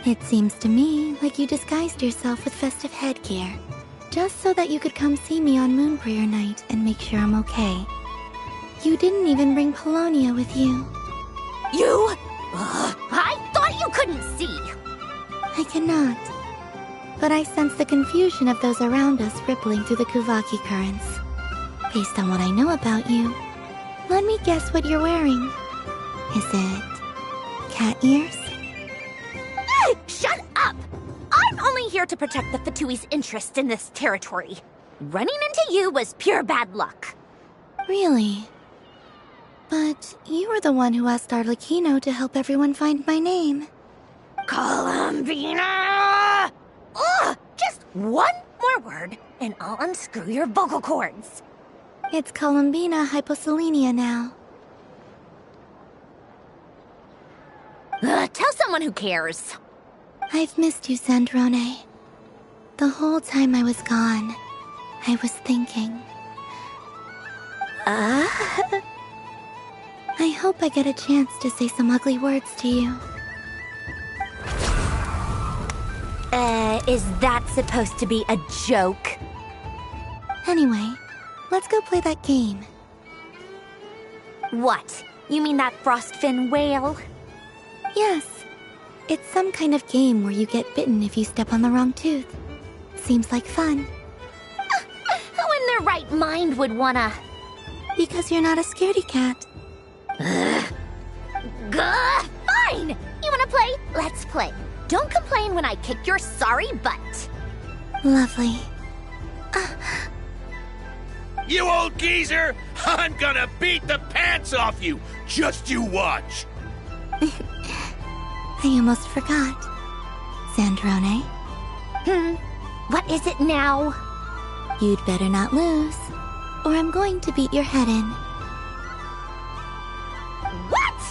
It seems to me like you disguised yourself with festive headgear, just so that you could come see me on Moon Prayer Night and make sure I'm okay. You didn't even bring Polonia with you. You? I thought you couldn't see! I cannot. But I sense the confusion of those around us rippling through the Kuvaki currents. Based on what I know about you, let me guess what you're wearing. Is it cat ears? Shut up! I'm only here to protect the Fatui's interest in this territory. Running into you was pure bad luck. Really? But you were the one who asked Arlecchino to help everyone find my name. Columbina! Ugh! Just one more word, and I'll unscrew your vocal cords. It's Columbina hyposelenia now. Tell someone who cares. I've missed you, Sandrone. The whole time I was gone, I was thinking. I hope I get a chance to say some ugly words to you. Is that supposed to be a joke? Anyway, let's go play that game. What? You mean that frostfin whale? Yes. It's some kind of game where you get bitten if you step on the wrong tooth. Seems like fun. Who in their right mind would wanna... Because you're not a scaredy cat. Fine! You wanna play? Let's play. Don't complain when I kick your sorry butt. Lovely. You old geezer! I'm gonna beat the pants off you! Just you watch! I almost forgot. Sandrone? What is it now? You'd better not lose, or I'm going to beat your head in. What?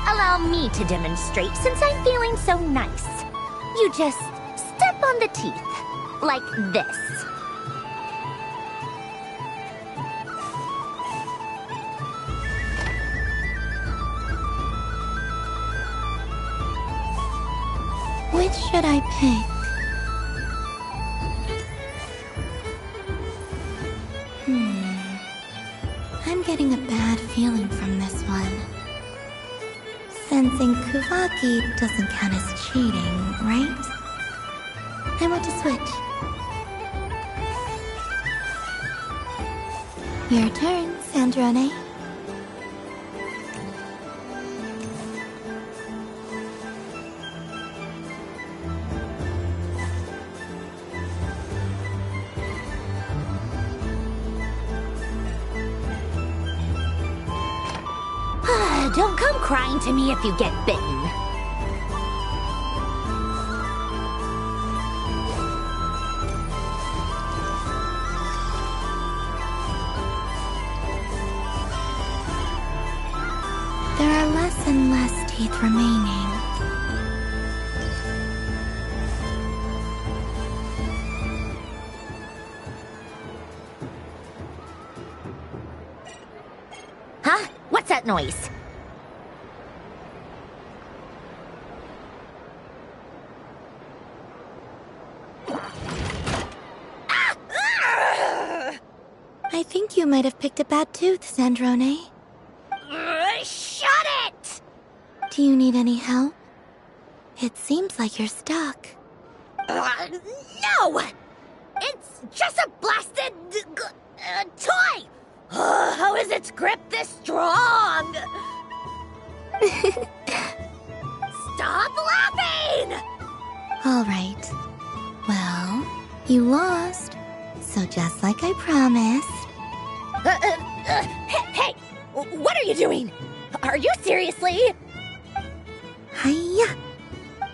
Allow me to demonstrate since I'm feeling so nice. You just step on the teeth, like this. Which should I pick? I'm getting a bad feeling from this one. Sensing Kuvaki doesn't count as cheating, right? I want to switch. Your turn, Sandrone. Don't come crying to me if you get bitten. There are less and less teeth remaining. Huh? What's that noise? I think you might have picked a bad tooth, Sandrone. Shut it! Do you need any help? It seems like you're stuck. No! It's just a blasted... toy! How is its grip this strong? Stop laughing! All right. Well, you lost. So just like I promised. Hey! What are you doing? Are you seriously? Hiya!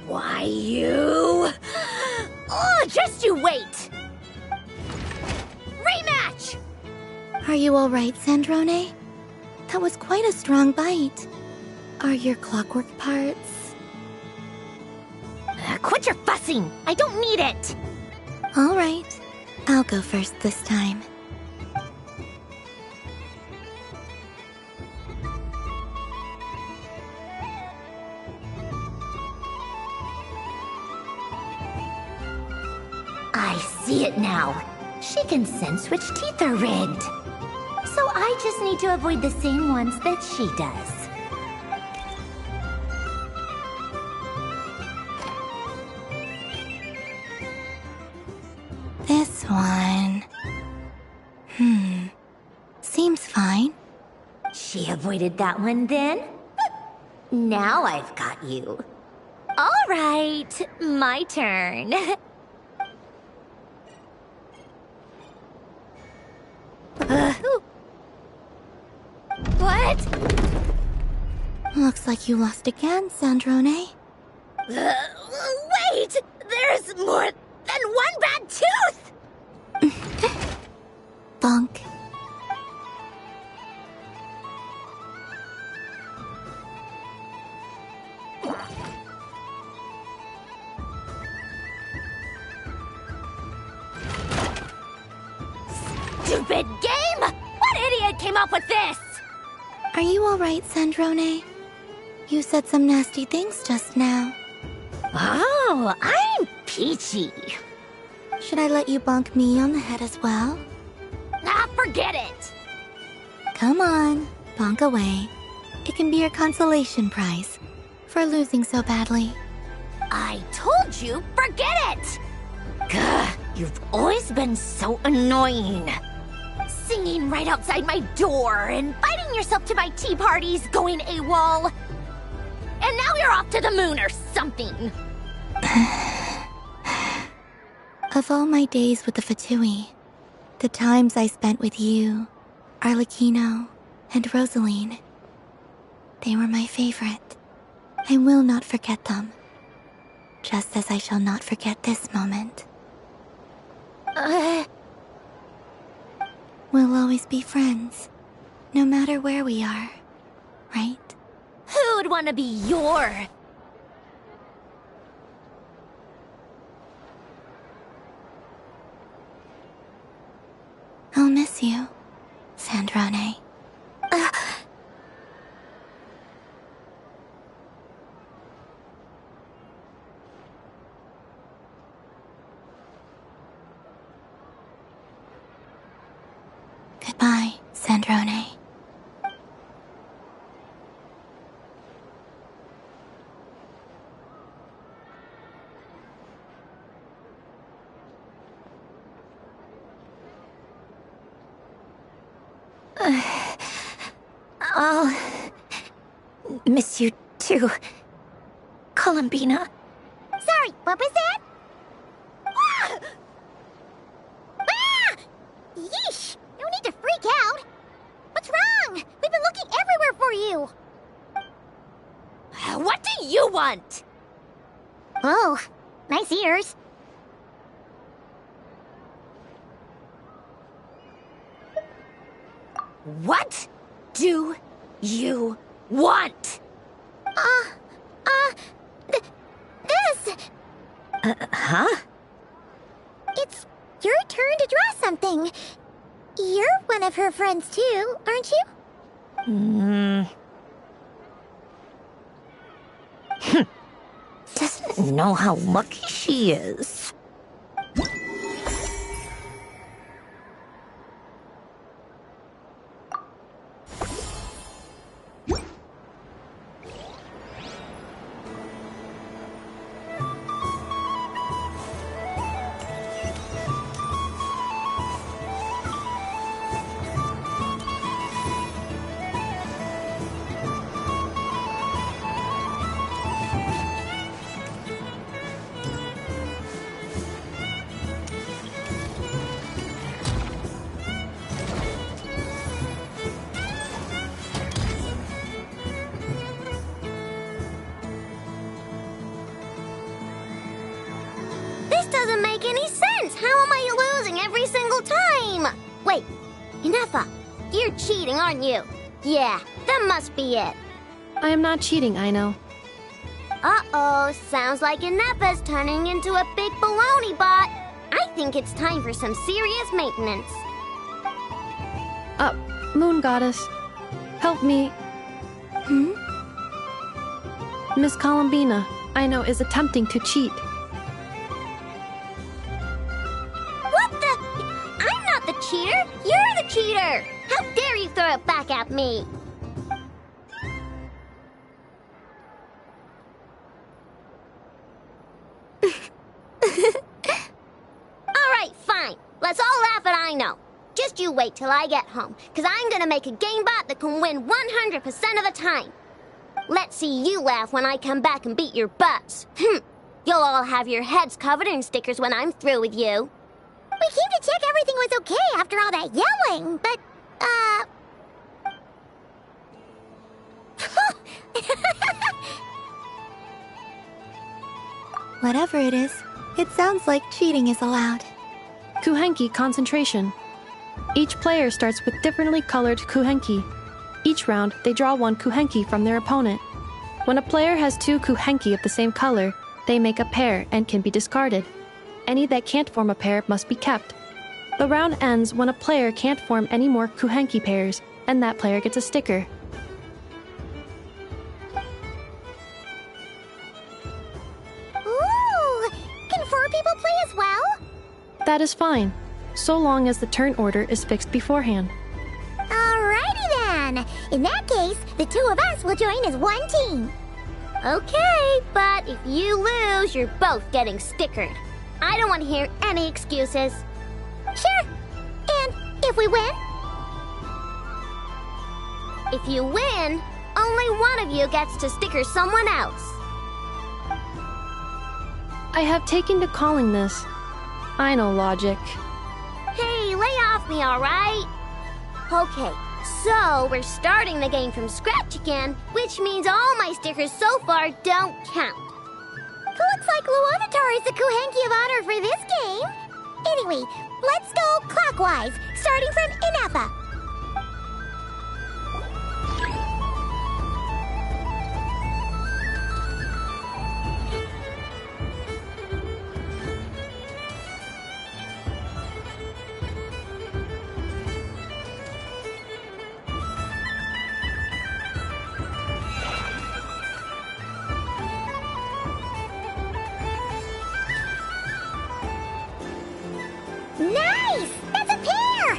Why, you... Oh, just you wait! Rematch! Are you all right, Sandrone? That was quite a strong bite. Are your clockwork parts? Quit your fussing! I don't need it! All right. I'll go first this time. I see it now. She can sense which teeth are rigged. So I just need to avoid the same ones that she does. This one... Seems fine. She avoided that one then? Now I've got you. All right, my turn. What? Looks like you lost again, Sandrone. Wait! There's more than one bad tooth! Bonk. Stupid game! What idiot came up with this? Are you alright, Sandrone? You said some nasty things just now. Oh, I'm peachy. Should I let you bonk me on the head as well? Ah, forget it! Come on, bonk away. It can be your consolation prize for losing so badly. I told you, forget it! Gah, you've always been so annoying. Singing right outside my door, inviting yourself to my tea parties, going AWOL. And now you're off to the moon or something. Of all my days with the Fatui, the times I spent with you, Arlecchino, and Rosaline, they were my favorite. I will not forget them. Just as I shall not forget this moment. We'll always be friends, no matter where we are, right? Who'd want to be your... I'll miss you, Sandrone. Goodbye, Sandrone. I'll miss you too, Columbina. Sorry, what was that? Ah! Ah! Yeesh! No need to freak out. What's wrong? We've been looking everywhere for you. What do you want? Oh, nice ears. What do you want? This. Huh? It's your turn to draw something. You're one of her friends too, aren't you? Doesn't know how lucky she is. sense. How am I losing every single time? Wait, Inefa, you're cheating, aren't you? Yeah, that must be it. I am not cheating, Aino. Uh-oh, sounds like Inefa's turning into a big baloney bot. I think it's time for some serious maintenance. Moon Goddess, help me. Miss Columbina, Aino is attempting to cheat. What the? I'm not the cheater. You're the cheater. How dare you throw it back at me? Alright, fine. Let's all laugh at Aino. Just you wait till I get home, because I'm gonna make a game bot that can win 100% of the time. Let's see you laugh when I come back and beat your butts. You'll all have your heads covered in stickers when I'm through with you. We came to check everything was okay after all that yelling, but, Whatever it is, it sounds like cheating is allowed. Kuhenki concentration. Each player starts with differently colored kuhenki. Each round, they draw one kuhenki from their opponent. When a player has two kuhenki of the same color, they make a pair and can be discarded. Any that can't form a pair must be kept. The round ends when a player can't form any more kuhenki pairs, and that player gets a sticker. Ooh! Can 4 people play as well? That is fine, so long as the turn order is fixed beforehand. Alrighty then! In that case, the 2 of us will join as one team. Okay, but if you lose, you're both getting stickered. I don't want to hear any excuses. Sure. And if we win? If you win, only one of you gets to sticker someone else. I have taken to calling this. I know logic. Hey, lay off me, alright? Okay, so we're starting the game from scratch again, which means all my stickers so far don't count. Looks like Luonatar is the Kuhenki of honor for this game. Anyway, let's go clockwise, starting from Inefa. Nice! That's a pair!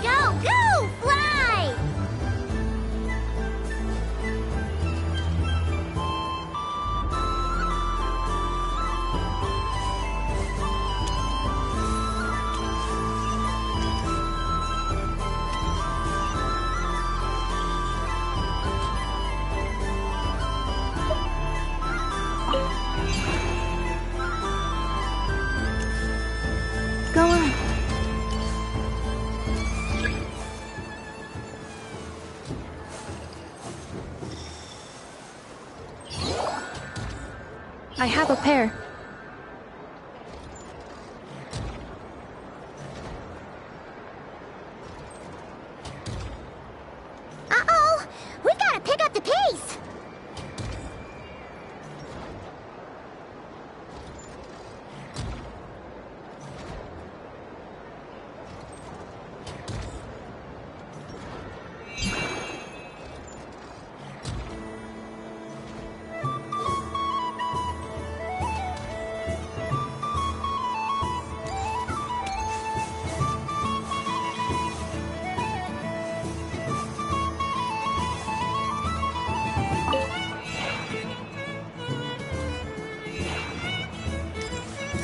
Go, go, fly! Go on. I have a pair. Uh-oh! We gotta pick up the pace!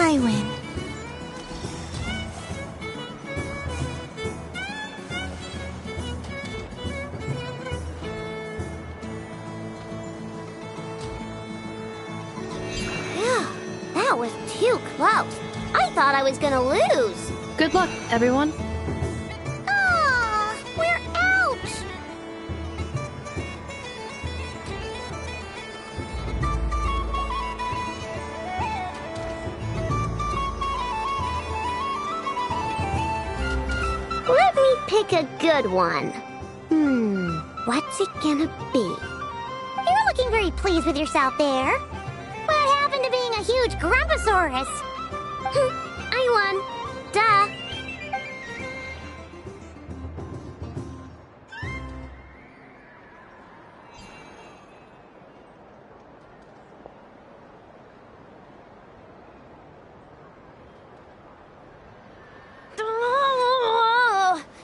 I win. Phew, that was too close. I thought I was gonna lose. Good luck, everyone. Aw, we're out! pick a good one. What's it gonna be? You're looking very pleased with yourself there. What happened to being a huge Grumposaurus? I won. Duh.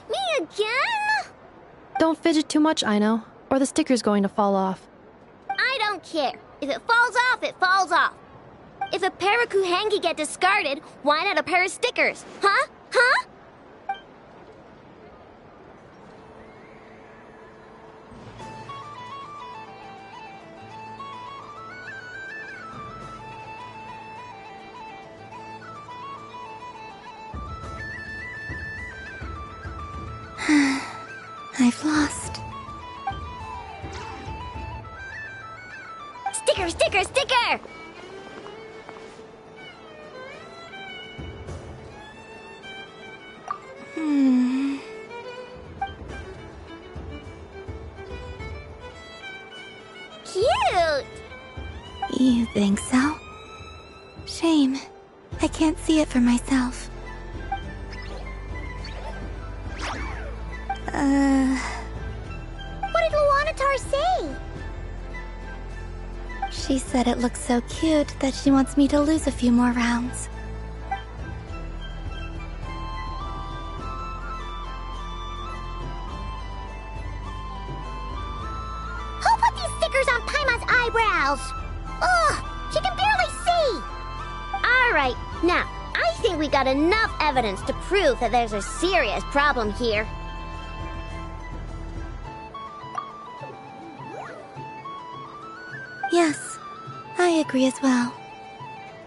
Me again? Don't fidget too much, Aino, or the sticker's going to fall off. I don't care. If it falls off, it falls off. If a pair of Kuhenki get discarded, why not a pair of stickers? Huh? Huh? I've lost. Sticker, sticker, sticker! Cute! You think so? Shame. I can't see it for myself. What did Luanatar say? She said it looks so cute that she wants me to lose a few more rounds. Who put these stickers on Paimon's eyebrows? Ugh, she can barely see! Alright, now, I think we got enough evidence to prove that there's a serious problem here. Yes, I agree as well.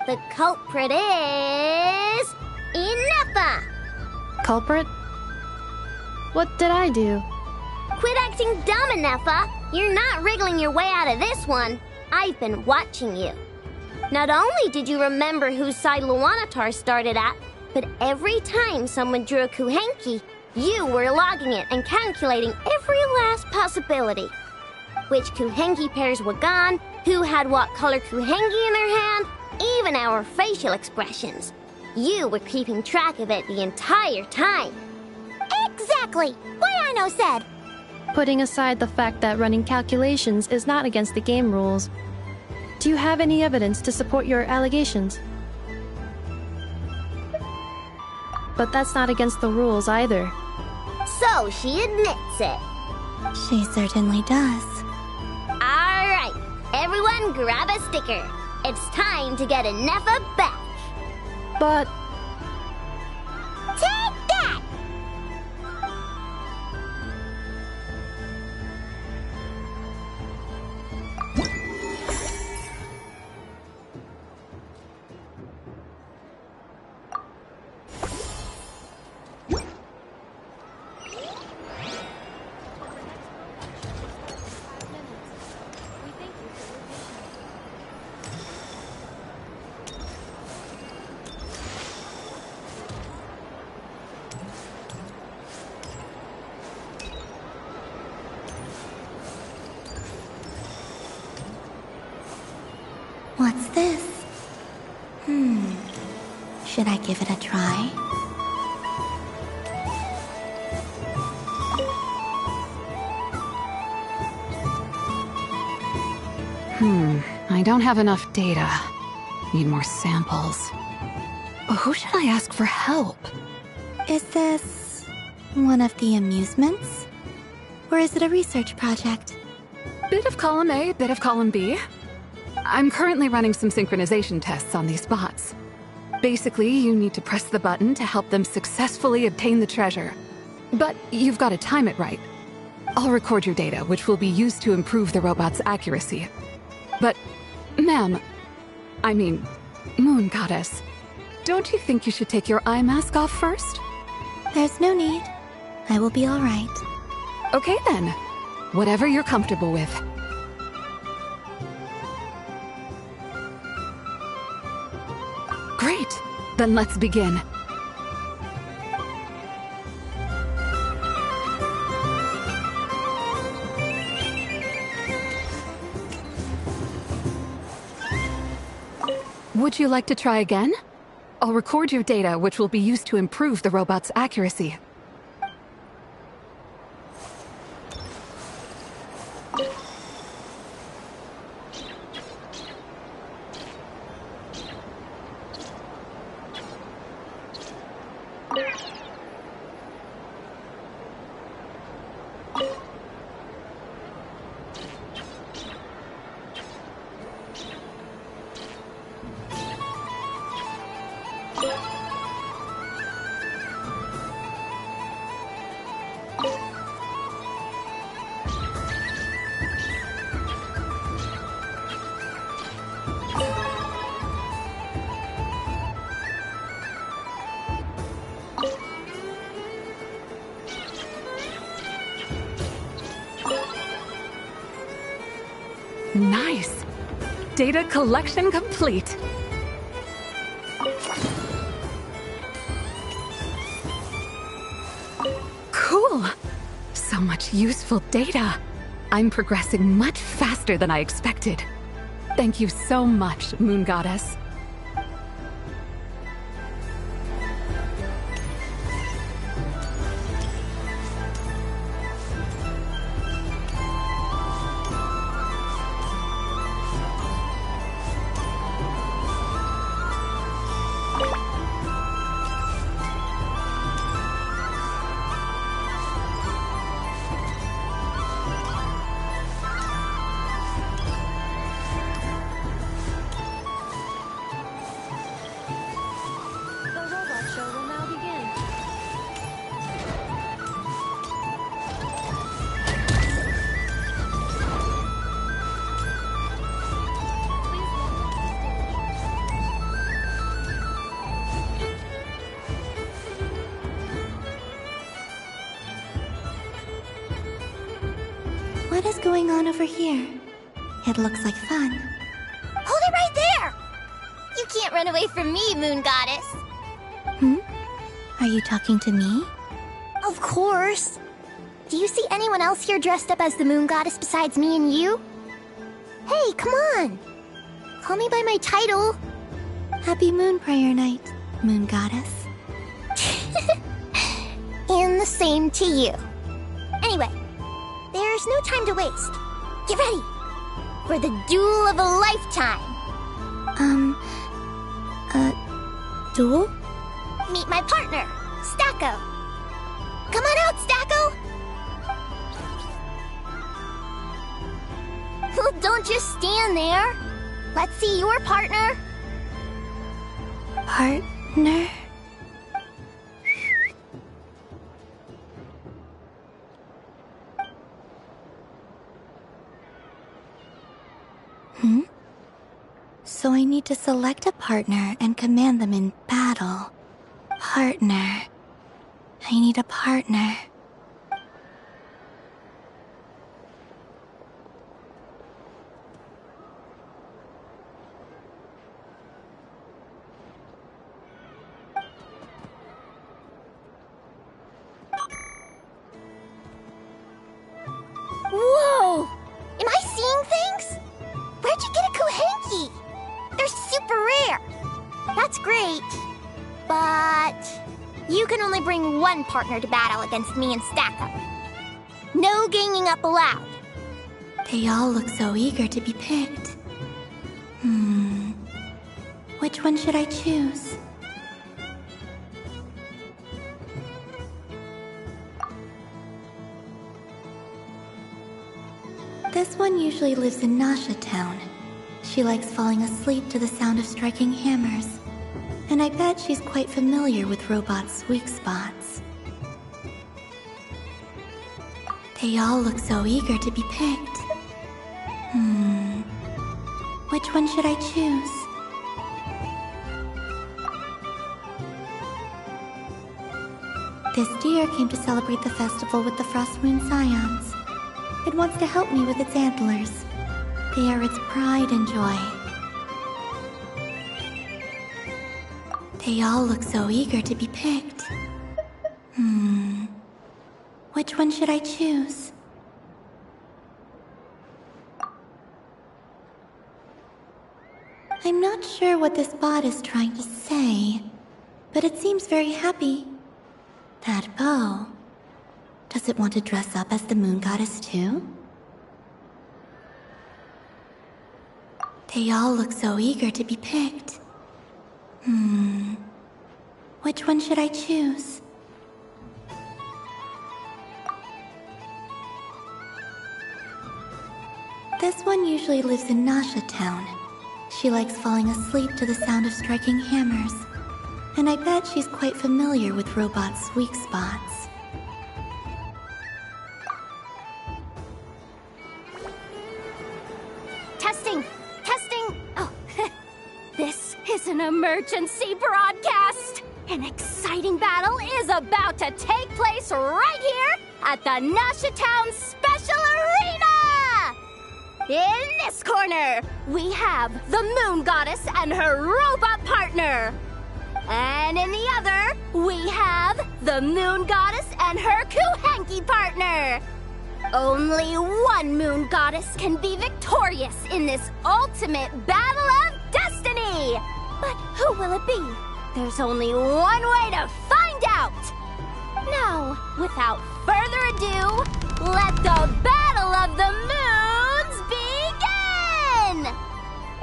The culprit is... Ineffa! Culprit? What did I do? Quit acting dumb, Ineffa! You're not wriggling your way out of this one. I've been watching you. Not only did you remember whose side Luanatar started at, but every time someone drew a Kuhenki, you were logging it and calculating every last possibility. Which Kuhenki pairs were gone, who had what color Kuhenki in their hand, even our facial expressions. You were keeping track of it the entire time. Exactly! What Aino said! Putting aside the fact that running calculations is not against the game rules, do you have any evidence to support your allegations? But that's not against the rules either. So she admits it. She certainly does. Alright, everyone grab a sticker. It's time to get Ineffa back. But... Take that! What's this? Should I give it a try? I don't have enough data. Need more samples. Who should I ask for help? Is this one of the amusements? Or is it a research project? Bit of column A, bit of column B. I'm currently running some synchronization tests on these bots. Basically, you need to press the button to help them successfully obtain the treasure. But you've got to time it right. I'll record your data, which will be used to improve the robot's accuracy. But, ma'am, I mean, Moon Goddess, don't you think you should take your eye mask off first? There's no need. I will be all right. Okay then. Whatever you're comfortable with. Great. Then let's begin. Would you like to try again? I'll record your data, which will be used to improve the robot's accuracy. Nice! Data collection complete. Cool! So much useful data. I'm progressing much faster than I expected. Thank you so much, Moon Goddess. What is going on over here? It looks like fun. Hold it right there! You can't run away from me, Moon Goddess. Hmm? Are you talking to me? Of course. Do you see anyone else here dressed up as the Moon Goddess besides me and you? Hey, come on! Call me by my title. Happy Moon Prayer Night, Moon Goddess. And the same to you. Anyway, there's no time to waste. Get ready for the duel of a lifetime. Duel? Meet my partner, Stacko. Come on out, Stacko. Well, don't just stand there. Let's see your partner. Partner? Hmm? So I need to select a partner and command them in battle. Partner. I need a partner. Whoa! Am I seeing things? Where'd you get a Kuhenki? They're super rare. That's great. But you can only bring one partner to battle against me and Stacko. No ganging up allowed. They all look so eager to be picked. Which one should I choose? This one usually lives in Nasha Town. She likes falling asleep to the sound of striking hammers. And I bet she's quite familiar with robots' weak spots. They all look so eager to be picked. Which one should I choose? This deer came to celebrate the festival with the Frost Moon Scions. It wants to help me with its antlers. They are its pride and joy. They all look so eager to be picked. Which one should I choose? I'm not sure what this bot is trying to say, but it seems very happy. That bow. Does it want to dress up as the moon goddess too? They all look so eager to be picked. Which one should I choose? This one usually lives in Nasha Town. She likes falling asleep to the sound of striking hammers. And I bet she's quite familiar with robots' weak spots. Testing! Testing! Oh, this is an emergency broadcast! An exciting battle is about to take place right here at the Nasha Town Special Arena! In this corner, we have the Moon Goddess and her robot partner. And in the other, we have the Moon Goddess and her Kuhenki partner. Only one Moon Goddess can be victorious in this ultimate battle of destiny. But who will it be? There's only one way to find out. Now, without further ado, let the Battle of the Moons begin!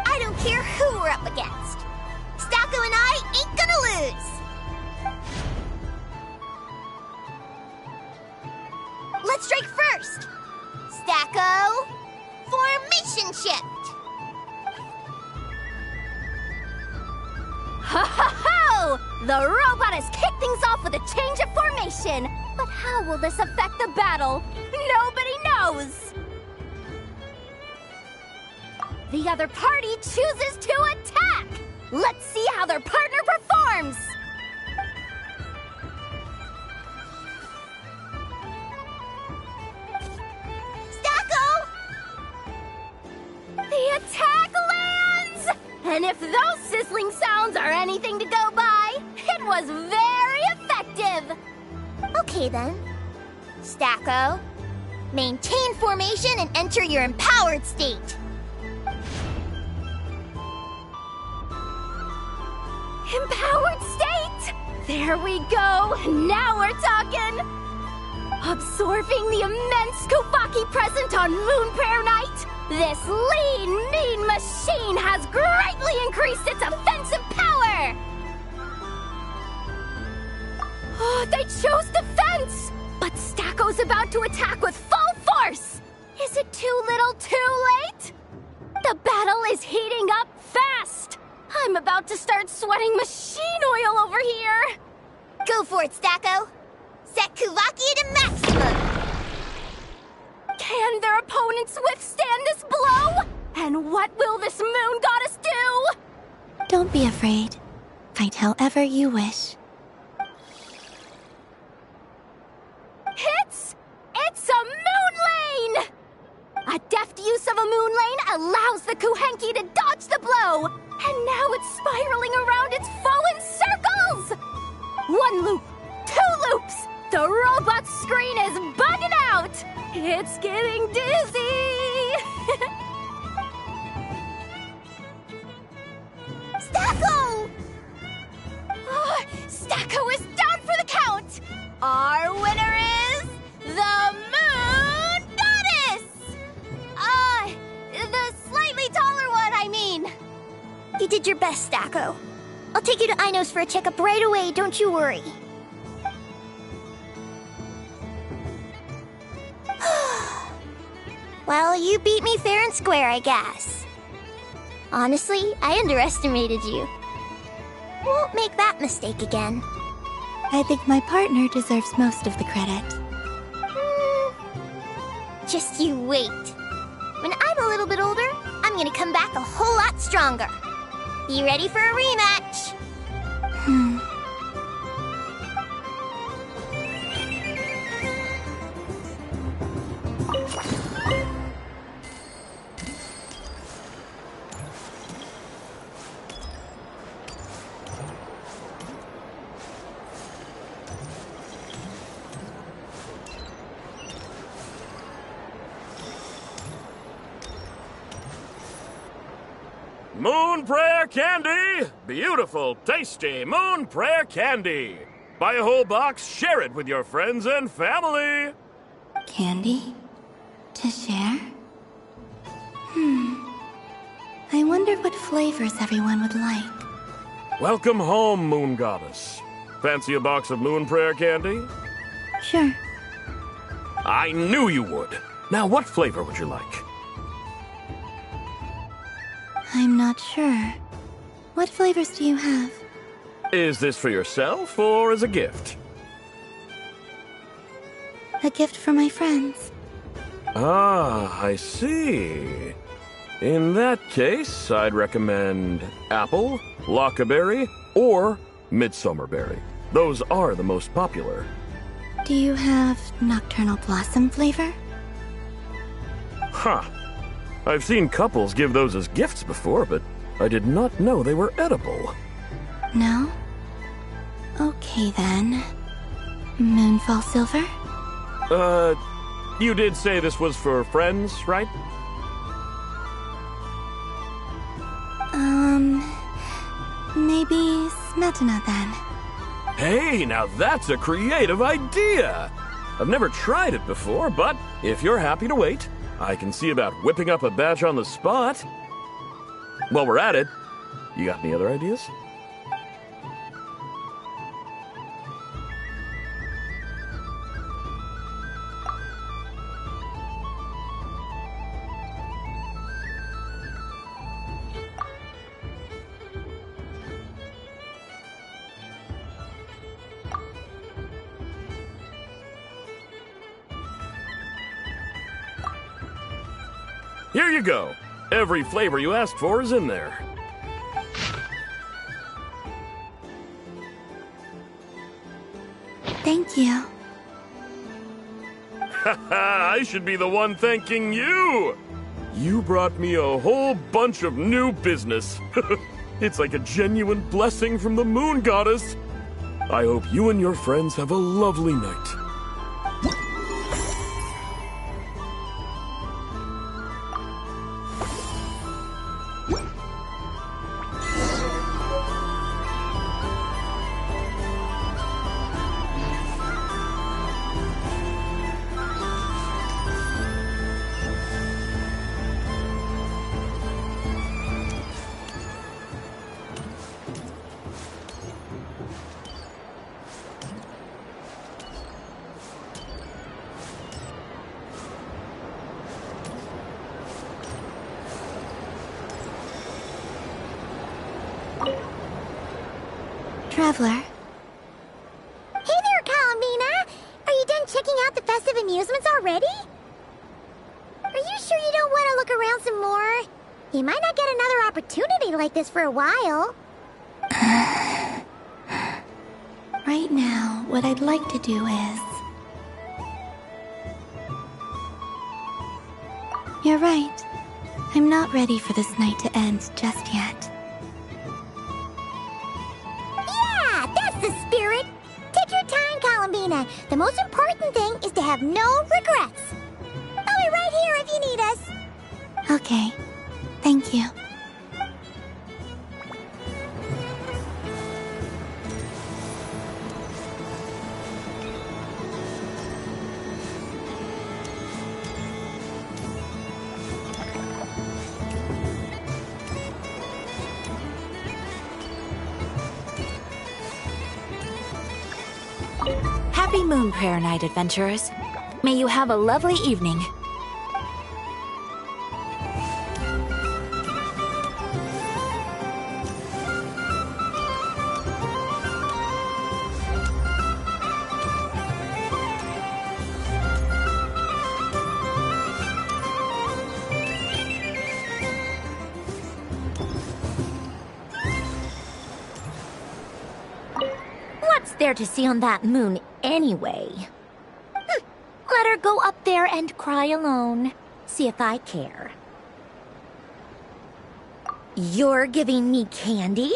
I don't care who we're up against. Stacko and I ain't gonna lose! Let's strike first! Stacko, formation shift! Ho ho ho! The robot has kicked things off with a change of formation. But how will this affect the battle? Nobody knows! The other party chooses to attack! Let's see how their partner performs! Stacko! The attack lands! And if those sizzling sounds are anything to go by, it was very effective! Okay then. Stacko, maintain formation and enter your empowered state. Empowered state! There we go! Now we're talking! Absorbing the immense Kuvaki present on Moon Prayer Night, this lean, mean machine has greatly increased its offensive power! Oh, they chose defense! But Stacko's about to attack with full force! Is it too little too late? The battle is heating up fast! I'm about to start sweating machine oil over here! Go for it, Stacko! Set Kuvakia to maximum! Can their opponents withstand this blow? And what will this moon goddess do? Don't be afraid. Fight however you wish. It's a moon lane! A deft use of a moon lane allows the Kuhenki to dodge the blow, and now it's spiraling around its foe in circles! One loop, two loops, the robot's screen is bugging out! It's getting dizzy! Stacko! Oh, Stacko is down for the count! Our winner is the Moon Goddess! The slightly taller one, I mean. You did your best, Stacko. I'll take you to Ainos for a checkup right away, don't you worry. Well, you beat me fair and square, I guess. Honestly, I underestimated you. Won't make that mistake again. I think my partner deserves most of the credit. Just you wait. When I'm a little bit older, I'm gonna come back a whole lot stronger. You ready for a rematch? Moon Prayer Candy! Beautiful, tasty Moon Prayer Candy! Buy a whole box, share it with your friends and family! Candy? To share? I wonder what flavors everyone would like. Welcome home, Moon Goddess. Fancy a box of Moon Prayer Candy? Sure. I knew you would. Now, what flavor would you like? I'm not sure. What flavors do you have? Is this for yourself or as a gift? A gift for my friends. Ah, I see. In that case, I'd recommend apple, lockaberry, or midsummerberry. Those are the most popular. Do you have nocturnal blossom flavor? Huh. I've seen couples give those as gifts before, but I did not know they were edible. No? Okay then. Moonfall silver? You did say this was for friends, right? Maybe smetana then. Hey, now that's a creative idea! I've never tried it before, but if you're happy to wait, I can see about whipping up a batch on the spot. While we're at it, you got any other ideas? Here you go. Every flavor you asked for is in there. Thank you. Haha, I should be the one thanking you! You brought me a whole bunch of new business. It's like a genuine blessing from the Moon Goddess. I hope you and your friends have a lovely night. Traveler. Hey there, Columbina! Are you done checking out the festive amusements already? Are you sure you don't want to look around some more? You might not get another opportunity like this for a while. Right now, what I'd like to do is... You're right. I'm not ready for this night to end just yet. Yeah, that's the spirit! Take your time, Columbina. The most important thing is to have no regrets. I'll be right here if you need us. Okay. Thank you. Happy Moon Prayer Night, adventurers. May you have a lovely evening. What's there to see on that moon anyway? Let her go up there and cry alone. See if I care. You're giving me candy?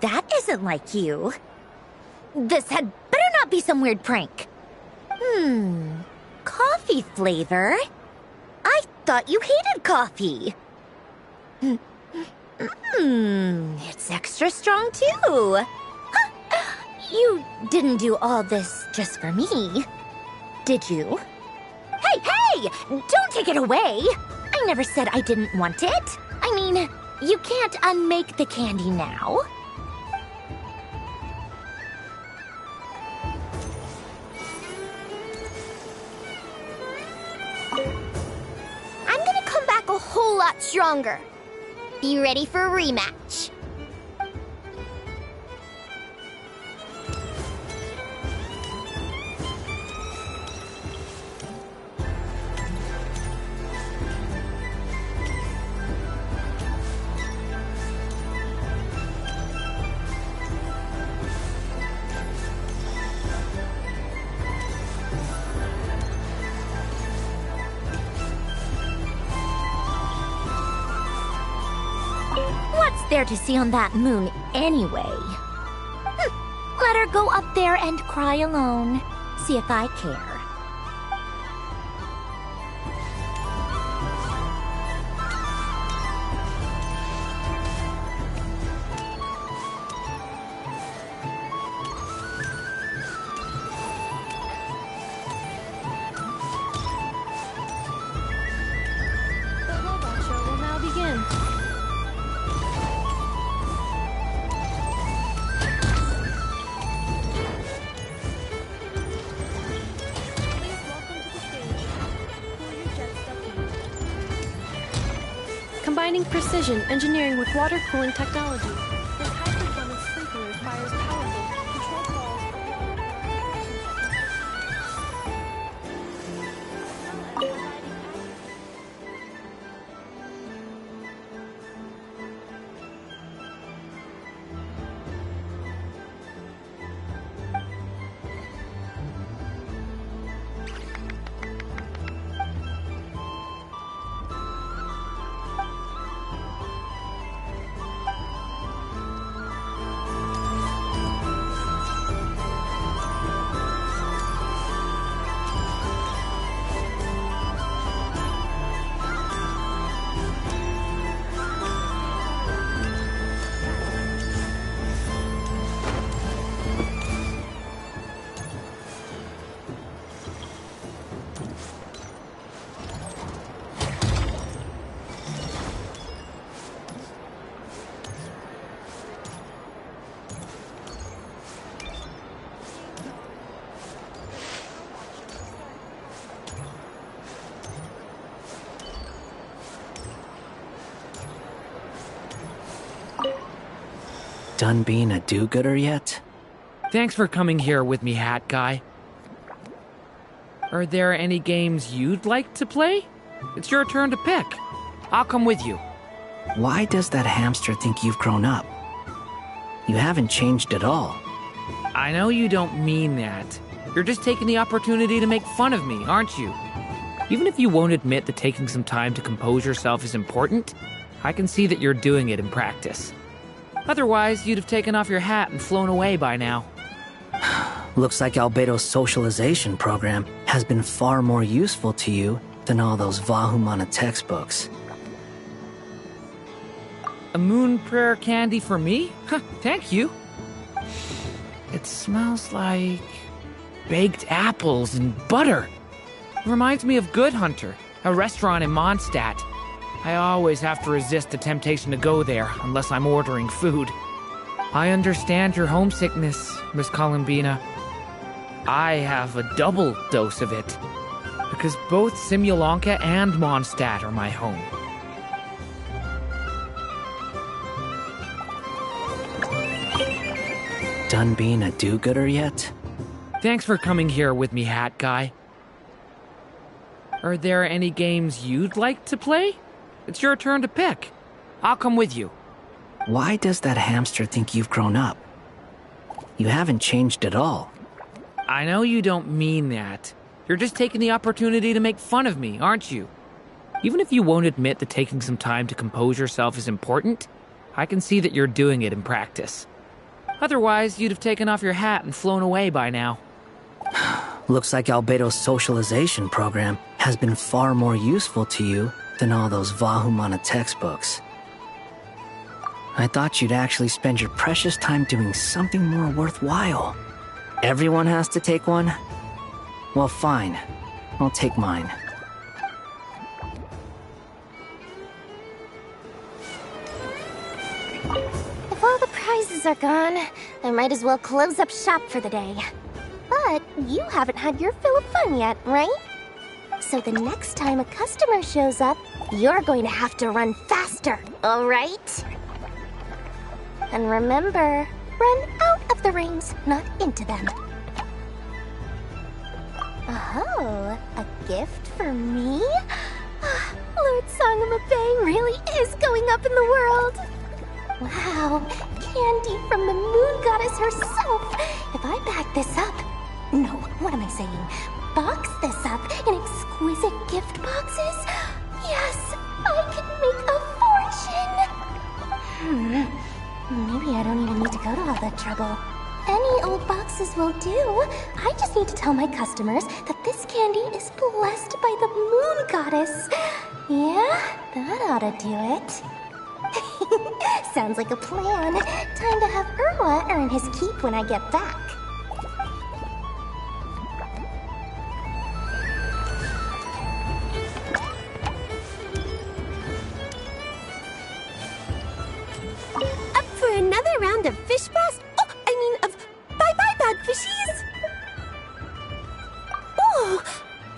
That isn't like you. This had better not be some weird prank. Coffee flavor? I thought you hated coffee. It's extra strong too. Huh. You didn't do all this just for me, did you? Hey! Don't take it away! I never said I didn't want it. I mean, you can't unmake the candy now. I'm gonna come back a whole lot stronger. Be ready for a rematch. What's there to see on that moon anyway? Let her go up there and cry alone. See if I care. The robot show will now begin. Combining precision engineering with water cooling technology, this high-performance sprinkler fires powerful, controlled balls of Done being a do-gooder yet? Thanks for coming here with me, Hat Guy. Are there any games you'd like to play? It's your turn to pick. I'll come with you. Why does that hamster think you've grown up? You haven't changed at all. I know you don't mean that. You're just taking the opportunity to make fun of me, aren't you? Even if you won't admit that taking some time to compose yourself is important, I can see that you're doing it in practice. Otherwise, you'd have taken off your hat and flown away by now. Looks like Albedo's socialization program has been far more useful to you than all those Vahumana textbooks. A moon prayer candy for me? Thank you. It smells like baked apples and butter. Reminds me of Good Hunter, a restaurant in Mondstadt. I always have to resist the temptation to go there unless I'm ordering food. I understand your homesickness, Miss Columbina. I have a double dose of it, because both Simulanka and Mondstadt are my home. Done being a do-gooder yet? Thanks for coming here with me, Hat Guy. Are there any games you'd like to play? It's your turn to pick. I'll come with you. Why does that hamster think you've grown up? You haven't changed at all. I know you don't mean that. You're just taking the opportunity to make fun of me, aren't you? Even if you won't admit that taking some time to compose yourself is important, I can see that you're doing it in practice. Otherwise, you'd have taken off your hat and flown away by now. Looks like Albedo's socialization program has been far more useful to you than all those Vahumana textbooks. I thought you'd actually spend your precious time doing something more worthwhile. Everyone has to take one? Well, fine. I'll take mine. If all the prizes are gone, I might as well close up shop for the day. But you haven't had your fill of fun yet, right? So the next time a customer shows up, you're going to have to run faster, all right? And remember, run out of the rings, not into them. Oh, a gift for me? Lord Sangamabe really is going up in the world. Wow, candy from the moon goddess herself. If I back this up... No, what am I saying? Box this up in exquisite gift boxes? Yes, I can make a fortune! Maybe I don't even need to go to all that trouble. Any old boxes will do. I just need to tell my customers that this candy is blessed by the moon goddess. Yeah, that ought to do it. Sounds like a plan. Time to have Irwa earn his keep when I get back. Up for another round of fish blast? Oh, I mean of bye-bye bad fishies. Oh,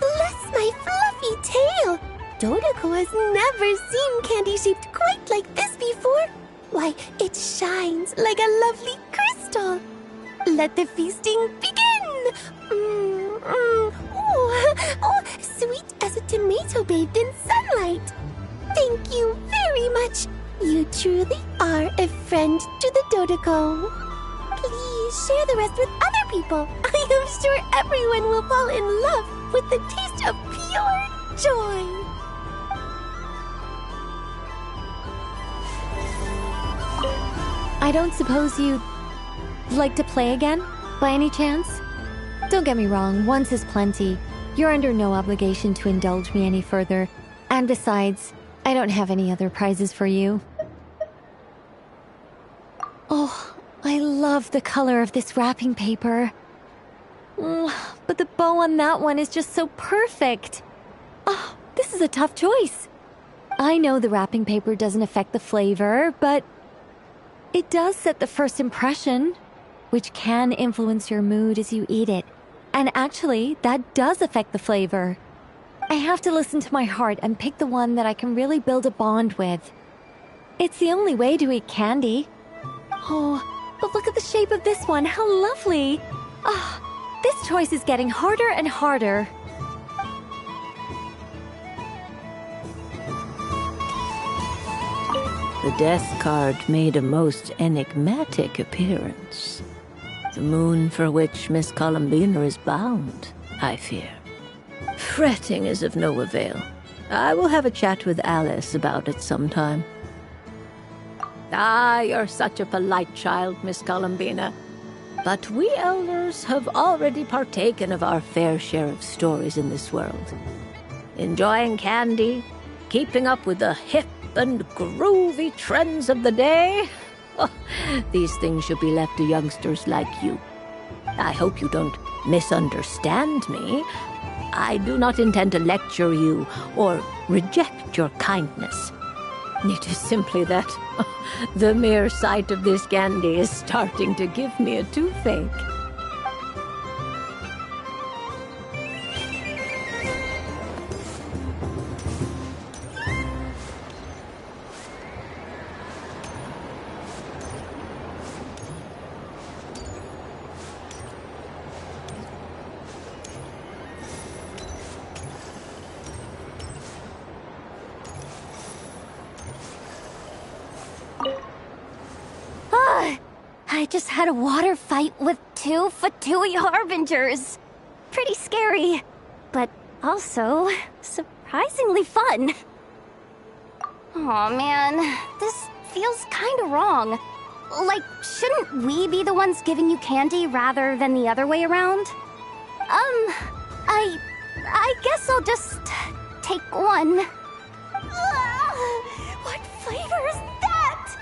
bless my fluffy tail. Dodoko has never seen candy shaped quite like this before. Why, it shines like a lovely crystal. Let the feasting begin. Oh, sweet as a tomato bathed in sunlight. Thank you very much. You truly are a friend to the Dodoko. Please share the rest with other people. I am sure everyone will fall in love with the taste of pure joy. I don't suppose you'd like to play again, by any chance? Don't get me wrong, once is plenty. You're under no obligation to indulge me any further. And besides, I don't have any other prizes for you. Oh, I love the color of this wrapping paper. But the bow on that one is just so perfect. Oh, this is a tough choice. I know the wrapping paper doesn't affect the flavor, but it does set the first impression, which can influence your mood as you eat it. And actually, that does affect the flavor. I have to listen to my heart and pick the one that I can really build a bond with. It's the only way to eat candy. Oh, but look at the shape of this one. How lovely. Ah, this choice is getting harder and harder. The death card made a most enigmatic appearance. The moon for which Miss Columbina is bound, I fear. Fretting is of no avail. I will have a chat with Alice about it sometime. Ah, you're such a polite child, Miss Columbina. But we elders have already partaken of our fair share of stories in this world. Enjoying candy, keeping up with the hip and groovy trends of the day. Oh, these things should be left to youngsters like you. I hope you don't misunderstand me. I do not intend to lecture you or reject your kindness. It is simply that the mere sight of this candy is starting to give me a toothache. I just had a water fight with two Fatui Harbingers. Pretty scary, but also surprisingly fun. Aw, man, this feels kinda wrong. Like, shouldn't we be the ones giving you candy rather than the other way around? I guess I'll just take one. What flavor is that?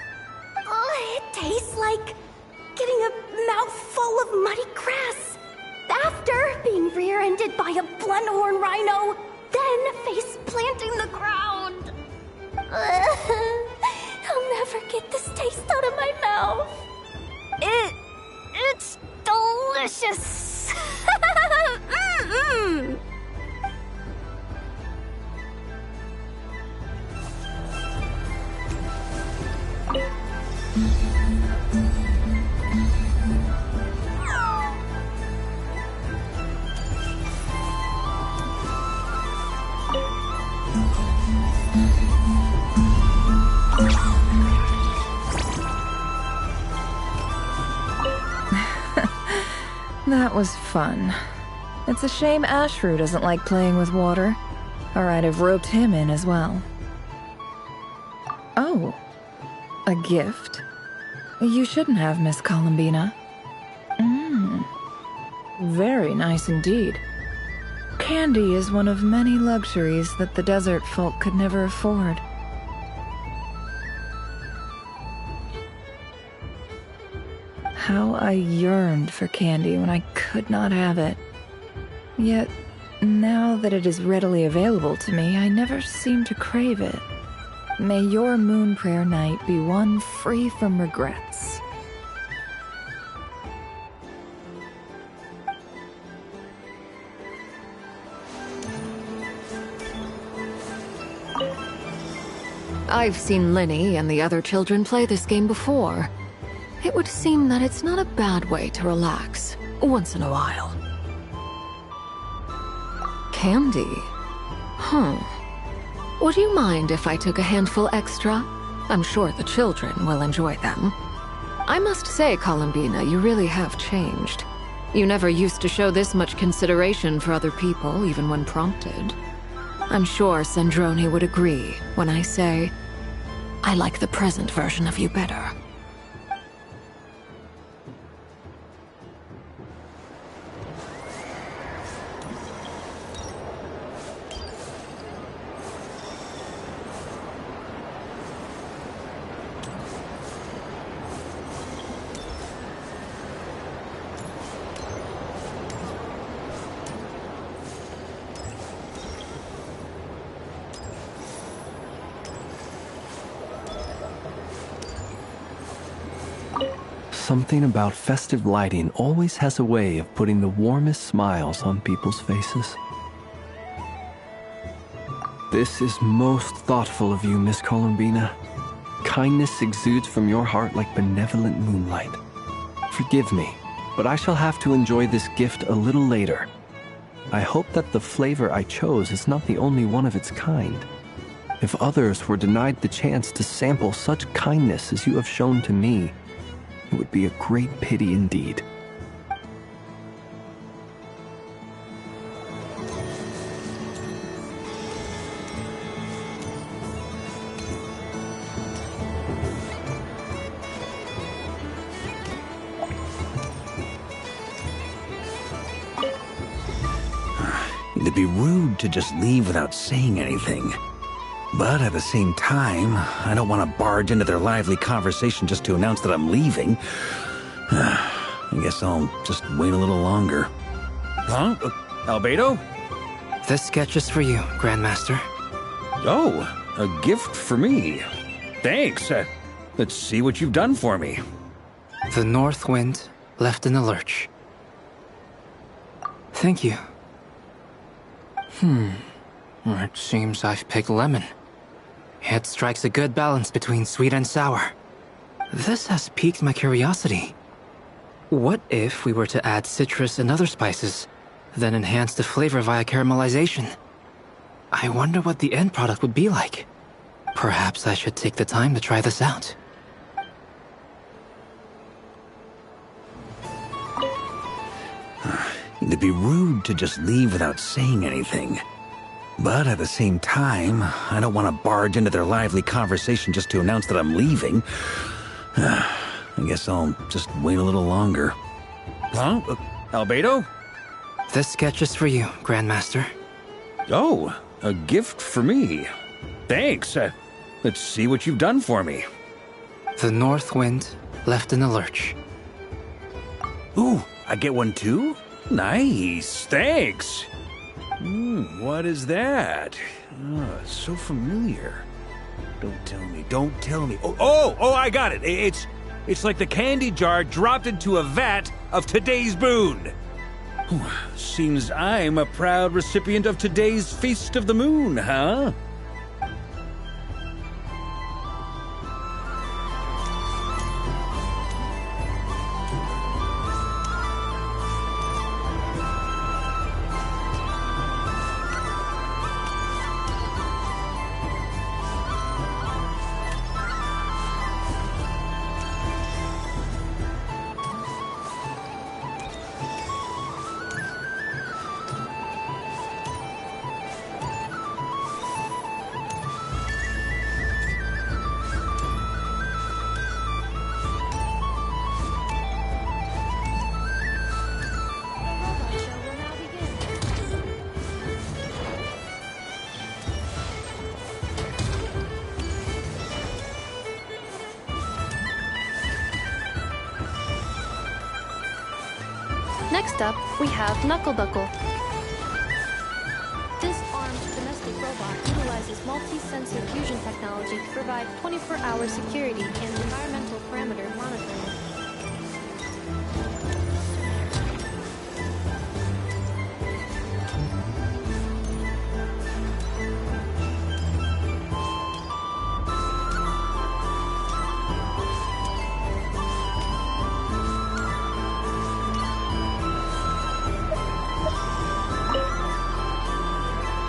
myself. It's delicious. Mm-mm. That was fun. It's a shame Ashru doesn't like playing with water, or I'd have roped him in as well. Oh, a gift? You shouldn't have, Miss Columbina. Very nice indeed. Candy is one of many luxuries that the desert folk could never afford. How I yearned for candy when I could not have it. Yet, now that it is readily available to me, I never seem to crave it. May your moon prayer night be one free from regrets. I've seen Linny and the other children play this game before. It would seem that it's not a bad way to relax, once in a while. Candy? Would you mind if I took a handful extra? I'm sure the children will enjoy them. I must say, Columbina, you really have changed. You never used to show this much consideration for other people, even when prompted. I'm sure Sandrone would agree when I say, I like the present version of you better. Something about festive lighting always has a way of putting the warmest smiles on people's faces. This is most thoughtful of you, Miss Columbina. Kindness exudes from your heart like benevolent moonlight. Forgive me, but I shall have to enjoy this gift a little later. I hope that the flavor I chose is not the only one of its kind. If others were denied the chance to sample such kindness as you have shown to me, it would be a great pity indeed. It'd be rude to just leave without saying anything. But at the same time, I don't want to barge into their lively conversation just to announce that I'm leaving. I guess I'll just wait a little longer. Huh? Albedo? This sketch is for you, Grandmaster. Oh, a gift for me. Thanks. Let's see what you've done for me. The North Wind left in the lurch. Thank you. It seems I've picked lemon. It strikes a good balance between sweet and sour. This has piqued my curiosity. What if we were to add citrus and other spices, then enhance the flavor via caramelization? I wonder what the end product would be like. Perhaps I should take the time to try this out. It'd be rude to just leave without saying anything. But at the same time, I don't want to barge into their lively conversation just to announce that I'm leaving. I guess I'll just wait a little longer. Huh? Albedo? This sketch is for you, Grandmaster. Oh, a gift for me. Thanks. Let's see what you've done for me. The North Wind left in the lurch. Ooh, I get one too? Nice, thanks. What is that? Oh, it's so familiar. Don't tell me. Oh, I got it. It's It's like the candy jar dropped into a vat of today's boon. Seems I'm a proud recipient of today's Feast of the Moon, huh? Next up, we have Knuckle Buckle. This armed domestic robot utilizes multi-sensor fusion technology to provide 24-hour security and environmental parameter monitoring.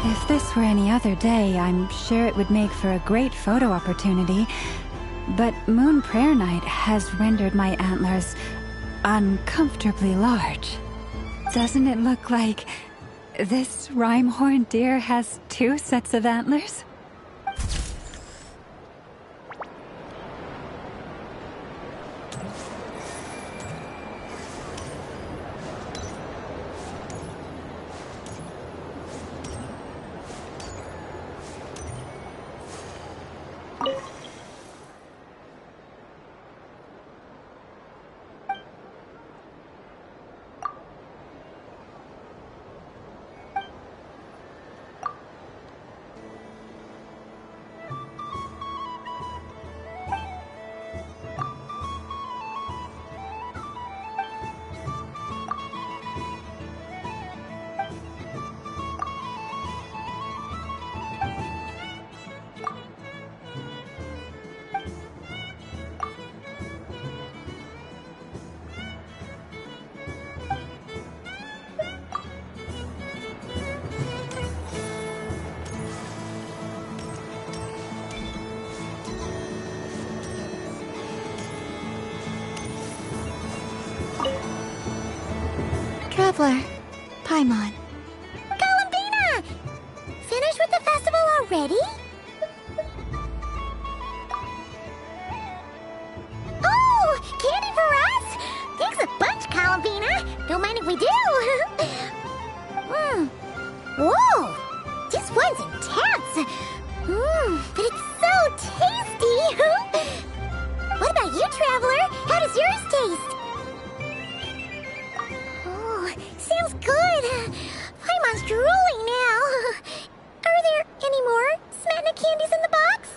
If this were any other day, I'm sure it would make for a great photo opportunity. But Moon Prayer Night has rendered my antlers uncomfortably large. Doesn't it look like this rhyme-horned deer has 2 sets of antlers? Traveler, Paimon. Columbina! Finished with the festival already? Oh, candy for us? Thanks a bunch, Columbina. Don't mind if we do. Whoa, this one's intense. But it's so tasty. What about you, Traveler? How does yours taste? Sounds good. Paimon's drooling now. Are there any more Smetna candies in the box?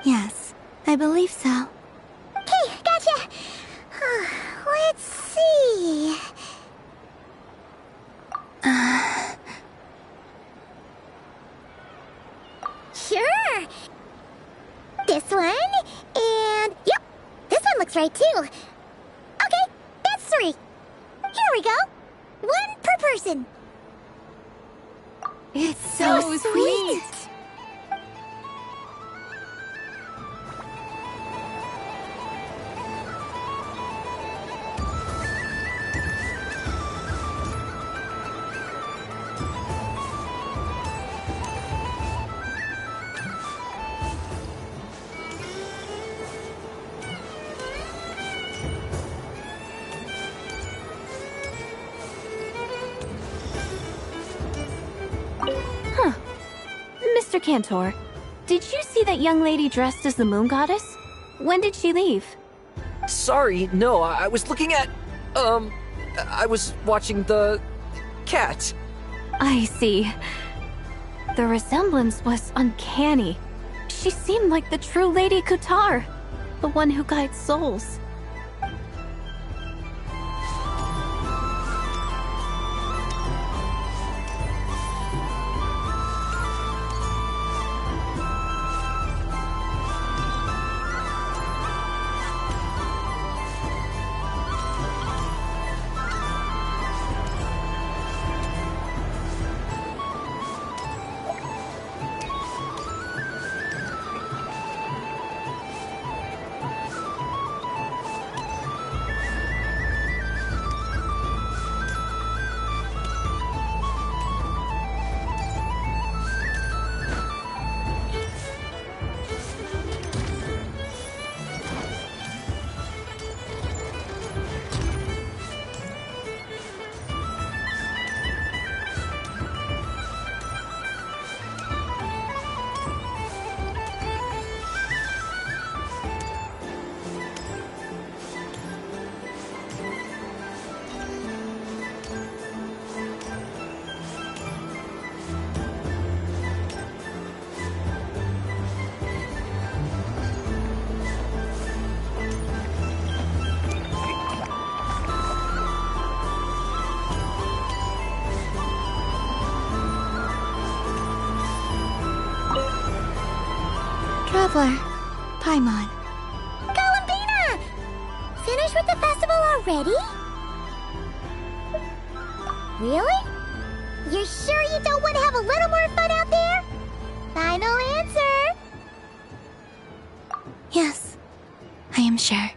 Yes, I believe so. Okay, gotcha. Let's see. Sure. This one, and yep, this one looks right too. Okay, that's 3. Here we go. 1 per person. It's so sweet. Mr. Cantor, did you see that young lady dressed as the moon goddess? When did she leave? Sorry, no, I was looking at... I was watching the... cat. I see. The resemblance was uncanny. She seemed like the true Lady Kutar, the one who guides souls. Traveler, Paimon. Columbina! Finished with the festival already? Really? You're sure you don't want to have a little more fun out there? Final answer! Yes, I am sure.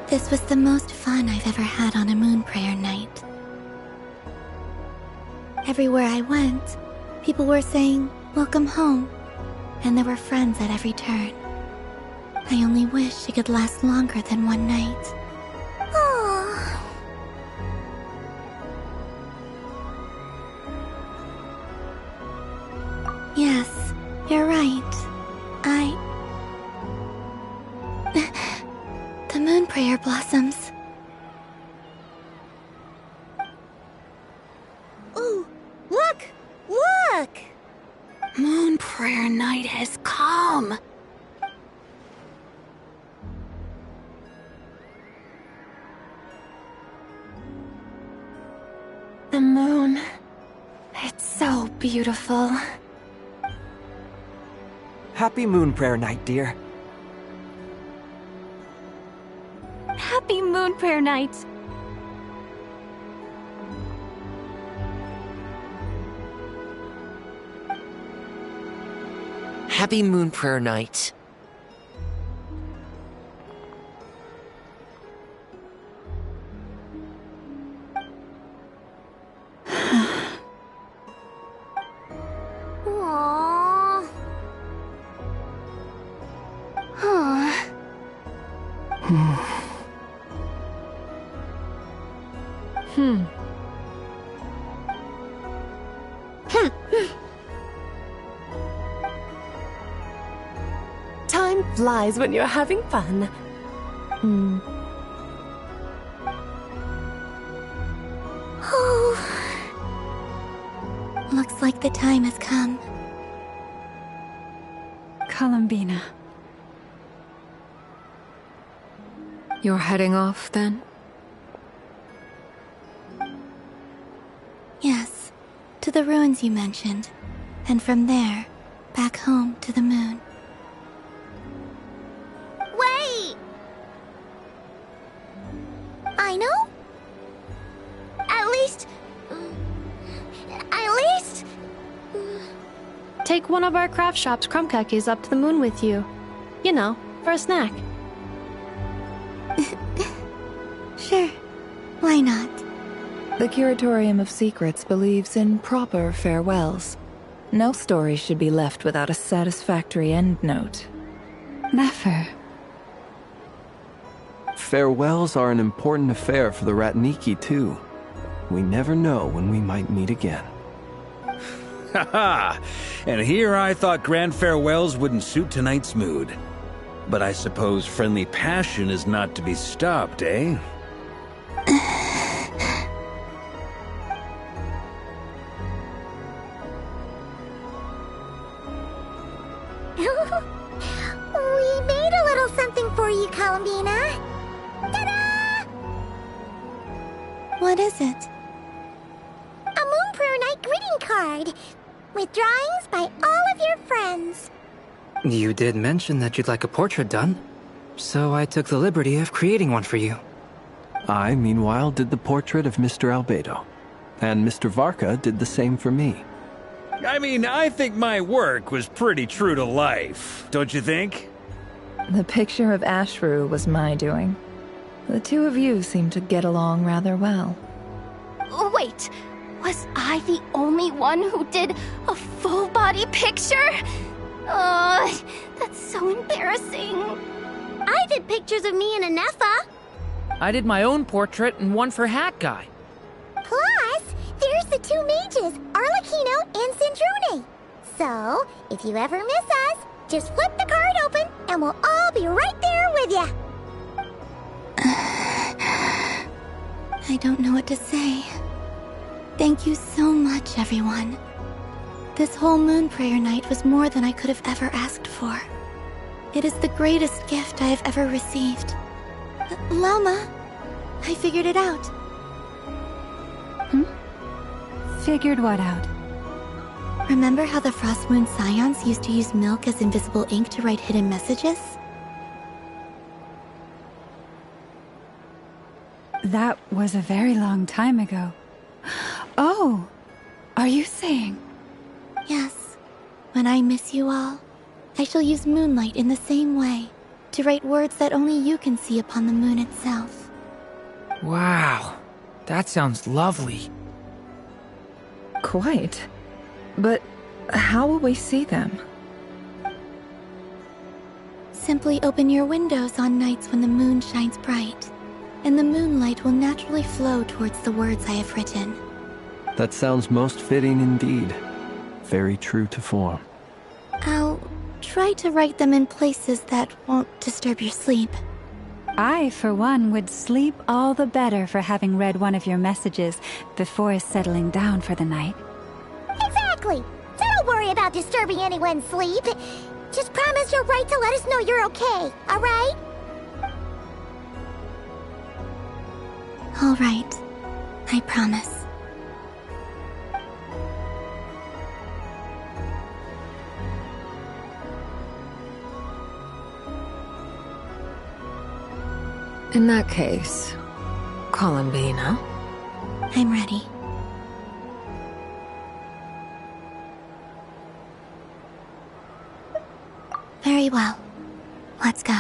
This was the most fun I've ever had on a moon prayer night. Everywhere I went, people were saying, "Welcome home," and there were friends at every turn. I only wish it could last longer than one night. Aww. Yes, you're right. The moon prayer blossoms. Ooh, look! Look! Moon prayer night has come. The moon. It's so beautiful. Happy moon prayer night, dear. Happy moon prayer night. Happy Moon Prayer Night. Aww. Huh. Time flies when you're having fun. Looks like the time has come. Columbina. You're heading off, then? Yes, to the ruins you mentioned. And from there, back home to the moon. Wait! I know? At least... Take one of our craft shop's crumb cookies up to the moon with you. You know, for a snack. Sure. Why not? The Curatorium of Secrets believes in proper farewells. No story should be left without a satisfactory endnote. Never. Farewells are an important affair for the Ratniki, too. We never know when we might meet again. Haha! And here I thought grand farewells wouldn't suit tonight's mood. But I suppose friendly passion is not to be stopped, eh? We made a little something for you, Columbina. Ta-da! What is it? A Moon Prayer Night greeting card with drawings by all of your friends. You did mention that you'd like a portrait done, so I took the liberty of creating one for you. I, meanwhile, did the portrait of Mr. Albedo. And Mr. Varka did the same for me. I mean, I think my work was pretty true to life, don't you think? The picture of Ashru was my doing. The two of you seem to get along rather well. Wait, was I the only one who did a full-body picture? That's so embarrassing. I did pictures of me and Anefa. I did my own portrait and one for Hat Guy. Plus, there's the two mages, Arlecchino and Sandrune. So, if you ever miss us, just flip the card open and we'll all be right there with you. I don't know what to say. Thank you so much, everyone. This whole moon prayer night was more than I could have ever asked for. It is the greatest gift I have ever received. Lama, I figured it out. Figured what out? Remember how the Frost Moon Scions used to use milk as invisible ink to write hidden messages? That was a very long time ago. Oh, are you saying? Yes. When I miss you all, I shall use moonlight in the same way to write words that only you can see upon the moon itself. Wow, that sounds lovely. Quite. But how will we see them? Simply open your windows on nights when the moon shines bright, and the moonlight will naturally flow towards the words I have written. That sounds most fitting indeed. Very true to form. I'll try to write them in places that won't disturb your sleep. I, for one, would sleep all the better for having read one of your messages before settling down for the night. Exactly! So don't worry about disturbing anyone's sleep. Just promise you'll write to let us know you're okay, alright? All right. I promise. In that case, Columbina? I'm ready. Very well. Let's go.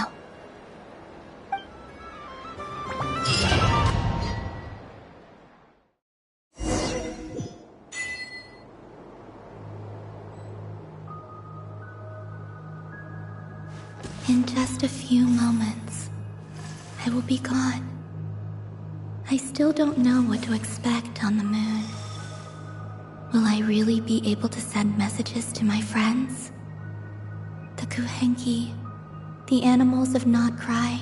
In just a few moments, I will be gone. I still don't know what to expect on the moon. Will I really be able to send messages to my friends? The Kuhenki, the animals of Not Cry.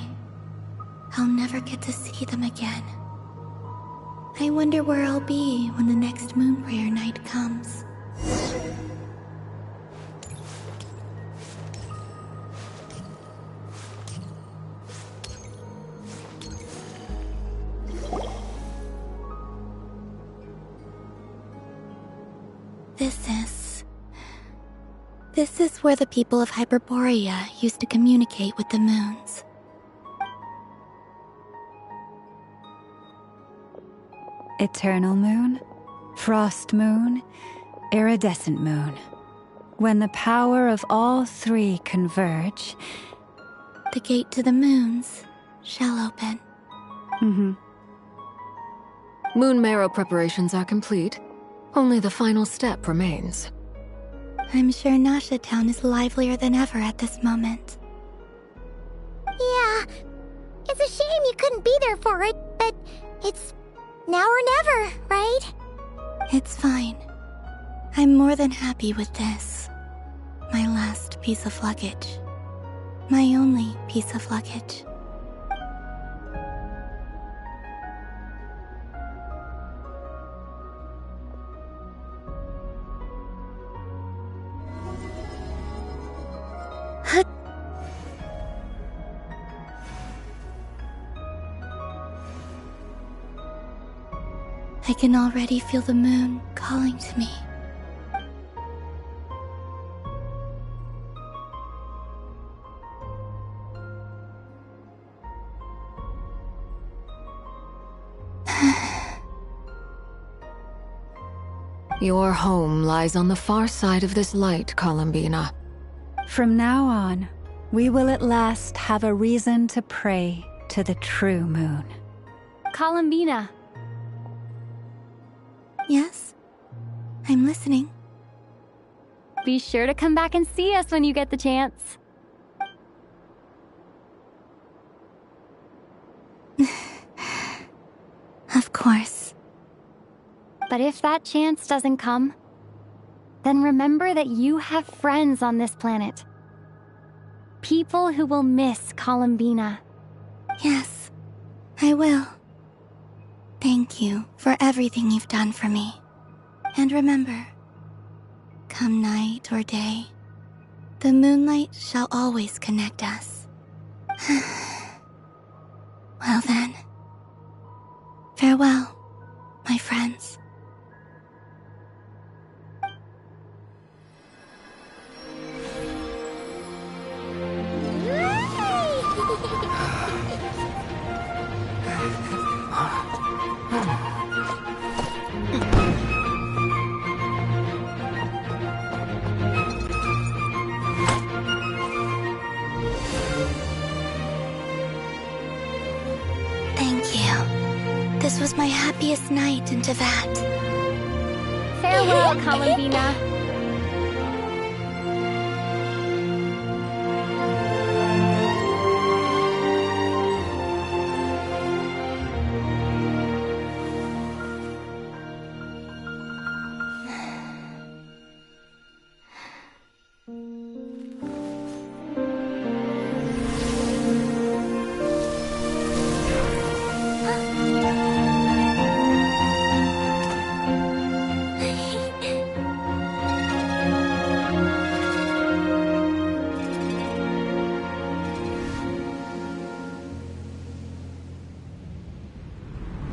I'll never get to see them again. I wonder where I'll be when the next moon prayer night comes. This is where the people of Hyperborea used to communicate with the moons. Eternal moon, frost moon, iridescent moon. When the power of all three converge, the gate to the moons shall open. Moon marrow preparations are complete. Only the final step remains. I'm sure Nasha Town is livelier than ever at this moment. Yeah, it's a shame you couldn't be there for it, but it's now or never, right? It's fine. I'm more than happy with this. My last piece of luggage. My only piece of luggage. I can already feel the moon calling to me. Your home lies on the far side of this light, Columbina. From now on, we will at last have a reason to pray to the true moon. Columbina. Yes? I'm listening. Be sure to come back and see us when you get the chance. Of course. But if that chance doesn't come, then remember that you have friends on this planet. People who will miss Columbina. Yes, I will. Thank you for everything you've done for me. And remember, come night or day, the moonlight shall always connect us. Well then, Farewell, my friends. Thank you. This was my happiest night in Tevat. Farewell, Columbina.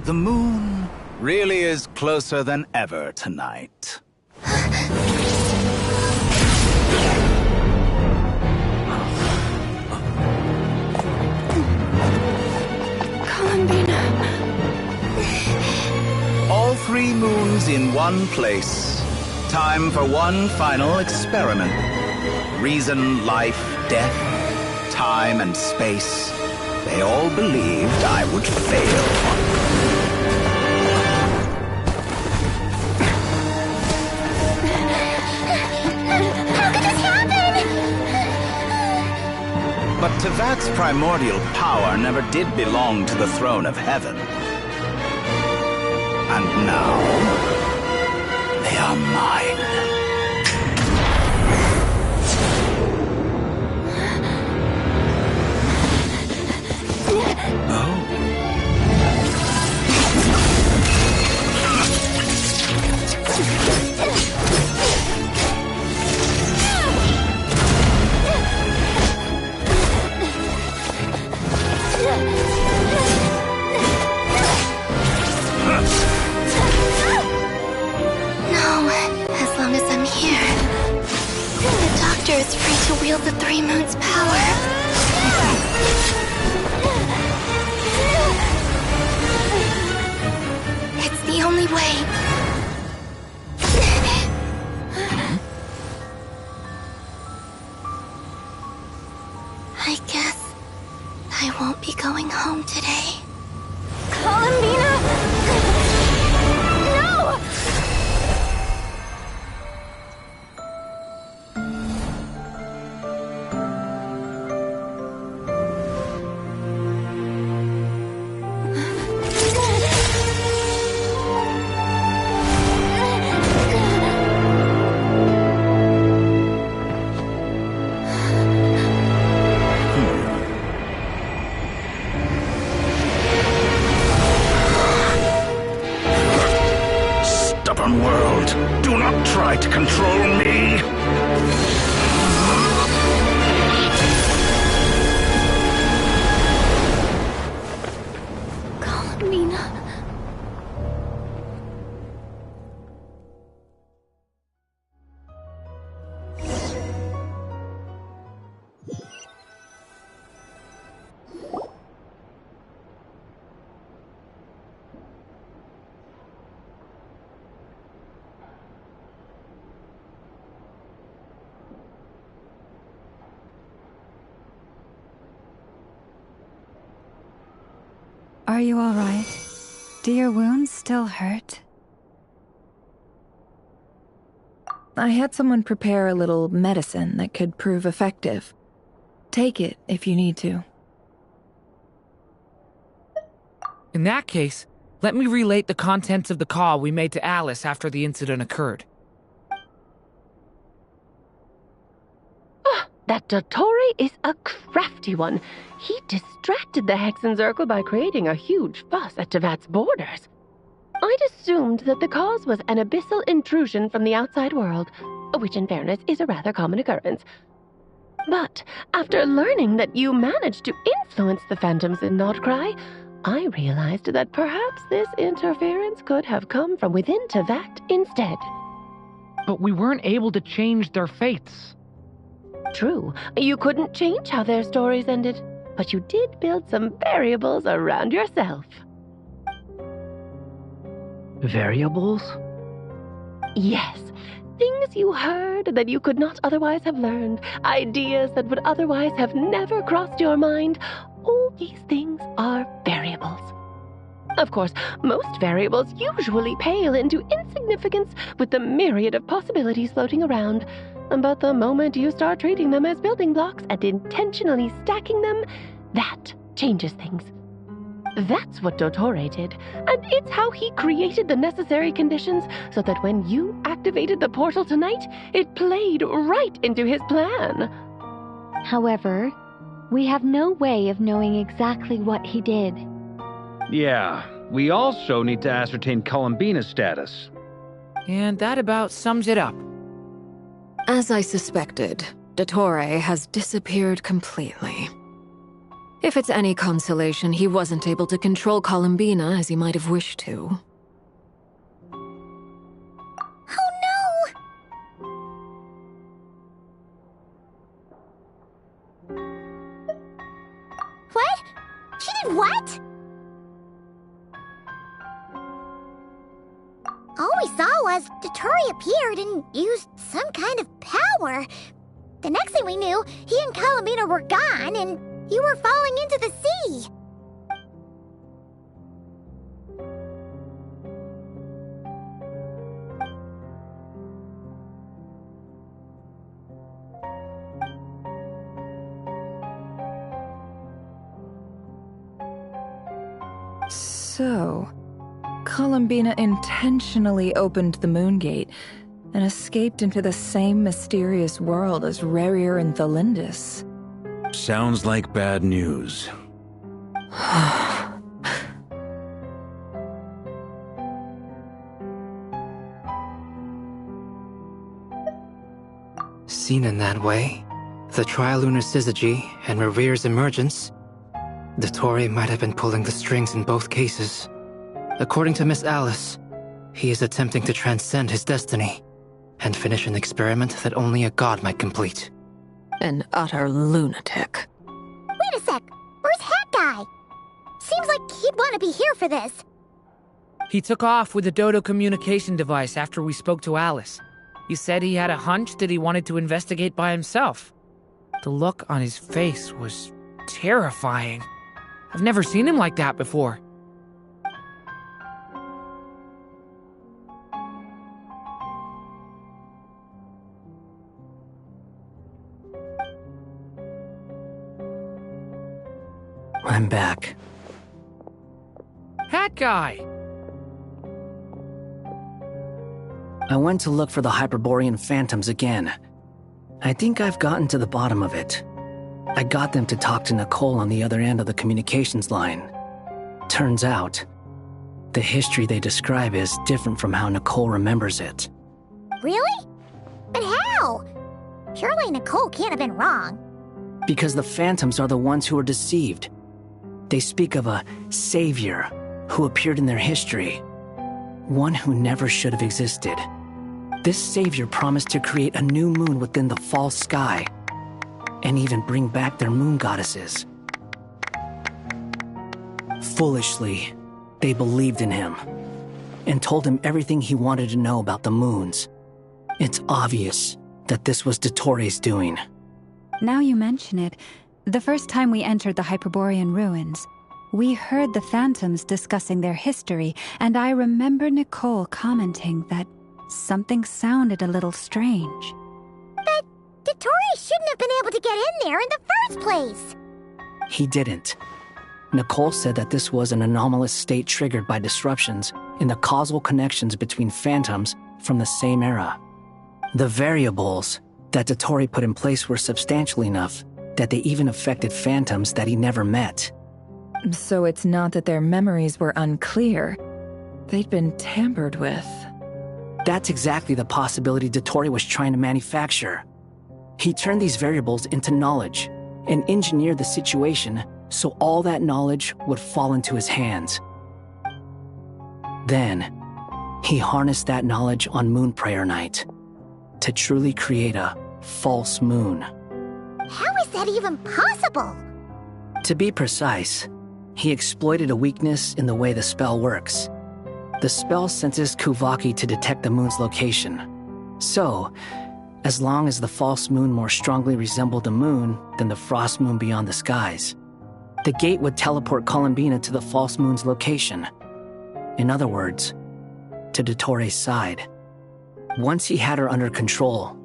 The moon really is closer than ever tonight. Columbina. All 3 moons in one place. Time for one final experiment. Reason, life, death, time, and space. They all believed I would fail. But Tevat's primordial power never did belong to the throne of heaven. And now, they are mine. Is free to wield the 3 moons' power. It's the only way. I guess I won't be going home today. Columbina! No! World, do not try to control me! Columbina. Are you all right? Do your wounds still hurt? I had someone prepare a little medicine that could prove effective. Take it if you need to. In that case, let me relate the contents of the call we made to Alice after the incident occurred. That Dottore is a crafty one. He distracted the Hexenzirkel by creating a huge fuss at Tevat's borders. I'd assumed that the cause was an abyssal intrusion from the outside world, which in fairness is a rather common occurrence. But after learning that you managed to influence the phantoms in Nordcry, I realized that perhaps this interference could have come from within Tevat instead. But we weren't able to change their fates. True, you couldn't change how their stories ended, but you did build some variables around yourself. Variables? Yes, things you heard that you could not otherwise have learned, ideas that would otherwise have never crossed your mind. All these things are variables. Of course, most variables usually pale into insignificance with the myriad of possibilities floating around. But the moment you start treating them as building blocks and intentionally stacking them, that changes things. That's what Dottore did, and it's how he created the necessary conditions so that when you activated the portal tonight, it played right into his plan. However, we have no way of knowing exactly what he did. Yeah, we also need to ascertain Columbina's status. And that about sums it up. As I suspected, Dottore has disappeared completely. If it's any consolation, he wasn't able to control Columbina as he might have wished to. Oh no! What? She did what? All we saw was Dottore appeared and used some kind of power. The next thing we knew, he and Columbina were gone and you were falling into the sea. So, Columbina intentionally opened the Moon Gate and escaped into the same mysterious world as Rarier and Thalindis. Sounds like bad news. Seen in that way, the trilunar syzygy and Rerere's emergence, Dottore might have been pulling the strings in both cases. According to Miss Alice, he is attempting to transcend his destiny and finish an experiment that only a god might complete. An utter lunatic. Wait a sec, where's Hat Guy? Seems like he'd want to be here for this. He took off with the Dodo communication device after we spoke to Alice. He said he had a hunch that he wanted to investigate by himself. The look on his face was terrifying. I've never seen him like that before. I'm back. Hat Guy! I went to look for the Hyperborean phantoms again. I think I've gotten to the bottom of it. I got them to talk to Nicole on the other end of the communications line. Turns out, the history they describe is different from how Nicole remembers it. Really? But how? Surely Nicole can't have been wrong. Because the phantoms are the ones who are deceived. They speak of a savior who appeared in their history. One who never should have existed. This savior promised to create a new moon within the false sky, and even bring back their moon goddesses. Foolishly, they believed in him, and told him everything he wanted to know about the moons. It's obvious that this was Dottore's doing. Now you mention it, the first time we entered the Hyperborean ruins, we heard the phantoms discussing their history, and I remember Nicole commenting that something sounded a little strange. But Dottore shouldn't have been able to get in there in the first place. He didn't. Nicole said that this was an anomalous state triggered by disruptions in the causal connections between phantoms from the same era. The variables that Dottore put in place were substantial enough that they even affected phantoms that he never met. So it's not that their memories were unclear. They'd been tampered with. That's exactly the possibility Dottore was trying to manufacture. He turned these variables into knowledge and engineered the situation so all that knowledge would fall into his hands. Then, he harnessed that knowledge on Moon Prayer Night to truly create a false moon. How is that even possible? To be precise, he exploited a weakness in the way the spell works. The spell senses Kuvaki to detect the moon's location. So, as long as the false moon more strongly resembled the moon than the frost moon beyond the skies, the gate would teleport Columbina to the false moon's location. In other words, to Dottoro's side. Once he had her under control,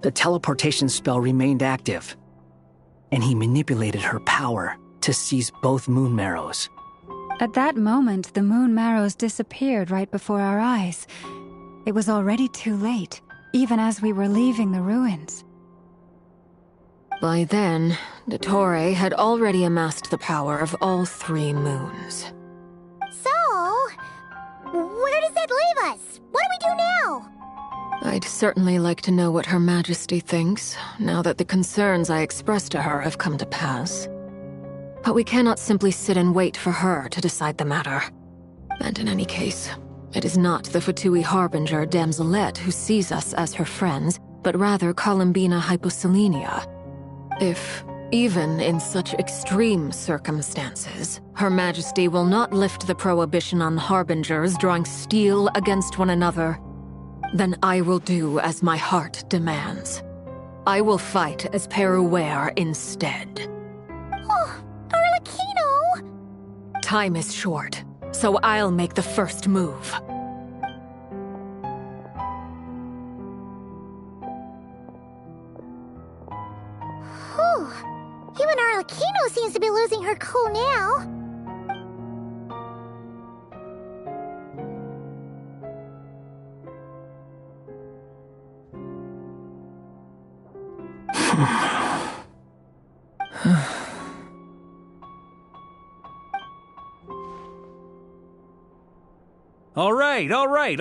the teleportation spell remained active, and he manipulated her power to seize both moon marrows. At that moment, the moon marrows disappeared right before our eyes. It was already too late, even as we were leaving the ruins. By then, Dottore had already amassed the power of all 3 moons. So, where does that leave us? What do we do now? I'd certainly like to know what Her Majesty thinks, now that the concerns I expressed to her have come to pass. But we cannot simply sit and wait for her to decide the matter. And in any case, it is not the Fatui Harbinger Damselette who sees us as her friends, but rather Columbina Hyposelenia. If, even in such extreme circumstances, Her Majesty will not lift the prohibition on Harbingers drawing steel against one another, then I will do as my heart demands. I will fight as Peruware instead. Oh, Arlecchino! Time is short, so I'll make the first move. Whew. Even Arlecchino seems to be losing her cool now.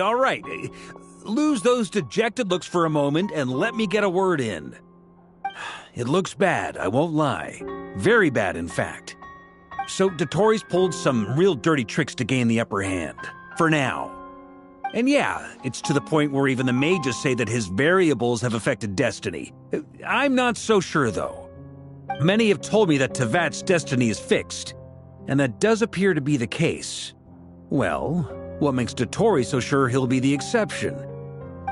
All right. Lose those dejected looks for a moment and let me get a word in. It looks bad, I won't lie. Very bad, in fact. So Dottori's pulled some real dirty tricks to gain the upper hand. For now. And yeah, it's to the point where even the mages say that his variables have affected destiny. I'm not so sure, though. Many have told me that Tevat's destiny is fixed, and that does appear to be the case. Well, what makes Dottori so sure he'll be the exception?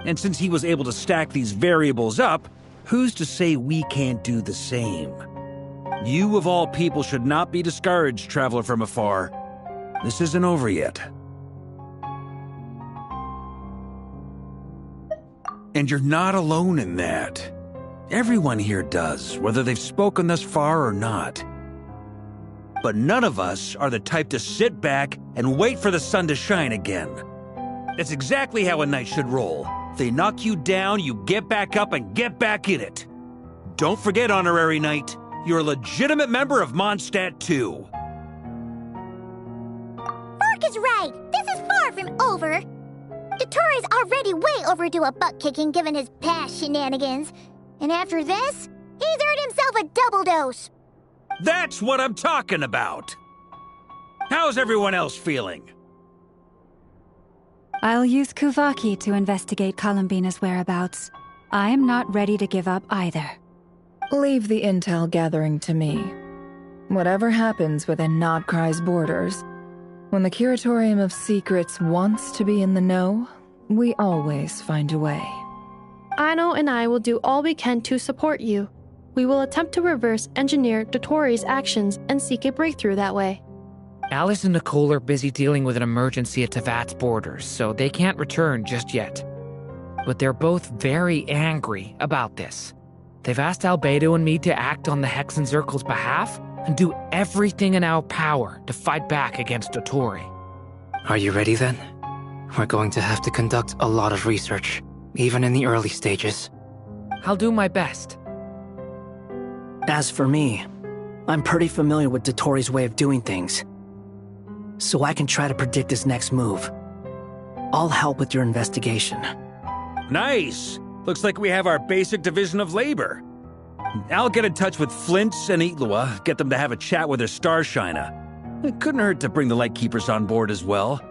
And since he was able to stack these variables up, who's to say we can't do the same? You of all people should not be discouraged, traveler from afar. This isn't over yet. And you're not alone in that. Everyone here does, whether they've spoken thus far or not. But none of us are the type to sit back and wait for the sun to shine again. That's exactly how a knight should roll. If they knock you down, you get back up and get back in it. Don't forget, Honorary Knight, you're a legitimate member of Mondstadt too. Mark is right. This is far from over. Dottoro's already way overdue a butt-kicking given his past shenanigans. And after this, he's earned himself a double dose. That's what I'm talking about. How's everyone else feeling? I'll use Kuvaki to investigate Columbina's whereabouts. I'm not ready to give up either. Leave the intel gathering to me. Whatever happens within Nodcry's borders, when the Curatorium of Secrets wants to be in the know, we always find a way. Aino and I will do all we can to support you. We will attempt to reverse engineer Dottoro's actions and seek a breakthrough that way. Alice and Nicole are busy dealing with an emergency at Tevat's borders, so they can't return just yet. But they're both very angry about this. They've asked Albedo and me to act on the Hexen Circle's behalf and do everything in our power to fight back against Dottore. Are you ready then? We're going to have to conduct a lot of research, even in the early stages. I'll do my best. As for me, I'm pretty familiar with Dottoro's way of doing things, so I can try to predict his next move. I'll help with your investigation. Nice! Looks like we have our basic division of labor. I'll get in touch with Flint and Itlua, get them to have a chat with their Starshiner. It couldn't hurt to bring the Lightkeepers on board as well.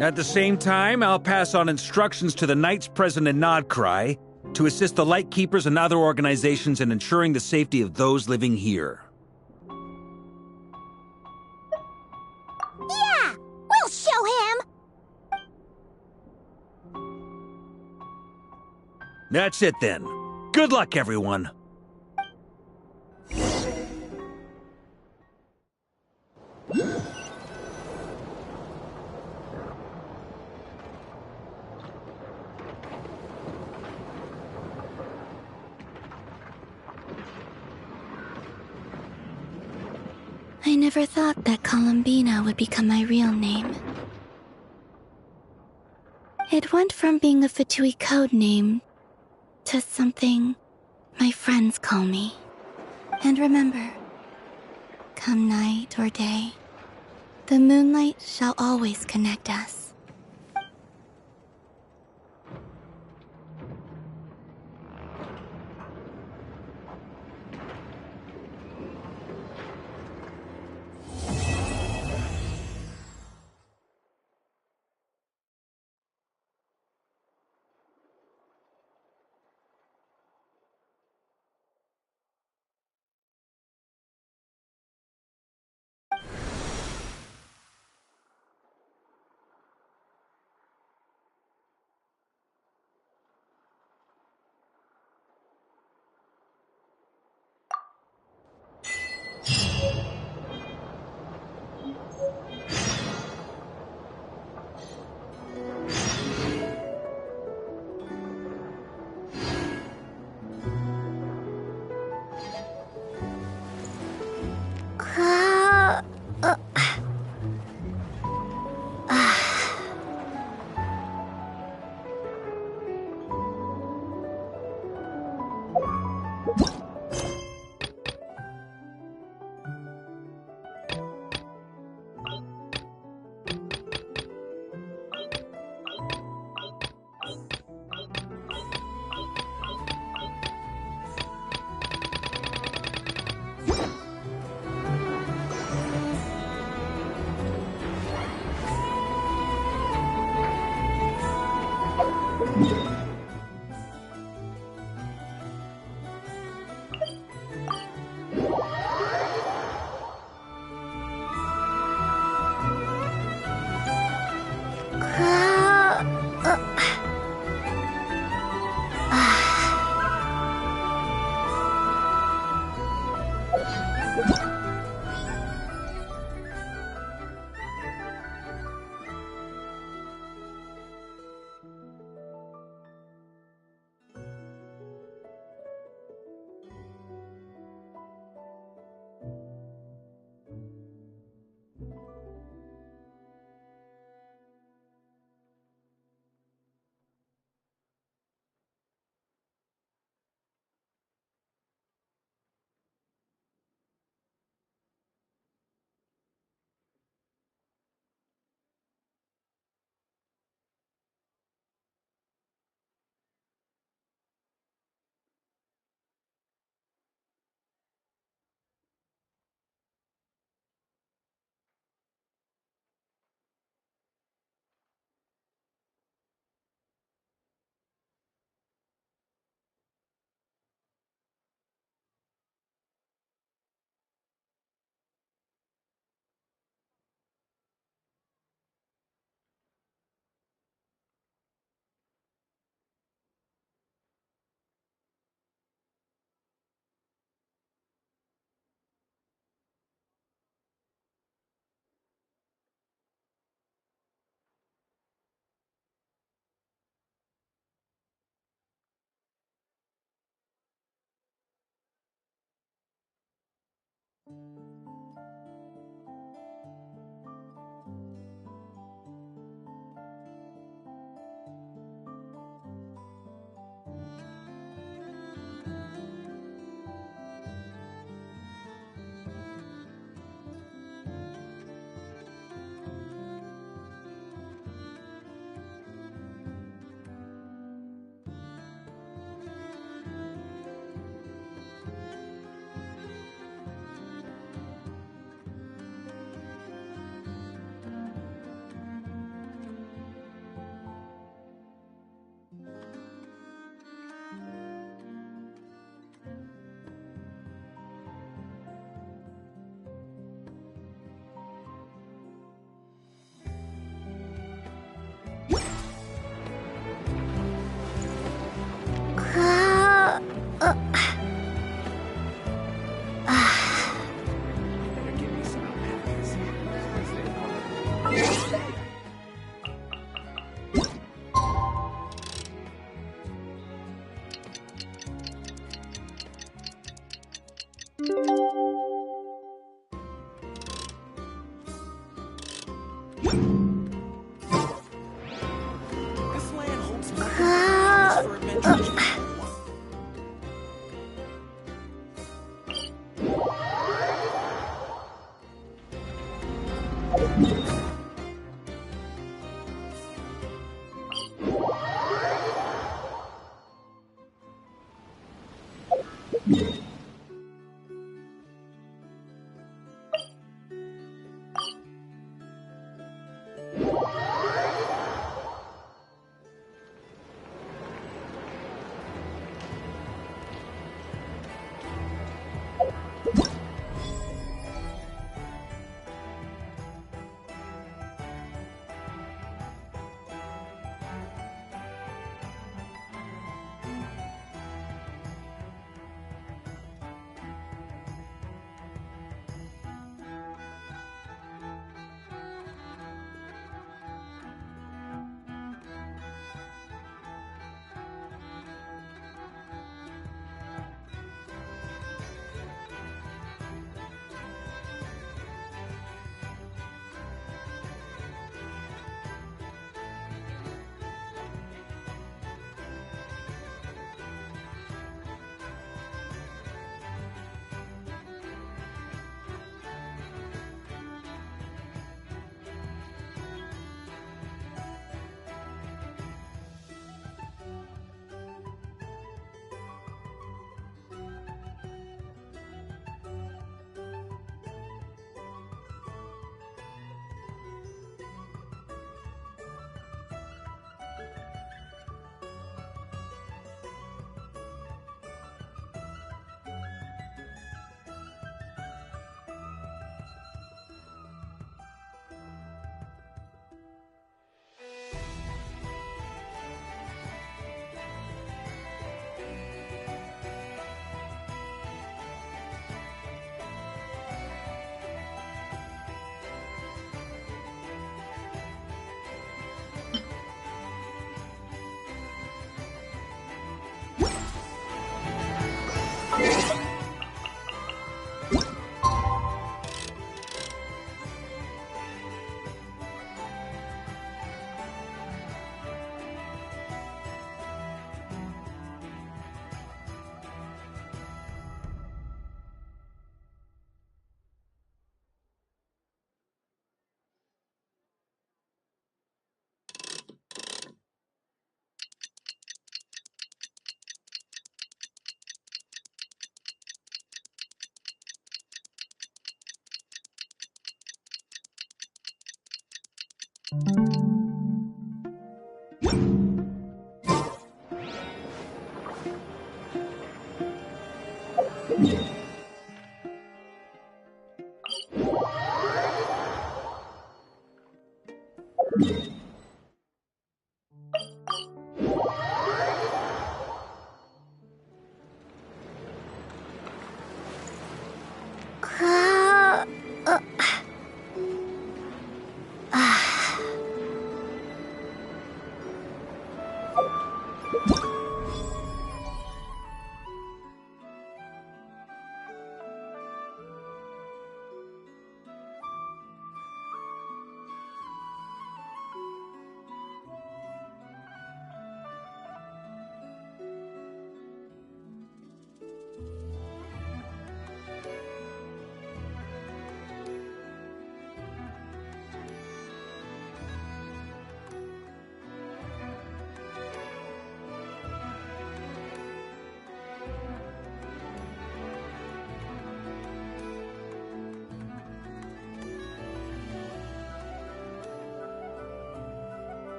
At the same time, I'll pass on instructions to the Knights present in Nodcry to assist the Lightkeepers and other organizations in ensuring the safety of those living here. Yeah! We'll show him! That's it then. Good luck, everyone. I never thought that Columbina would become my real name. It went from being a Fatui code name to something my friends call me. And remember, come night or day, the moonlight shall always connect us.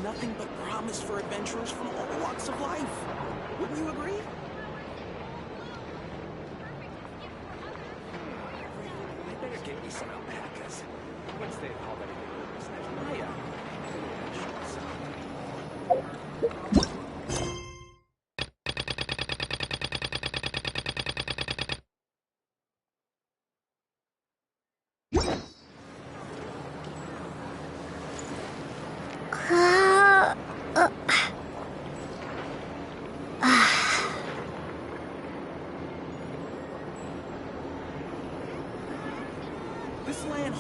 nothing but promise for adventurers from all walks of life. Wouldn't you agree? I better get you some alpacas. Once they've already been Maya. This land